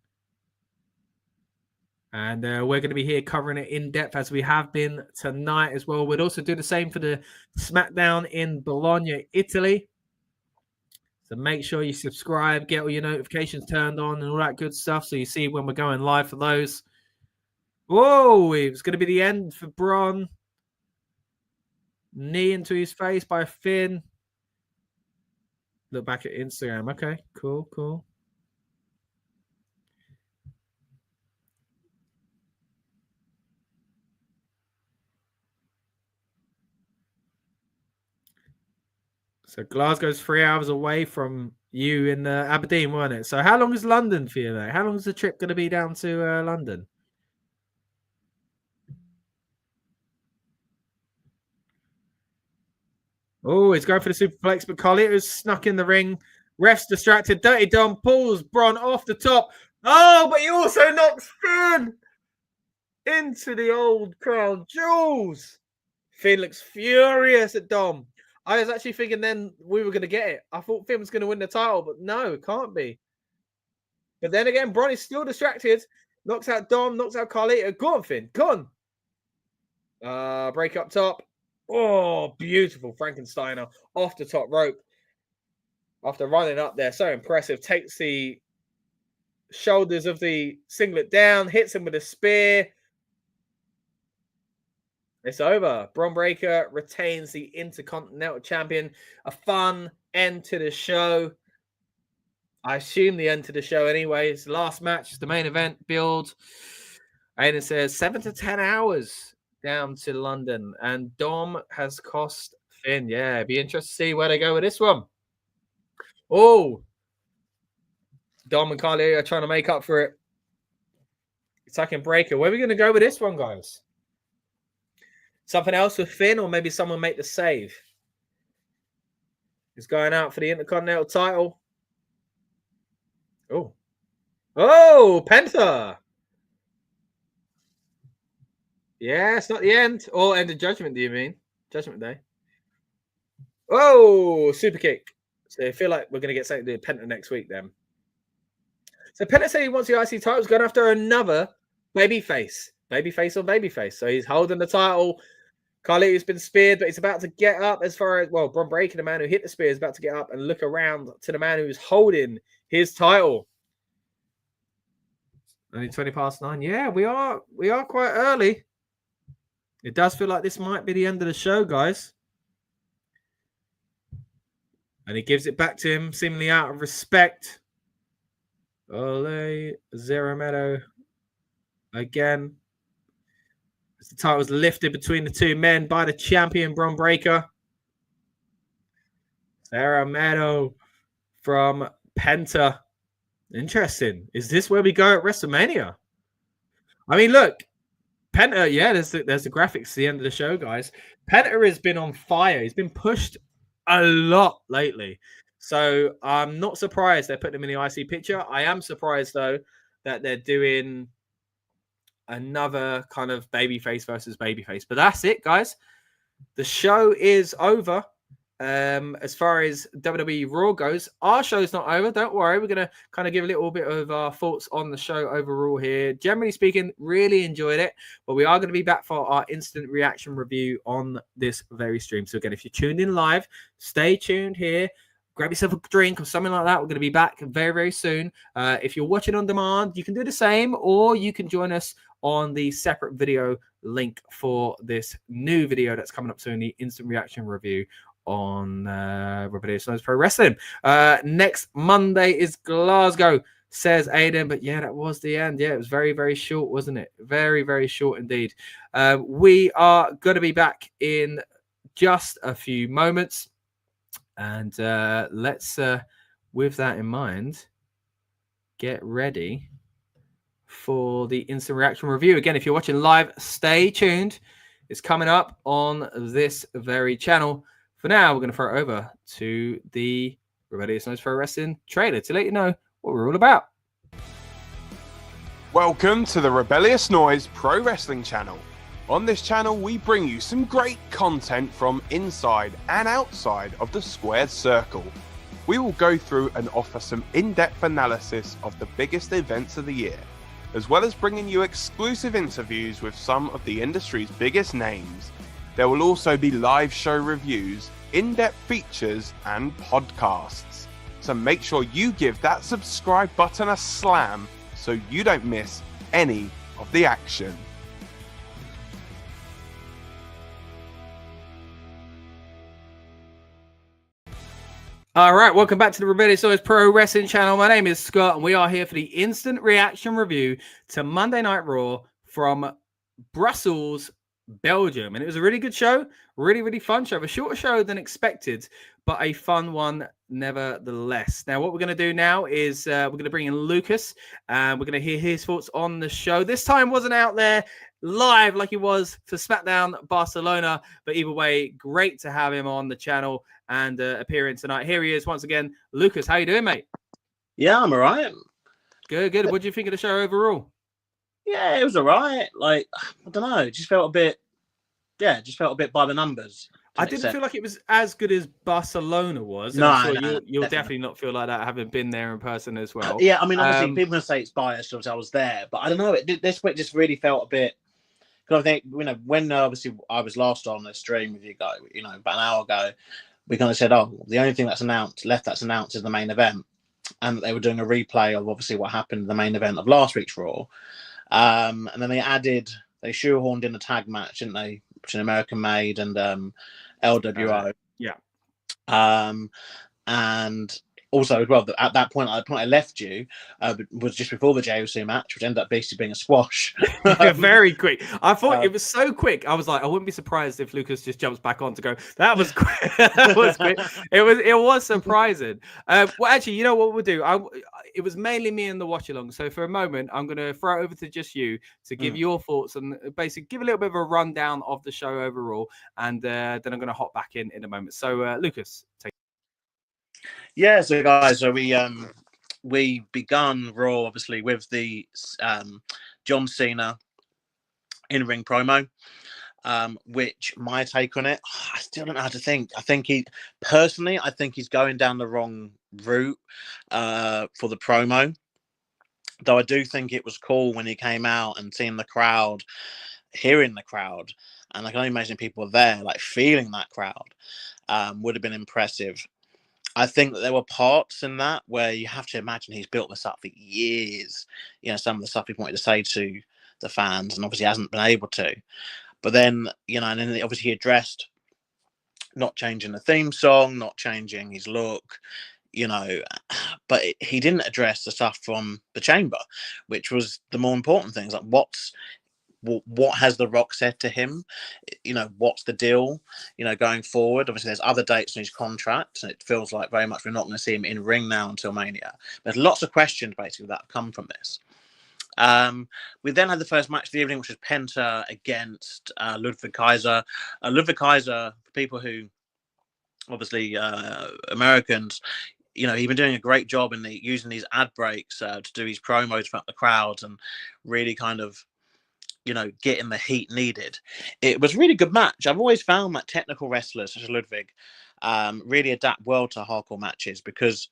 Speaker 1: And we're going to be here covering it in depth as we have been tonight as well. We'd also do the same for the SmackDown in Bologna, Italy. So make sure you subscribe, get all your notifications turned on and all that good stuff so you see when we're going live for those. Whoa, it was going to be the end for Bron. Knee into his face by Finn. Look back at Instagram. Okay, cool. So Glasgow's 3 hours away from you in Aberdeen, weren't it? So how long is London for you, mate? How long is the trip going to be down to London? Oh, he's going for the superplex, but Carlito's snuck in the ring. Ref's distracted. Dirty Dom pulls Bron off the top. Oh, but he also knocks Finn into the old crown jewels. Finn looks furious at Dom. I was actually thinking then we were going to get it. I thought Finn was going to win the title, but no, it can't be. But then again, Bron is still distracted. Knocks out Dom, knocks out Carlito. Go on, Finn. Go on. Break up top. Oh, beautiful Frankensteiner off the top rope. After running up there, so impressive. Takes the shoulders of the singlet down, hits him with a spear. It's over. Bron Breakker retains the Intercontinental Champion. A fun end to the show. I assume the end to the show anyway. It's the last match, the main event build. Aiden says 7 to 10 hours down to London. And Dom has cost Finn. Yeah, it'd be interesting to see where they go with this one. Oh, Dom and Carly are trying to make up for it. Attacking Breakker. Where are we going to go with this one, guys? Something else with Finn, or maybe someone make the save? He's going out for the Intercontinental title. Oh. Oh, Penta. Yeah, it's not the end. Or end of Judgment, do you mean? Judgment Day. Oh, super kick. So I feel like we're going to get something to do with Penta next week then. So Penta said he wants the IC title. He's going after another babyface. Babyface or babyface. So he's holding the title. Carlito's been speared, but he's about to get up as far as, well, Bron Breakker, the man who hit the spear, is about to get up and look around to the man who's holding his title. Only 20 past 9. Yeah, we are quite early. It does feel like this might be the end of the show, guys. And he gives it back to him, seemingly out of respect. Ole Zero Meadow again. As the title was lifted between the two men by the champion, Bron Breakker. Zero Meadow from Penta. Interesting. Is this where we go at WrestleMania? I mean, look. Penta, yeah, there's the graphics at the end of the show, guys. Penta has been on fire. He's been pushed a lot lately. So I'm not surprised they're putting him in the IC picture. I am surprised, though, that they're doing another kind of babyface versus babyface. But that's it, guys. The show is over. As far as WWE Raw goes, our show's not over. Don't worry. We're going to kind of give a little bit of our thoughts on the show overall here. Generally speaking, really enjoyed it. But we are going to be back for our instant reaction review on this very stream. So again, if you're tuned in live, stay tuned here. Grab yourself a drink or something like that. We're going to be back very, very soon. If you're watching on demand, you can do the same, or you can join us on the separate video link for this new video that's coming up soon, the instant reaction review on Rebellious Noise Pro Wrestling. Next Monday is Glasgow, says Aiden. But yeah, that was the end. Yeah, it was very, very short, wasn't it? Very, very short indeed. We are going to be back in just a few moments. And let's, with that in mind, get ready for the instant reaction review. Again, if you're watching live, stay tuned. It's coming up on this very channel. For now, we're going to throw it over to the Rebellious Noise Pro Wrestling trailer to let you know what we're all about.
Speaker 2: Welcome to the Rebellious Noise Pro Wrestling channel. On this channel, we bring you some great content from inside and outside of the squared circle. We will go through and offer some in-depth analysis of the biggest events of the year, as well as bringing you exclusive interviews with some of the industry's biggest names. There will also be live show reviews, in-depth features, and podcasts. So make sure you give that subscribe button a slam so you don't miss any of the action.
Speaker 1: All right, welcome back to the Rebellious Noise Pro Wrestling channel. My name is Scott, and we are here for the instant reaction review to Monday Night Raw from Brussels, Belgium, and it was a really good show, really fun show, a shorter show than expected, but a fun one nevertheless. Now, what we're going to do now is we're going to bring in Lucas, and we're going to hear his thoughts on the show. This time wasn't out there live like he was for SmackDown Barcelona, but either way, great to have him on the channel and appearing tonight. Here he is once again. Lucas, how you doing, mate?
Speaker 4: Yeah, I'm all right.
Speaker 1: Good. What do you think of the show overall?
Speaker 4: Yeah, it was all right. Like, I don't know, just felt a bit by the numbers.
Speaker 1: I didn't feel like it was as good as Barcelona was. And
Speaker 4: No,
Speaker 1: I'm sure
Speaker 4: no,
Speaker 1: you'll definitely not feel like that having been there in person as well.
Speaker 4: Yeah, I mean, obviously, people can say it's biased because I was there, but I don't know. This week just really felt a bit. Because I think, when obviously I was last on the stream with you guys, about an hour ago, we kind of said, oh, the only thing that's announced is the main event. And they were doing a replay of obviously what happened in the main event of last week's Raw. And then they shoehorned in a tag match, didn't they? Which an American made and LWO.
Speaker 1: Yeah.
Speaker 4: And also as well, at that point, I left you was just before the JOC match, which ended up basically being a squash.
Speaker 1: Very quick. I thought it was so quick. I was like, I wouldn't be surprised if Lucas just jumps back on to go. That was quick. That was quick. It was surprising. Well, actually, you know what we'll do? It was mainly me and the watch along. So for a moment, I'm going to throw it over to just you to give your thoughts and basically give a little bit of a rundown of the show overall, and then I'm going to hop back in a moment. So Lucas, take.
Speaker 4: Yeah, so guys, we begun Raw obviously with the John Cena in-ring promo, which my take on it, I still don't know how to think. I think he's going down the wrong route for the promo. Though I do think it was cool when he came out and seeing the crowd, hearing the crowd, and I can only imagine people were there, like feeling that crowd, would have been impressive. I think that there were parts in that where you have to imagine he's built this up for years. Some of the stuff he wanted to say to the fans, and obviously hasn't been able to. But then, and then obviously he addressed not changing the theme song, not changing his look, but he didn't address the stuff from the chamber, which was the more important things. Like what has The Rock said to him? What's the deal, going forward? Obviously, there's other dates in his contract, and it feels like very much we're not going to see him in ring now until Mania. There's lots of questions, basically, that have come from this. We then had the first match of the evening, which was Penta against Ludwig Kaiser. Ludwig Kaiser, for people who, obviously, Americans, he's been doing a great job in using these ad breaks to do his promos throughout the crowd and really kind of, getting the heat needed. It was a really good match. I've always found that technical wrestlers such as Ludwig really adapt well to hardcore matches because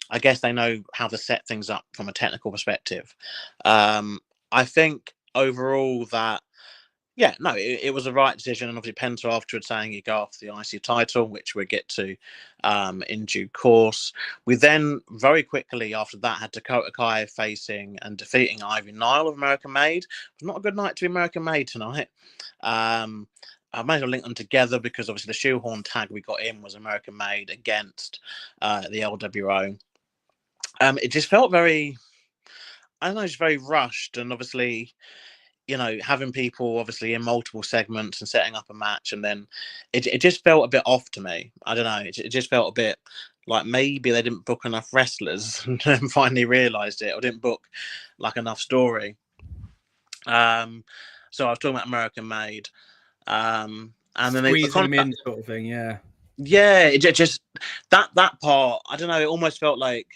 Speaker 4: I guess they know how to set things up from a technical perspective. I think overall that, it was the right decision. And obviously Penta afterwards saying he'd go after the IC title, which we'll get to in due course. We then very quickly after that had Dakota Kai facing and defeating Ivy Nile of American Made. It was not a good night to be American Made tonight. I might as well link them together because obviously the shoehorn tag we got in was American Made against the LWO. It just felt very, I don't know, just very rushed, and obviously, having people obviously in multiple segments and setting up a match, and then it just felt a bit off to me. I don't know. It just felt a bit like maybe they didn't book enough wrestlers and finally realised it, or didn't book like enough story. So I was talking about American Made, and then
Speaker 1: squeeze them in, sort of thing. Yeah.
Speaker 4: It just that part. I don't know. It almost felt like.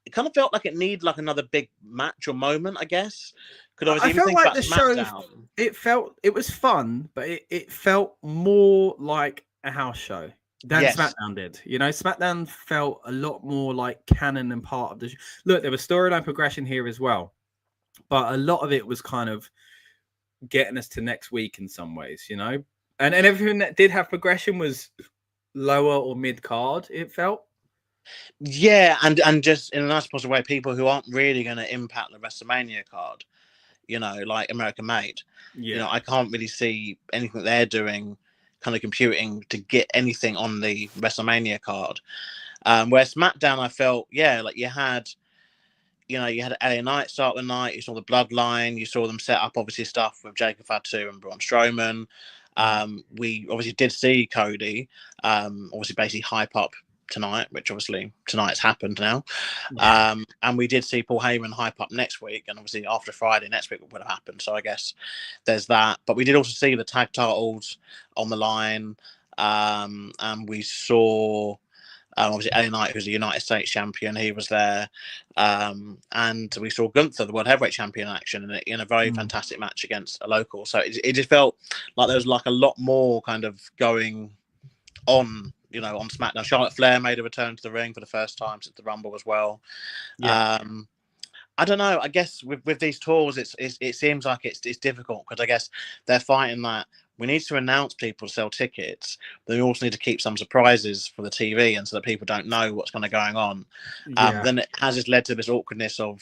Speaker 4: It kind of felt like it needed like another big match or moment, I guess.
Speaker 1: I felt like the show, it was fun, but it felt more like a house show than SmackDown did. SmackDown felt a lot more like canon and part of the show. Look, there was storyline progression here as well, but a lot of it was kind of getting us to next week in some ways, and everything that did have progression was lower or mid card, it felt.
Speaker 4: Yeah, and just in a nice possible way, people who aren't really going to impact the WrestleMania card, like American Made.
Speaker 1: Yeah.
Speaker 4: I can't really see anything they're doing kind of computing to get anything on the WrestleMania card. Where SmackDown, I felt, like you had LA Knight start the night, you saw the Bloodline, you saw them set up obviously stuff with Jacob Fatu and Braun Strowman. We obviously did see Cody, obviously basically hype up tonight, which obviously tonight's happened now. And we did see Paul Heyman hype up next week, and obviously after Friday next week would have happened. So I guess there's that. But we did also see the tag titles on the line, and we saw obviously LA Knight, who's the United States champion, he was there, and we saw Gunther, the World Heavyweight Champion, in action in a very fantastic match against a local. So it just felt like there was like a lot more kind of going on, you know, on SmackDown. Charlotte Flair made a return to the ring for the first time since the Rumble as well. I don't know. I guess with these tours, it seems like it's difficult because I guess they're fighting that we need to announce people to sell tickets, but we also need to keep some surprises for the TV and so that people don't know what's kind of going on. Then it has just led to this awkwardness of,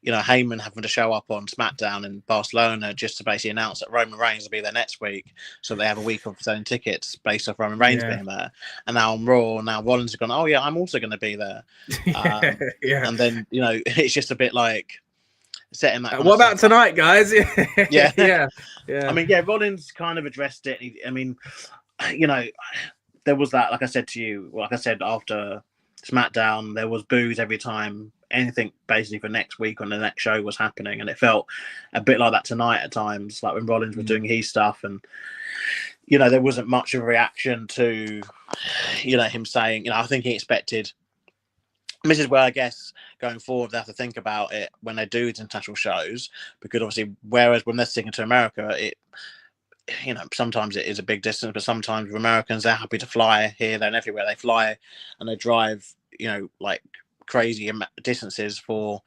Speaker 4: you know, Heyman having to show up on SmackDown in Barcelona just to basically announce that Roman Reigns will be there next week, so they have a week of selling tickets based off Roman Reigns being there. And now on Raw, now Rollins has gone, oh yeah, I'm also going to be there. And then, you know, it's just a bit like setting that.
Speaker 1: What about tonight, guys?
Speaker 4: Yeah. I mean, Rollins kind of addressed it. I mean, you know, there was that, like I said to you, like I said after SmackDown, there was boos every time anything basically for next week on the next show was happening, and it felt a bit like that tonight at times, like when Rollins was doing his stuff, and you know, there wasn't much of a reaction to, you know, him saying, you know, I think he expected. This is where I guess going forward they have to think about it when they do these international shows, because obviously, whereas when they're sticking to America, it, you know, sometimes it is a big distance, but sometimes with Americans, they're happy to fly here, there, and everywhere. They fly and they drive, you know, like crazy distances for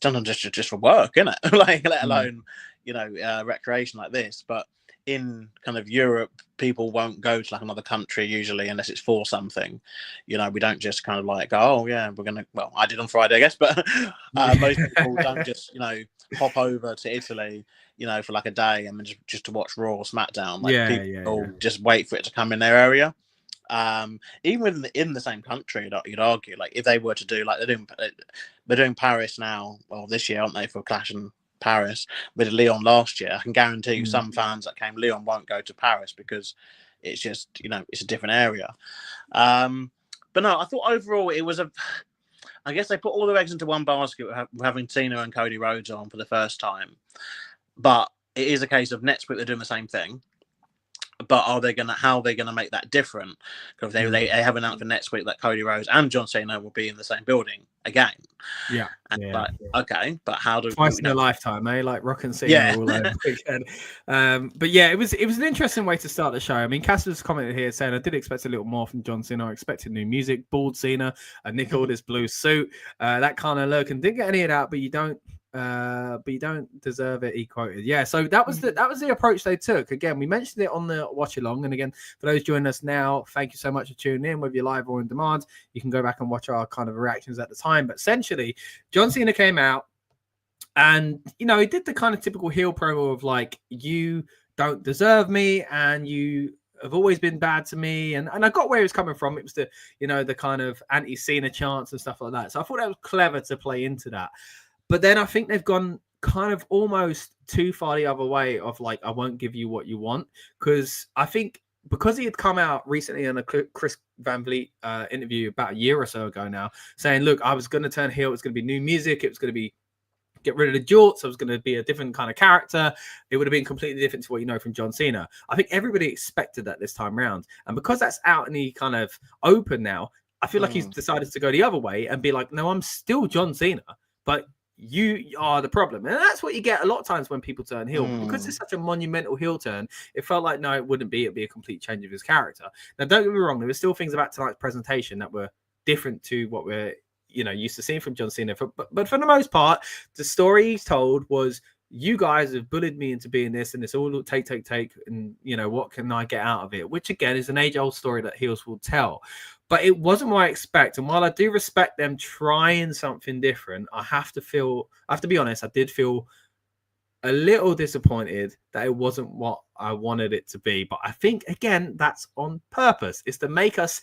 Speaker 4: sometimes just for work, isn't it? Like, let alone, you know, recreation like this. But in kind of Europe, people won't go to like another country usually unless it's for something. You know, we don't just kind of like, oh yeah, we're gonna. Well, I did on Friday, I guess, but most people don't just, you know, hop over to Italy, you know, for like a day and just to watch Raw or SmackDown. Like people just wait for it to come in their area. Even in the same country, you'd argue, like if they were to do like they're doing Paris now, well this year, aren't they, for Clash in Paris? With Lyon last year, I can guarantee you some fans that came Lyon won't go to Paris because it's just, you know, it's a different area. But no, I thought overall it was I guess they put all their eggs into one basket with having Cena and Cody Rhodes on for the first time. But it is a case of next week they're doing the same thing. But how are they gonna make that different? Because they have announced for next week that Cody Rhodes and John Cena will be in the same building again. Like, okay, but how do
Speaker 1: twice in a lifetime, eh? Like Rock and Cena all over again. But yeah, it was an interesting way to start the show. I mean, Cass's commented here saying I did expect a little more from John Cena. I expected new music, bald Cena, a Nick Aldis blue suit, that kind of look, and didn't get any of that. But you don't deserve it, he quoted. Yeah, so that was the approach they took. Again, we mentioned it on the watch along, and again, for those joining us now, thank you so much for tuning in, whether you're live or on demand. You can go back and watch our kind of reactions at the time. But essentially, John Cena came out and, you know, he did the kind of typical heel promo of like, you don't deserve me and you have always been bad to me, and I got where he was coming from. It was the, you know, the kind of anti-Cena chants and stuff like that. So I thought that was clever to play into that. But then I think they've gone kind of almost too far the other way of like, I won't give you what you want. Because I think because he had come out recently in a Chris Van Vliet interview about a year or so ago now, saying, look, I was going to turn heel. It's going to be new music. It was going to be get rid of the jorts. It was going to be a different kind of character. It would have been completely different to what you know from John Cena. I think everybody expected that this time around. And because that's out in the kind of open now, I feel like he's decided to go the other way and be like, no, I'm still John Cena, but you are the problem. And that's what you get a lot of times when people turn heel. Because it's such a monumental heel turn, it felt like, no, it wouldn't be. It'd be a complete change of his character. Now, don't get me wrong, there were still things about tonight's presentation that were different to what we're, you know, used to seeing from John Cena. But for the most part, the story he's told was, you guys have bullied me into being this, and it's all take, and, you know, what can I get out of it? Which, again, is an age-old story that heels will tell. But it wasn't what I expect. And while I do respect them trying something different, I have to be honest, I did feel a little disappointed that it wasn't what I wanted it to be. But I think, again, that's on purpose. It's to make us,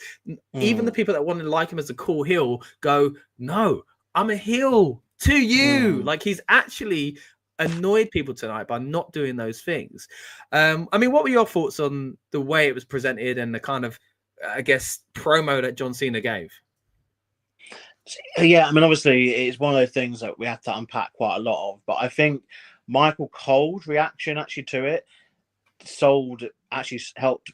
Speaker 1: even the people that wanted to like him as a cool heel, go, no, I'm a heel to you. Like, he's actually annoyed people tonight by not doing those things. I mean, what were your thoughts on the way it was presented and the kind of, I guess, promo that John Cena gave?
Speaker 4: Yeah, I mean, obviously, it's one of those things that we have to unpack quite a lot of. But I think Michael Cole's reaction actually to it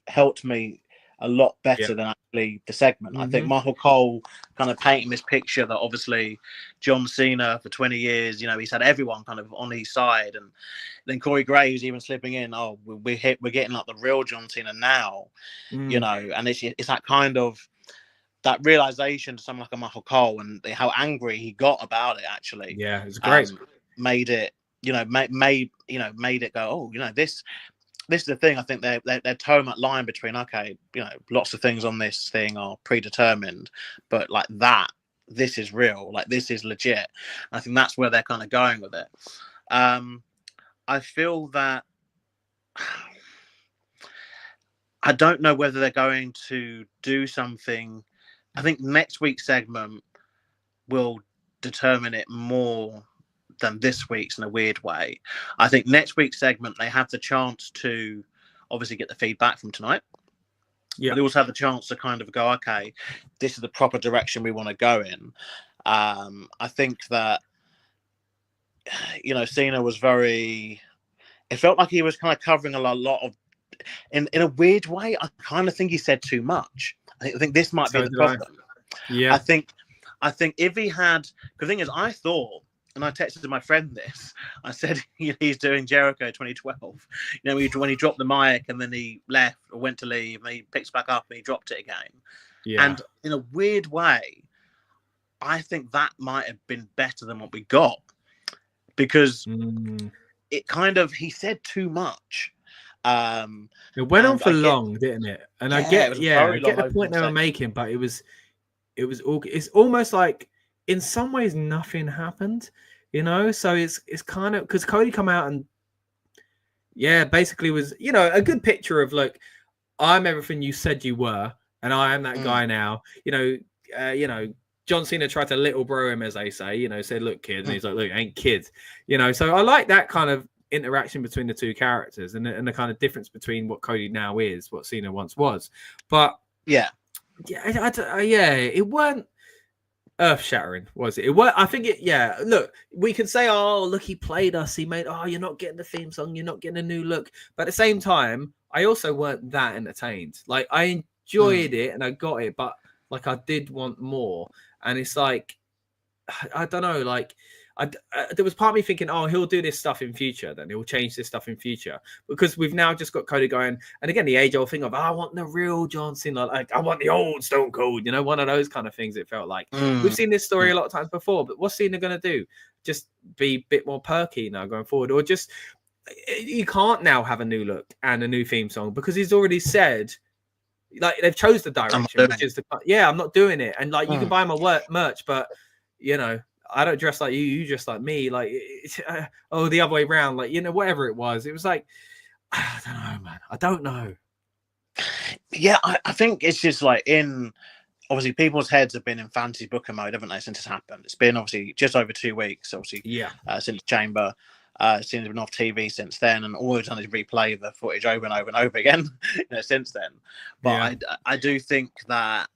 Speaker 4: helped me a lot better than actually the segment. I think Michael Cole kind of painting this picture that obviously John Cena for 20 years, he's had everyone kind of on his side, and then Corey Graves even slipping in. Oh, we're getting like the real John Cena now, and it's that kind of that realization to someone like a Michael Cole and how angry he got about it. Actually,
Speaker 1: yeah, it's great.
Speaker 4: Made it, made it go. Oh, this is the thing. I think they're towing that line between, okay, lots of things on this thing are predetermined, but like that, this is real, like this is legit. And I think that's where they're kind of going with it. I feel that I don't know whether they're going to do something. I think next week's segment will determine it more than this week's in a weird way. I think next week's segment, they have the chance to obviously get the feedback from tonight. Yeah. But they also have the chance to kind of go, okay, this is the proper direction we want to go in. I think that, Cena was it felt like he was kind of covering a lot of, in a weird way, I kind of think he said too much. I think this might be the problem. Yeah. I think if he had, the thing is, I thought, and I texted my friend this, I said he's doing Jericho 2012. When he dropped the mic and then he left or went to leave and he picks back up and he dropped it again. Yeah. And in a weird way, I think that might have been better than what we got, because it kind of, he said too much.
Speaker 1: It went on for long, didn't it? And I get the point they were making, but it's almost like in some ways nothing happened, so it's kind of, because Cody come out and basically was a good picture of, look, I'm everything you said you were, and I am that guy now. John Cena tried to little bro him, as they say, said, look, kid, and he's like, look, ain't kid, so I like that kind of interaction between the two characters and the kind of difference between what Cody now is, what Cena once was. But it weren't earth-shattering, was it? I think it. Yeah, look, we can say, oh, look, he played us. He made. Oh, you're not getting the theme song. You're not getting a new look. But at the same time, I also weren't that entertained. Like, I enjoyed it and I got it, but like I did want more. And it's like, I don't know, like. There was part of me thinking, oh, he'll do this stuff in future, then he'll change this stuff in future, because we've now just got Cody going, and again, the age-old thing of, I want the real John Cena, like I want the old Stone Cold, one of those kind of things. It felt like we've seen this story a lot of times before, but what's Cena going to do? Just be a bit more perky now going forward, or just, you can't now have a new look and a new theme song, because he's already said, like, they've chose the direction, which is I'm not doing it, and like you can buy my merch, but I don't dress like you, you dress like me. Like, the other way around. Like, whatever it was like, I don't know, man. I don't know.
Speaker 4: Yeah, I think it's just like obviously people's heads have been in fantasy booker mode, haven't they, since it's happened? It's been obviously just over 2 weeks, obviously, since Chamber. Seen it been off TV since then, and all we've done is replay the footage over and over and over again, since then. But I do think that,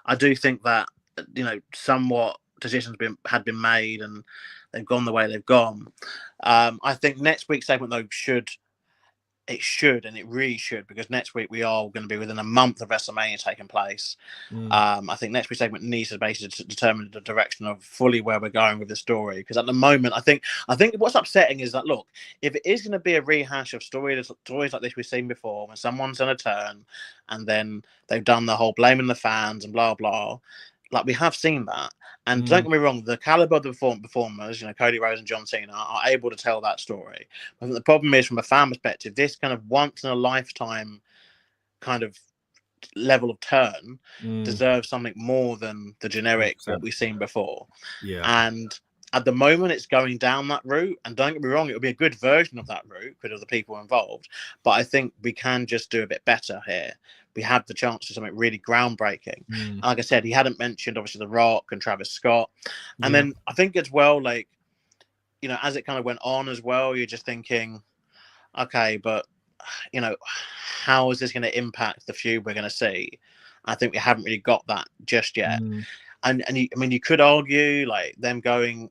Speaker 4: I do think that somewhat decisions had been made and they've gone the way they've gone. I think next week's segment though and it really should, because next week we are going to be within a month of WrestleMania taking place. I think next week's segment needs to basically determine the direction of fully where we're going with the story, because at the moment I think what's upsetting is that, look, if it is going to be a rehash of stories like this we've seen before, when someone's on a turn and then they've done the whole blaming the fans and blah blah, like we have seen that. And don't get me wrong, the caliber of the performers, Cody Rhodes and John Cena, are able to tell that story. I think the problem is, from a fan perspective, this kind of once in a lifetime kind of level of turn deserves something more than the generic 100%. What we've seen before. Yeah. And at the moment, it's going down that route. And don't get me wrong, it'll be a good version of that route because of the people involved. But I think we can just do a bit better here we had the chance to something really groundbreaking. And like I said, he hadn't mentioned obviously The Rock and Travis Scott. And then I think as well, like, you know, as it kind of went on as well, you're just thinking, okay, but, you know, how is this going to impact the feud we're going to see? I think we haven't really got that just yet. And you could argue like them doing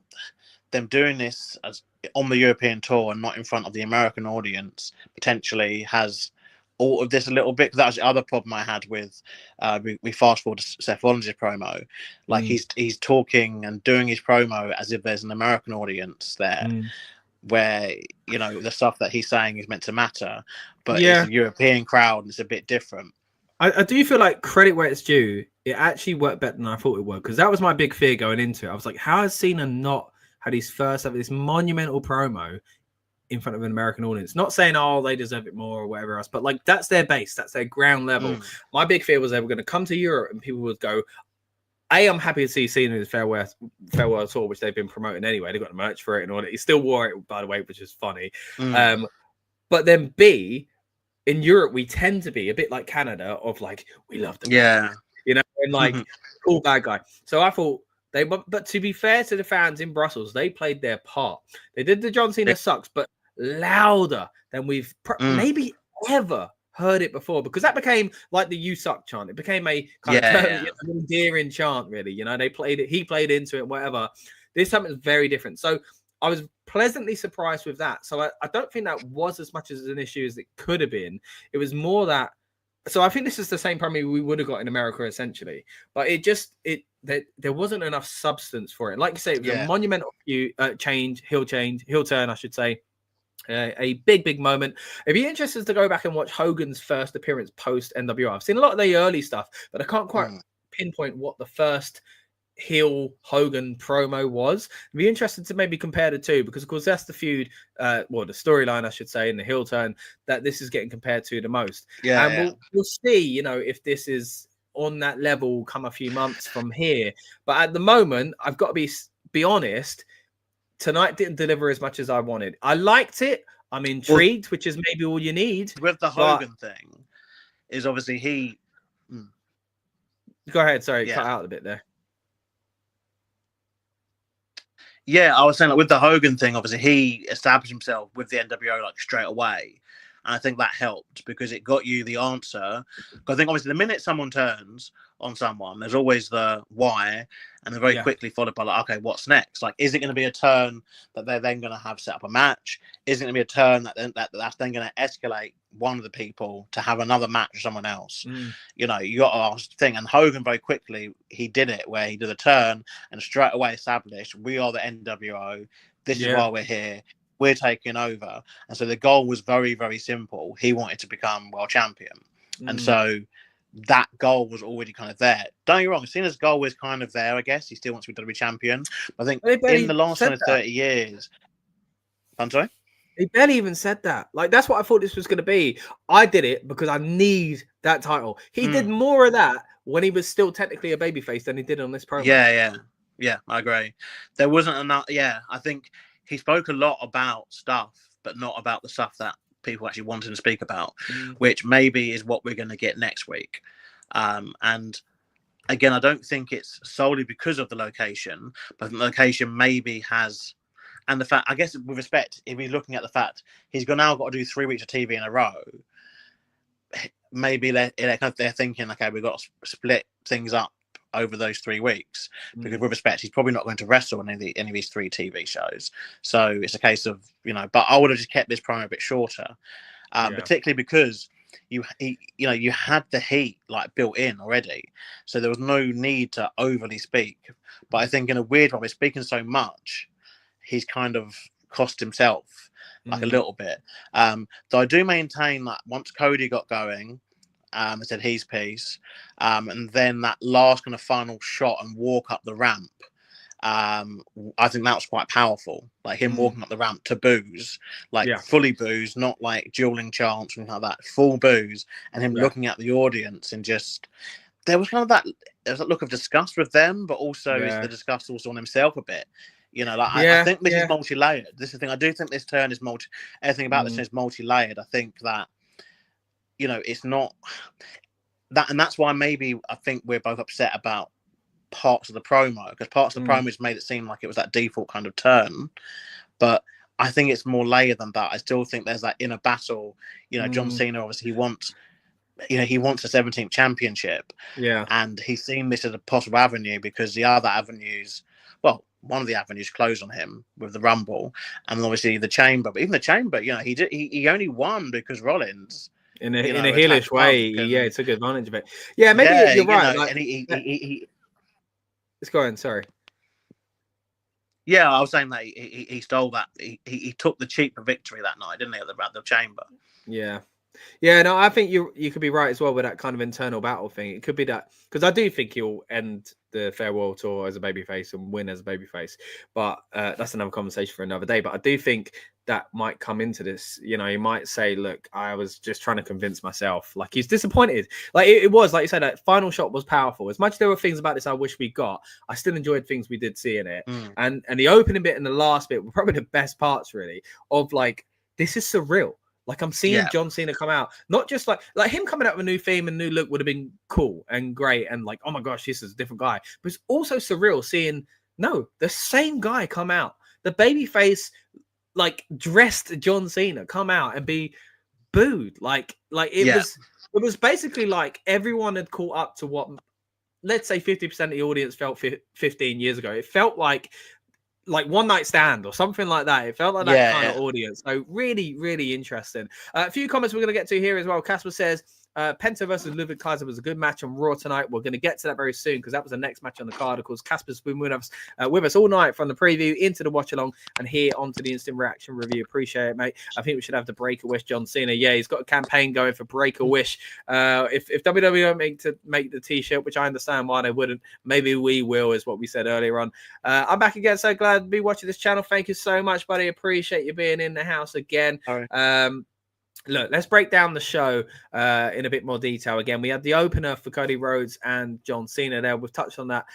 Speaker 4: this as on the European tour and not in front of the American audience potentially has altered this a little bit. That was the other problem I had with we fast forward to Seth Rollins' promo. Like he's talking and doing his promo as if there's an American audience there. Where, you know, the stuff that he's saying is meant to matter, but it's a European crowd and it's a bit different.
Speaker 1: I do feel like, credit where it's due, it actually worked better than I thought it would, because that was my big fear going into it. I was like, how has Cena not had his first ever this monumental promo in front of an American audience? Not saying, oh, they deserve it more or whatever else, but like that's their base, that's their ground level. My big fear was they were going to come to Europe and people would go, I'm happy to see Cena in his farewell tour, which they've been promoting anyway. They got the merch for it and all that. He still wore it, by the way, which is funny. But then B, in Europe, we tend to be a bit like Canada, of like, we love the bad guy, you know, and like cool bad guy. So I thought but to be fair to the fans in Brussels, they played their part. They did the John Cena sucks, but louder than we've maybe ever heard it before, because that became like the "you suck" chant. It became a kind of endearing chant, really. You know, they played it, he played into it, whatever. This time it's very different. So I was pleasantly surprised with that. So I don't think that was as much as an issue as it could have been. It was more that. So I think this is the same promo we would have got in America, essentially. But there wasn't enough substance for it. Like you say, it was a monumental heel turn, I should say. A big moment. It'd be interesting to go back and watch Hogan's first appearance post NWO. I've seen a lot of the early stuff, but I can't quite pinpoint what the first heel Hogan promo was. It'd be interesting to maybe compare the two, because of course that's the feud, the storyline, I should say, in the heel turn that this is getting compared to the most. We'll see, you know, if this is on that level come a few months from here. But at the moment, I've got to be honest. Tonight didn't deliver as much as I wanted. I liked it. I'm intrigued, which is maybe all you need.
Speaker 4: With the Hogan thing, is obviously he.
Speaker 1: Go ahead. Sorry, cut out a bit there.
Speaker 4: Yeah, I was saying, like, with the Hogan thing, obviously he established himself with the NWO like straight away, and I think that helped because it got you the answer. Because I think obviously the minute someone turns on someone, there's always the why, and they're very quickly followed by like, okay, what's next? Like, is it going to be a turn that they're then going to have set up a match? Is it going to be a turn that's then going to escalate one of the people to have another match with someone else? You know, you got to ask the thing. And Hogan very quickly, he did it where he did a turn and straight away established, we are the NWO. This is why we're here. We're taking over. And so the goal was very, very simple. He wanted to become world champion. And so that goal was already kind of there. Don't get me wrong, Cena's goal was kind of there, I guess. He still wants to be WWE champion. But I think in the last kind of 30 years... I'm sorry?
Speaker 1: He barely even said that. Like, that's what I thought this was going to be. I did it because I need that title. He did more of that when he was still technically a babyface than he did on this program.
Speaker 4: Yeah, I agree. There wasn't enough... Yeah, I think he spoke a lot about stuff, but not about the stuff that people actually wanted to speak about, which maybe is what we're going to get next week. And again, I don't think it's solely because of the location, but the location maybe has... And the fact, I guess, with respect, if we're looking at the fact he's now got to do 3 weeks of TV in a row, maybe they're thinking, okay, we've got to split things up over those 3 weeks, because with respect, he's probably not going to wrestle in any of these 3 TV shows. So it's a case of, you know, but I would have just kept this promo a bit shorter, particularly because you had the heat like built in already, so there was no need to overly speak. But I think in a weird way, speaking so much, he's kind of cost himself like a little bit. So I do maintain that once Cody got going, I said his piece, and then that last kind of final shot and walk up the ramp, I think that was quite powerful. Like him walking up the ramp to boos, like fully boos, not like dueling chants or anything like that, full boos, and him looking at the audience and just... There was kind of that look of disgust with them, but also is the disgust also on himself a bit. You know, like I think this is multi-layered. This is the thing. I do think this turn is everything about this is multi-layered. I think that, you know, it's not... that's why maybe I think we're both upset about parts of the promo, because parts of the promos made it seem like it was that default kind of turn, but I think it's more layered than that. I still think there's that inner battle. John Cena, obviously, he wants a 17th championship.
Speaker 1: Yeah.
Speaker 4: And he's seen this as a possible avenue because the other avenues, well, one of the avenues closed on him with the Rumble, and obviously the Chamber. But even the Chamber, he only won because Rollins,
Speaker 1: in a heelish way, yeah, he took advantage of it. Yeah, maybe you're right. And let's go on. Sorry.
Speaker 4: Yeah, I was saying that he stole that. He took the cheaper victory that night, didn't he, at the Chamber?
Speaker 1: Yeah. Yeah, no, I think you could be right as well with that kind of internal battle thing. It could be that, because I do think he'll end the farewell tour as a babyface and win as a babyface, but that's another conversation for another day. But I do think that might come into this. He might say, "Look, I was just trying to convince myself." Like, he's disappointed. Like it was, like you said, that final shot was powerful. As much as there were things about this I wish we got, I still enjoyed things we did see in it. And the opening bit and the last bit were probably the best parts, really. Of like, this is surreal. Like, I'm seeing John Cena come out, not just like him coming out with a new theme and new look would have been cool and great. And like, oh my gosh, this is a different guy. But it's also surreal seeing, the same guy come out. The babyface, like, dressed John Cena come out and be booed. Like it was basically like everyone had caught up to what, let's say 50% of the audience felt 15 years ago. It felt like One Night Stand or something like that. It felt like that kind of audience. So really, really interesting. A few comments we're going to get to here as well. Casper says, Penta versus Ludwig Kaiser was a good match on Raw tonight. We're going to get to that very soon because that was the next match on the card. Of course, Casper's been with us all night from the preview into the watch along and here onto the instant reaction review. Appreciate it, mate. I think we should have the Break a Wish John Cena. Yeah, he's got a campaign going for Break a Wish. If WWE don't make the t-shirt, which I understand why they wouldn't, maybe we will, is what we said earlier on. I'm back again. So glad to be watching this channel. Thank you so much, buddy. Appreciate you being in the house again.
Speaker 4: All right.
Speaker 1: Look, let's break down the show in a bit more detail. Again, we had the opener for Cody Rhodes and John Cena there. We've touched on that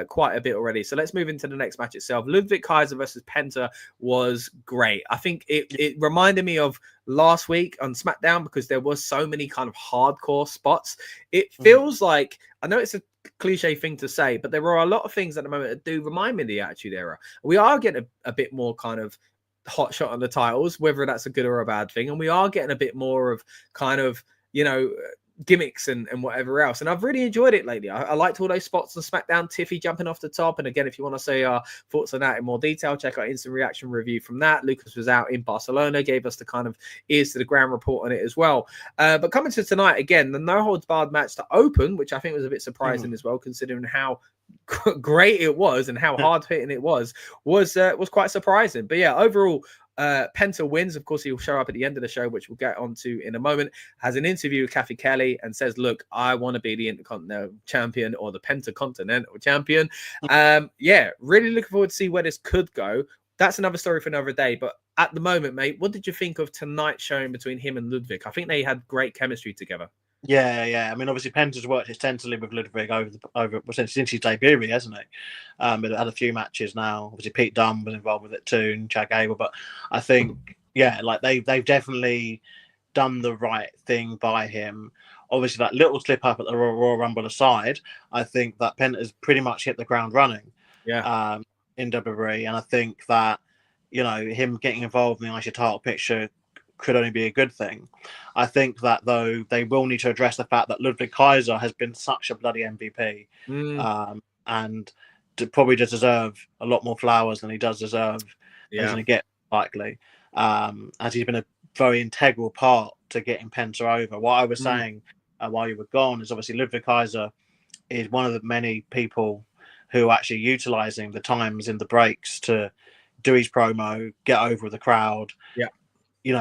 Speaker 1: quite a bit already. So let's move into the next match itself. Ludwig Kaiser versus Penta was great. I think it reminded me of last week on SmackDown because there was so many kind of hardcore spots. It feels like, I know it's a cliche thing to say, but there are a lot of things at the moment that do remind me of the Attitude Era. We are getting a bit more kind of hot shot on the titles, whether that's a good or a bad thing, and we are getting a bit more of kind of gimmicks and whatever else, and I've really enjoyed it lately. I liked all those spots on SmackDown, Tiffy jumping off the top, and again, if you want to say our thoughts on that in more detail, check out instant reaction review from that. Lucas was out in Barcelona, gave us the kind of ears to the ground report on it as well. But coming to tonight, again, the no holds barred match to open, which I think was a bit surprising as well, considering how great it was and how hard hitting it was quite surprising. But yeah, overall, Penta wins. Of course, he'll show up at the end of the show, which we'll get onto in a moment. Has an interview with Kathy Kelly and says, "Look, I want to be the Intercontinental Champion or the Pentacontinental Champion." Yeah, really looking forward to see where this could go. That's another story for another day. But at the moment, mate, what did you think of tonight's showing between him and Ludwig? I think they had great chemistry together.
Speaker 4: Yeah. I mean, obviously, Penta's worked extensively with Ludwig over since his debut, really, hasn't he? But had a few matches now. Obviously, Pete Dunne was involved with it too, and Chad Gable. But I think, like they've definitely done the right thing by him. Obviously, that little slip up at the Royal Rumble aside, I think that Penta's pretty much hit the ground running.
Speaker 1: Yeah.
Speaker 4: In WWE, and I think that him getting involved in the IC title picture could only be a good thing. I think that, though, they will need to address the fact that Ludwig Kaiser has been such a bloody MVP and probably does deserve a lot more flowers than he does deserve as he gets, likely, as he's been a very integral part to getting Penta over. What I was saying while you were gone is obviously Ludwig Kaiser is one of the many people who are actually utilising the times in the breaks to do his promo, get over with the crowd,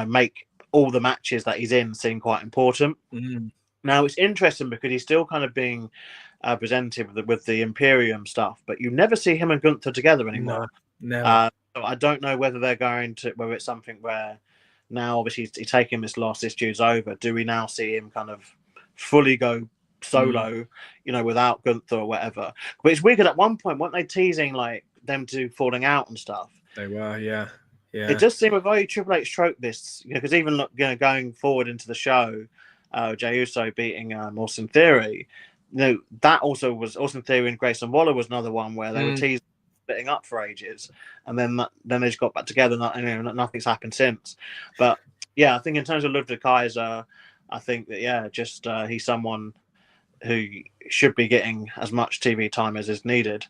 Speaker 4: make all the matches that he's in seem quite important. Now, it's interesting because he's still kind of being presented with the Imperium stuff, but you never see him and Gunther together anymore.
Speaker 1: No.
Speaker 4: So I don't know whether whether it's something where now, obviously, he's taking this loss, this dude's over. Do we now see him kind of fully go solo, without Gunther or whatever? But it's weird, at one point, weren't they teasing like them two falling out and stuff?
Speaker 1: They were, yeah.
Speaker 4: It does seem a very Triple H trope, this, because even going forward into the show, Jey Uso beating Austin Theory. That also was Austin Theory and Grayson Waller was another one where they were teasing splitting up for ages, and then they just got back together. Nothing's happened since. But yeah, I think in terms of Ludwig Kaiser, I think that he's someone who should be getting as much TV time as is needed.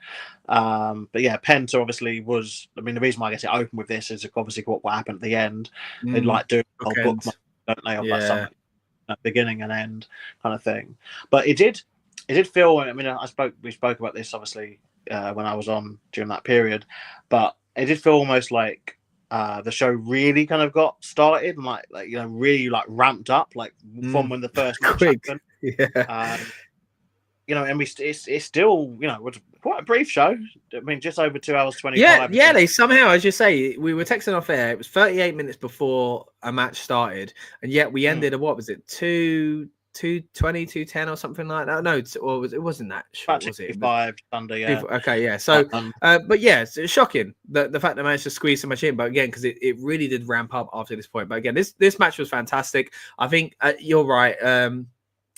Speaker 4: But yeah, Penta obviously was. I mean, the reason why I get it open with this is obviously what happened at the end. They like doing the whole bookmark, don't they? Of like something at beginning and end kind of thing. But it did feel. I mean, we spoke about this obviously when I was on during that period, but it did feel almost like the show really kind of got started and like really like ramped up from when the first match happened.
Speaker 1: Yeah.
Speaker 4: And it's still was quite a brief show. I mean, just over 2 hours 25.
Speaker 1: Yeah. They somehow, as you say, we were texting off air. It was 38 minutes before a match started, and yet we ended at what was it, 2:20, 2:10 or something like that? No, it wasn't that short, was it?
Speaker 4: 5 Sunday, yeah.
Speaker 1: Okay, yeah. So, but yeah, it's shocking the fact they managed to squeeze so much in. But again, because it really did ramp up after this point. But again, this match was fantastic. I think you're right.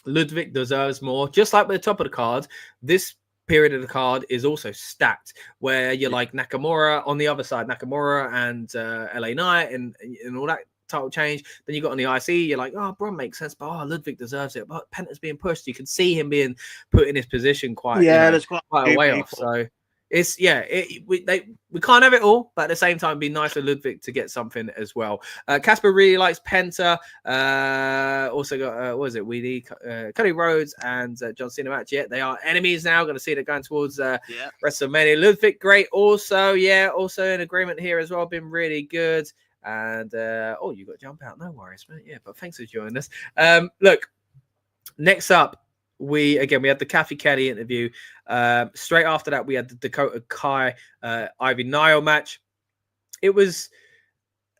Speaker 1: Ludwig deserves more. Just like with the top of the card, this period of the card is also stacked, where you're like Nakamura on the other side, Nakamura and LA Knight and all that title change. Then you got on the IC, you're like, oh, Bron makes sense, but Ludwig deserves it. But Penta's being pushed. You can see him being put in his position quite a way off. So it's we can't have it all, but at the same time, it'd be nice for Ludwig to get something as well. Casper really likes Penta. Also got what was it? We need Cody Rhodes and John Cena match. Yeah, they are enemies now. Going to see they're going towards WrestleMania. Ludwig, great. Also in agreement here as well. Been really good. And you got to jump out. No worries, man. Yeah, but thanks for joining us. Look, next up. We had the Kathy Kelly interview. Straight after that, we had the Dakota Kai Ivy Nile match. It was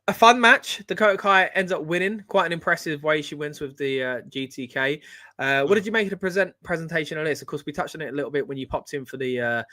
Speaker 1: a fun match. Dakota Kai ends up winning. Quite an impressive way she wins with the GTK. What did you make of the presentation on this? Of course, we touched on it a little bit when you popped in for the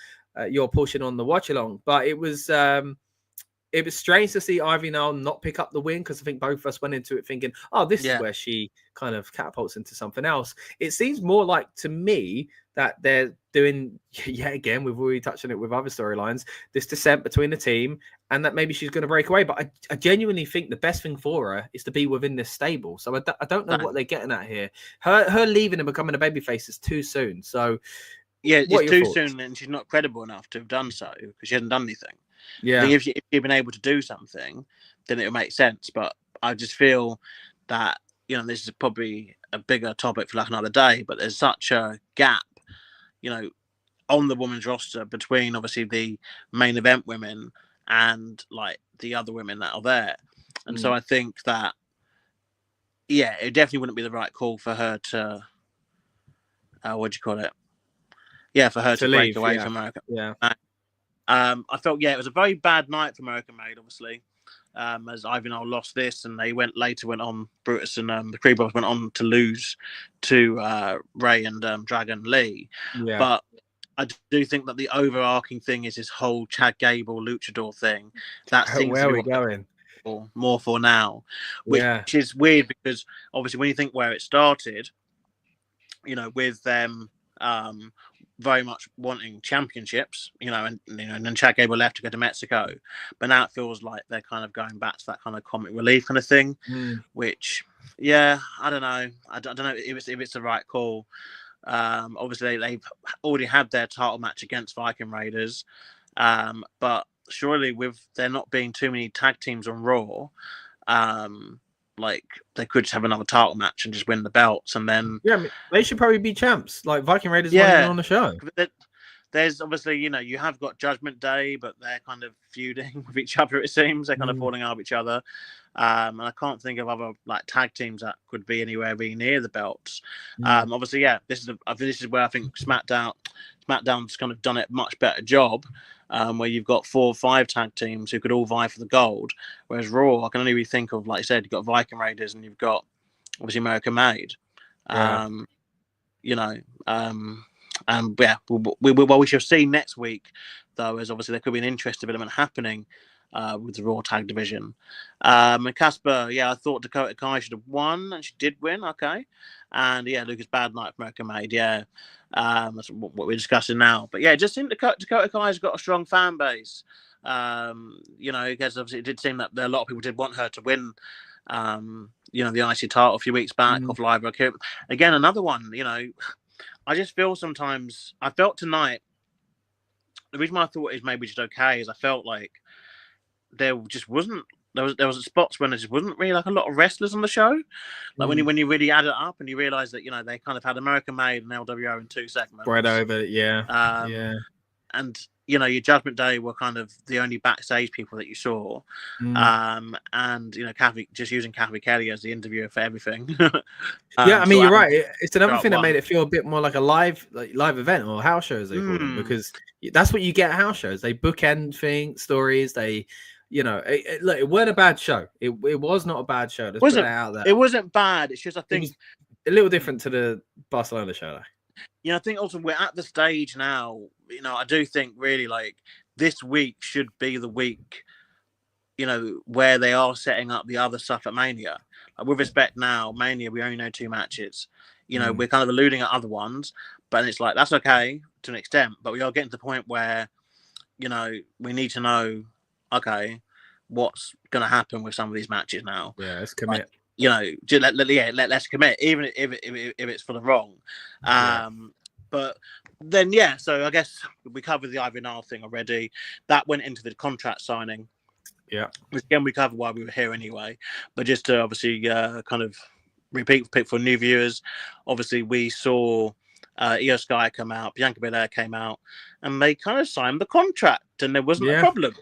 Speaker 1: your portion on the watch along, but it was strange to see Ivy Nile not pick up the win, because I think both of us went into it thinking, this is where she kind of catapults into something else. It seems more like, to me, that they're doing, again, we've already touched on it with other storylines, this descent between the team, and that maybe she's going to break away. But I genuinely think the best thing for her is to be within this stable. So I don't know what they're getting at here. Her leaving and becoming a babyface is too soon. So
Speaker 4: yeah, it's too soon, and she's not credible enough to have done so because she hasn't done anything. Yeah, if you've been able to do something, then it will make sense. But I just feel that this is probably a bigger topic for like another day. But there's such a gap, on the women's roster between obviously the main event women and like the other women that are there. And so I think that it definitely wouldn't be the right call for her to what do you call it? Yeah, for her to break away from America.
Speaker 1: Yeah.
Speaker 4: I felt it was a very bad night for American Made, obviously, as Ivy Nile lost this, and they went on Brutus and the Creed Brothers went on to lose to Ray and Dragon Lee. Yeah. But I do think that the overarching thing is this whole Chad Gable luchador thing. That seems
Speaker 1: where are we going
Speaker 4: more for now, which is weird because obviously when you think where it started, with them. Very much wanting championships, and then Chad Gable left to go to Mexico, but now it feels like they're kind of going back to that kind of comic relief kind of thing, which, I don't know. I don't know if it's the right call. Obviously, they've already had their title match against Viking Raiders, but surely with there not being too many tag teams on Raw, like they could just have another title match and just win the belts, and then
Speaker 1: they should probably be champs. Like Viking Raiders, not even on the show.
Speaker 4: There's obviously you have got Judgment Day, but they're kind of feuding with each other. It seems they're kind of falling out of each other, and I can't think of other like tag teams that could be anywhere really near the belts. Obviously, this is where I think SmackDown's kind of done it much better job. Where you've got 4 or 5 tag teams who could all vie for the gold, whereas Raw, I can only really think of, like you said, you've got Viking Raiders and you've got obviously American Made. We shall see next week, though, as obviously there could be an interest development happening with the Raw tag division. And Casper, I thought Dakota Kai should have won, and she did win. Okay, and Lucas Bad Night American Made. That's what we're discussing now. But it just seemed Dakota Kai's got a strong fan base. Because obviously it did seem that a lot of people did want her to win. The IC title a few weeks back off Live Rock. Again, another one. I just feel sometimes. I felt tonight. The reason why I thought it was maybe just okay is I felt like there just wasn't. There was spots when there just wasn't really like a lot of wrestlers on the show. Like when you really add it up and you realise that they kind of had American Made and LWO in 2 segments.
Speaker 1: Spread over,
Speaker 4: And your Judgment Day were kind of the only backstage people that you saw. And Kathy, just using Kathy Kelly as the interviewer for everything.
Speaker 1: You're right. It's another thing that made it feel a bit more like a live event or house shows they call them, because that's what you get at house shows. They bookend stories. They. Look, it wasn't a bad show. It was not a bad show. Let's put it out there.
Speaker 4: It wasn't bad. It's just I think
Speaker 1: a little different to the Barcelona show, though.
Speaker 4: I think also we're at the stage now. I do think really like this week should be the week, where they are setting up the other stuff at Mania. Like, with respect now, Mania we only know 2 matches. We're kind of alluding at other ones, but it's like that's okay to an extent. But we are getting to the point where, we need to know. Okay, what's going to happen with some of these matches now?
Speaker 1: Yeah, let's commit.
Speaker 4: Let's commit, even if it's for the wrong. But then, so I guess we covered the Ivy Nile thing already. That went into the contract signing.
Speaker 1: Yeah.
Speaker 4: Which again, we covered why we were here anyway. But just to obviously kind of repeat for new viewers, obviously we saw Io Sky come out, Bianca Belair came out, and they kind of signed the contract, and there wasn't a problem.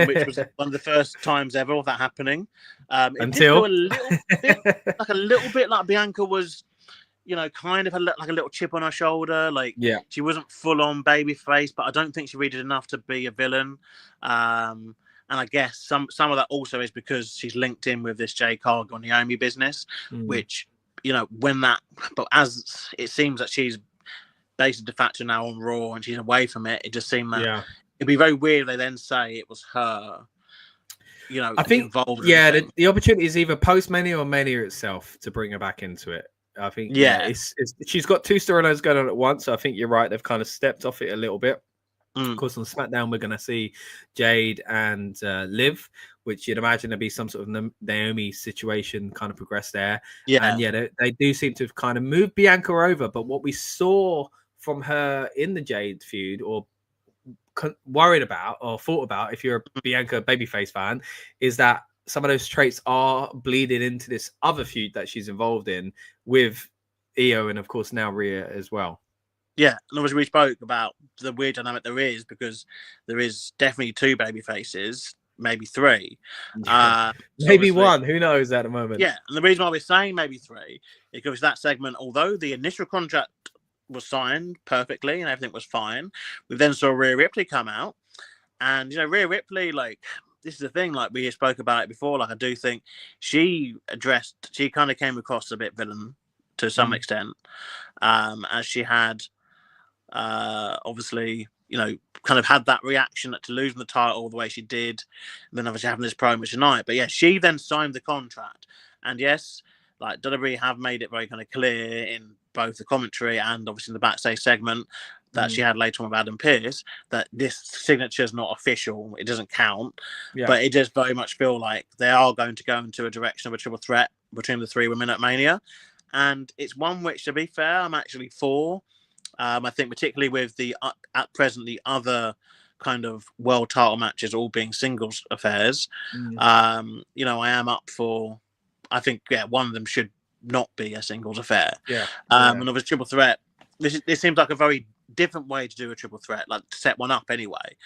Speaker 4: Which was one of the first times ever of that happening.
Speaker 1: Until
Speaker 4: a little bit like Bianca was, kind of like a little chip on her shoulder. Like she wasn't full on baby face, but I don't think she really did enough to be a villain. And I guess some of that also is because she's linked in with this Jade Cargill Naomi business, which but as it seems that she's basically de facto now on Raw and she's away from it, it just seemed that. It'd be very weird if they then say it was her, I think involved.
Speaker 1: The opportunity is either post Mania or Mania itself to bring her back into it. I think it's she's got 2 storylines going on at once. So I think you're right. They've kind of stepped off it a little bit. Of course, on SmackDown we're going to see Jade and Liv, which you'd imagine there'd be some sort of Naomi situation kind of progress there. And they do seem to have kind of moved Bianca over. But what we saw from her in the Jade feud, or worried about or thought about if you're a Bianca babyface fan, is that some of those traits are bleeding into this other feud that she's involved in with Io and of course now Rhea as well.
Speaker 4: And obviously we spoke about the weird dynamic there is, because there is definitely 2 baby faces, maybe 3.
Speaker 1: Maybe 1, who knows at the moment.
Speaker 4: And the reason why we're saying maybe 3 is because that segment, although the initial contract was signed perfectly and everything was fine, we then saw Rhea Ripley come out, and Rhea Ripley, like, this is the thing, like we spoke about it before, like I do think she kind of came across a bit villain to some extent, as she had obviously kind of had that reaction to losing the title the way she did, and then obviously having this promo tonight. But she then signed the contract, and like WWE have made it very kind of clear in both the commentary and obviously in the backstage segment that she had later on with Adam Pearce, that this signature is not official. It doesn't count. But it does very much feel like they are going to go into a direction of a triple threat between the 3 women at Mania. And it's one which, to be fair, I'm actually for. I think particularly with the at present the other kind of world title matches all being singles affairs, I am up for. I think one of them should not be a singles affair. And obviously triple threat. This seems like a very different way to do a triple threat, like to set one up anyway,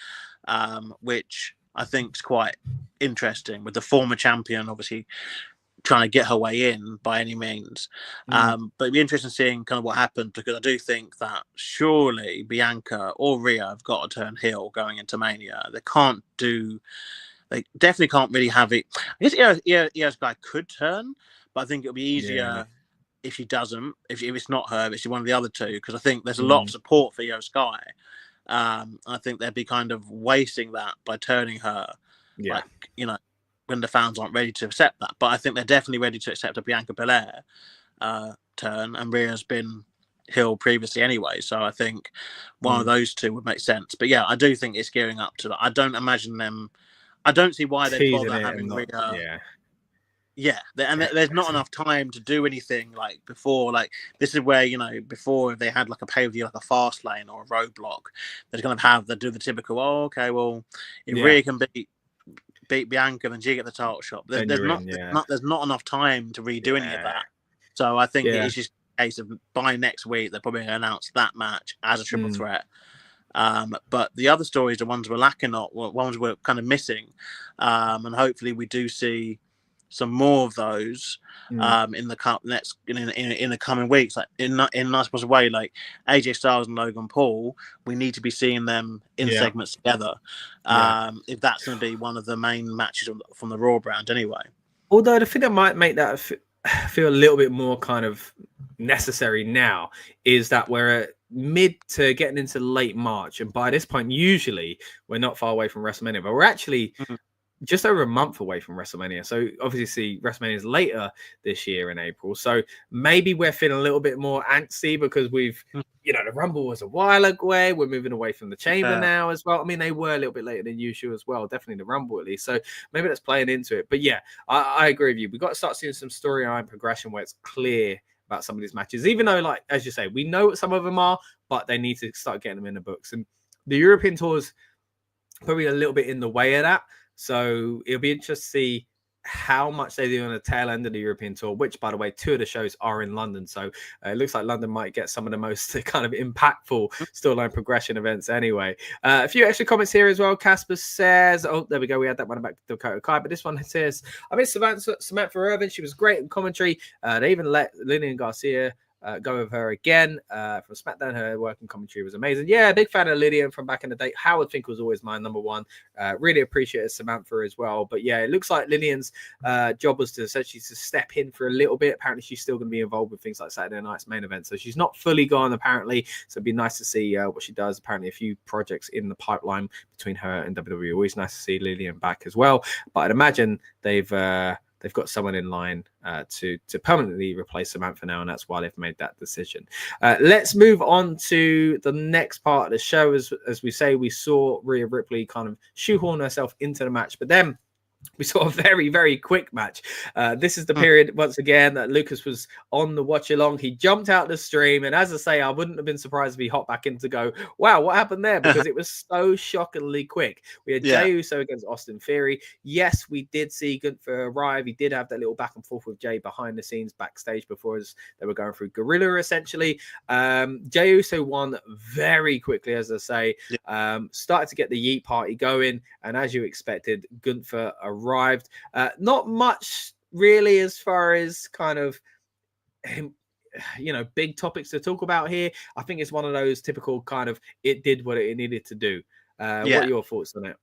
Speaker 4: which I think is quite interesting, with the former champion obviously trying to get her way in by any means. But it'd be interesting seeing kind of what happens, because I do think that surely Bianca or Rhea have got to turn heel going into Mania. They definitely can't really have it. I guess Io's guy could turn, but I think it'll be easier if she doesn't, if it's not her, if it's one of the other 2, because I think there's a lot of support for Io Sky. I think they'd be kind of wasting that by turning her
Speaker 1: Yeah.
Speaker 4: like, you know, when the fans aren't ready to accept that. But I think they're definitely ready to accept a Bianca Belair turn, and Rhea's been heel previously anyway. So I think one of those two would make sense. But yeah, I do think it's gearing up to that. I don't imagine them. I don't see why they'd
Speaker 1: Teasing
Speaker 4: bother
Speaker 1: it
Speaker 4: having
Speaker 1: and not,
Speaker 4: Rhea.
Speaker 1: yeah.
Speaker 4: There's not enough time to do anything like before. Like, this is where, you know, before, if they had like a pay-per-view, like a fast lane or a roadblock, they're going to do the typical, oh, okay, well, if Rhea can beat Bianca, then she get the title shot. There's not enough time to redo any of that. So I think it's just a case of, by next week, they're probably going to announce that match as a triple threat. But the other stories, the ones we're lacking, ones we're kind of missing, and hopefully we do see some more of those in the coming weeks, like in a nice possible way. Like AJ Styles and Logan Paul, we need to be seeing them in segments together. If that's going to be one of the main matches from the Raw brand, anyway.
Speaker 1: Although the thing that might make that feel a little bit more kind of necessary now is that we're mid to getting into late March, and by this point, usually we're not far away from WrestleMania, but we're actually just over a month away from WrestleMania. So obviously WrestleMania is later this year in April. So maybe we're feeling a little bit more antsy because we've, you know, the Rumble was a while away. We're moving away from the Chamber now as well. I mean, they were a little bit later than usual as well. Definitely the Rumble at least. So maybe that's playing into it. But yeah, I agree with you. We've got to start seeing some storyline progression where it's clear about some of these matches, even though, like, as you say, we know what some of them are, but they need to start getting them in the books. And the European tour's probably a little bit in the way of that. So it'll be interesting to see how much they do on the tail end of the European tour, which, by the way, 2 of the shows are in London. So it looks like London might get some of the most kind of impactful storyline progression events anyway. A few extra comments here as well. Casper says, oh, there we go. We had that one about Dakota Kai, but this one says, I mean, Samantha Irvin, she was great in commentary. They even let Lillian Garcia go with her again from SmackDown. Her working commentary was amazing. Yeah, big fan of Lillian from back in the day. Howard Fink was always my number one. Really appreciated Samantha as well. But yeah, it looks like Lillian's job was to essentially to step in for a little bit. Apparently, she's still going to be involved with things like Saturday Night's main event. So she's not fully gone, apparently. So it'd be nice to see what she does. Apparently, a few projects in the pipeline between her and WWE. Always nice to see Lillian back as well. But I'd imagine they've got someone in line to permanently replace Samantha now, and that's why they've made that decision. Let's move on to the next part of the show. As we say, we saw Rhea Ripley kind of shoehorn herself into the match, but then we saw a very, very quick match. This is the period, once again, that Lucas was on the watch along. He jumped out the stream, and as I say, I wouldn't have been surprised if he hopped back in to go, wow, what happened there? Because it was so shockingly quick. We had Jey Uso against Austin Theory. Yes, we did see Gunther arrive. He did have that little back and forth with Jey behind the scenes backstage before they were going through Gorilla, essentially. Jey Uso won very quickly, as I say. Started to get the Yeet Party going, and as you expected, Gunther arrived. Not much really as far as kind of big topics to talk about here. I think it's one of those typical kind of it did what it needed to do. What are your thoughts on it?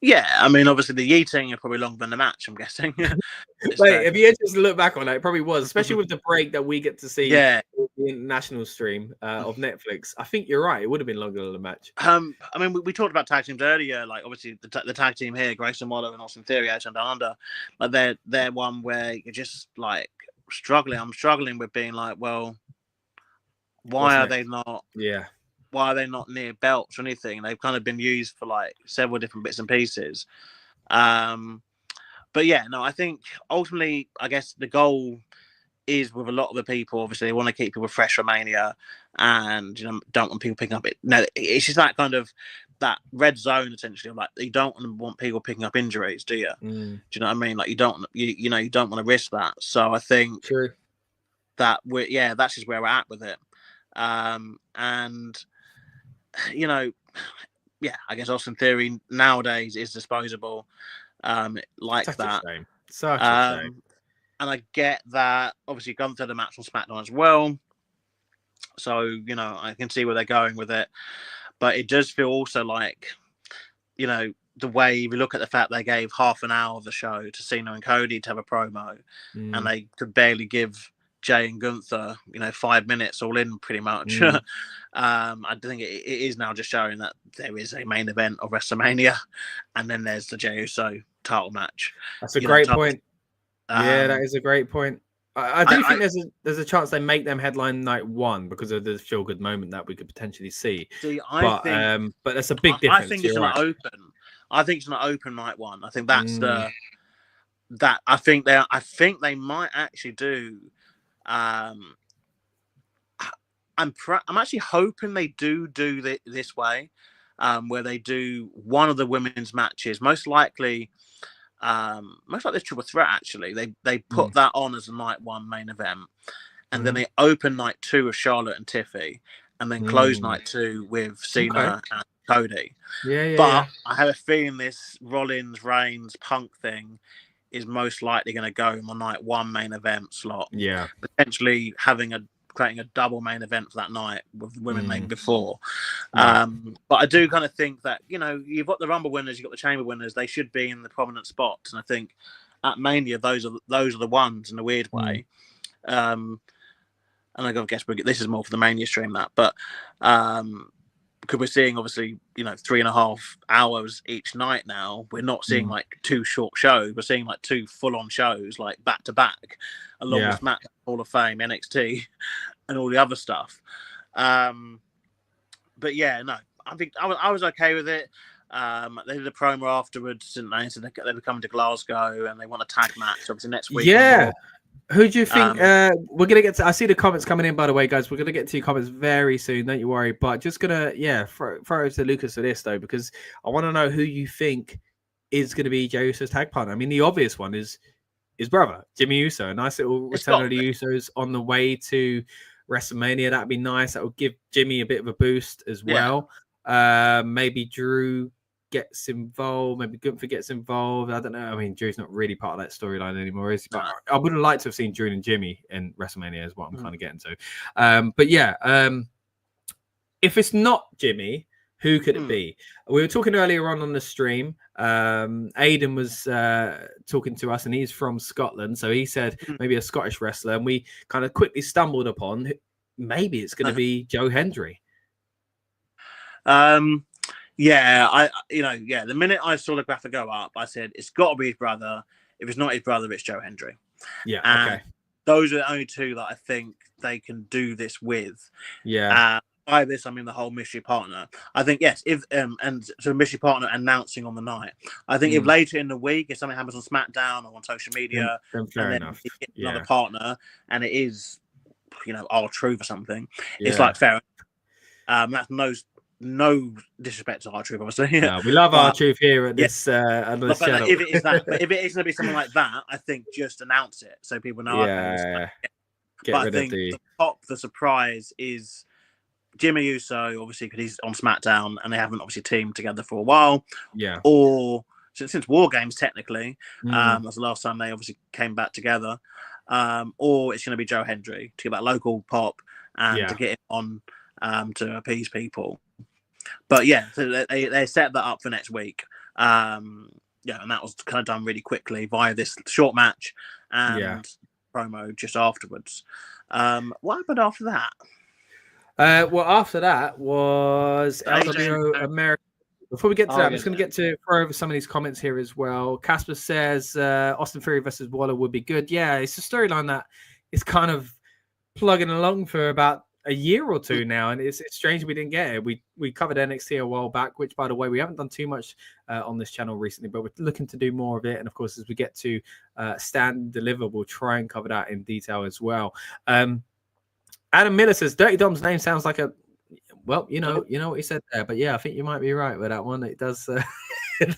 Speaker 4: Yeah, I mean, obviously the yeeting are probably longer than the match, I'm guessing.
Speaker 1: Wait, if you just look back on it probably was, especially with the break that we get to see the international stream of Netflix. I think you're right. It would have been longer than the match.
Speaker 4: I mean, we talked about tag teams earlier. Like, obviously, the tag team here, Grayson Waller and Austin Theory, out and under. Like, they're one where you're just like struggling. I'm struggling with being like, well, why are they not? Yeah. Why are they not near belts or anything? They've kind of been used for like several different bits and pieces. But yeah, no, I think ultimately, I guess the goal is with a lot of the people, obviously, they want to keep people fresh for Mania and, don't want people picking up it. No, it's just that kind of that red zone, essentially. Like, you don't want people picking up injuries, do you? Do you know what I mean? Like, you don't want to risk that. So I think that that's just where we're at with it. And I guess Austin Theory nowadays is disposable, like
Speaker 1: Such
Speaker 4: that.
Speaker 1: A shame. Such a shame.
Speaker 4: And I get that. Obviously, Gunther the match on SmackDown as well, so I can see where they're going with it. But it does feel also like, the way we look at the fact they gave half an hour of the show to Cena and Cody to have a promo, and they could barely give Jay and Gunther, 5 minutes all in pretty much. I think it is now just showing that there is a main event of WrestleMania, and then there's the Jey Uso title match.
Speaker 1: That's a great point. Yeah, that is a great point. I do think there's a chance they make them headline night one because of the feel good moment that we could potentially see. But that's a big difference.
Speaker 4: I think it's not open. I think it's not open night one. I think that's I think they might actually do. I'm actually hoping they do this way, where they do one of the women's matches, most likely this triple threat. Actually, they put that on as a night one main event, and then they open night two with Charlotte and Tiffy, and then close night two with Cena and Cody. But I have a feeling this Rollins Reigns Punk thing is most likely going to go in the night one main event slot. Yeah, potentially creating a double main event for that night with women maybe before. But I do kind of think that, you've got the Rumble winners, you've got the Chamber winners, they should be in the prominent spots. And I think at Mania, those are the ones in a weird way. And I guess this is more for the Mania stream, but because we're seeing obviously 3.5 hours each night now, we're not seeing like two short shows, we're seeing like two full-on shows like back to back, along with SmackDown, Hall of Fame, NXT and all the other stuff. But yeah, no, I think I was okay with it. They did a promo afterwards, didn't they? So they were coming to Glasgow and they want a tag match obviously next week.
Speaker 1: Who do you think we're gonna get to? I see the comments coming in, by the way, guys. We're gonna get to your comments very soon, don't you worry. But just gonna throw it to Lucas for this though, because I want to know who you think is gonna be Jey Uso's tag partner. I mean, the obvious one is his brother, Jimmy Uso. A nice little return of the Usos on the way to WrestleMania. That'd be nice. That would give Jimmy a bit of a boost as well. Maybe Drew gets involved, maybe Gunther gets involved. I don't know. I mean, Drew's not really part of that storyline anymore, is he? But I would have liked to have seen Drew and Jimmy in WrestleMania, is what I'm kind of getting to. But yeah, if it's not Jimmy, who could it be? We were talking earlier on the stream. Aidan was talking to us, and he's from Scotland, so he said maybe a Scottish wrestler, and we kind of quickly stumbled upon maybe it's going to be Joe Hendry. The minute I saw the graphic go up, I said it's got to be his brother. If it's not his brother, it's Joe Hendry. Those are the only two that I think they can do this with. By this, I mean the whole mystery partner. I think yes, if and so mystery partner announcing on the night. I think if later in the week, if something happens on SmackDown or on social media, then fair enough.
Speaker 4: Another partner, and it is R-Truth or something, it's like fair enough. That's no disrespect to R-Truth, obviously.
Speaker 1: No, we love R-Truth here at this channel.
Speaker 4: If it is that, but if it is going to be something like that, I think just announce it so people know. But I think the surprise is Jimmy Uso, obviously, because he's on SmackDown and they haven't obviously teamed together for a while. Or since War Games, technically, that's the last time they obviously came back together. Or it's going to be Joe Hendry to get that local pop and to get him on to appease people. But yeah, so they set that up for next week. And that was kind of done really quickly via this short match and promo just afterwards. What happened after that?
Speaker 1: Well, after that was LWO America. Before we get to that, I'm just going to throw over some of these comments here as well. Casper says Austin Theory versus Waller would be good. Yeah, it's a storyline that is kind of plugging along for about a year or two now, and it's strange we didn't get it. We covered NXT a while back, which, by the way, we haven't done too much on this channel recently, but we're looking to do more of it. And of course, as we get to Stand and Deliver, we'll try and cover that in detail as well. Adam Miller says Dirty Dom's name sounds like a well, you know what he said there, but yeah, I think you might be right with that one. It does. It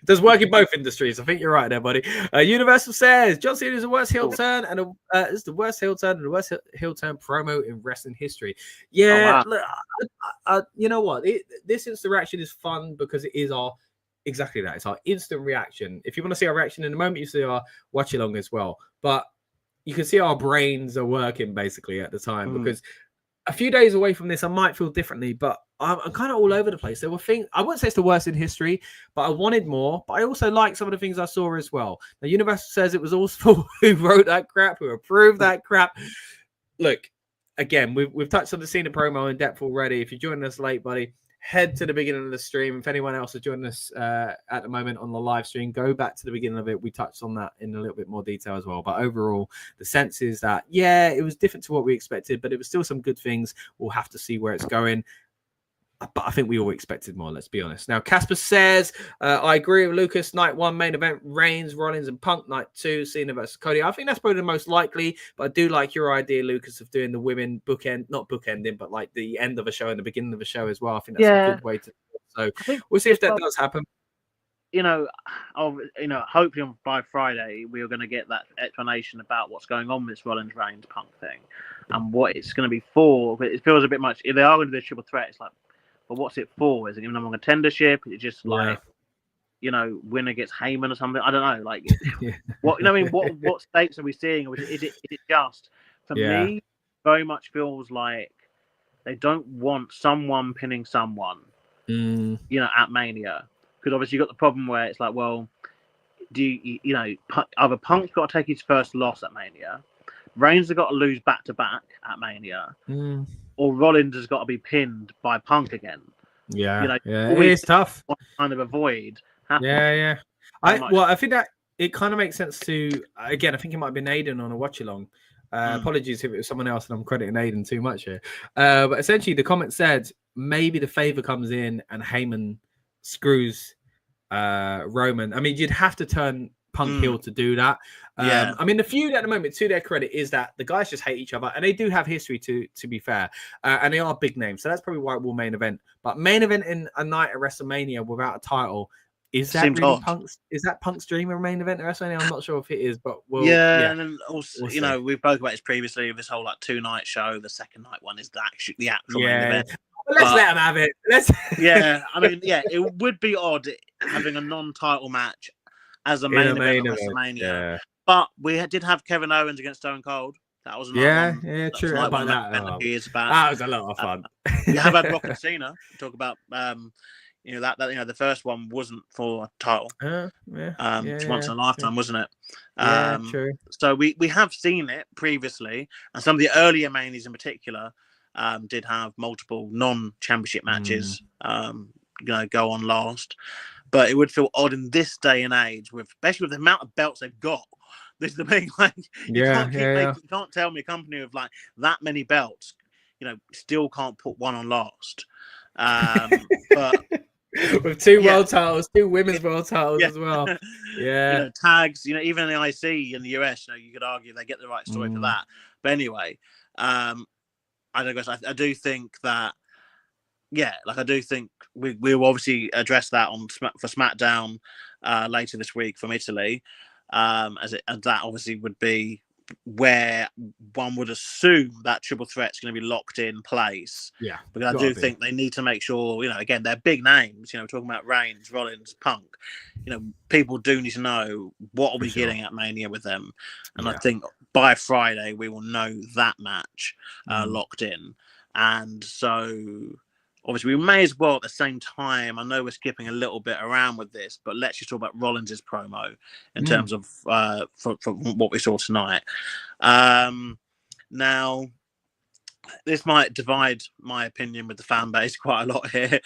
Speaker 1: does work in both industries. I think you're right there, buddy. Universal says John Cena is the worst heel turn and is the worst heel turn and the worst heel turn promo in wrestling history. Yeah, look, you know what? This instant reaction is fun because it is exactly that. It's our instant reaction. If you want to see our reaction in a moment, you see our watch along as well. But you can see our brains are working basically at the time because a few days away from this, I might feel differently, but I'm kind of all over the place. There were things, I wouldn't say it's the worst in history, but I wanted more. But I also like some of the things I saw as well. The Universal says it was also who wrote that crap, who approved that crap. Look, again, we've touched on the Cena promo in depth already. If you're joining us late, buddy, head to the beginning of the stream. If anyone else is joining us at the moment on the live stream, go back to the beginning of it. We touched on that in a little bit more detail as well. But overall, the sense is that, yeah, it was different to what we expected, but it was still some good things. We'll have to see where it's going. But I think we all expected more, let's be honest. Now, Casper says, I agree with Lucas. Night 1 main event, Reigns, Rollins, and Punk. Night 2, Cena versus Cody. I think that's probably the most likely, but I do like your idea, Lucas, of doing the women bookend, not bookending, but like the end of a show and the beginning of a show as well. I think that's a good way to do it. So we'll see if that does happen.
Speaker 4: Hopefully by Friday we are going to get that explanation about what's going on with this Rollins Reigns Punk thing and what it's going to be for. But it feels a bit much. If they are going to do a triple threat, it's like, but what's it for? Is it giving them a contendership? Is it just like, winner gets Heyman or something? I don't know. Like, what what stakes are we seeing? Or is it just for me? Very much feels like they don't want someone pinning someone, at Mania, because obviously you got the problem where it's like, well, either Punk's got to take his first loss at Mania, Reigns has got to lose back to back at Mania. Or Rollins has got to be pinned by Punk again.
Speaker 1: It's tough.
Speaker 4: Kind of avoid happening.
Speaker 1: I think that it kind of makes sense to, again, I think it might have been Aiden on a watch along. Apologies if it was someone else and I'm crediting Aiden too much here. But essentially the comment said maybe the favor comes in and Heyman screws Roman. I mean, you'd have to turn Punk heel to do that. I mean, the feud at the moment, to their credit, is that the guys just hate each other, and they do have history to be fair, and they are big names, so that's probably why it will main event. But main event in a night at WrestleMania without a title, is that really Punk's? Is that Punk's dream of main event at WrestleMania? I'm not sure if it is, but
Speaker 4: and then also, we've spoken about this previously. This whole 2-night show, the second night one is the actual main event.
Speaker 1: Let's let them have it.
Speaker 4: It would be odd having a non-title match as a main event of WrestleMania.
Speaker 1: Yeah.
Speaker 4: But we did have Kevin Owens against Stone Cold. That was
Speaker 1: true.
Speaker 4: That
Speaker 1: was a lot of fun.
Speaker 4: We have had Rock and Cena talk about the first one wasn't for a title. Once in a lifetime, wasn't it?
Speaker 1: True.
Speaker 4: So we have seen it previously, and some of the earlier Manies in particular did have multiple non-championship matches go on last. But it would feel odd in this day and age, especially with the amount of belts they've got. This is the thing. You can't tell me a company with that many belts, still can't put one on last. But
Speaker 1: with 2 world titles, 2 women's world titles as well.
Speaker 4: Tags. Even in the IC in the US, you could argue they get the right story for that. But anyway, I do think that. I do think we will obviously address that for SmackDown later this week from Italy, as that obviously would be where one would assume that triple threat's going to be locked in place.
Speaker 1: Yeah,
Speaker 4: because I do think they need to make sure, again, they're big names. We're talking about Reigns, Rollins, Punk. People do need to know what are we getting at Mania with them, and I think by Friday we will know that match locked in, and so. Obviously, we may as well at the same time. I know we're skipping a little bit around with this, but let's just talk about Rollins' promo in terms of for what we saw tonight. Now, this might divide my opinion with the fan base quite a lot here,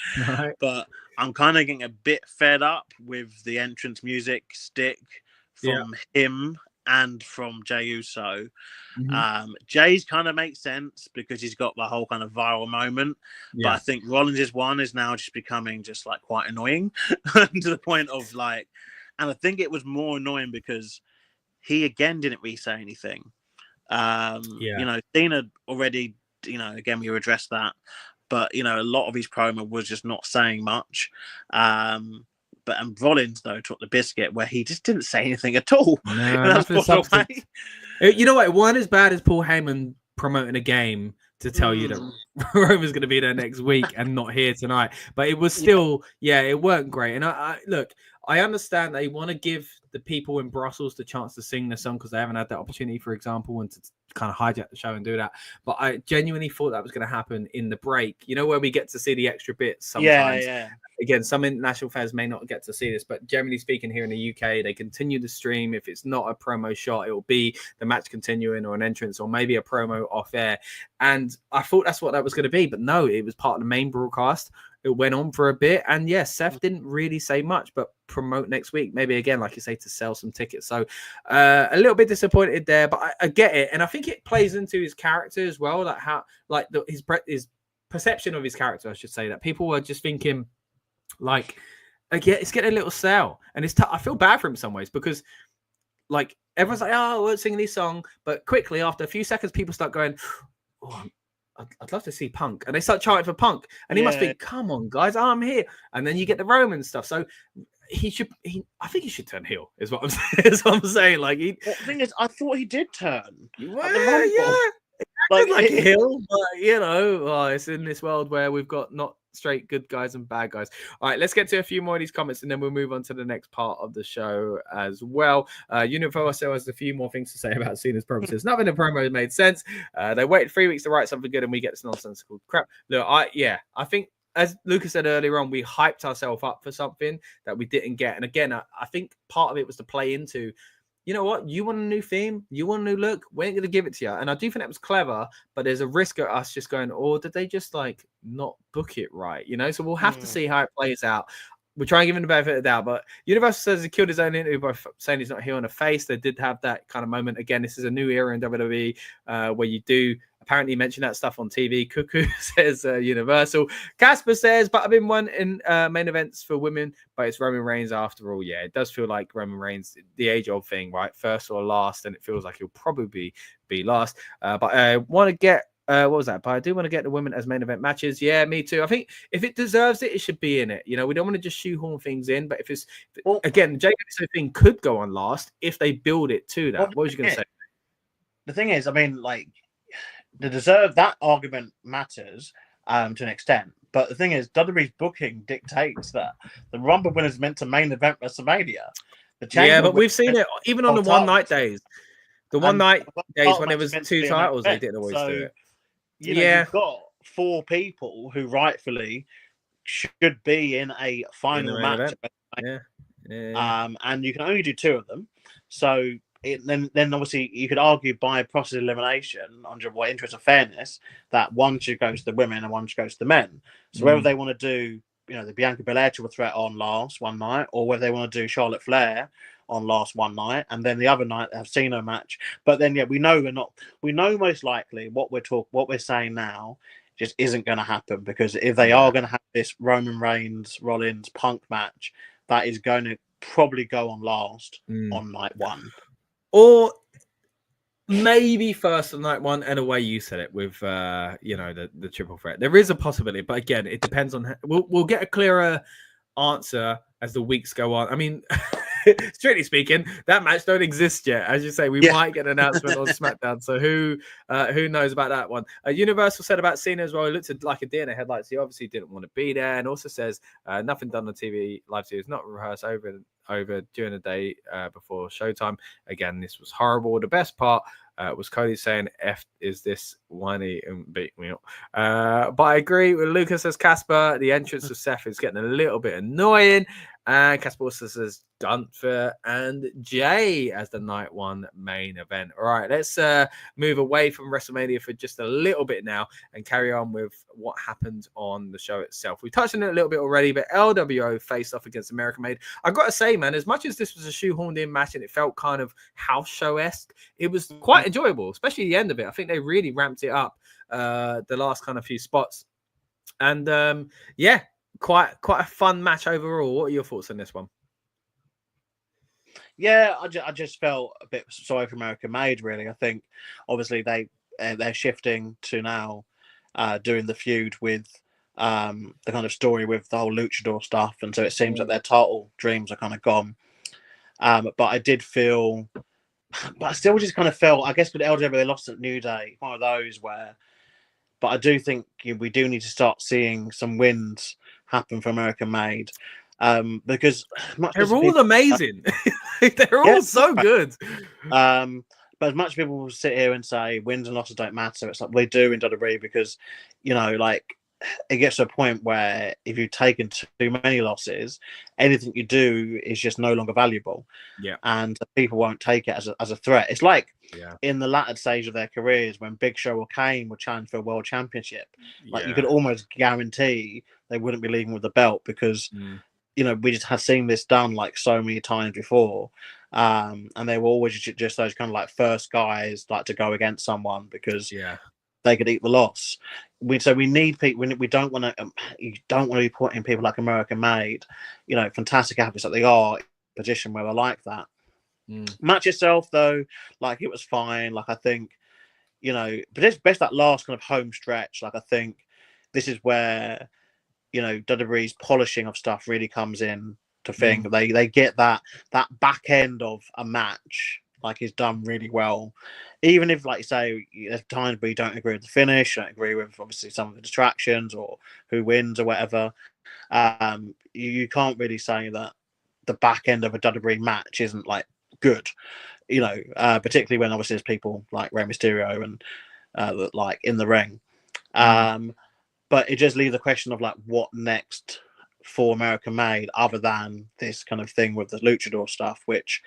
Speaker 4: but I'm kind of getting a bit fed up with the entrance music stick from him and from Jey Uso. Jay's kind of makes sense because he's got the whole kind of viral moment. But I think Rollins' one is now just becoming just quite annoying to the point of and I think it was more annoying because he again didn't really say anything. Cena already, again, we addressed that. But, a lot of his promo was just not saying much. And Rollins, though, took the biscuit where he just didn't say anything at all.
Speaker 1: No, you know what? It wasn't as bad as Paul Heyman promoting a game to tell you that Roman's going to be there next week and not here tonight. But it was still, it weren't great. And I look, I understand they want to give the people in Brussels the chance to sing the song because they haven't had that opportunity, for example, and kind of hijack the show and do that. But I genuinely thought that was going to happen in the break. You know, where we get to see the extra bits sometimes.
Speaker 4: Yeah.
Speaker 1: Again, some international fans may not get to see this, but generally speaking, here in the UK, they continue the stream. If it's not a promo shot, it will be the match continuing or an entrance or maybe a promo off air. And I thought that's what that was going to be, but no, it was part of the main broadcast. It went on for a bit, and yes, Seth didn't really say much, but promote next week, maybe again, like you say, to sell some tickets. So a little bit disappointed there, but I get it, and I think it plays into his character as well, like how, like his perception of his character, I should say, that people were just thinking, like, yeah, it's getting a little stale, and it's I feel bad for him in some ways because, like, everyone's like, oh, we're singing this song, but quickly after a few seconds, people start going, oh, I'd love to see Punk, and they start chanting for Punk, and he must think, come on, guys, I'm here, and then you get the Roman stuff. So I think he should turn heel, is what I'm saying. Is what I'm saying. Like, the
Speaker 4: thing is, I thought he did turn.
Speaker 1: Well, yeah. Like a hill, but you know, it's in this world where we've got not straight good guys and bad guys. All right, let's get to a few more of these comments and then we'll move on to the next part of the show as well. Universal has a few more things to say about Cena's promises. Nothing in the promo made sense. They waited 3 weeks to write something good and we get this nonsensical crap. Look, I think, as Lucas said earlier on, we hyped ourselves up for something that we didn't get. And again, I think part of it was to play into, you know what? You want a new theme? You want a new look? We ain't going to give it to you. And I do think that was clever, but there's a risk of us just going, oh, did they just like not book it right? You know, so we'll have to see how it plays out. We're trying to give him the benefit of the doubt, but Universal says he killed his own interview by saying he's not heel on the face. They did have that kind of moment. Again, this is a new era in WWE where you do apparently mention that stuff on TV. Cuckoo says Universal. Casper says, but I've been one in main events for women, but it's Roman Reigns after all. Yeah, it does feel like Roman Reigns, the age-old thing, right? First or last, and it feels like he'll probably be last. But I want to get, what was that? But I do want to get the women as main event matches. Yeah, me too. I think if it deserves it, it should be in it. You know, we don't want to just shoehorn things in, but if it's, again, the Jey Uso thing could go on last if they build it to that. What was you going to say?
Speaker 4: The thing is, I mean, like, the deserve that argument matters to an extent, but the thing is, WWE's booking dictates that the Rumble winner is meant to main event WrestleMania.
Speaker 1: Yeah, but we've seen it even on the one night days. The one night days when there was two titles, they didn't always do it.
Speaker 4: You know, you've got 4 people who rightfully should be in a final match. And you can only do 2 of them. So then obviously you could argue by process of elimination under what interest of fairness that one should go to the women and one should go to the men. So whether they want to do, you know, the Bianca Belair triple threat on last one night, or whether they want to do Charlotte Flair on last one night, and then the other night they have Cena match. But then we know most likely what we're saying now just isn't going to happen, because if they are going to have this Roman Reigns Rollins Punk match, that is going to probably go on last on night 1.
Speaker 1: Or maybe first on night 1, and away you said it with you know, the triple threat. There is a possibility, but again, it depends on we'll get a clearer answer as the weeks go on. I mean, strictly speaking, that match don't exist yet. As you say, we might get an announcement on SmackDown. So who knows about that one? Universal said about Cena as well. He looked like a deer in the headlights. He obviously didn't want to be there, and also says nothing done on TV live series, not rehearsed over during the day before showtime. Again, this was horrible. The best part was Cody saying, F is this whiny and beat me up. But I agree with Lucas as Casper. The entrance of Seth is getting a little bit annoying. And Casper also says Gunther and Jay as the night 1 main event. All right, let's move away from WrestleMania for just a little bit now and carry on with what happened on the show itself. We touched on it a little bit already, but LWO faced off against American Made. I've got to say, man, as much as this was a shoehorned in match and it felt kind of house show-esque, it was quite enjoyable, especially the end of it. I think they really ramped it up the last kind of few spots. And yeah, quite a fun match overall. What are your thoughts on this one?
Speaker 4: Yeah, I just felt a bit sorry for American Made, really. I think obviously they're shifting to now doing the feud with the kind of story with the whole luchador stuff, and so it seems like their title dreams are kind of gone. But I did feel, but I still just kind of felt, I guess with LW they lost at New Day, one of those where. But I do think we do need to start seeing some wins happen for American Made, because
Speaker 1: they're all amazing. They're all so good.
Speaker 4: But as much as people will sit here and say wins and losses don't matter, it's like they do in WWE because, like it gets to a point where if you've taken too many losses, anything you do is just no longer valuable.
Speaker 1: Yeah.
Speaker 4: And people won't take it as a threat. It's like
Speaker 1: Yeah.
Speaker 4: in the latter stage of their careers when Big Show or Kane would challenge for a world championship. Like you
Speaker 1: Yeah.
Speaker 4: could almost guarantee they wouldn't be leaving with the belt because we just had seen this done like so many times before. And they were always just those kind of like first guys like to go against someone because they could eat the loss. We need people. We don't want to. You don't want to be putting people like American Made, fantastic athletes that they are, in a position where they're like that. Match itself though, like it was fine. Like I think, but it's best that last kind of home stretch. Like I think this is where, WWE's polishing of stuff really comes in to thing. They get that back end of a match like is done really well. Even if, like you say, there's times where you don't agree with the finish, don't agree with obviously some of the distractions or who wins or whatever. You can't really say that the back end of a WWE match isn't like good, particularly when obviously there's people like Rey Mysterio and like in the ring. But it just leaves the question of like what next for American Made other than this kind of thing with the luchador stuff, which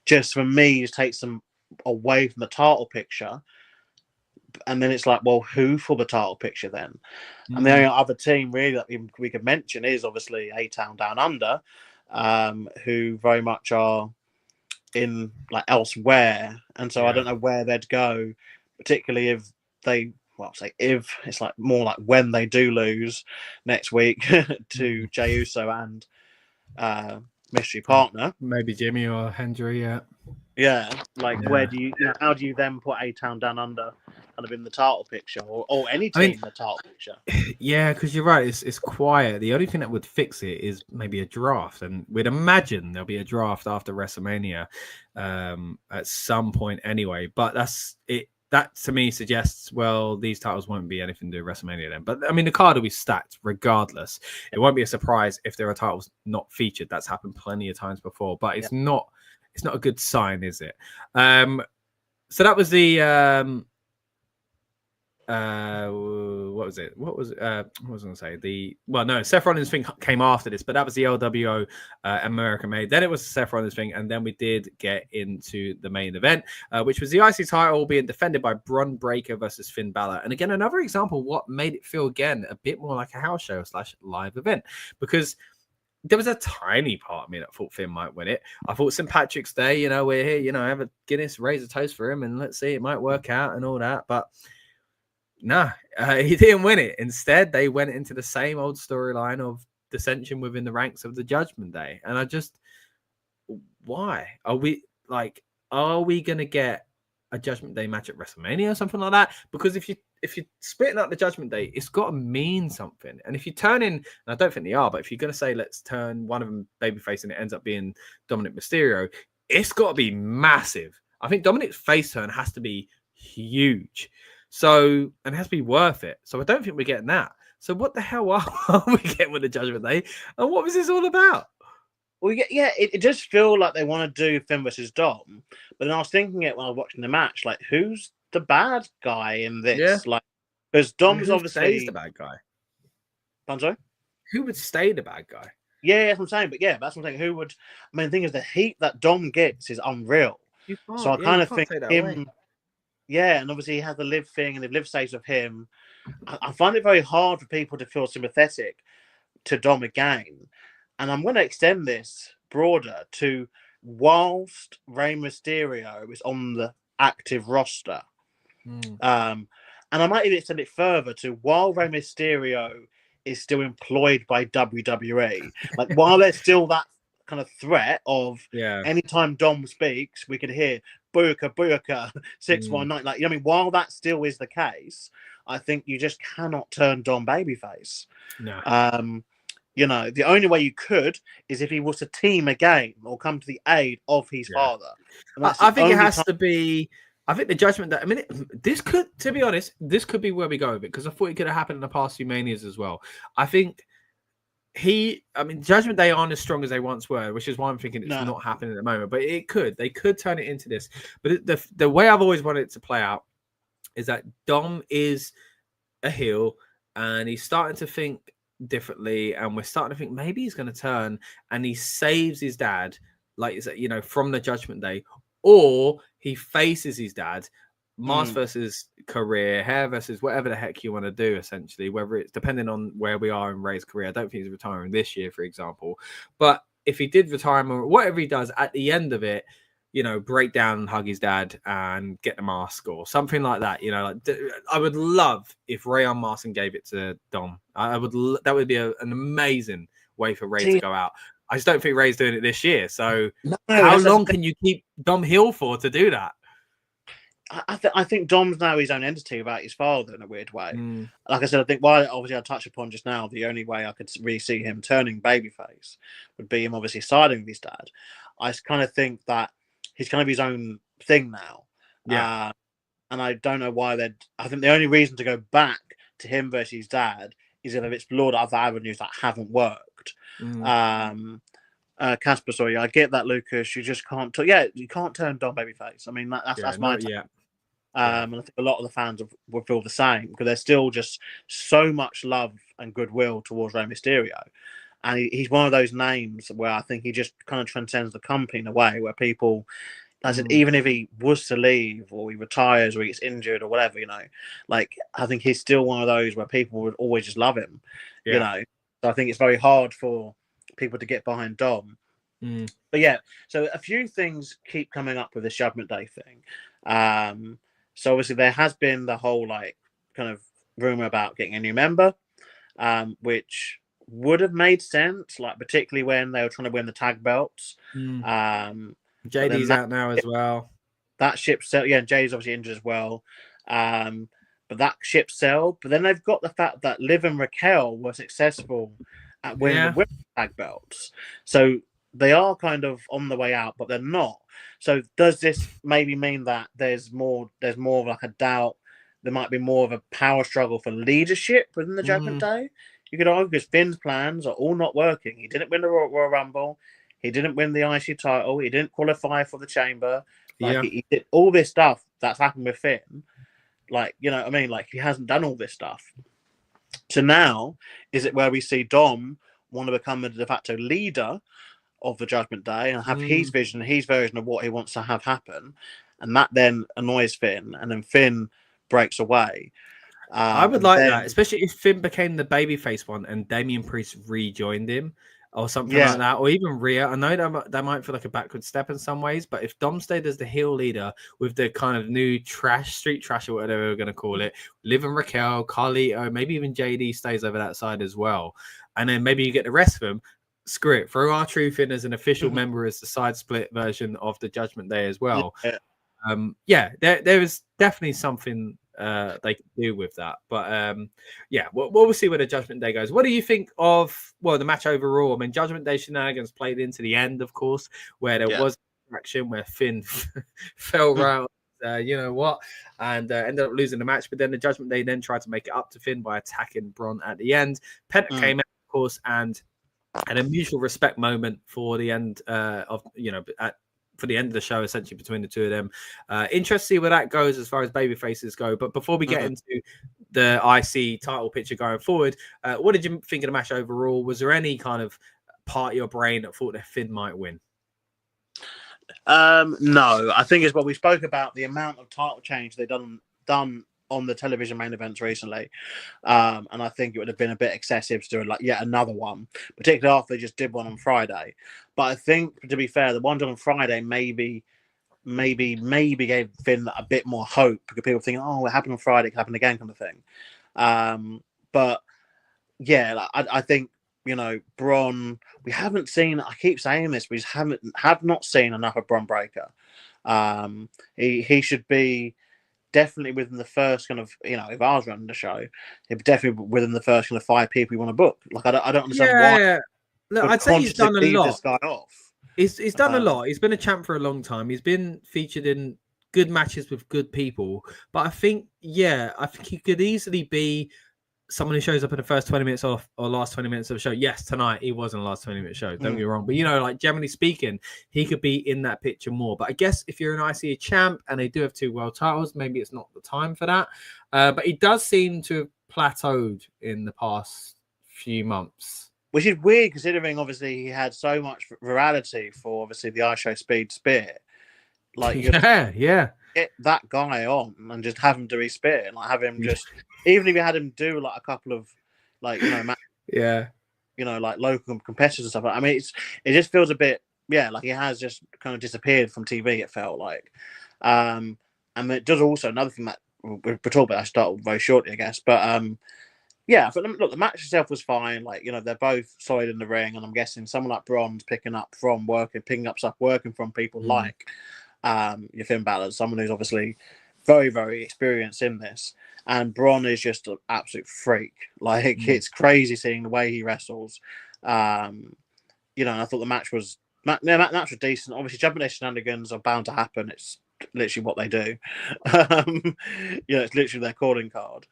Speaker 4: just for me just takes them away from the title picture. And then it's like, well, who for the title picture then? And the only other team really that we could mention is obviously A-Town Down Under, who very much are in like elsewhere. And so I don't know where they'd go, particularly if they, if it's like more like when they do lose next week to Jey Uso and mystery partner,
Speaker 1: maybe Jimmy or Hendry.
Speaker 4: Where do you, how do you then put A-Town Down Under kind of in the title picture or any team in the title picture?
Speaker 1: Yeah, because you're right, it's quiet. The only thing that would fix it is maybe a draft, and we'd imagine there'll be a draft after WrestleMania at some point anyway. But that's it. That to me suggests, well, these titles won't be anything to do with WrestleMania then. But I mean, the card will be stacked regardless. It won't be a surprise if there are titles not featured. That's happened plenty of times before, but it's not a good sign, is it? So that was the what was it? What was I going to say? Seth Rollins thing came after this, but that was the LWO American Made. Then it was the Seth Rollins thing, and then we did get into the main event, which was the IC title being defended by Bron Breakker versus Finn Balor. And again, another example of what made it feel again a bit more like a house show / live event, because there was a tiny part of me that thought Finn might win it. I thought St. Patrick's Day, we're here, have a Guinness, raise a toast for him, and let's see, it might work out and all that. But no, he didn't win it. Instead, they went into the same old storyline of dissension within the ranks of the Judgment Day. And I just, why? Are we going to get a Judgment Day match at WrestleMania or something like that? Because if you're splitting up the Judgment Day, it's got to mean something. And if you turn in, and I don't think they are, but if you're going to say, let's turn one of them babyface and it ends up being Dominic Mysterio, it's got to be massive. I think Dominic's face turn has to be huge. So, and it has to be worth it. So I don't think we're getting that. So what the hell are we getting with the Judgment Day? And what was this all about?
Speaker 4: Well, it does feel like they want to do Finn versus Dom. But then I was thinking it when I was watching the match, like, who's the bad guy in this?
Speaker 1: Yeah.
Speaker 4: Like, because Dom's obviously
Speaker 1: the bad guy.
Speaker 4: Bonzo?
Speaker 1: Who would stay the bad guy?
Speaker 4: Yeah, that's what I'm saying. But that's what I'm saying. Who would? I mean, the thing is, the heat that Dom gets is unreal. So I kind of think him. Away. Yeah, and obviously he has the live thing and the live stage of him. I find it very hard for people to feel sympathetic to Dom again. And I'm going to extend this broader to whilst Rey Mysterio is on the active roster. And I might even extend it further to while Rey Mysterio is still employed by WWE. Like while there's still that kind of threat of anytime Dom speaks, we can hear Booyaka 619. Like, I mean, while that still is the case, I think you just cannot turn Dom babyface.
Speaker 1: No.
Speaker 4: The only way you could is if he was to team again or come to the aid of his father.
Speaker 1: I think it has to be. I think the Judgment Day. I mean, this could, to be honest, this could be where we go with it, because I thought it could have happened in the past few Manias as well. I think I mean, Judgment Day aren't as strong as they once were, which is why I'm thinking it's
Speaker 4: No.
Speaker 1: not happening at the moment. But they could turn it into this. But the way I've always wanted it to play out is that Dom is a heel and he's starting to think differently, and we're starting to think maybe he's going to turn and he saves his dad, like, you know, from the Judgment Day, or he faces his dad. Mask versus career, hair versus whatever the heck you want to do, essentially, whether it's depending on where we are in Ray's career. I don't think he's retiring this year, for example. But if he did retire or whatever he does at the end of it, you know, break down and hug his dad and get the mask or something like that. You know, like, I would love if Ray unmasked and gave it to Dom. That would be an amazing way for Ray to go out. I just don't think Ray's doing it this year. So how long can you keep Dom heel for to do that?
Speaker 4: I think Dom's now his own entity without his father in a weird way. Like I said, I think why obviously I touched upon just now, the only way I could really see him turning babyface would be him obviously siding with his dad. I kind of think that he's kind of his own thing now.
Speaker 1: Yeah.
Speaker 4: And I don't know why I think the only reason to go back to him versus his dad is if it's explored other avenues that haven't worked. Casper, sorry, I get that, Lucas. You just can't. You can't turn Dom babyface. I mean, that's my take. And I think a lot of the fans will feel the same because there's still just so much love and goodwill towards Rey Mysterio, and he's one of those names where I think he just kind of transcends the company in a way where people, I said, even if he was to leave or he retires or he gets injured or whatever, you know, like I think he's still one of those where people would always just love him, you know. So I think it's very hard for people to get behind Dom. But yeah, so a few things keep coming up with this Judgment Day thing. So obviously there has been the whole like kind of rumor about getting a new member, which would have made sense, like particularly when they were trying to win the tag belts.
Speaker 1: JD's out now as well.
Speaker 4: That ship sailed. Yeah, JD's obviously injured as well. But that ship sailed. But then they've got the fact that Liv and Raquel were successful at winning the women's tag belts. So they are kind of on the way out, but they're not. So does this maybe mean that there's more of like a doubt? There might be more of a power struggle for leadership within the Judgment Day. You could argue because Finn's plans are all not working. He didn't win the Royal Rumble. He didn't win the IC title. He didn't qualify for the Chamber. He did all this stuff that's happened with Finn. Like, you know what I mean? Like, he hasn't done all this stuff. So now, is it where we see Dom want to become a de facto leader of the Judgment Day and have his vision, his version of what he wants to have happen, and that then annoys Finn, and then Finn breaks away.
Speaker 1: I would like that, especially if Finn became the babyface one and Damian Priest rejoined him or something like that, or even Rhea. I know that might feel like a backward step in some ways, but if Dom stayed as the heel leader with the kind of new street trash or whatever we're going to call it, Liv and Raquel, Carlito, maybe even JD stays over that side as well, and then maybe you get the rest of them. Screw it. Throw R-Truth in as an official member as the side split version of the Judgment Day as well. There is definitely something they could do with that. But we'll see where the Judgment Day goes. What do you think of the match overall? I mean, Judgment Day shenanigans played into the end, of course, where there was action where Finn fell round. You know what, and ended up losing the match. But then the Judgment Day then tried to make it up to Finn by attacking Bron at the end. Penta came out, of course, and a mutual respect moment for the end for the end of the show, essentially between the two of them. Interesting to see where that goes as far as baby faces go. But before we get into the IC title picture going forward, what did you think of the match overall? Was there any kind of part of your brain that thought that Finn might win?
Speaker 4: No, I think it's what we spoke about, the amount of title change they've done on the television main events recently. And I think it would have been a bit excessive to do like yet another one, particularly after they just did one on Friday. But I think, to be fair, the one done on Friday maybe gave Finn a bit more hope because people thinking, oh, it happened on Friday, it happened again, kind of thing. But yeah, I think, you know, Bron, we haven't seen, I keep saying this, we just have not seen enough of Bron Breakker. He should be definitely within the first kind of, you know, if I was running the show, he'd be definitely within the first kind of 5 people you want to book. Like, I don't understand why.
Speaker 1: Look, I'd say he's done a lot.
Speaker 4: This guy off.
Speaker 1: He's done a lot. He's been a champ for a long time. He's been featured in good matches with good people. But I think he could easily be someone who shows up in the first 20 minutes off or last 20 minutes of the show. Yes, tonight he was in the last 20-minute show. Don't get me wrong. But, like, generally speaking, he could be in that picture more. But I guess if you're an ICA champ and they do have 2 world titles, maybe it's not the time for that. But he does seem to have plateaued in the past few months.
Speaker 4: Which is weird considering, obviously, he had so much virality for, obviously, the ISHO Speed Spear. Like,
Speaker 1: yeah.
Speaker 4: Get that guy on and just have him do his spear and like have him just even if you had him do like a couple of like like local competitors and stuff. I mean, it just feels a bit like he has just kind of disappeared from TV. It felt like, and it does also another thing that we'll talk about. I start very shortly, I guess, but but look, the match itself was fine. Like they're both solid in the ring, and I'm guessing someone like Bron's picking up stuff working from people like. Your Finn Balor, someone who's obviously very, very experienced in this, and Bron is just an absolute freak. Like it's crazy seeing the way he wrestles. And I thought the match was decent. Obviously, jumping shenanigans are bound to happen. It's literally what they do. It's literally their calling card.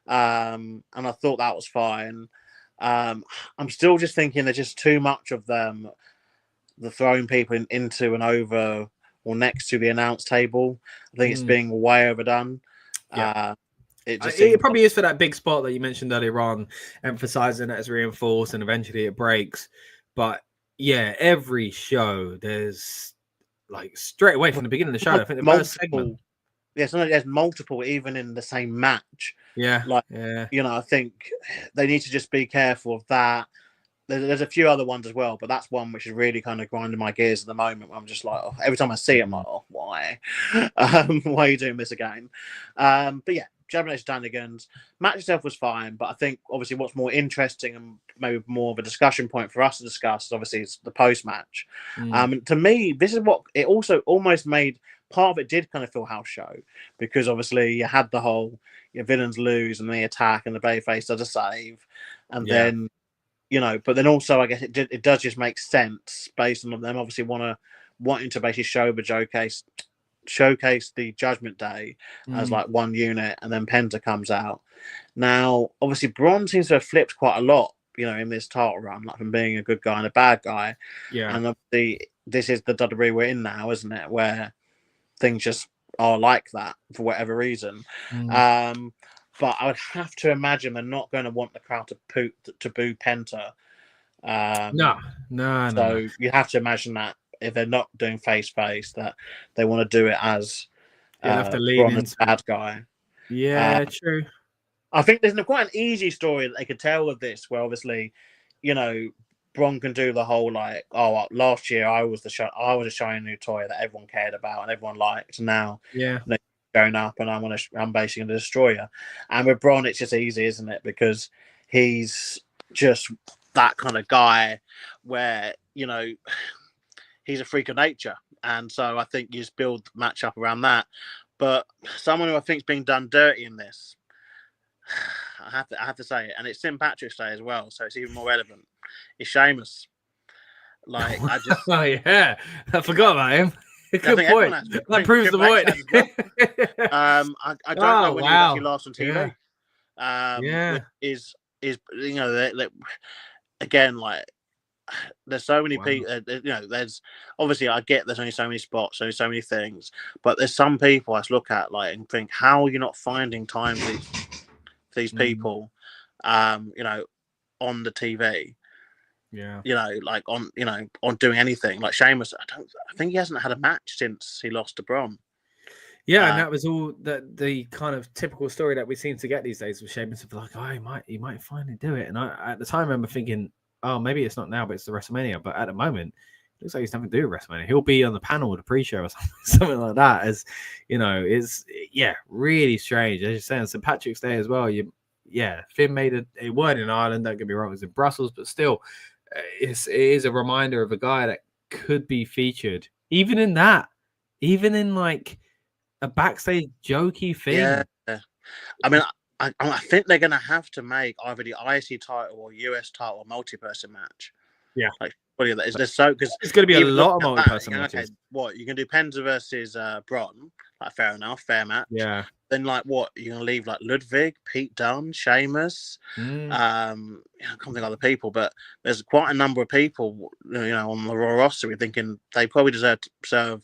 Speaker 4: And I thought that was fine. I'm still just thinking there's just too much of them. The throwing people into and over. Or next to the announce table. I think it's being way overdone.
Speaker 1: Yeah. It probably is for that big spot that you mentioned earlier on, emphasizing that it's reinforced and eventually it breaks. But yeah, every show there's like straight away from the beginning of the show. I think the first segment.
Speaker 4: Yeah, sometimes there's multiple even in the same match.
Speaker 1: Yeah.
Speaker 4: I think they need to just be careful of that. There's a few other ones as well, but that's one which is really kind of grinding my gears at the moment. I'm just like, every time I see it, I'm like, why? Why are you doing this again? But yeah, Japanese shenanigans. Match itself was fine, but I think obviously what's more interesting and maybe more of a discussion point for us to discuss is obviously it's the post-match. To me, this is what it also almost made. Part of it did kind of feel house show because obviously you had the whole villains lose and they attack and the babyface does a save, and then. But then also I guess it does just make sense based on them obviously wanting to basically showcase the Judgment Day as like one unit, and then Penta comes out. Now, obviously, Bron seems to have flipped quite a lot, in this title run, like from being a good guy and a bad guy. Yeah, and obviously, this is the WWE we're in now, isn't it? Where things just are like that for whatever reason. But I would have to imagine they're not going to want the crowd to boo Penta.
Speaker 1: No.
Speaker 4: So you have to imagine that if they're not doing face-face, that they want to do it as Bron as bad guy.
Speaker 1: Yeah, true.
Speaker 4: I think there's quite an easy story that they could tell with this, where obviously, Bron can do the whole like, last year I was a shiny new toy that everyone cared about and everyone liked. Now, going up and I'm basically going to destroy you. And with Bron, it's just easy, isn't it? Because he's just that kind of guy where, he's a freak of nature. And so I think you just build the match up around that. But someone who I think is being done dirty in this, I have to say it, and it's St. Patrick's Day as well, so it's even more relevant, is Sheamus. Like, I just...
Speaker 1: I forgot about him. Good point. That proves the point.
Speaker 4: I don't know when he actually last on TV. Is again, like, there's so many people. There's obviously I get there's only so many spots, so many things, but there's some people I look at like and think, how are you not finding time for these people, on the TV? Like on doing anything like Sheamus. I think he hasn't had a match since he lost to Bron.
Speaker 1: Yeah, and that was all the kind of typical story that we seem to get these days with Sheamus of like, he might finally do it. And I at the time I remember thinking, maybe it's not now, but it's the WrestleMania. But at the moment, it looks like he's nothing to do with WrestleMania. He'll be on the panel with the pre-show or something like that. As it's really strange. As you're saying, St. Patrick's Day as well. Finn made a word in Ireland. Don't get me wrong, it was in Brussels, but still. It is a reminder of a guy that could be featured, even in like a backstage jokey thing. Yeah,
Speaker 4: I mean, I think they're going to have to make either the IC title or US title a multi-person match.
Speaker 1: Yeah,
Speaker 4: like there's so because
Speaker 1: it's going to be a lot of multi-person matches.
Speaker 4: Okay, what you can do Penta versus Bron, like fair enough, fair match.
Speaker 1: Yeah,
Speaker 4: then like what you're gonna leave like Ludwig, Pete Dunne, Sheamus. I can't think of other people, but there's quite a number of people, on the Raw roster. We're thinking they probably deserve to serve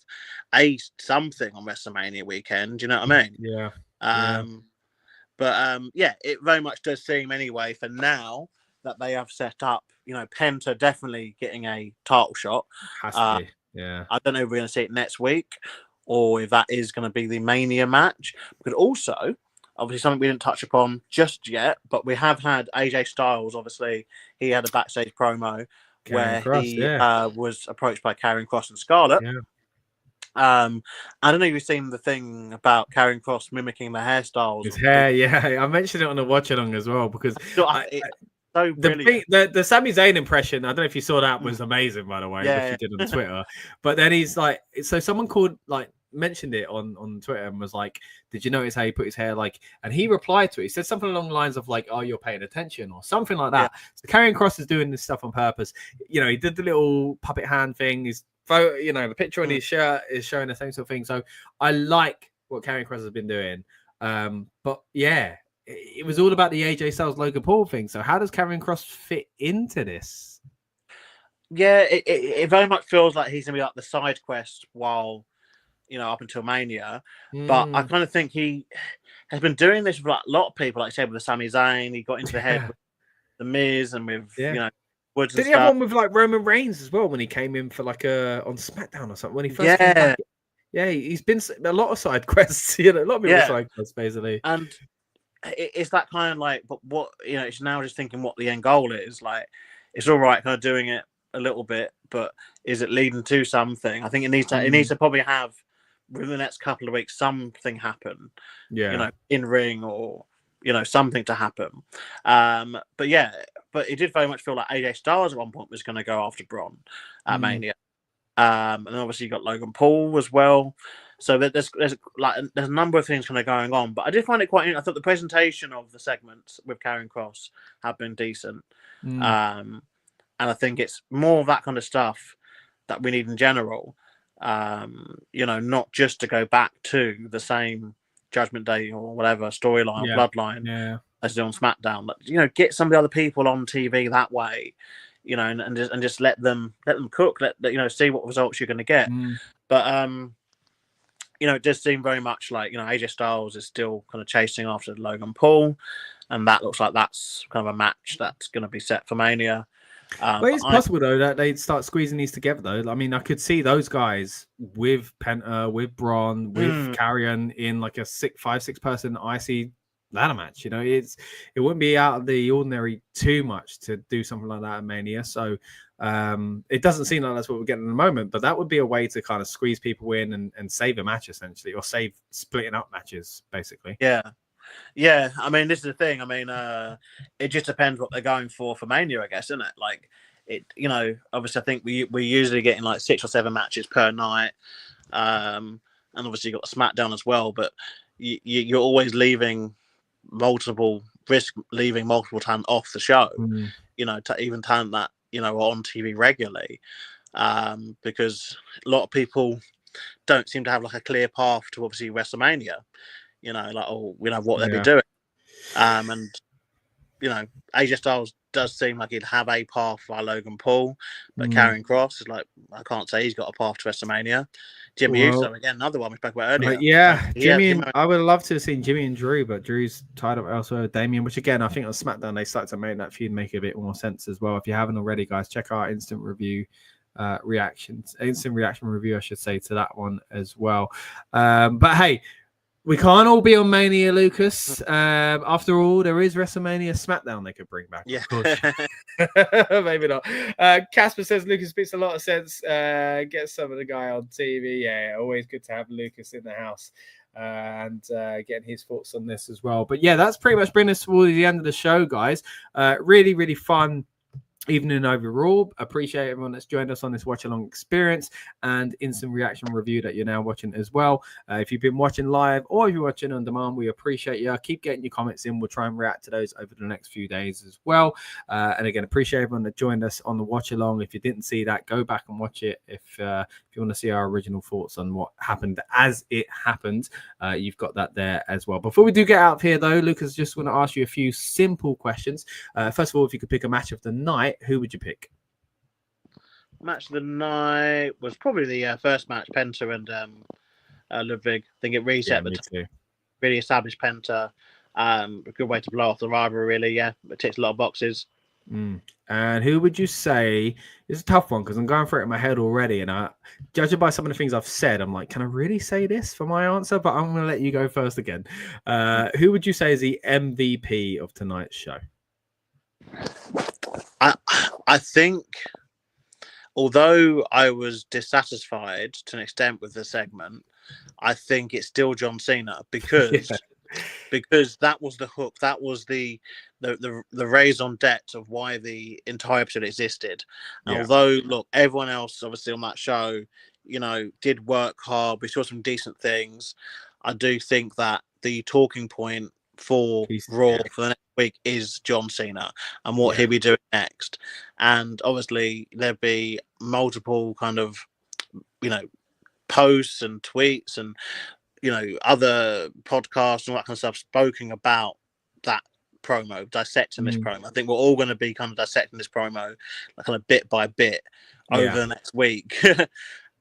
Speaker 4: something on WrestleMania weekend. You know what I mean?
Speaker 1: Yeah.
Speaker 4: But it very much does seem anyway for now that they have set up. Penta definitely getting a title shot.
Speaker 1: Has to be. Yeah.
Speaker 4: I don't know if we're going to see it next week or if that is going to be the Mania match. But also, obviously, something we didn't touch upon just yet, but we have had AJ Styles. Obviously, he had a backstage promo where he was approached by Karrion Kross and Scarlett.
Speaker 1: Yeah.
Speaker 4: I don't know if you've seen the thing about Karrion Kross mimicking the hairstyles.
Speaker 1: His hair, yeah. I mentioned it on the watch along as well because the Sami Zayn impression, I don't know if you saw that, was amazing, by the way, which you did on Twitter. But then he's like, so someone mentioned it on Twitter and was like, did you notice how he put his hair like, and he replied to it. He said something along the lines of like, oh, you're paying attention or something like that. So Karrion Kross is doing this stuff on purpose. He did the little puppet hand thing. He's the picture on his shirt is showing the same sort of thing. So I like what Karrion Kross has been doing. But yeah, it was all about the AJ Styles Logan Paul thing. So how does Karrion Kross fit into this?
Speaker 4: Yeah, it very much feels like he's gonna be like the side quest while up until Mania. But I kind of think he has been doing this with like a lot of people, like you said, with the Sami Zayn. He got into the head with the Miz and with Woods. Did
Speaker 1: he have one with like Roman Reigns as well when he came in for like on SmackDown or something when he first came back? Yeah, he's been a lot of side quests. A lot of people side quests basically.
Speaker 4: And it's that kind of like, but what it's now just thinking what the end goal is. Like, it's all right, kind of doing it a little bit, but is it leading to something? I think it needs to probably have within the next couple of weeks something happen. In ring or something to happen. But it did very much feel like AJ Styles at one point was going to go after Bron at Mania. And then obviously you got Logan Paul as well. So there's a number of things kind of going on. But I did find it quite interesting. I thought the presentation of the segments with Karrion Kross have been decent. And I think it's more of that kind of stuff that we need in general. Not just to go back to the same Judgment Day or whatever storyline, bloodline as on SmackDown. But, get some of the other people on TV that way, and just let them cook. See what results you're going to get. But it does seem very much like AJ Styles is still kind of chasing after Logan Paul, and that looks like that's kind of a match that's going to be set for Mania.
Speaker 1: Well, it's possible though that they'd start squeezing these together though. I mean, I could see those guys with Penta, with Bron, with Karrion in like a 5-6 person IC ladder match. It wouldn't be out of the ordinary too much to do something like that at Mania. So it doesn't seem like that's what we're getting at the moment, but that would be a way to kind of squeeze people in and save a match essentially, or save splitting up matches basically.
Speaker 4: Yeah, I mean, this is the thing. I mean, it just depends what they're going for Mania, I guess, isn't it? Like, obviously, I think we're usually getting like 6 or 7 matches per night, and obviously you got SmackDown as well. But you're always leaving multiple talent off the show. To even talent that are on TV regularly, because a lot of people don't seem to have like a clear path to obviously WrestleMania. What they'll be doing. And AJ Styles does seem like he'd have a path via Logan Paul, but Karrion Kross is like, I can't say he's got a path to WrestleMania. Jimmy Uso, again, another one we spoke about earlier.
Speaker 1: Jimmy, I would love to have seen Jimmy and Drew, but Drew's tied up elsewhere with Damien, which again, I think on SmackDown, they started to make that feud make a bit more sense as well. If you haven't already, guys, check out our instant review reaction review, I should say, to that one as well. But hey, we can't all be on Mania, Lucas. After all, there is WrestleMania SmackDown they could bring back.
Speaker 4: Yeah.
Speaker 1: Of course. Maybe not. Casper says Lucas makes a lot of sense. Get some of the guy on TV. Yeah, always good to have Lucas in the house and getting his thoughts on this as well. But yeah, that's pretty much bringing us towards the end of the show, guys. Really, really fun evening overall. Appreciate everyone that's joined us on this watch along experience and instant reaction review that you're now watching as well. If you've been watching live or if you're watching on demand, we appreciate you. Keep getting your comments in. We'll try and react to those over the next few days as well. And again, appreciate everyone that joined us on the watch along. If you didn't see that, go back and watch it. If you want to see our original thoughts on what happened as it happened, you've got that there as well. Before we do get out of here though, Lucas, just want to ask you a few simple questions. First of all, if you could pick a match of the night, who would you pick?
Speaker 4: Match of the night was probably the first match, Penta and Ludwig. I think it reset really established Penta. A good way to blow off the rivalry, really. Yeah, it ticks a lot of boxes.
Speaker 1: And who would you say is a tough one because I'm going through it in my head already, and judging by some of the things I've said, I'm like, can I really say this for my answer? But I'm going to let you go first again. Who would you say is the MVP of tonight's show?
Speaker 4: I think, although I was dissatisfied to an extent with the segment, I think it's still John Cena because because that was the hook, that was the raison d'etre of why the entire episode existed. And although, look, everyone else obviously on that show, did work hard, we saw some decent things, I do think that the talking point for Raw for the next week is John Cena and what he'll be doing next. And obviously there'll be multiple kind of posts and tweets and other podcasts and all that kind of stuff spoken about that promo, dissecting this promo. I think we're all going to be kind of dissecting this promo kind of bit by bit over the next week.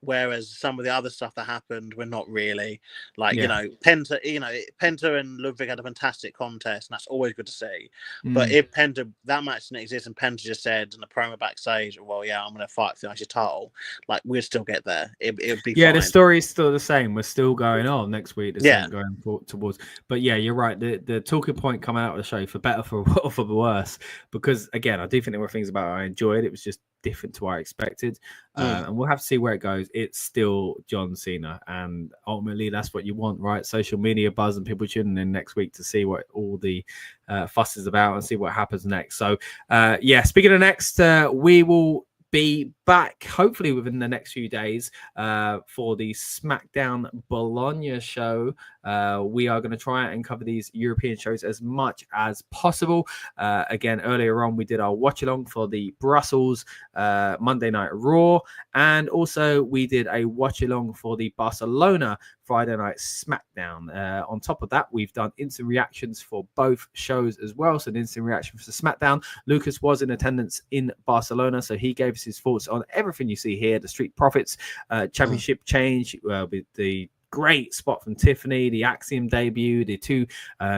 Speaker 4: Whereas some of the other stuff that happened, we're not really Penta. Penta and Ludwig had a fantastic contest, and that's always good to see. But if that match didn't exist, and Penta just said in the promo backstage, "Well, yeah, I'm going to fight for the IC title," we'd still get there. It would be fine. The
Speaker 1: story is still the same. We're still going on next week. Going towards. But yeah, you're right. The talking point coming out of the show, for better or for worse, because again, I do think there were things about it I enjoyed. It was just different to what I expected, and we'll have to see where it goes. It's still John Cena, and ultimately that's what you want, right? Social media buzz and people tuning in next week to see what all the fuss is about and see what happens next. So speaking of next, we will be back hopefully within the next few days for the SmackDown Bologna show. We are going to try and cover these European shows as much as possible. Again, earlier on we did our watch along for the Brussels Monday Night Raw, and also we did a watch along for the Barcelona Friday Night SmackDown. On top of that, we've done instant reactions for both shows as well. So the instant reaction for SmackDown, Lucas was in attendance in Barcelona, so he gave us his thoughts on everything you see here: the Street Profits championship change with the great spot from Tiffany, the Axiom debut, the two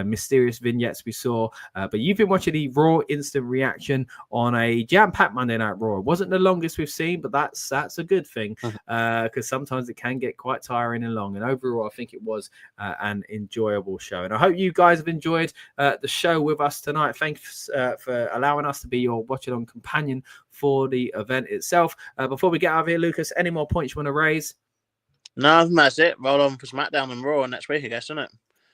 Speaker 1: mysterious vignettes we saw. But you've been watching the Raw instant reaction on a jam-packed Monday Night Raw. It wasn't the longest we've seen, but that's a good thing because sometimes it can get quite tiring and long. And overall, I think it was an enjoyable show. And I hope you guys have enjoyed the show with us tonight. Thanks for allowing us to be your watch-along companion for the event itself. Before we get out of here, Lucas, any more points you want to raise?
Speaker 4: No, that's it. Roll on for SmackDown and Raw next week, I guess, isn't it?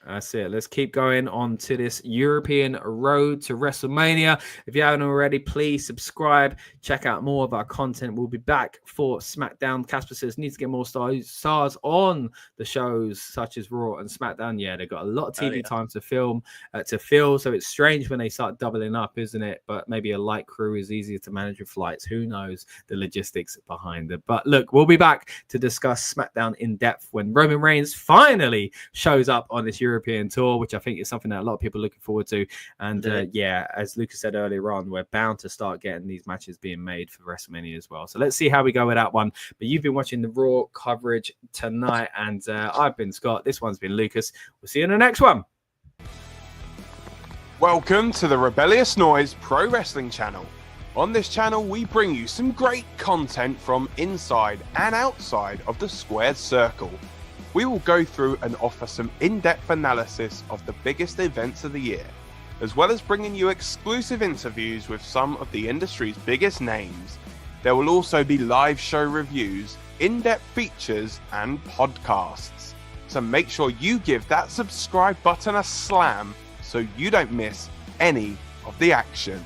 Speaker 1: That's it. Let's keep going on to this European road to WrestleMania. If you haven't already, please subscribe. Check out more of our content. We'll be back for SmackDown. Casper says needs to get more stars on the shows such as Raw and SmackDown. Yeah, they've got a lot of TV time to fill. So it's strange when they start doubling up, isn't it? But maybe a light crew is easier to manage with flights. Who knows the logistics behind it? But look, we'll be back to discuss SmackDown in depth when Roman Reigns finally shows up on this European tour, which I think is something that a lot of people are looking forward to. And as Lucas said earlier on, we're bound to start getting these matches being made for WrestleMania as well. So let's see how we go with that one. But you've been watching the Raw coverage tonight, and I've been Scott. This one's been Lucas. We'll see you in the next one.
Speaker 2: Welcome to the Rebellious Noise Pro Wrestling channel. On this channel, we bring you some great content from inside and outside of the squared circle. We will go through and offer some in-depth analysis of the biggest events of the year, as well as bringing you exclusive interviews with some of the industry's biggest names. There will also be live show reviews, in-depth features, and podcasts. So make sure you give that subscribe button a slam so you don't miss any of the action.